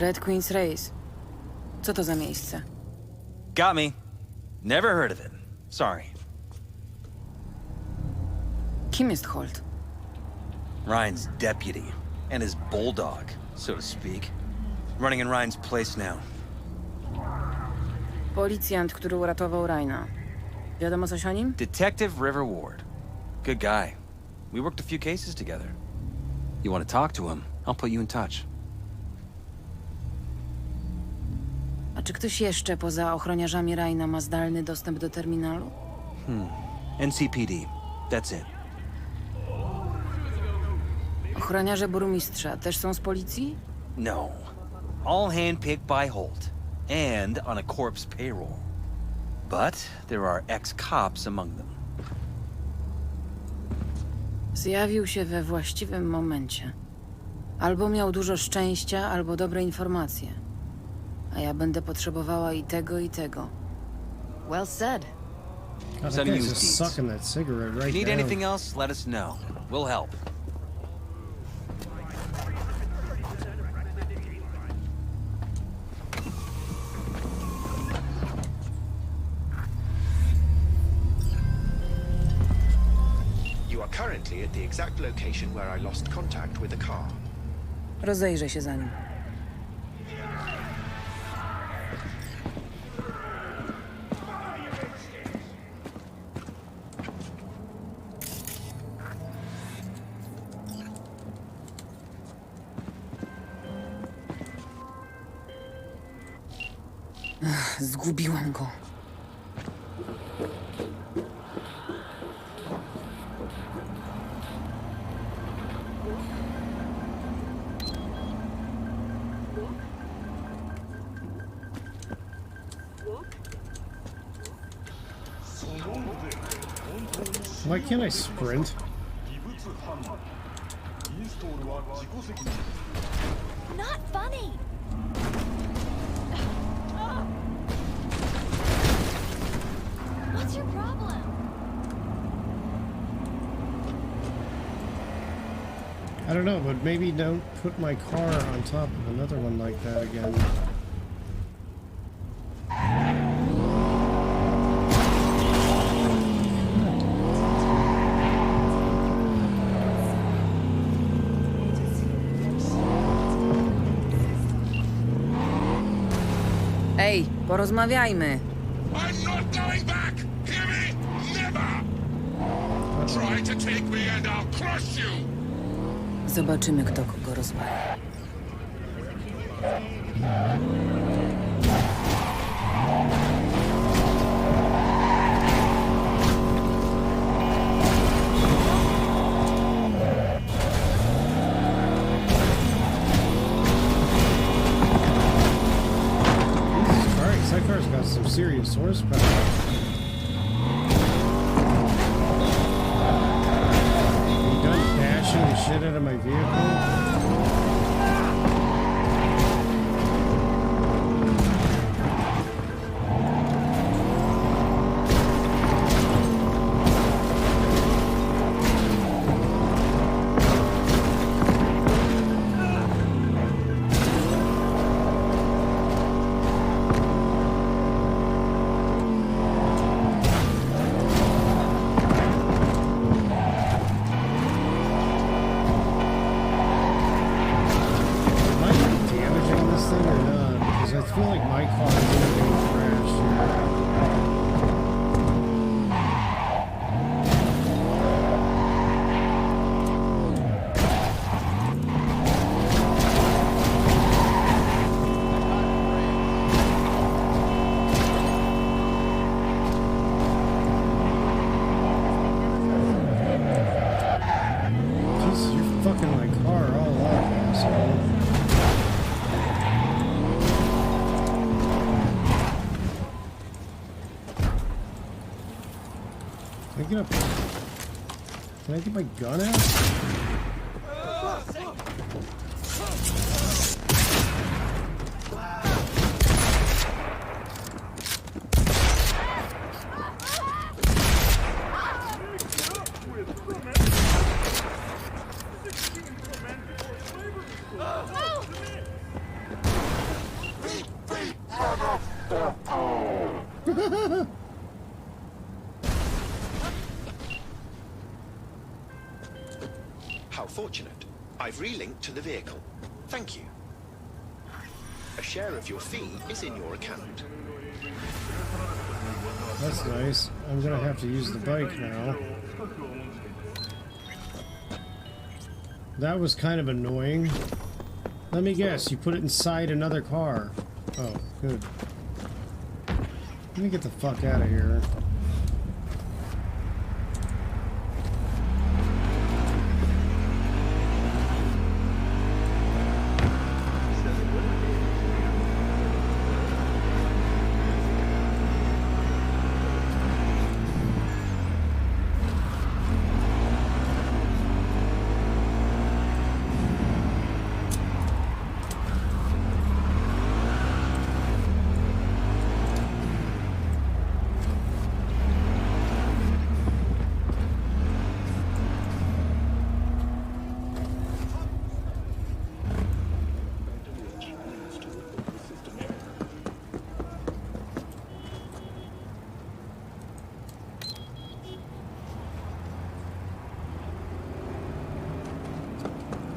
Red Queen's Race. Co to za miejsce? Got me. Never heard of it. Sorry. Kim jest Holt? Ryan's deputy. And his bulldog, so to speak. Running in Ryan's place now. Policjant, który uratował Ryana. Wiadomo coś o nim? Detective River Ward. Good guy. We worked a few cases together. You want to talk to him, I'll put you in touch. A czy ktoś jeszcze poza ochroniarzami Ryana ma zdalny dostęp do terminalu? NCPD. That's it. Ochroniarze burmistrza też są z policji? No. All handpicked by Holt. And on a corpse payroll. But there are ex-cops among them. Zjawił się we właściwym momencie. Albo miał dużo szczęścia, albo dobre informacje. A ja będę potrzebowała i tego, i tego. Well said. God, that Sending guy's you just deeds. sucking that cigarette right If you need down. anything else, let us know. We'll help. currently at the exact location where I lost contact with the car. Rozejrzę się za nim. Zgubiłam go. Why can't I sprint? Not funny. What's your problem? I don't know, but maybe don't put my car on top of another one like that again. Ej, porozmawiajmy. I'm not going back! Hear me? Never! Try to take me and I'll crush you! Zobaczymy, kto kogo rozwali. That car's got some serious horsepower. You done bashing the shit out of my vehicle? Can I get my gun out? How fortunate. I've relinked to the vehicle. Thank you. A share of your fee is in your account. That's nice. I'm gonna have to use the bike now. That was kind of annoying. Let me guess, you put it inside another car. Oh, good. Let me get the fuck out of here.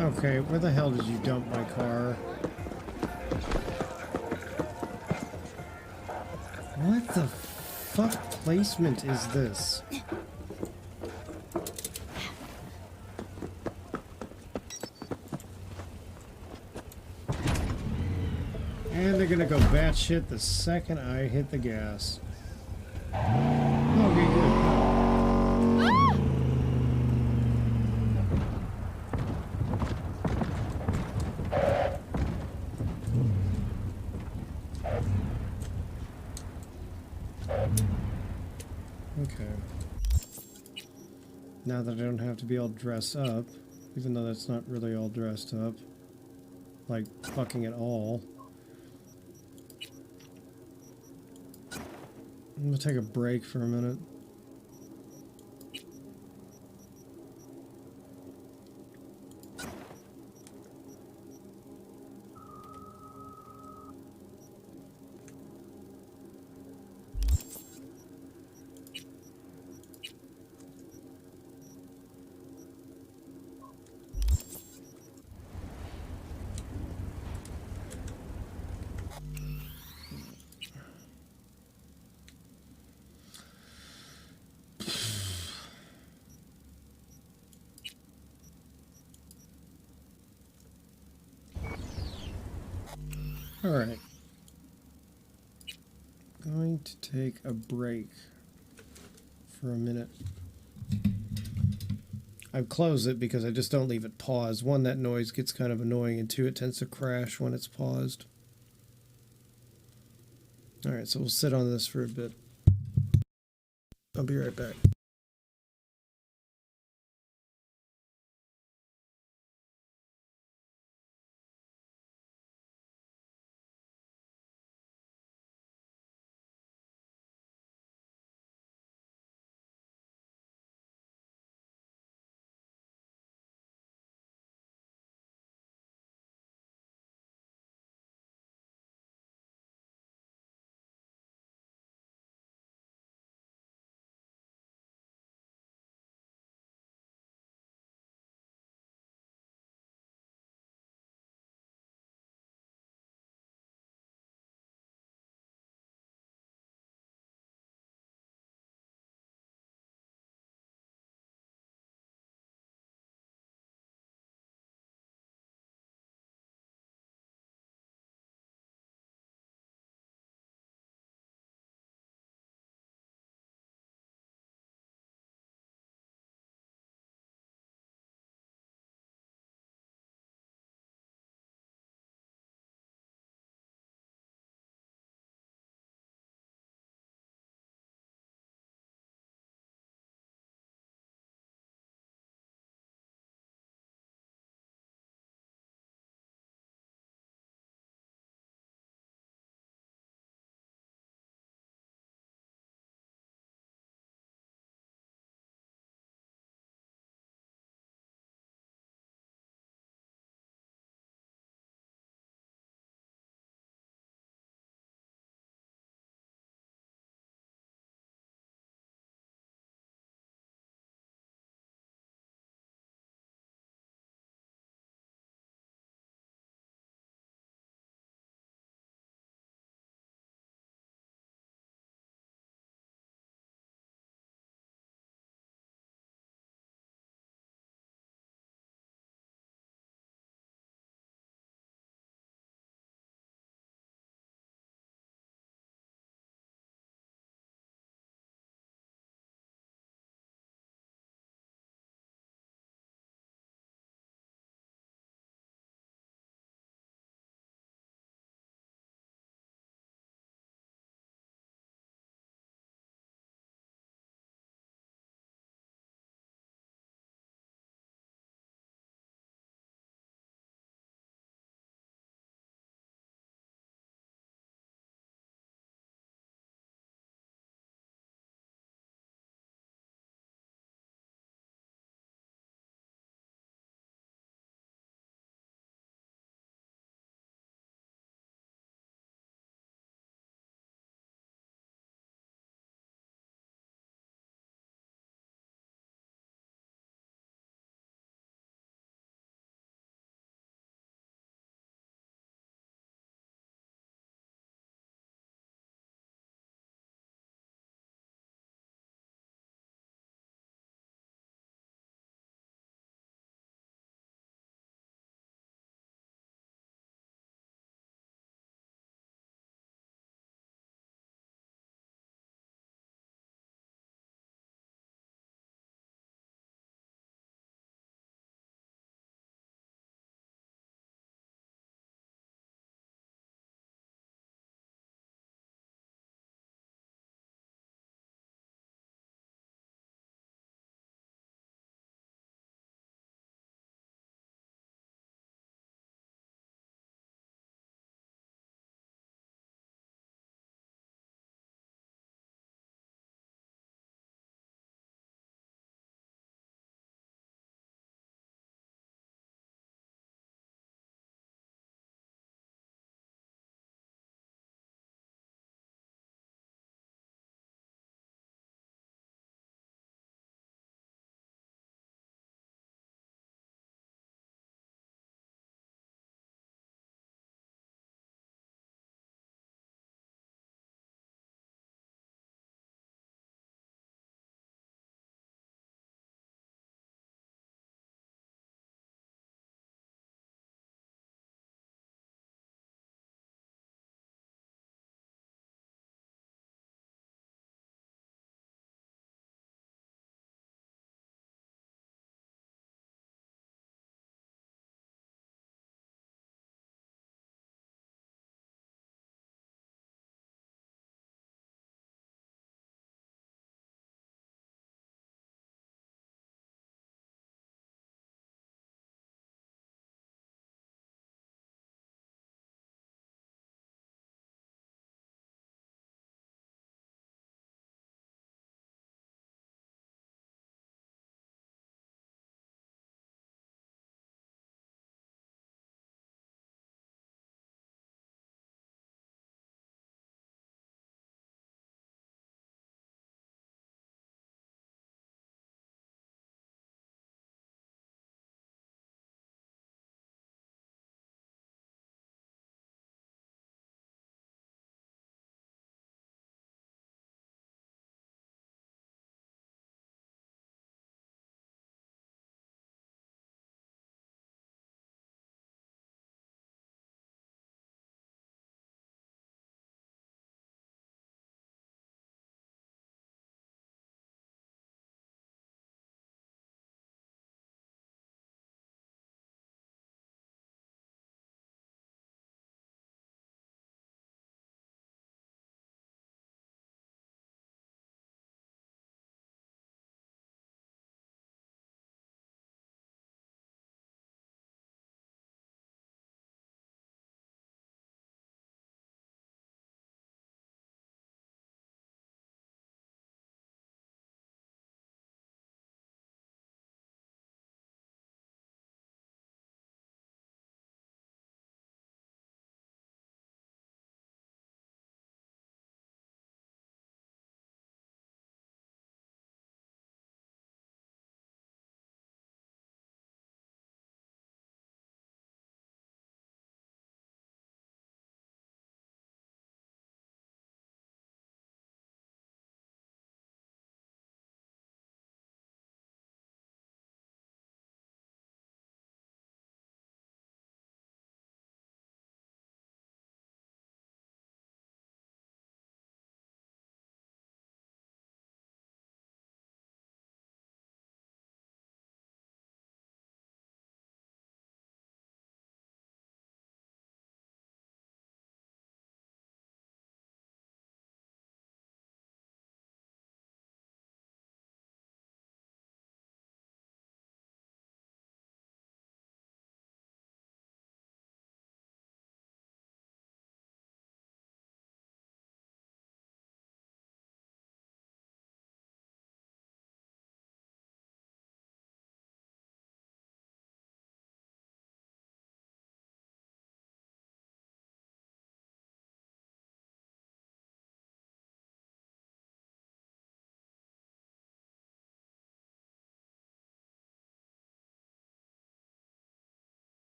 Okay, where the hell did you dump my car? What the fuck placement is this? And they're gonna go batshit the second I hit the gas. Okay, good. Okay. Now that I don't have to be all dressed up, even though that's not really all dressed up, like fucking at all. I'm gonna take a break for a minute. Alright. Going to take a break for a minute. I've closed it because I just don't leave it paused. One, that noise gets kind of annoying, and two, it tends to crash when it's paused. Alright, so we'll sit on this for a bit. I'll be right back.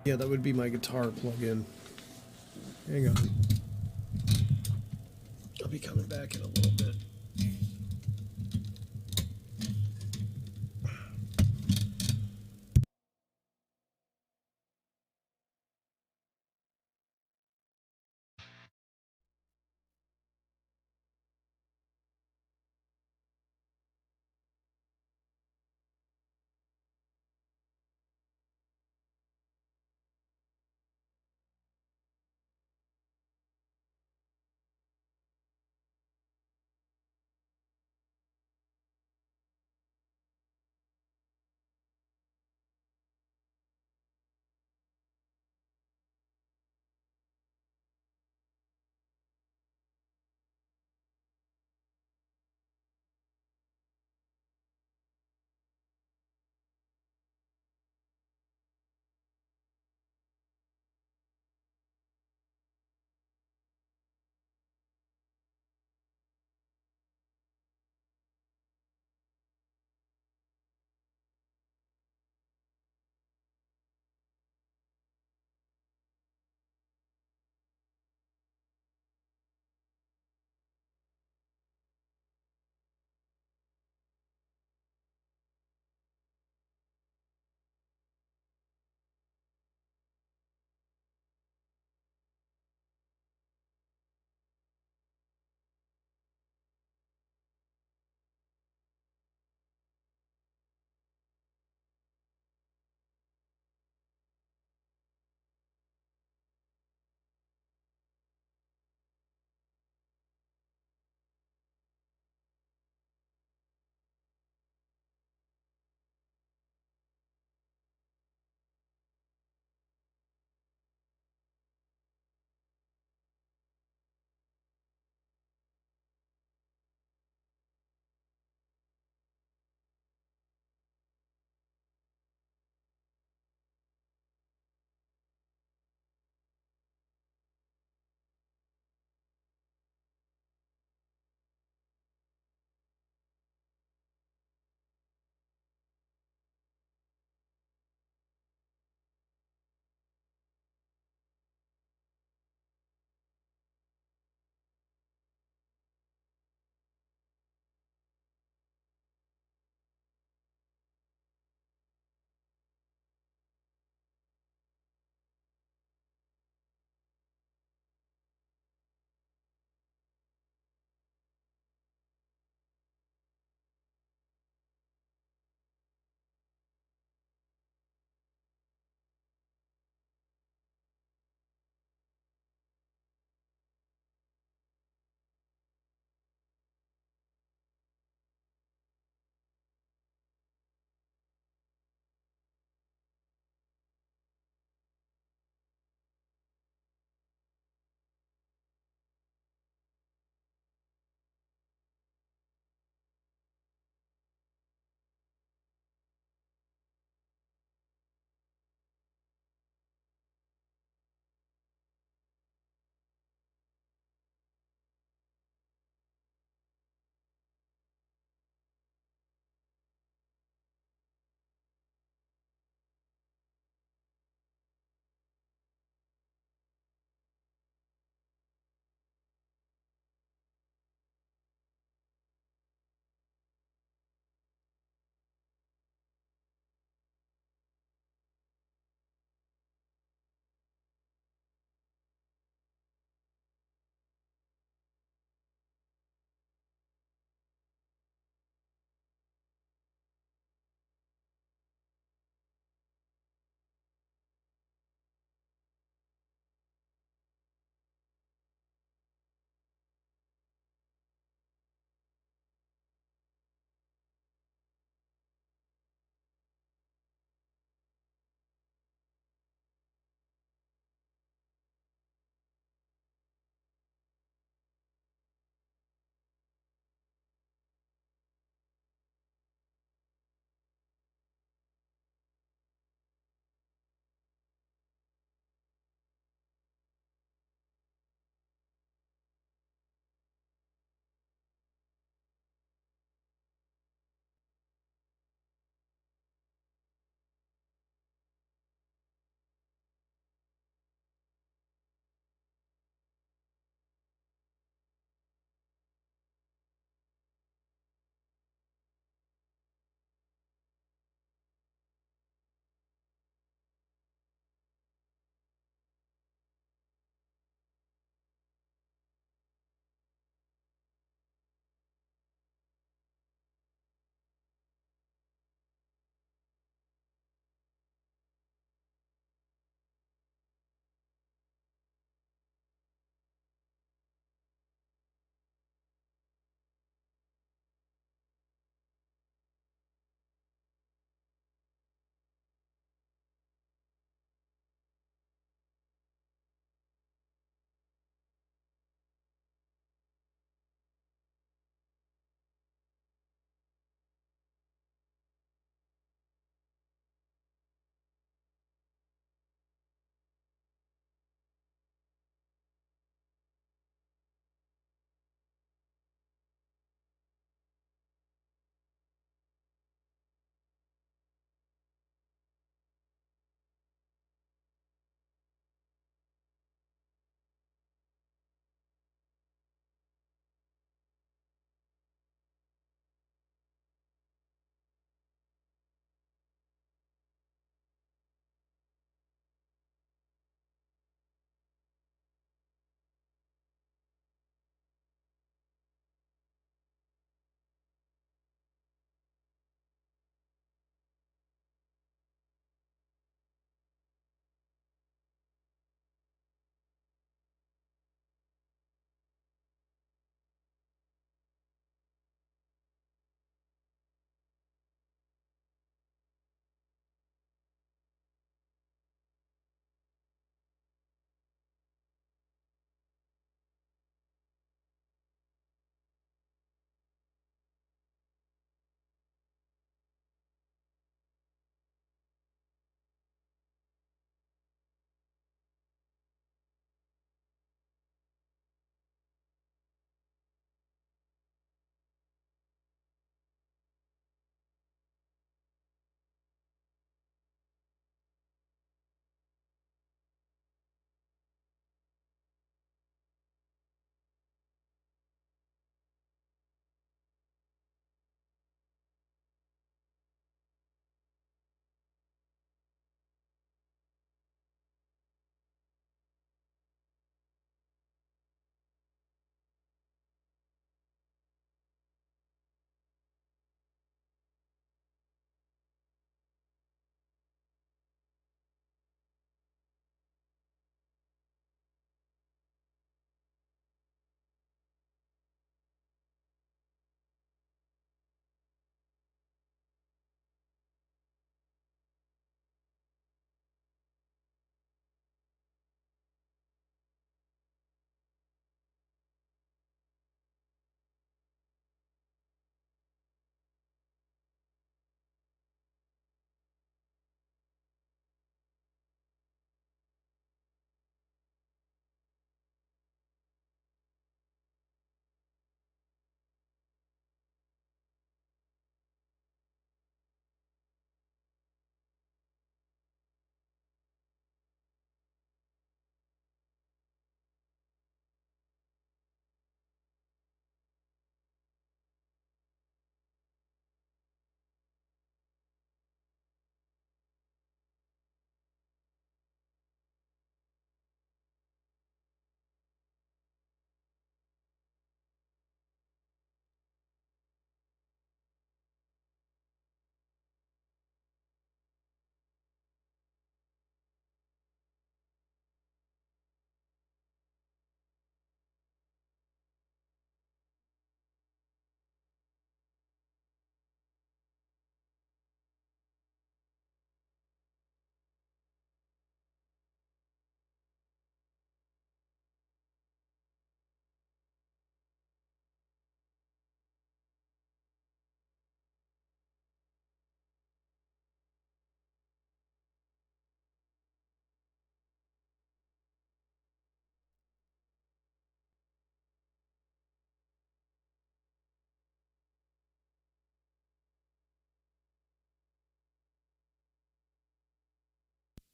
Yeah, that would be my guitar plug-in. Hang on. I'll be coming back in a little bit.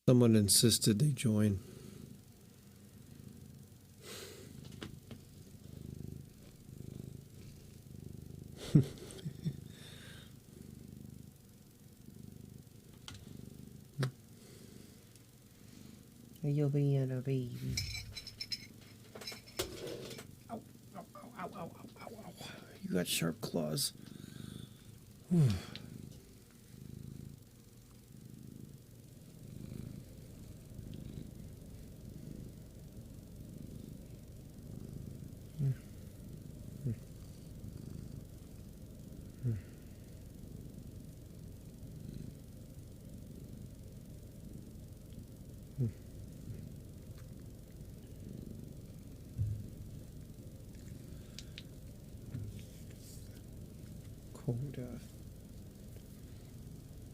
Someone insisted they join. You'll be in a baby. Ow, ow, ow, ow, ow, ow, ow. You got sharp claws.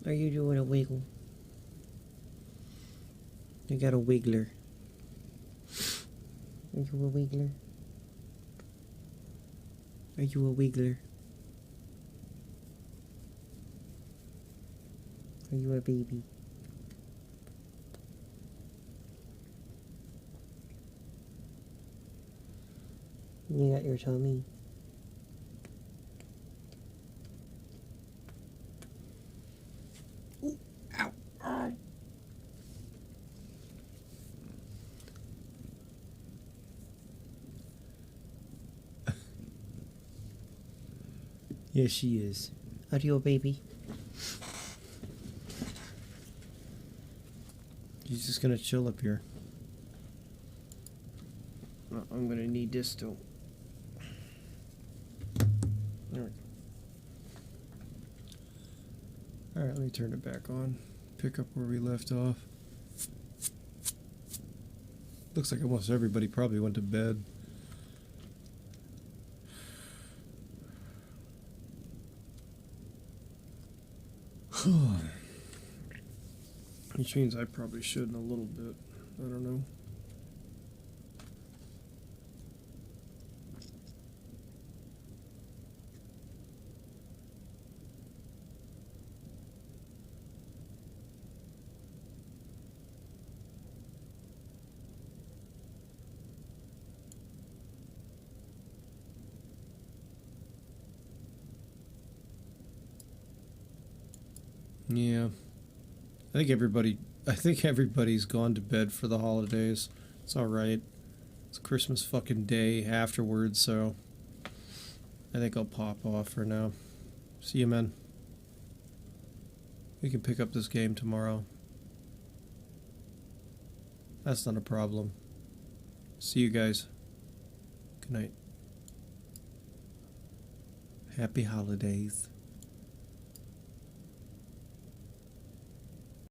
Are you doing a wiggle? You got a wiggler. Are you a wiggler? Are you a wiggler? Are you a baby? You got your tummy. Ooh, ow, ow. Yes, she is. Are you a baby? She's just gonna chill up here. I'm gonna need this still. There we go. Alright, let me turn it back on. Pick up where we left off. Looks like almost everybody probably went to bed. Which means I probably should in a little bit. I don't know. Yeah. I think everybody's gone to bed for the holidays. It's alright. It's Christmas fucking day afterwards, so I think I'll pop off for now. See you, man. We can pick up this game tomorrow. That's not a problem. See you guys. Good night. Happy holidays.